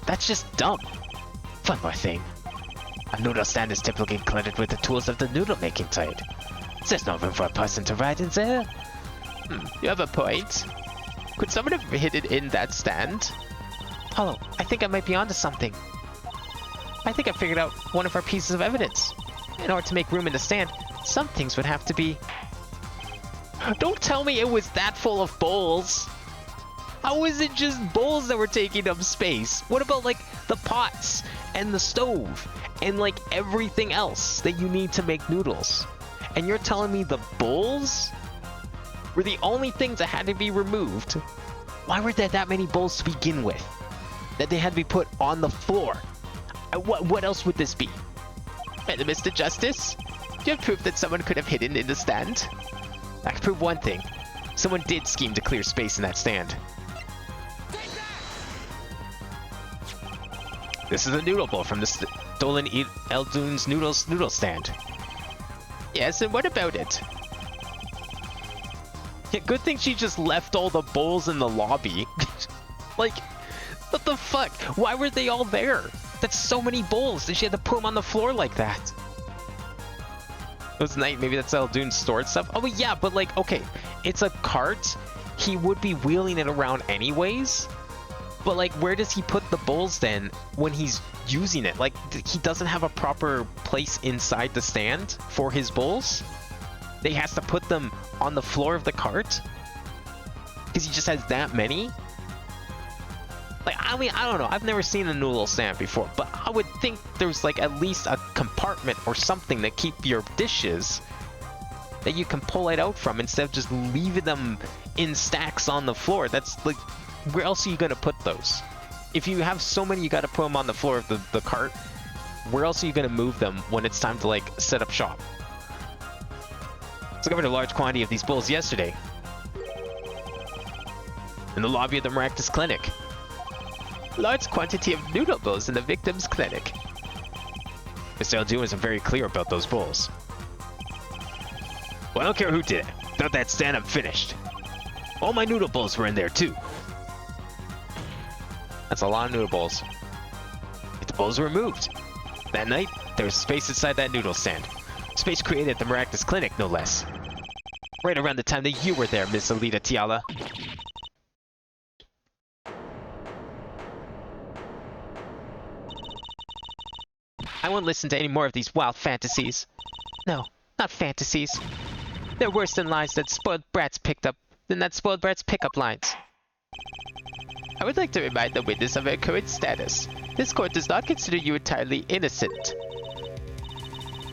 That's just dumb. One more thing. A noodle stand is typically cluttered with the tools of the noodle making trade. There's no room for a person to ride in there. You have a point. Could someone have hidden in that stand? Apollo, I think I might be onto something. I think I figured out one of our pieces of evidence. In order to make room in the stand, some things would have to be... Don't tell me it was that full of bowls. How is it just bowls that were taking up space? What about like the pots and the stove and like everything else that you need to make noodles? And you're telling me the bowls were the only things that had to be removed? Why were there that many bowls to begin with? That they had to be put on the floor? What else would this be? And Mr. Justice, do you have proof that someone could have hidden in the stand? I can prove one thing. Someone did scheme to clear space in that stand. This is a noodle bowl from the stolen Eldune's noodle stand. Yes, and what about it? Yeah, good thing she just left all the bowls in the lobby. Like, what the fuck? Why were they all there? That's so many bowls that she had to put them on the floor like that. It was night. Maybe that's how Dune stored stuff. Oh, yeah, but like, okay, it's a cart. He would be wheeling it around anyways. But like, where does he put the bowls then when he's using it? Like, he doesn't have a proper place inside the stand for his bowls. He has to put them on the floor of the cart because he just has that many. Like, I mean, I don't know. I've never seen a noodle stand before, but I would think there's like at least a compartment or something that keep your dishes that you can pull it out from instead of just leaving them in stacks on the floor. That's like, where else are you gonna put those? If you have so many, you gotta put them on the floor of the cart. Where else are you gonna move them when it's time to like set up shop? So I covered a large quantity of these bowls yesterday in the lobby of the Maractus Clinic. Large quantity of noodle bowls in the victim's clinic. Mr. Eldune isn't very clear about those bowls. Well, I don't care who did it. Without that stand, I'm finished. All my noodle bowls were in there too. That's a lot of noodle bowls. If the bowls were removed. That night, there was space inside that noodle stand. Space created at the Maractus Clinic, no less. Right around the time that you were there, Miss Alita Tiala. I won't listen to any more of these wild fantasies. No, not fantasies. They're worse than lies that spoiled brats picked up than that spoiled brat's pickup lines. I would like to remind the witness of her current status. This court does not consider you entirely innocent.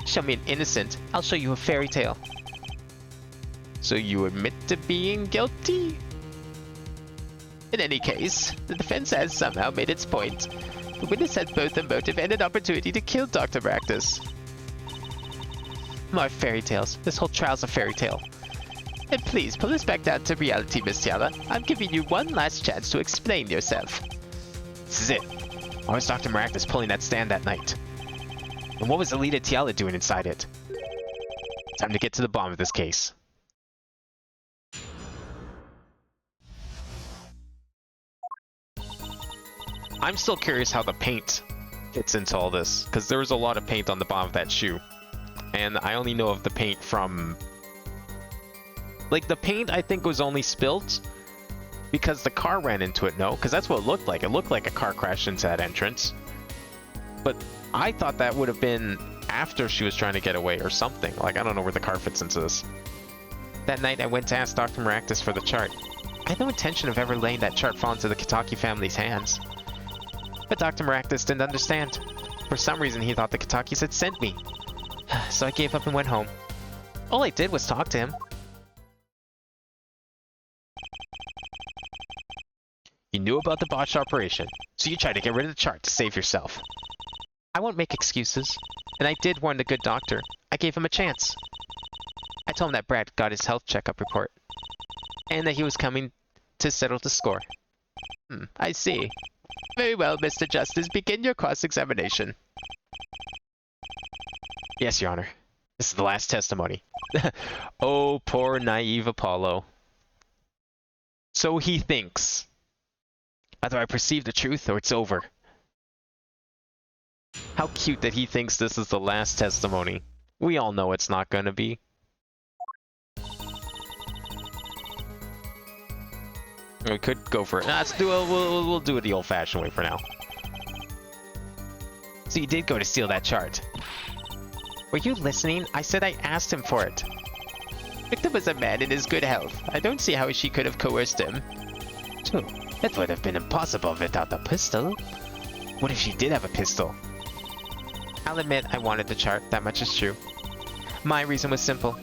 Show me an innocent, I'll show you a fairy tale. So you admit to being guilty? In any case, the defense has somehow made its point. The witness had both a motive and an opportunity to kill Dr. Maractus. More fairy tales. This whole trial's a fairy tale. And please, pull us back down to reality, Miss Tiala. I'm giving you one last chance to explain yourself. This is it. Why was Dr. Maractus pulling that stand that night? And what was Alita Tiala doing inside it? Time to get to the bottom of this case. I'm still curious how the paint fits into all this, because there was a lot of paint on the bottom of that shoe. And I only know of the paint from... Like, the paint, I think, was only spilled because the car ran into it, no? Because that's what it looked like. It looked like a car crashed into that entrance. But I thought that would have been after she was trying to get away or something. Like, I don't know where the car fits into this. That night, I went to ask Dr. Maractus for the chart. I had no intention of ever laying that chart fall into the Kitaki family's hands. But Dr. Maractus didn't understand. For some reason, he thought the Kitakis had sent me. So I gave up and went home. All I did was talk to him. You knew about the botched operation, so you tried to get rid of the chart to save yourself. I won't make excuses. And I did warn the good doctor. I gave him a chance. I told him that Brad got his health checkup report. And that he was coming to settle the score. I see. Very well, Mr. Justice. Begin your cross-examination. Yes, Your Honor. This is the last testimony. Oh, poor naive Apollo. So he thinks. Either I perceive the truth or it's over. How cute that he thinks this is the last testimony. We all know it's not gonna be. We could go for it. Nah, let's do it. We'll do it the old-fashioned way for now. So you did go to steal that chart. Were you listening? I said I asked him for it. Victor was a man in his good health. I don't see how she could have coerced him. True. It would have been impossible without a pistol. What if she did have a pistol? I'll admit I wanted the chart. That much is true. My reason was simple.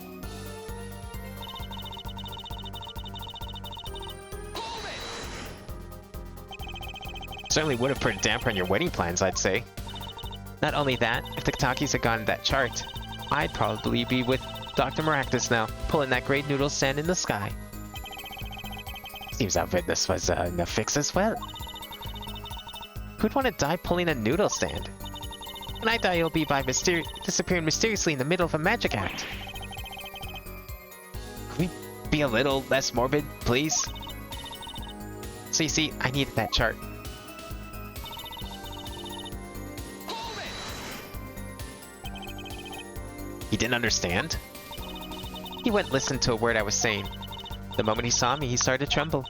Certainly would have put a damper on your wedding plans, I'd say. Not only that, if the Katakis had gotten that chart, I'd probably be with Dr. Maractus now, pulling that great noodle stand in the sky. Seems our witness was in a fix as well. Who'd want to die pulling a noodle stand? And I thought you'll be by disappearing mysteriously in the middle of a magic act. Could we be a little less morbid, please? So you see, I needed that chart. He didn't understand? He wouldn't listen to a word I was saying. The moment he saw me, he started to tremble.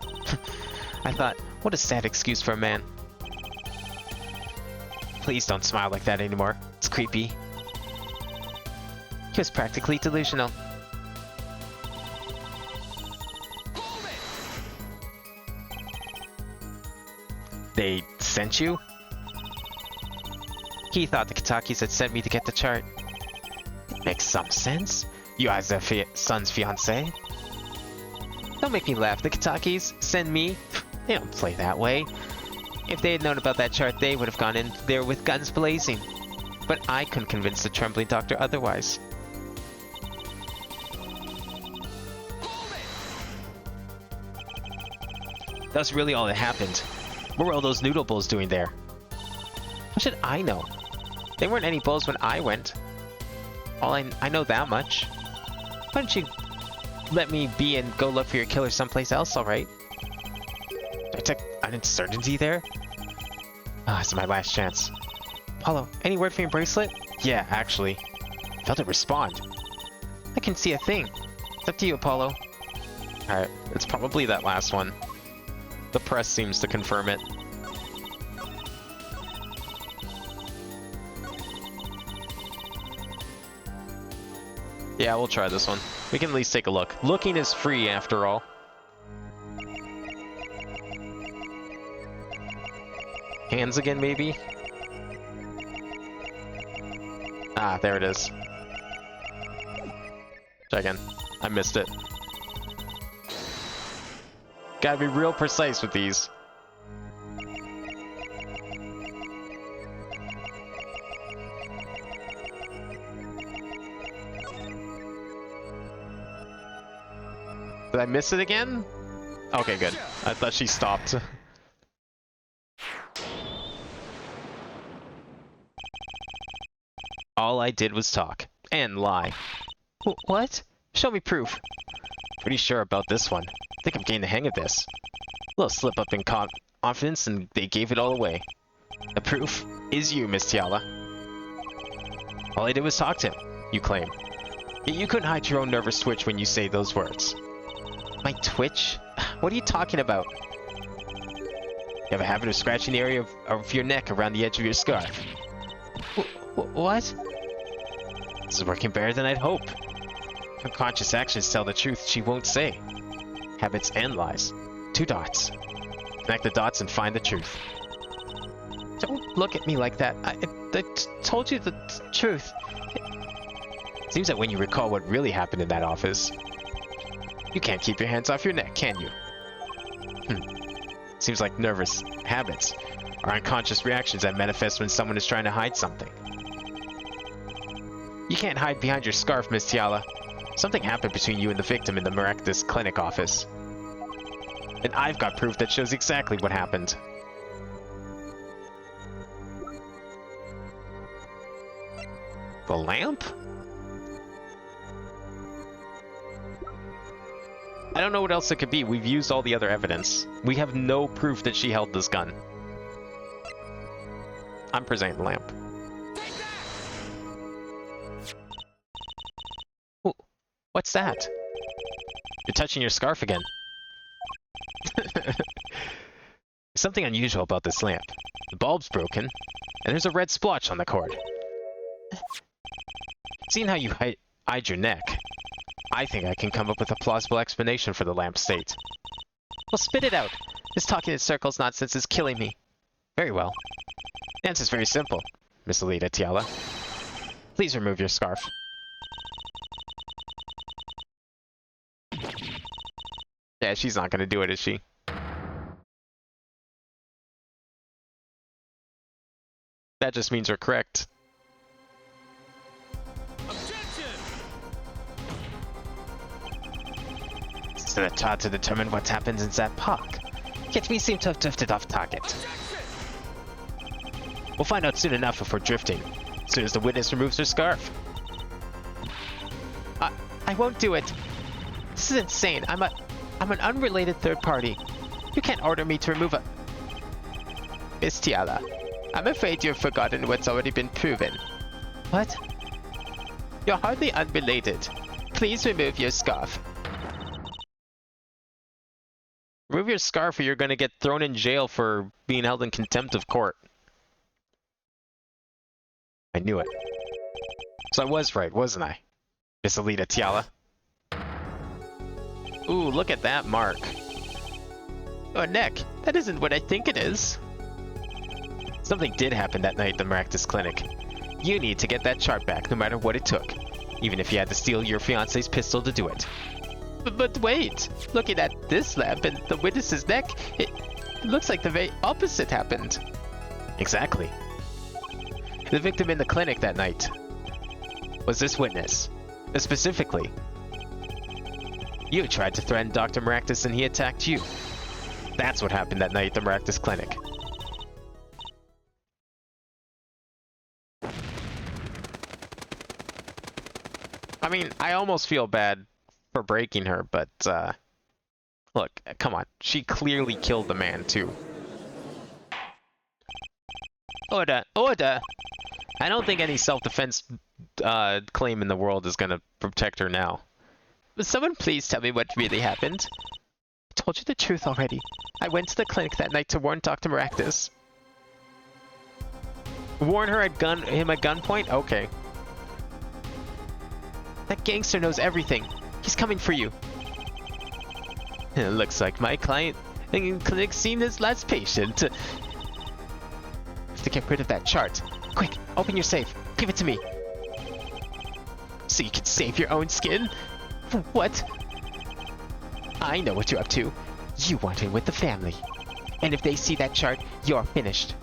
I thought, what a sad excuse for a man. Please don't smile like that anymore. It's creepy. He was practically delusional. They sent you? He thought the Katakis had sent me to get the chart. Makes some sense. You are their son's fiancé? Don't make me laugh. The Katakis send me? They don't play that way. If they had known about that chart, they would have gone in there with guns blazing. But I couldn't convince the trembling doctor otherwise. That's really all that happened. What were all those noodle bulls doing there? How should I know? There weren't any bulls when I went. I know that much. Why don't you let me be and go look for your killer someplace else, alright? I took an uncertainty there? Ah, it's my last chance. Apollo, any word from your bracelet? Yeah, actually. Felt it respond. I can see a thing. It's up to you, Apollo. Alright, it's probably that last one. The press seems to confirm it. Yeah, we'll try this one. We can at least take a look. Looking is free, after all. Hands again, maybe? Ah, there it is. Try again. I missed it. Gotta be real precise with these. Did I miss it again? Okay, good. I thought she stopped. All I did was talk. And lie. What? Show me proof. Pretty sure about this one. Think I'm getting the hang of this. A little slip up in confidence and they gave it all away. The proof is you, Miss Tiala. All I did was talk to him, you claim. Yet you couldn't hide your own nervous twitch when you say those words. My twitch? What are you talking about? You have a habit of scratching the area of your neck around the edge of your scarf. What? This is working better than I'd hoped. Unconscious actions tell the truth she won't say. Habits and lies. 2 dots. Connect the dots and find the truth. Don't look at me like that. I told you the truth. It seems that when you recall what really happened in that office, you can't keep your hands off your neck, can you? Seems like nervous habits are unconscious reactions that manifest when someone is trying to hide something. You can't hide behind your scarf, Miss Tiala. Something happened between you and the victim in the Maractus clinic office. And I've got proof that shows exactly what happened. The lamp? I don't know what else it could be. We've used all the other evidence. We have no proof that she held this gun. I'm presenting the lamp. What's that? You're touching your scarf again. There's something unusual about this lamp. The bulb's broken, and there's a red splotch on the cord. Seeing how you hide your neck, I think I can come up with a plausible explanation for the lamp's state. Well, spit it out. This talking in circles nonsense is killing me. Very well. The answer's very simple, Miss Alita Tiala. Please remove your scarf. Yeah, she's not gonna do it, is she? That just means we're correct. It's to the child to determine what happens in that park. Yet we seem to have drifted off target. We'll find out soon enough if we're drifting. As soon as the witness removes her scarf. I won't do it. This is insane. I'm an unrelated third party. You can't order me to remove a... Miss Tiala, I'm afraid you've forgotten what's already been proven. What? You're hardly unrelated. Please remove your scarf. Remove your scarf or you're gonna get thrown in jail for being held in contempt of court. I knew it. So I was right, wasn't I? Miss Alita Tiala. Ooh, look at that mark. Oh, neck. That isn't what I think it is. Something did happen that night at the Maractus Clinic. You need to get that chart back, no matter what it took. Even if you had to steal your fiancé's pistol to do it. But wait! Looking at this lamp and the witness's neck, it looks like the very opposite happened. Exactly. The victim in the clinic that night was this witness. Specifically, you tried to threaten Dr. Maractus and he attacked you. That's what happened that night at the Maractus Clinic. I mean, I almost feel bad for breaking her, but, look, come on. She clearly killed the man, too. Order! Order! I don't think any self-defense claim in the world is gonna protect her now. Will someone please tell me what really happened? I told you the truth already. I went to the clinic that night to warn Dr. Maractus. Warn her at him at gunpoint? Okay. That gangster knows everything. He's coming for you. It looks like my client in clinic seen his last patient. Have to get rid of that chart. Quick, open your safe. Give it to me. So you can save your own skin? What? I know what you're up to. You want in with the family. And if they see that chart, you're finished.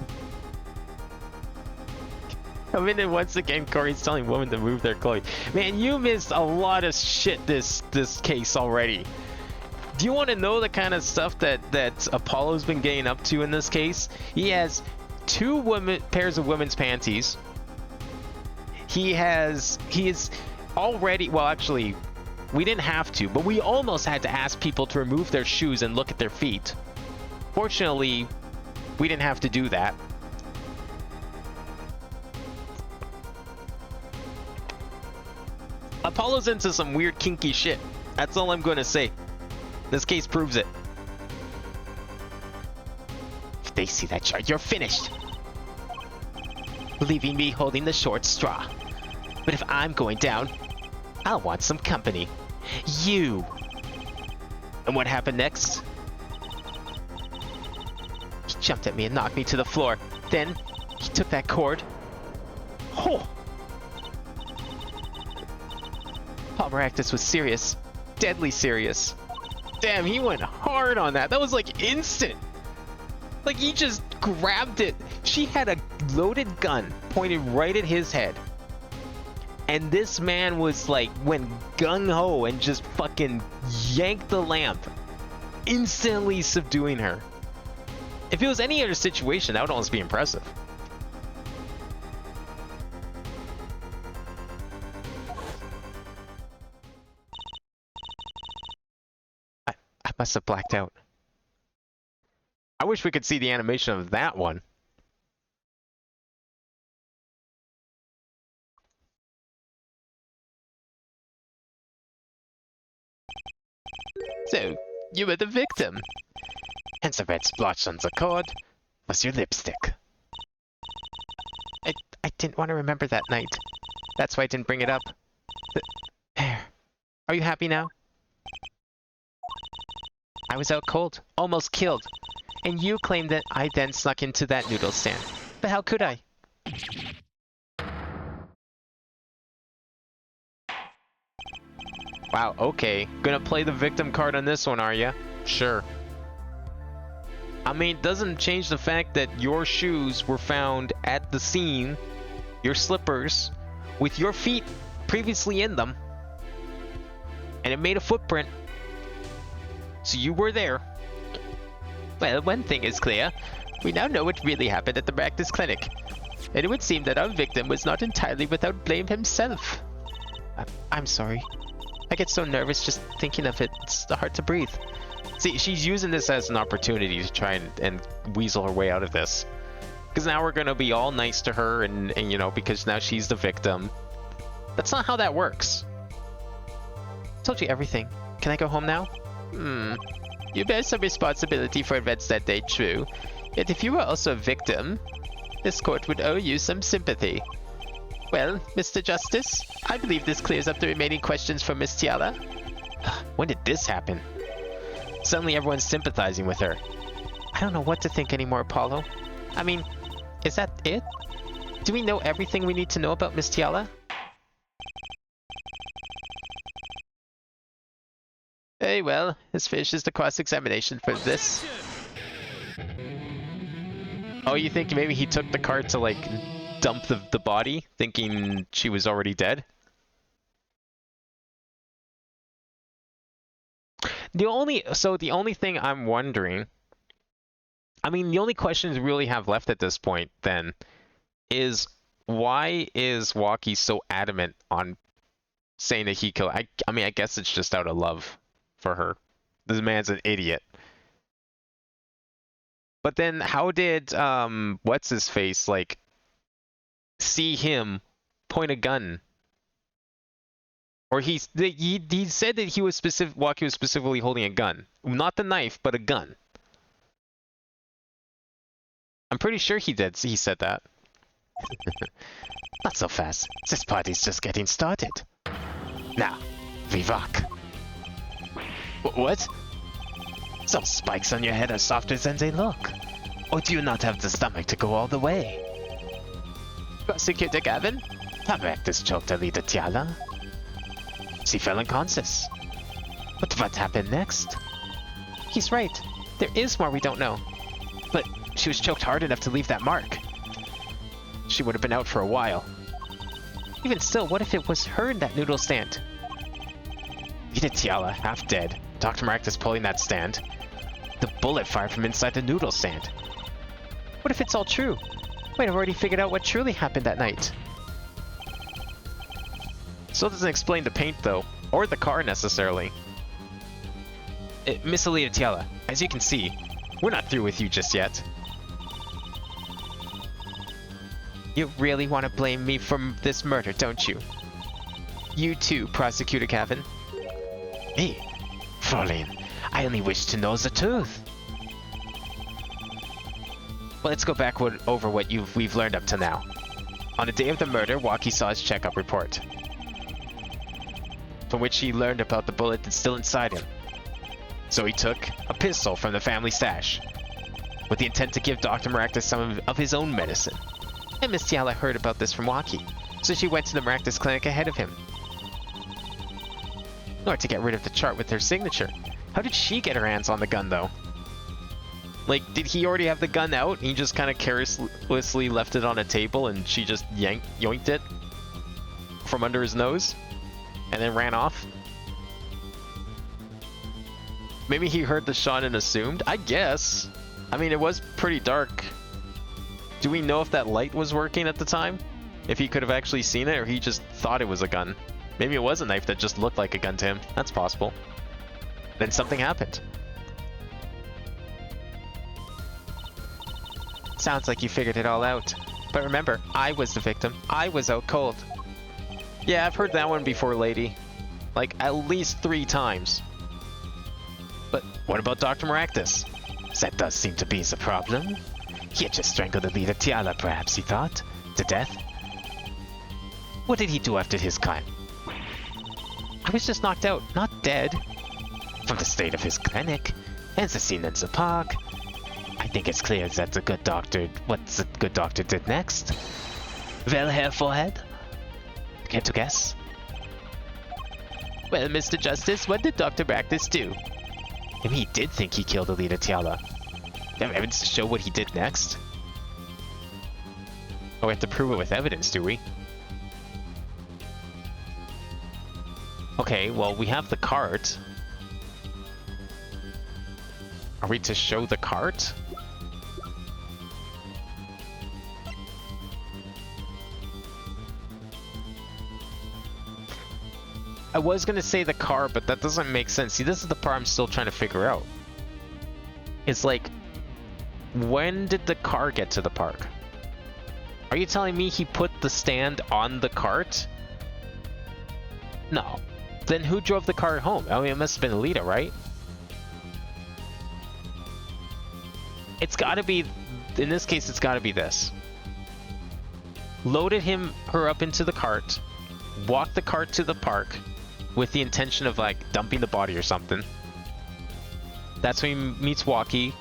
Come in and once again, Corey's telling women to move their clothing. Man, you missed a lot of shit this case already. Do you want to know the kind of stuff that Apollo's been getting up to in this case? He has two pairs of women's panties. He is already, well, actually, we didn't have to, but we almost had to ask people to remove their shoes and look at their feet. Fortunately, we didn't have to do that. Apollo's into some weird kinky shit. That's all I'm going to say. This case proves it. If they see that chart, you're finished. Leaving me holding the short straw. But if I'm going down, I'll want some company. You. And what happened next? He jumped at me and knocked me to the floor. Then, he took that cord. Oh! Paul Maractus was serious. Deadly serious. Damn, he went hard on that. That was like instant. Like he just grabbed it. She had a loaded gun pointed right at his head. And this man was like, went gung-ho and just fucking yanked the lamp. Instantly subduing her. If it was any other situation, that would almost be impressive. I must have blacked out. I wish we could see the animation of that one. So, you were the victim. And the red splotch on the cord was your lipstick. I didn't want to remember that night. That's why I didn't bring it up. There. Are you happy now? I was out cold, almost killed. And you claimed that I then snuck into that noodle stand. But how could I? Wow, okay. Gonna play the victim card on this one, are ya? Sure. I mean, it doesn't change the fact that your shoes were found at the scene, your slippers, with your feet previously in them, and it made a footprint. So you were there. Well, one thing is clear. We now know what really happened at the practice clinic. And it would seem that our victim was not entirely without blame himself. I'm sorry. I get so nervous just thinking of it. It's hard to breathe. See, she's using this as an opportunity to try and weasel her way out of this. Because now we're going to be all nice to her and, you know, because now she's the victim. That's not how that works. I told you everything. Can I go home now? You bear some responsibility for events that day, true. Yet if you were also a victim, this court would owe you some sympathy. Well, Mr. Justice, I believe this clears up the remaining questions for Miss Tiala. When did this happen? Suddenly everyone's sympathizing with her. I don't know what to think anymore, Apollo. I mean, is that it? Do we know everything we need to know about Miss Tiala? Very well, this finishes the cross-examination for this. Oh, you think maybe he took the cart to, like, dump the body, thinking she was already dead? The only thing I'm wondering, I mean, the only questions we really have left at this point, then, is why is Waki so adamant on saying that he killed? I mean, I guess it's just out of love for her. This man's an idiot. But then, how did what's his face like see him point a gun? Or he said that he was Waki was specifically holding a gun, not the knife, but a gun. I'm pretty sure he did. He said that. Not so fast. This party's just getting started. Now, we rock. What? Those spikes on your head are softer than they look. Or do you not have the stomach to go all the way? Prosecutor Gavin? Practice choked the leader Tiala. She fell unconscious. But what happened next? He's right. There is more we don't know. But she was choked hard enough to leave that mark. She would have been out for a while. Even still, what if it was her in that noodle stand? Leader Tiala, half dead. Dr. Maractus pulling that stand. The bullet fired from inside the noodle stand. What if it's all true? Wait, I've already figured out what truly happened that night. Still doesn't explain the paint, though. Or the car, necessarily. Miss Alita Tiala, as you can see, we're not through with you just yet. You really want to blame me for this murder, don't you? You too, Prosecutor Gavin. Me? Fraulein, I only wish to know the truth. Well, let's go back over what we've learned up to now. On the day of the murder, Waki saw his checkup report, from which he learned about the bullet that's still inside him. So he took a pistol from the family stash, with the intent to give Dr. Maractus some of his own medicine. And Miss Tiala heard about this from Waki, so she went to the Maractus clinic ahead of him, in order to get rid of the chart with her signature. How did she get her hands on the gun, though? Like, did he already have the gun out, and he just kind of carelessly left it on a table, and she just yoinked it from under his nose, and then ran off? Maybe he heard the shot and assumed? I guess. I mean, it was pretty dark. Do we know if that light was working at the time? If he could have actually seen it, or he just thought it was a gun? Maybe it was a knife that just looked like a gun to him. That's possible. Then something happened. Sounds like you figured it all out. But remember, I was the victim. I was out cold. Yeah, I've heard that one before, lady. Like, at least 3 times. What about Dr. Maractus? That does seem to be the problem. He had just strangled the leader Tiala, perhaps, he thought, to death. What did he do after his crime? I was just knocked out, not dead. From the state of his clinic, and the scene in the park, I think it's clear that the good doctor... what the good doctor did next? Well, Herr Forehead? Care to guess? Well, Mr. Justice, what did Dr. Maractus do? Maybe he did think he killed the leader Tiala. Do you have evidence to show what he did next? Oh, we have to prove it with evidence, do we? Okay, well, we have the cart. Are we to show the cart? I was gonna say the car, but that doesn't make sense. See, this is the part I'm still trying to figure out. It's like, when did the car get to the park? Are you telling me he put the stand on the cart? No. Then who drove the car home? I mean, it must have been Alita, right? It's gotta be, in this case, it's gotta be this. Loaded her up into the cart, walked the cart to the park with the intention of like dumping the body or something. That's when he meets Walkie.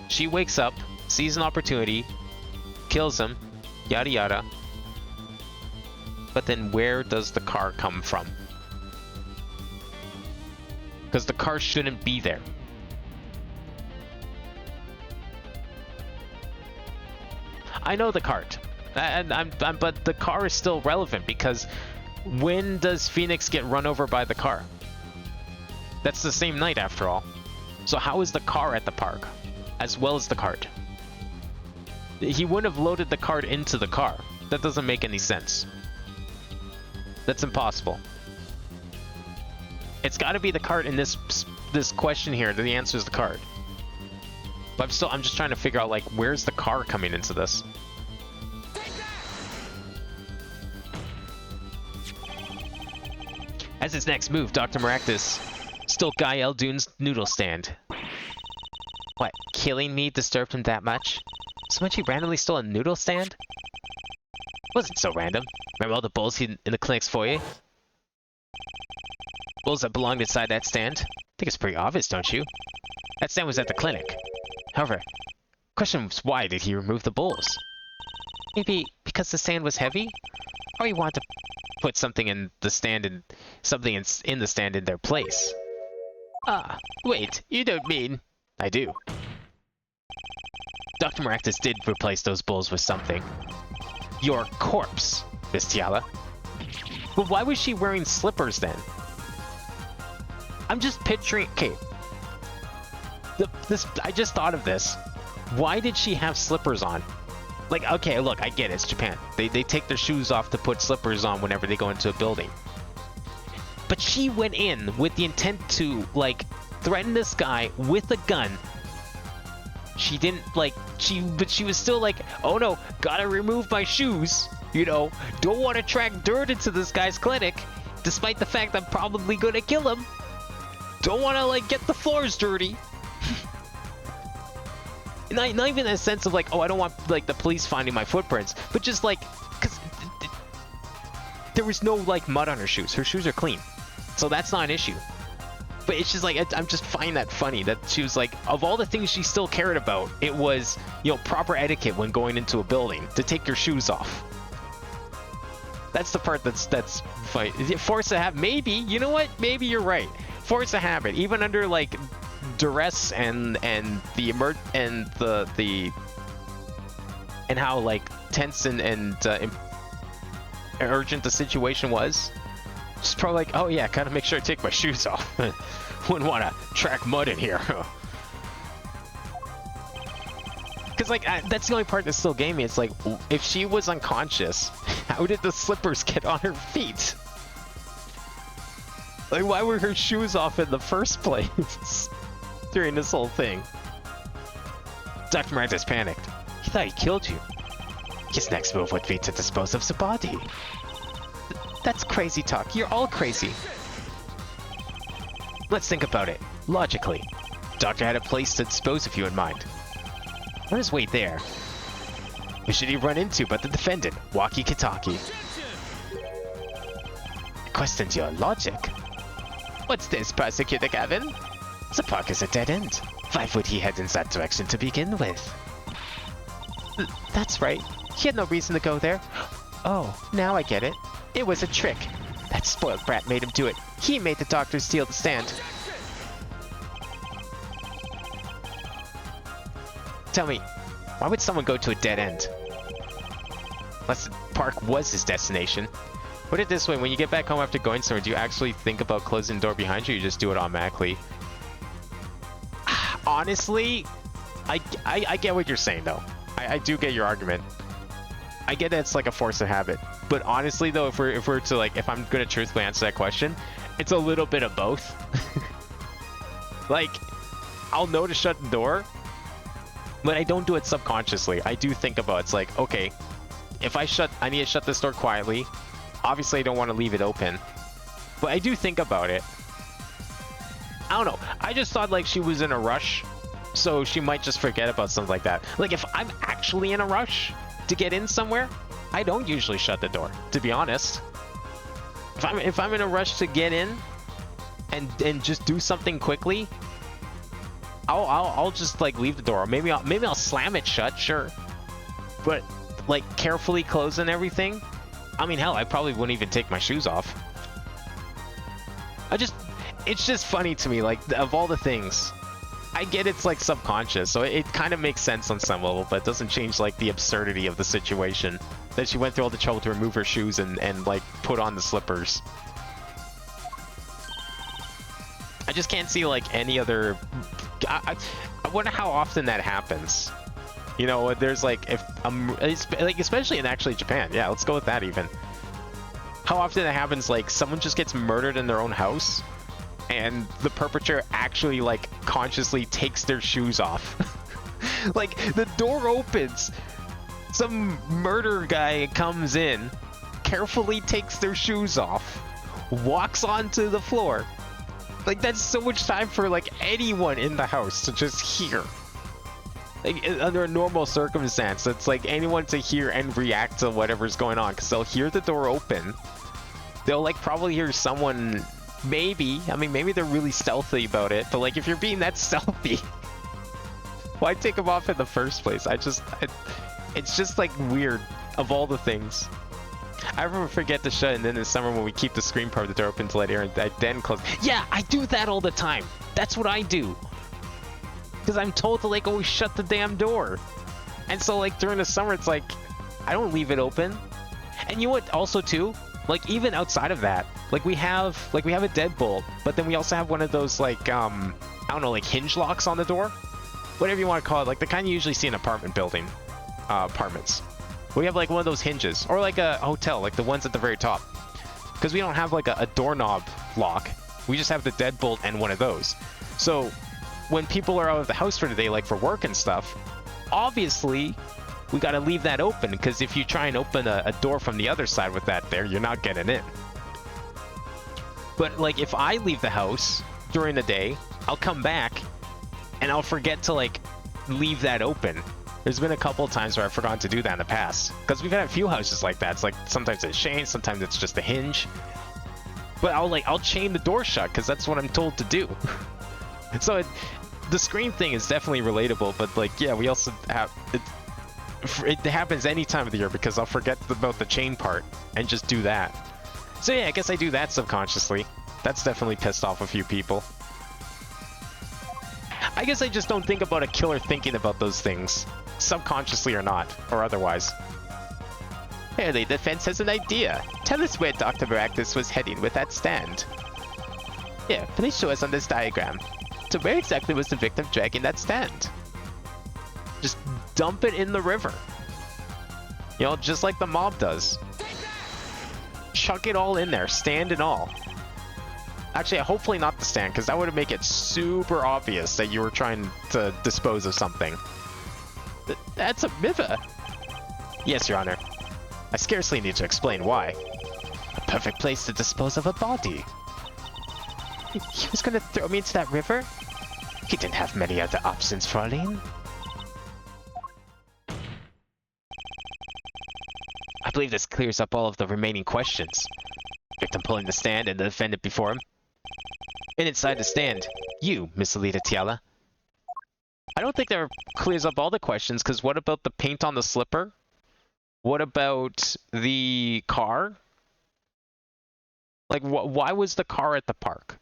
She wakes up, sees an opportunity, kills him, yada yada. But then where does the car come from? Because the car shouldn't be there. I know the cart, but the car is still relevant because when does Phoenix get run over by the car? That's the same night after all. So how is the car at the park, as well as the cart? He wouldn't have loaded the cart into the car. That doesn't make any sense. That's impossible. It's got to be the cart in this question here. The answer is the cart. But I'm just trying to figure out like where's the car coming into this. As his next move, Dr. Maractus stole Guy Eldoon's noodle stand. What, killing me disturbed him that much? So much he randomly stole a noodle stand? Wasn't so random. Remember all the bowls in the clinic's foyer? Bowls that belonged inside that stand? I think it's pretty obvious, don't you? That stand was at the clinic. However, question was why did he remove the bowls? Maybe because the stand was heavy? Or he wanted to put something in the stand and something in the stand in their place. Ah, wait, you don't mean... I do. Dr. Maractus did replace those bowls with something. Your corpse, Miss Tiala. But why was she wearing slippers then? I'm just picturing... Okay. I just thought of this. Why did she have slippers on? Like, okay, look, I get it, it's Japan. They take their shoes off to put slippers on whenever they go into a building. But she went in with the intent to, like, threaten this guy with a gun. She didn't, like, but she was still like, oh no, gotta remove my shoes. You know, don't want to track dirt into this guy's clinic, despite the fact I'm probably gonna kill him. Don't want to, like, get the floors dirty. Not even in a sense of like, oh, I don't want like the police finding my footprints, but just like, cause there was no like mud on her shoes. Her shoes are clean, so that's not an issue. But it's just like I'm just finding that funny that she was like, of all the things she still cared about, it was, you know, proper etiquette when going into a building to take your shoes off. That's the part that's funny. Force a habit, maybe. You know what? Maybe you're right. Force a habit, even under like duress and how like tense and urgent the situation was. Just probably like, oh yeah, gotta make sure I take my shoes off. Wouldn't want to track mud in here. Because like that's the only part that still gave me. It's like, if she was unconscious, how did the slippers get on her feet? Like, why were her shoes off in the first place during this whole thing? Dr. Maractus panicked. He thought he killed you. His next move would be to dispose of the body. That's crazy talk. You're all crazy. Let's think about it. Logically. Doctor had a place to dispose of you in mind. On his way there, who should he run into but the defendant, Waki Kitaki? Questions your logic. What's this, Prosecutor Gavin? The park is a dead end. Why would he head in that direction to begin with? That's right. He had no reason to go there. Oh, now I get it. It was a trick. That spoiled brat made him do it. He made the doctor steal the stand. Tell me, why would someone go to a dead end? Unless the park was his destination. Put it this way, when you get back home after going somewhere, do you actually think about closing the door behind you, or you just do it automatically? Honestly, I get what you're saying, though. I do get your argument. I get that it's like a force of habit. But honestly, though, if we're to, like, if I'm going to truthfully answer that question, it's a little bit of both. Like, I'll know to shut the door, but I don't do it subconsciously. I do think about it. It's like, okay, if I need to shut this door quietly. Obviously, I don't want to leave it open, but I do think about it. I don't know. I just thought like she was in a rush, so she might just forget about something like that. Like if I'm actually in a rush to get in somewhere, I don't usually shut the door, to be honest. If I'm in a rush to get in and just do something quickly, I'll just like leave the door. Maybe I'll slam it shut, sure, but like carefully closing everything. I mean, hell, I probably wouldn't even take my shoes off. It's just funny to me, like, of all the things, I get it's, like, subconscious, so it kind of makes sense on some level, but it doesn't change, like, the absurdity of the situation. That she went through all the trouble to remove her shoes and like, put on the slippers. I just can't see, like, any other... I wonder how often that happens. You know, there's like, if like especially in actually Japan, yeah, let's go with that even. How often it happens, like someone just gets murdered in their own house, and the perpetrator actually like consciously takes their shoes off. Like the door opens, some murder guy comes in, carefully takes their shoes off, walks onto the floor. Like that's so much time for like anyone in the house to just hear. Like, under a normal circumstance, it's like anyone to hear and react to whatever's going on, because they'll hear the door open. They'll like probably hear someone, maybe, I mean, maybe they're really stealthy about it, but like if you're being that stealthy, why take them off in the first place? It's just like weird of all the things. I remember forget to shut, and then in the summer when we keep the screen part of the door open to let air, and I then close. Yeah, I do that all the time. That's what I do. Because I'm told to like always shut the damn door. And so like during the summer, it's like, I don't leave it open. And you know what also too? Like even outside of that, like we have a deadbolt, but then we also have one of those like, I don't know, like hinge locks on the door? Whatever you want to call it, like the kind you usually see in apartment building, apartments. We have like one of those hinges, or like a hotel, like the ones at the very top. Because we don't have like a doorknob lock. We just have the deadbolt and one of those. So when people are out of the house for the day, like for work and stuff, obviously we got to leave that open, because if you try and open a door from the other side with that there, you're not getting in. But like if I leave the house during the day, I'll come back and I'll forget to like leave that open. There's been a couple of times where I've forgotten to do that in the past, because we've had a few houses like that. It's like sometimes it's chained, sometimes it's just a hinge. But I'll chain the door shut because that's what I'm told to do. So the screen thing is definitely relatable, but like, yeah, we also have it happens any time of the year, because I'll forget about the chain part and just do that. So yeah, I guess I do that subconsciously. That's definitely pissed off a few people. I guess I just don't think about a killer thinking about those things, subconsciously or not, or otherwise. Apparently the defense has an idea. Tell us where Dr. Maractus was heading with that stand. Here, please show us on this diagram. So where exactly was the victim dragging that stand? Just dump it in the river. You know, just like the mob does. Chuck it all in there, stand and all. Actually, hopefully not the stand, because that would make it super obvious that you were trying to dispose of something. That's a river. Yes, Your Honor. I scarcely need to explain why. A perfect place to dispose of a body. He was gonna throw me into that river? He didn't have many other options, Fraulein. I believe this clears up all of the remaining questions. Victim pulling the stand and the defendant before him. And inside the stand, you, Miss Alita Tiala. I don't think that clears up all the questions, because what about the paint on the slipper? What about the car? Like, why was the car at the park?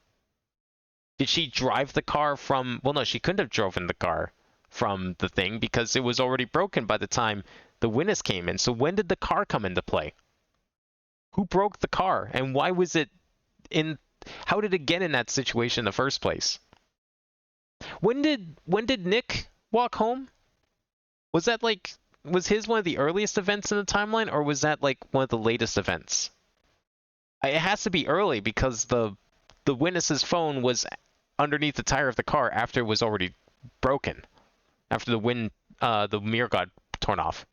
Did she drive the car from... Well, no, she couldn't have driven the car from the thing, because it was already broken by the time the witness came in. So when did the car come into play? Who broke the car? And why was it in... How did it get in that situation in the first place? When did Nick walk home? Was that like... Was his one of the earliest events in the timeline, or was that like one of the latest events? It has to be early, because the witness's phone was underneath the tire of the car after it was already broken. After the mirror got torn off.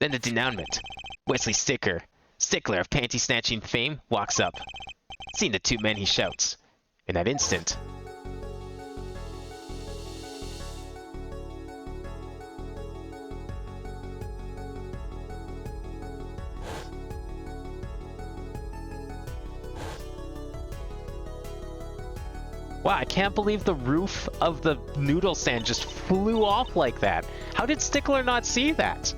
Then the denouement. Wesley Stickler of panty snatching fame, walks up. Seeing the two men, he shouts. In that instant, wow, I can't believe the roof of the noodle stand just flew off like that. How did Stickler not see that?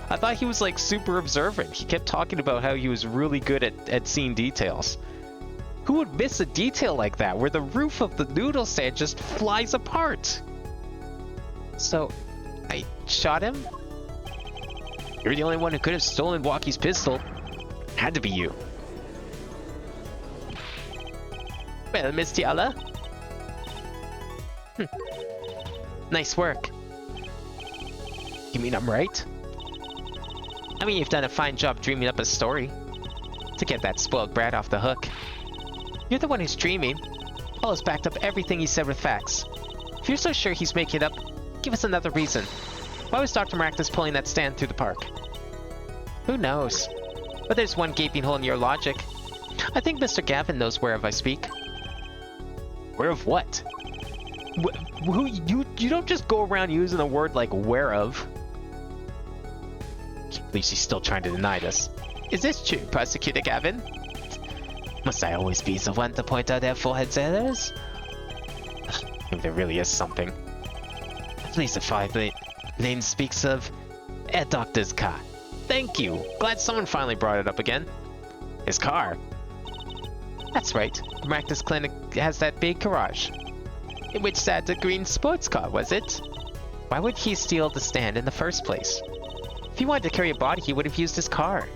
I thought he was like super observant. He kept talking about how he was really good at seeing details. Who would miss a detail like that, where the roof of the noodle stand just flies apart? So, I shot him? You're the only one who could have stolen Walkie's pistol. Had to be you. Well, Miss Tiala? Nice work. You mean I'm right? I mean, you've done a fine job dreaming up a story. To get that spoiled brat off the hook. You're the one who's dreaming. Paul has backed up everything he said with facts. If you're so sure he's making it up, give us another reason. Why was Dr. Maractus pulling that stand through the park? Who knows? But there's one gaping hole in your logic. I think Mr. Gavin knows whereof I speak. Where of what? You don't just go around using a word like whereof. At least he's still trying to deny this. Is this true, Prosecutor Gavin? Must I always be the one to point out their forehead's errors? If there really is something. At least the 5 lane speaks of a doctor's car. Thank you. Glad someone finally brought it up again. His car? That's right. The Maractus Clinic has that big garage. In which sat a green sports car, was it? Why would he steal the stand in the first place? If he wanted to carry a body, he would have used his car.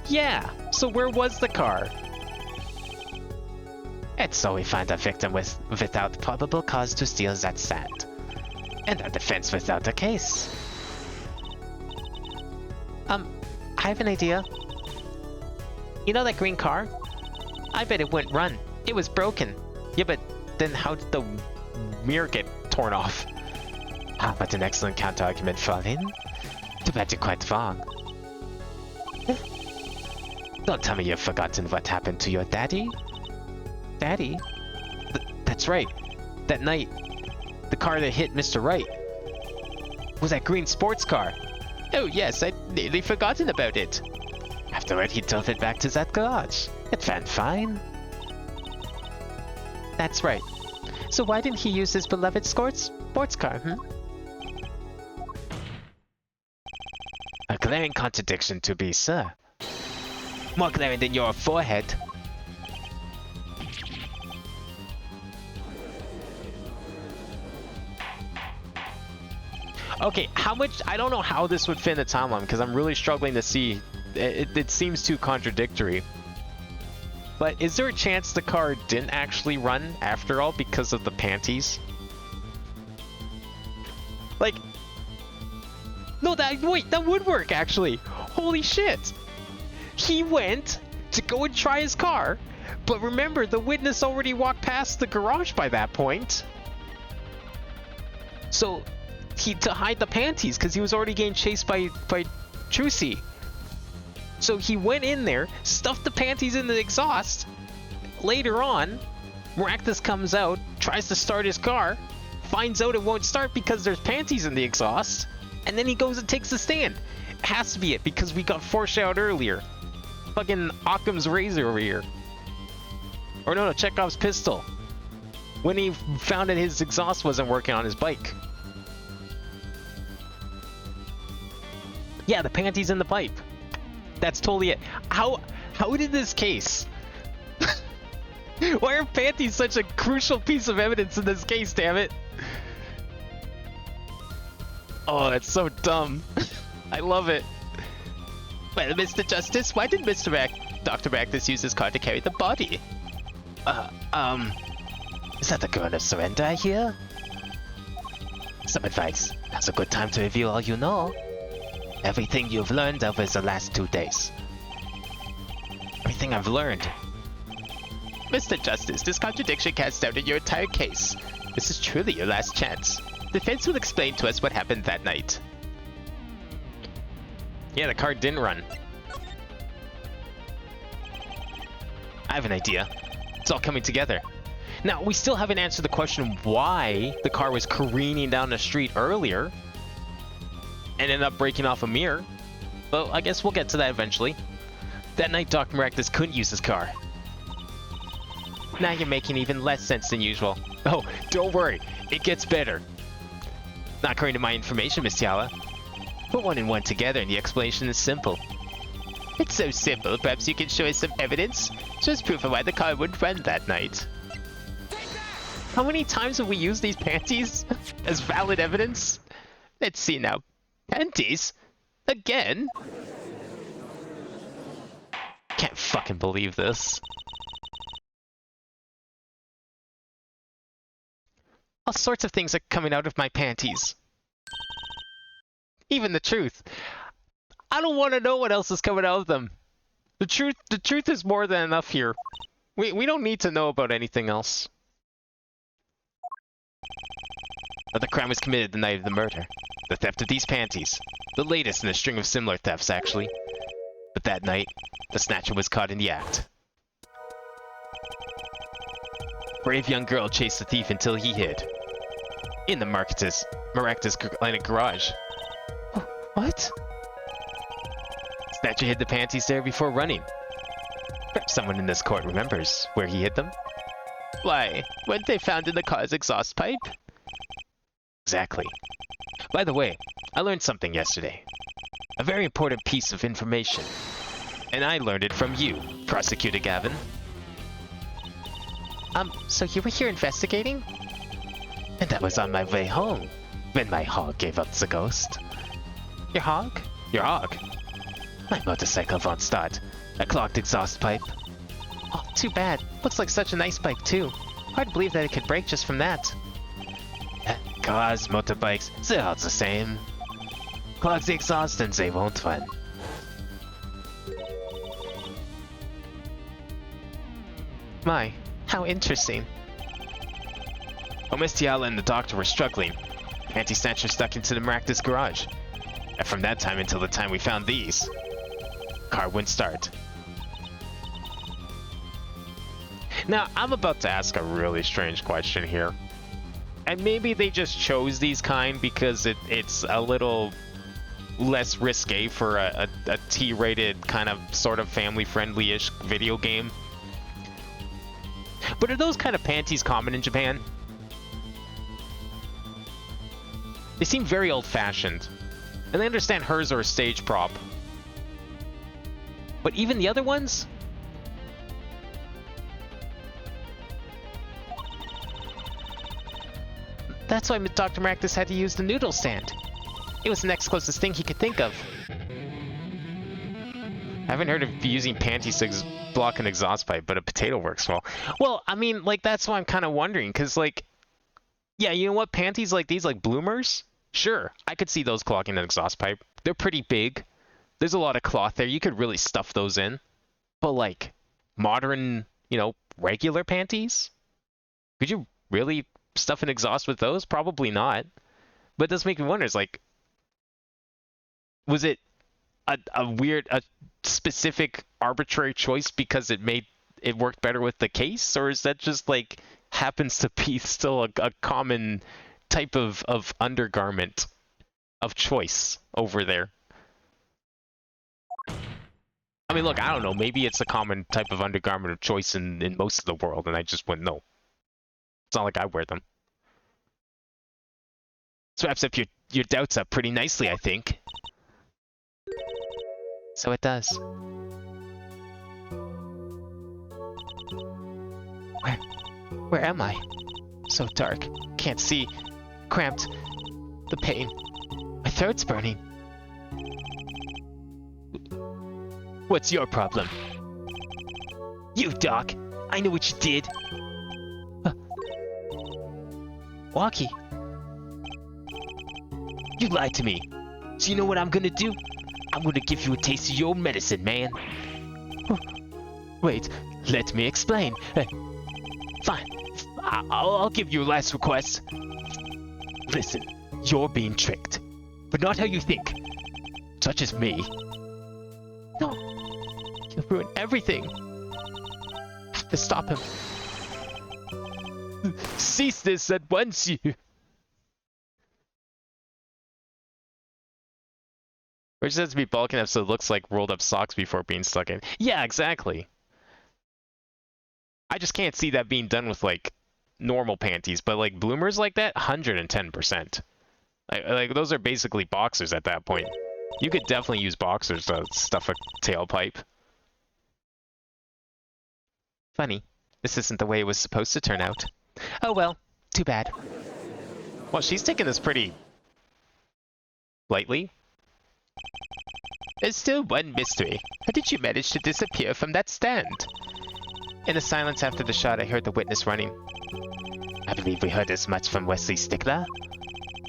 Yeah, so where was the car? And so we find a victim without probable cause to steal that stand. And a defense without a case. I have an idea. You know that green car? I bet it wouldn't run. It was broken. Yeah, but then how did the mirror get torn off? Ah, but an excellent counter-argument, Fraulein. Too bad you're quite wrong. Don't tell me you've forgotten what happened to your daddy. Daddy? That's right. That night, the car that hit Mr. Wright was that green sports car. Oh yes, I'd nearly forgotten about it. Afterward, he drove it back to that garage. It ran fine. That's right. So why didn't he use his beloved sports car, A glaring contradiction to be, sir. More glaring than your forehead. Okay, how much... I don't know how this would fit in the timeline, because I'm really struggling to see. It seems too contradictory. But is there a chance the car didn't actually run after all because of the panties? Like... No, wait, that would work, actually. Holy shit. He went to go and try his car, but remember, the witness already walked past the garage by that point. So, to hide the panties, because he was already getting chased by Trucy. So he went in there, stuffed the panties in the exhaust, later on, Maractus comes out, tries to start his car, finds out it won't start because there's panties in the exhaust, and then he goes and takes the stand. It has to be it because we got foreshadowed earlier. Fucking Occam's razor over here. Or no, Chekhov's pistol. When he found that his exhaust wasn't working on his bike. Yeah, the panties in the pipe. That's totally it. How did this case? Why are panties such a crucial piece of evidence in this case, damn it? Oh, that's so dumb. I love it. Well, Mr. Justice, why did Dr. Maractus use his car to carry the body? Is that the ground of surrender I hear? Some advice. Now's a good time to review all you know. Everything you've learned over the last 2 days. Everything I've learned. Mr. Justice, this contradiction casts doubt in your entire case. This is truly your last chance. The defense will explain to us what happened that night. Yeah, the car didn't run. I have an idea. It's all coming together. Now, we still haven't answered the question why the car was careening down the street earlier and ended up breaking off a mirror. But I guess we'll get to that eventually. That night, Dr. Maractus couldn't use his car. Now you're making even less sense than usual. Oh, don't worry. It gets better. Not according to my information, Miss Tiala. Put one and one together and the explanation is simple. It's so simple, perhaps you can show us some evidence? Show us proof of why the car wouldn't run that night. How many times have we used these panties as valid evidence? Let's see now. Panties? Again? Can't fucking believe this. All sorts of things are coming out of my panties. Even the truth. I don't want to know what else is coming out of them. The truth is more than enough here. We don't need to know about anything else. But the crime was committed the night of the murder. The theft of these panties. The latest in a string of similar thefts, actually. But that night, the snatcher was caught in the act. Brave young girl chased the thief until he hid. In the Maractus garage. What? Snatcher hid the panties there before running. Perhaps someone in this court remembers where he hid them. Why? Weren't they found in the car's exhaust pipe? Exactly. By the way, I learned something yesterday. A very important piece of information. And I learned it from you, Prosecutor Gavin. So you were here investigating? And I was on my way home when my hog gave up the ghost. Your hog? Your hog? My motorcycle won't start. A clogged exhaust pipe. Oh, too bad. Looks like such a nice bike, too. Hard to believe that it could break just from that. Cars, motorbikes, they're all the same. Clog the exhaust and they won't run. My, how interesting. Oh, Miss Tiala and the doctor were struggling. Panty snatcher stuck into the Maractus garage. And from that time until the time we found these, car wouldn't start. Now, I'm about to ask a really strange question here. And maybe they just chose these kind because it's a little less risque for a T-rated kind of sort of family-friendly-ish video game. But are those kind of panties common in Japan? They seem very old-fashioned. And I understand hers are a stage prop. But even the other ones? That's why Dr. Maractus had to use the noodle stand. It was the next closest thing he could think of. I haven't heard of using panties to block an exhaust pipe, but a potato works well. Well, I mean, like, that's why I'm kind of wondering, because, like, yeah, you know what? Panties like these, like bloomers? Sure, I could see those clogging an exhaust pipe. They're pretty big. There's a lot of cloth there. You could really stuff those in. But, like, modern, you know, regular panties? Could you really stuff an exhaust with those? Probably not. But it does make me wonder, it's like, was it a weird, a specific arbitrary choice because it made it worked better with the case, or is that just like happens to be still a common type of undergarment of choice over there? I mean, look, I don't know. Maybe it's a common type of undergarment of choice in most of the world, and I just wouldn't know. It's not like I wear them. This wraps up your doubts up pretty nicely, I think. So it does. Where am I? So dark. Can't see. Cramped. The pain. My throat's burning. What's your problem? You, Doc. I know what you did. Walkie. You lied to me. So you know what I'm gonna do? I'm gonna give you a taste of your medicine, man. Wait. Let me explain. Fine. I'll give you a last request. Listen, you're being tricked. But not how you think. Such as me. No. You'll ruin everything. I have to stop him. Cease this at once, you... Which has to be bulk enough so it looks like rolled up socks before being stuck in. Yeah, exactly. I just can't see that being done with like normal panties, but like bloomers like that, 110%. Like those are basically boxers at that point. You could definitely use boxers to stuff a tailpipe. Funny. This isn't the way it was supposed to turn out. Oh well. Too bad. Well, she's taking this pretty lightly. There's still one mystery. How did you manage to disappear from that stand? In the silence after the shot, I heard the witness running. I believe we heard as much from Wesley Stickler.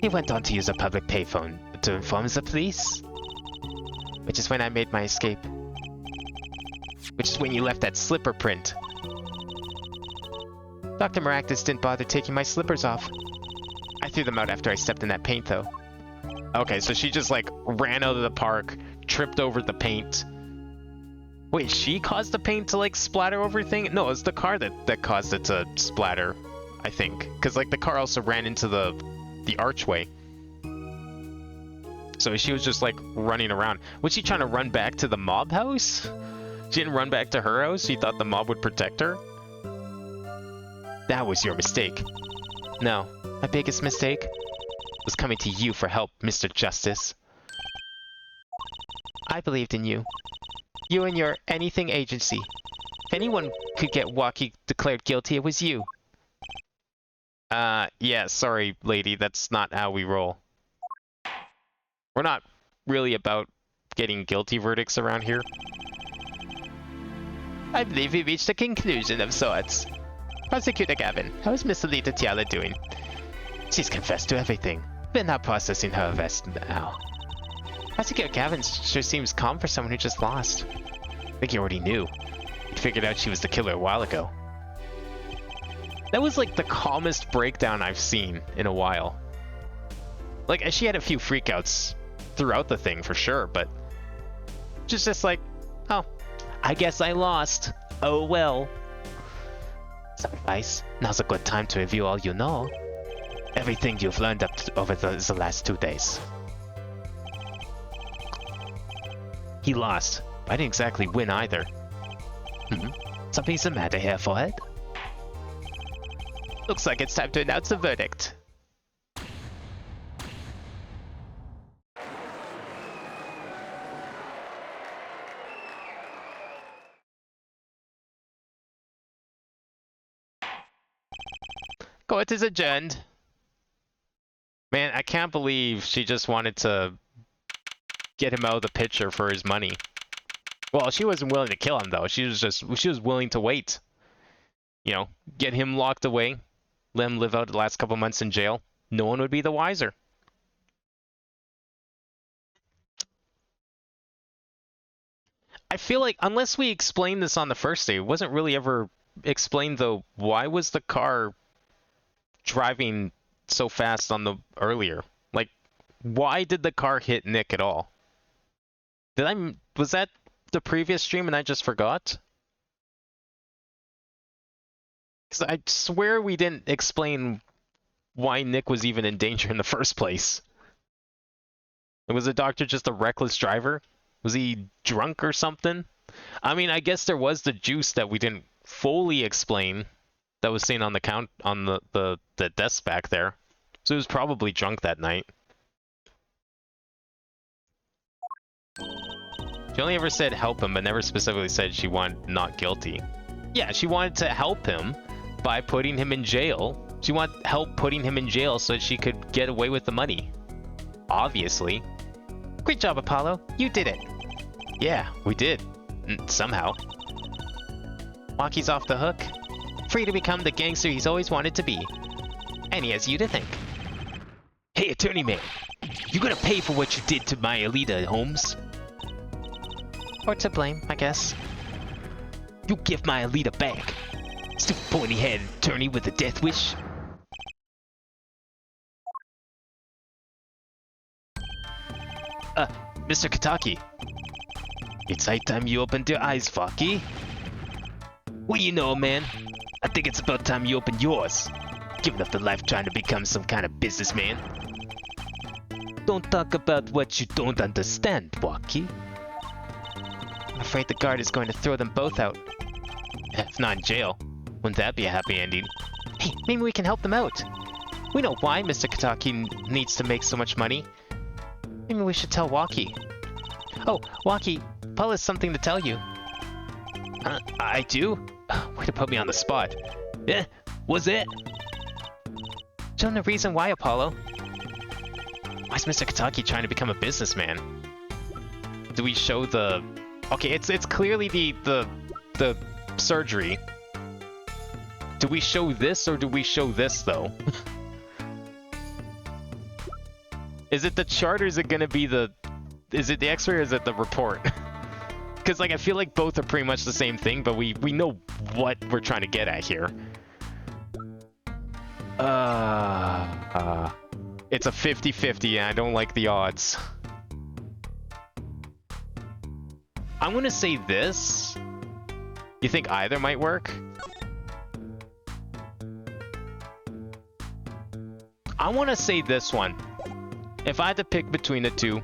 He went on to use a public payphone to inform the police. Which is when I made my escape. Which is when you left that slipper print. Dr. Maractus didn't bother taking my slippers off. I threw them out after I stepped in that paint, though. Okay, so she just like ran out of the park, tripped over the paint. Wait, she caused the paint to like splatter over thing? No, it's the car that caused it to splatter, I think. Because like the car also ran into the archway. So she was just like running around. Was she trying to run back to the mob house? She didn't run back to her house? She thought the mob would protect her? That was your mistake. No, my biggest mistake was coming to you for help, Mr. Justice. I believed in you. You and your anything agency. If anyone could get Walkie declared guilty, it was you. Yeah, sorry, lady, that's not how we roll. We're not really about getting guilty verdicts around here. I believe we reached a conclusion of sorts. Prosecutor Gavin, how is Miss Alita Tiala doing? She's confessed to everything. We're not processing her arrest now. Prosecutor Gavin sure seems calm for someone who just lost. I think you already knew. You figured out she was the killer a while ago. That was like the calmest breakdown I've seen in a while. Like, she had a few freakouts throughout the thing for sure, but just like, oh, I guess I lost. Oh well. Sacrifice. Now's a good time to review all you know. Everything you've learned over the last 2 days. He lost. I didn't exactly win either. Something's the matter here, Forehead? Looks like it's time to announce the verdict. Court is adjourned. Man, I can't believe she just wanted to get him out of the picture for his money. Well, she wasn't willing to kill him though. She was willing to wait. You know, get him locked away, let him live out the last couple months in jail. No one would be the wiser. I feel like unless we explained this on the first day, it wasn't really ever explained though. Why was the car driving so fast on the earlier? Like, why did the car hit Nick at all? Was that the previous stream and I just forgot? 'Cause I swear we didn't explain why Nick was even in danger in the first place. Was the doctor just a reckless driver? Was he drunk or something? I mean, I guess there was the juice that we didn't fully explain that was seen on the count on the desk back there. So he was probably drunk that night. She only ever said help him, but never specifically said she wanted not guilty. Yeah, she wanted to help him by putting him in jail. She wanted help putting him in jail so that she could get away with the money. Obviously. Great job, Apollo. You did it. Yeah, we did. Somehow. Waki's off the hook. Free to become the gangster he's always wanted to be. And he has you to thank. Hey, Attorney Man. You gonna pay for what you did to my Alita, Holmes? Or to blame, I guess. You give my Alita back. Stupid pointy-headed attorney with a death wish. Mr. Kataki. It's high time you opened your eyes, Faki. Well, you know, man. I think it's about time you opened yours. Giving up the life trying to become some kind of businessman. Don't talk about what you don't understand, Waki. I'm afraid the guard is going to throw them both out. If not in jail. Wouldn't that be a happy ending? Hey, maybe we can help them out. We know why Mr. Kataki needs to make so much money. Maybe we should tell Waki. Oh, Waki, Paul has something to tell you. I do? Way to put me on the spot. Eh, what's it? Show him the reason why, Apollo. Why's Mr. Kataki trying to become a businessman? Do we show the... Okay, it's clearly the surgery. Do we show this or do we show this, though? Is it the chart or is it gonna be the... Is it the x-ray or is it the report? Because, like, I feel like both are pretty much the same thing, but we know what we're trying to get at here. It's a 50-50 and I don't like the odds. I'm gonna say this. You think either might work? I want to say this one. If I had to pick between the two.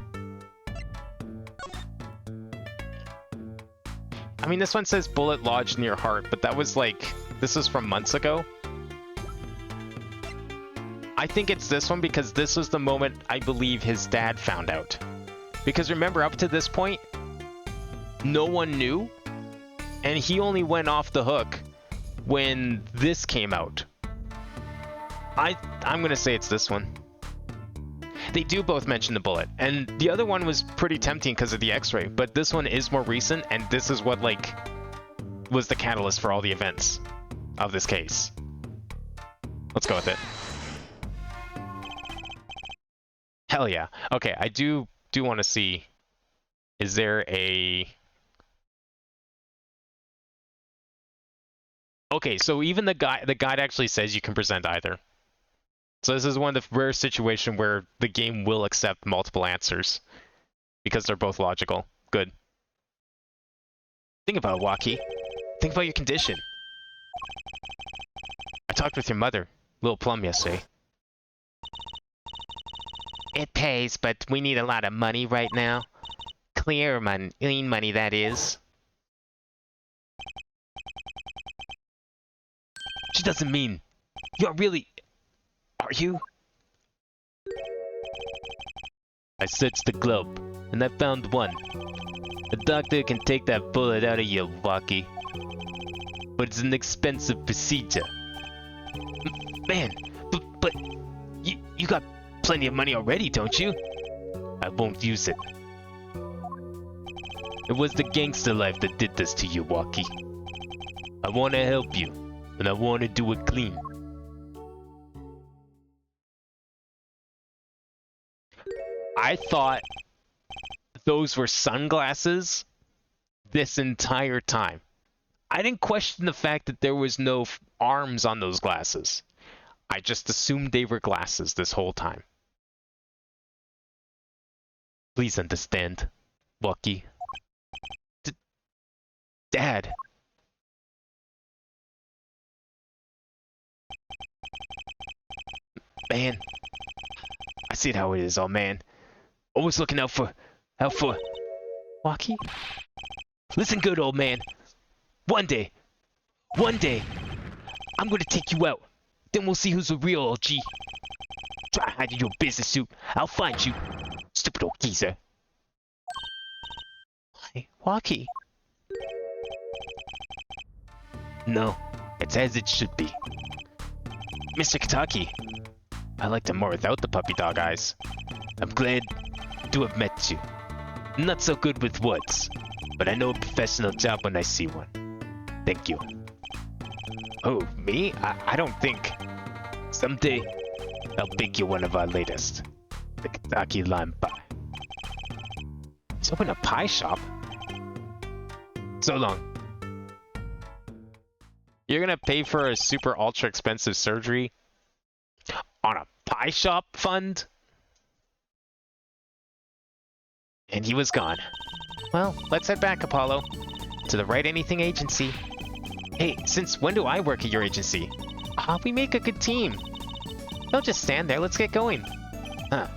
I mean, this one says bullet lodged in your heart, but that was like, this was from months ago. I think it's this one because this was the moment I believe his dad found out. Because remember, up to this point, no one knew, and he only went off the hook when this came out. I'm gonna say it's this one. They do both mention the bullet, and the other one was pretty tempting because of the x-ray, but this one is more recent, and this is what, like, was the catalyst for all the events of this case. Let's go with it. Hell yeah. Okay, I do want to see, is there a... Okay, so even the guide actually says you can present either. So this is one of the rare situations where the game will accept multiple answers because they're both logical. Good. Think about it, Waki. Think about your condition. I talked with your mother, Lil Plum, yesterday. It pays, but we need a lot of money right now. Clear money, clean money, that is. She doesn't mean... You're really... Are you? I searched the globe, and I found one. A doctor can take that bullet out of you, Waki. But it's an expensive procedure. Man, but you got plenty of money already, don't you? I won't use it. It was the gangster life that did this to you, Waki. I want to help you, and I want to do it clean. I thought those were sunglasses this entire time. I didn't question the fact that there was no arms on those glasses. I just assumed they were glasses this whole time. Please understand, Waki. Dad. Man, I see how it is, old man. Always looking out for Waki? Listen good, old man. One day, I'm gonna take you out. Then we'll see who's the real OG. Try hiding your business suit. I'll find you. Stupid old geezer. Why, Waki? No, it's as it should be. Mr. Kitaki, I liked him more without the puppy dog eyes. I'm glad to have met you. Not so good with words, but I know a professional job when I see one. Thank you. Oh, me? I don't think. Someday, I'll bake you one of our latest. The Kitaki lime pie. He's opened a pie shop? So long. You're gonna pay for a super ultra expensive surgery on a pie shop fund? And he was gone. Well, let's head back, Apollo. To the Right Anything Agency. Hey, since when do I work at your agency? We make a good team. Don't just stand there, let's get going. Huh.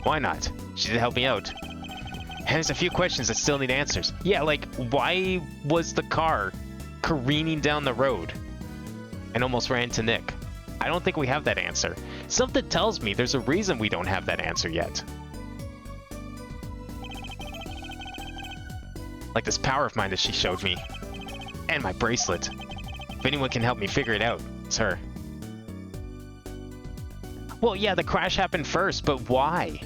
Why not? She did help me out. And there's a few questions that still need answers. Yeah, like, why was the car careening down the road and almost ran into Nick? I don't think we have that answer. Something tells me there's a reason we don't have that answer yet. Like this power of mine that she showed me. And my bracelet. If anyone can help me figure it out, it's her. Well, yeah, the crash happened first, but why?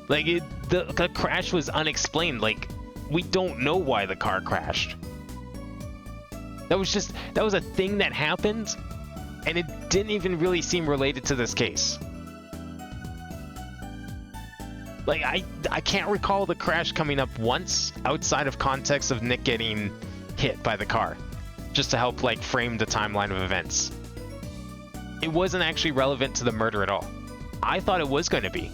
Like, the crash was unexplained. Like, we don't know why the car crashed. That was a thing that happened, and it didn't even really seem related to this case. Like, I can't recall the crash coming up once outside of context of Nick getting hit by the car, just to help, like, frame the timeline of events. It wasn't actually relevant to the murder at all. I thought it was going to be.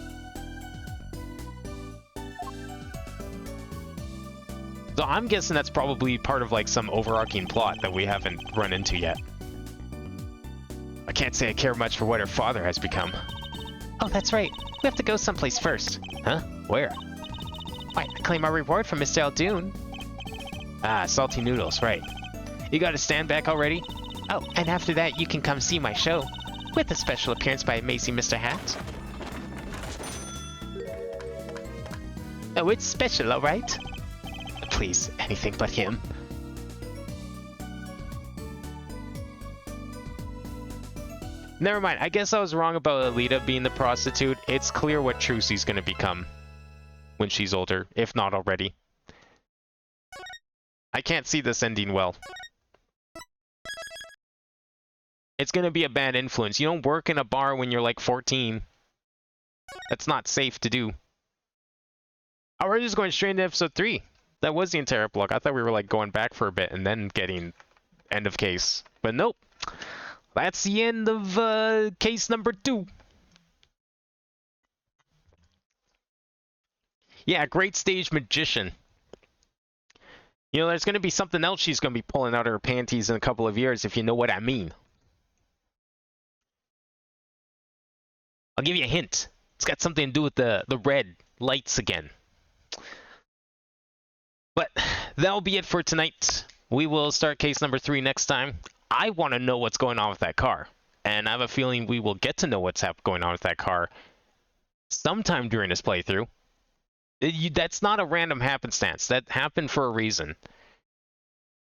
So I'm guessing that's probably part of, like, some overarching plot that we haven't run into yet. I can't say I care much for what her father has become. Oh, that's right. We have to go someplace first. Huh? Where? Why, claim our reward from Mr. Aldoon. Ah, salty noodles, right. You got to stand back already? Oh, and after that, you can come see my show. With a special appearance by amazing Mr. Hat. Oh, it's special, alright? Please, anything but him. Never mind, I guess I was wrong about Alita being the prostitute. It's clear what Trucy's gonna become when she's older, if not already. I can't see this ending well. It's gonna be a bad influence. You don't work in a bar when you're like 14. That's not safe to do. Oh, we're just going straight into episode 3. That was the entire epilogue. I thought we were like going back for a bit and then getting end of case. But nope. That's the end of case number 2. Yeah, great stage magician. You know, there's going to be something else she's going to be pulling out of her panties in a couple of years, if you know what I mean. I'll give you a hint. It's got something to do with the red lights again. But that'll be it for tonight. We will start case number 3 next time. I want to know what's going on with that car. And I have a feeling we will get to know what's going on with that car sometime during this playthrough. That's not a random happenstance. That happened for a reason.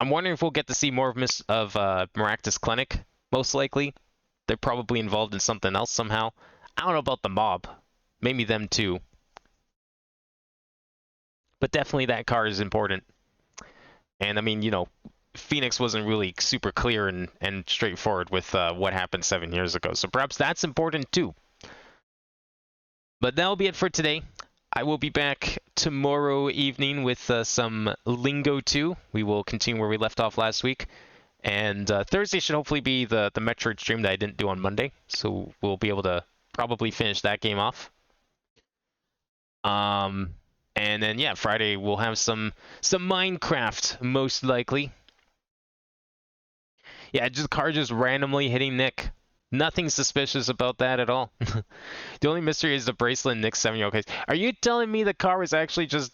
I'm wondering if we'll get to see more of Maractus Clinic, most likely. They're probably involved in something else somehow. I don't know about the mob. Maybe them too. But definitely that car is important. And I mean, you know, Phoenix wasn't really super clear and straightforward with what happened 7 years ago. So perhaps that's important too. But that'll be it for today. I will be back tomorrow evening with some Lingo 2. We will continue where we left off last week. And Thursday should hopefully be the Metroid stream that I didn't do on Monday. So we'll be able to probably finish that game off. And then, yeah, Friday we'll have some Minecraft, most likely. Yeah, the car just randomly hitting Nick. Nothing suspicious about that at all. The only mystery is the bracelet in Nick's 7-year-old case. Are you telling me the car was actually just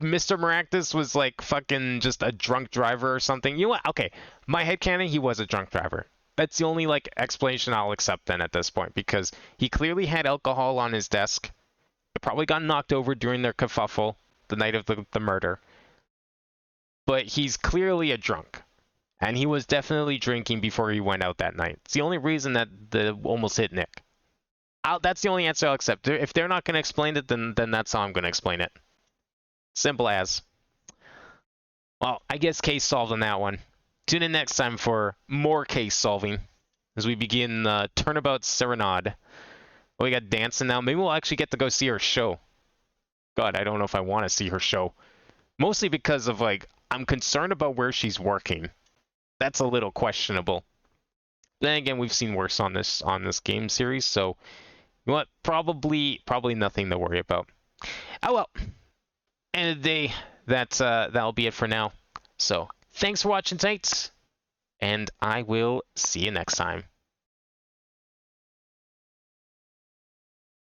Mr. Maractus was like fucking just a drunk driver or something? You know what? Okay, my headcanon, he was a drunk driver. That's the only like explanation I'll accept then at this point, because he clearly had alcohol on his desk. It probably got knocked over during their kerfuffle the night of the murder. But he's clearly a drunk. And he was definitely drinking before he went out that night. It's the only reason that the almost hit Nick. That's the only answer I'll accept. If they're not going to explain it, then that's how I'm going to explain it. Simple as. Well, I guess case solved on that one. Tune in next time for more case solving as we begin Turnabout Serenade. We got dancing now. Maybe we'll actually get to go see her show. God, I don't know if I want to see her show. Mostly because of, like, I'm concerned about where she's working. That's a little questionable. Then again, we've seen worse on this game series, so you know what? Probably nothing to worry about. Oh well. End of the day, that'll be it for now. So thanks for watching tonight, and I will see you next time.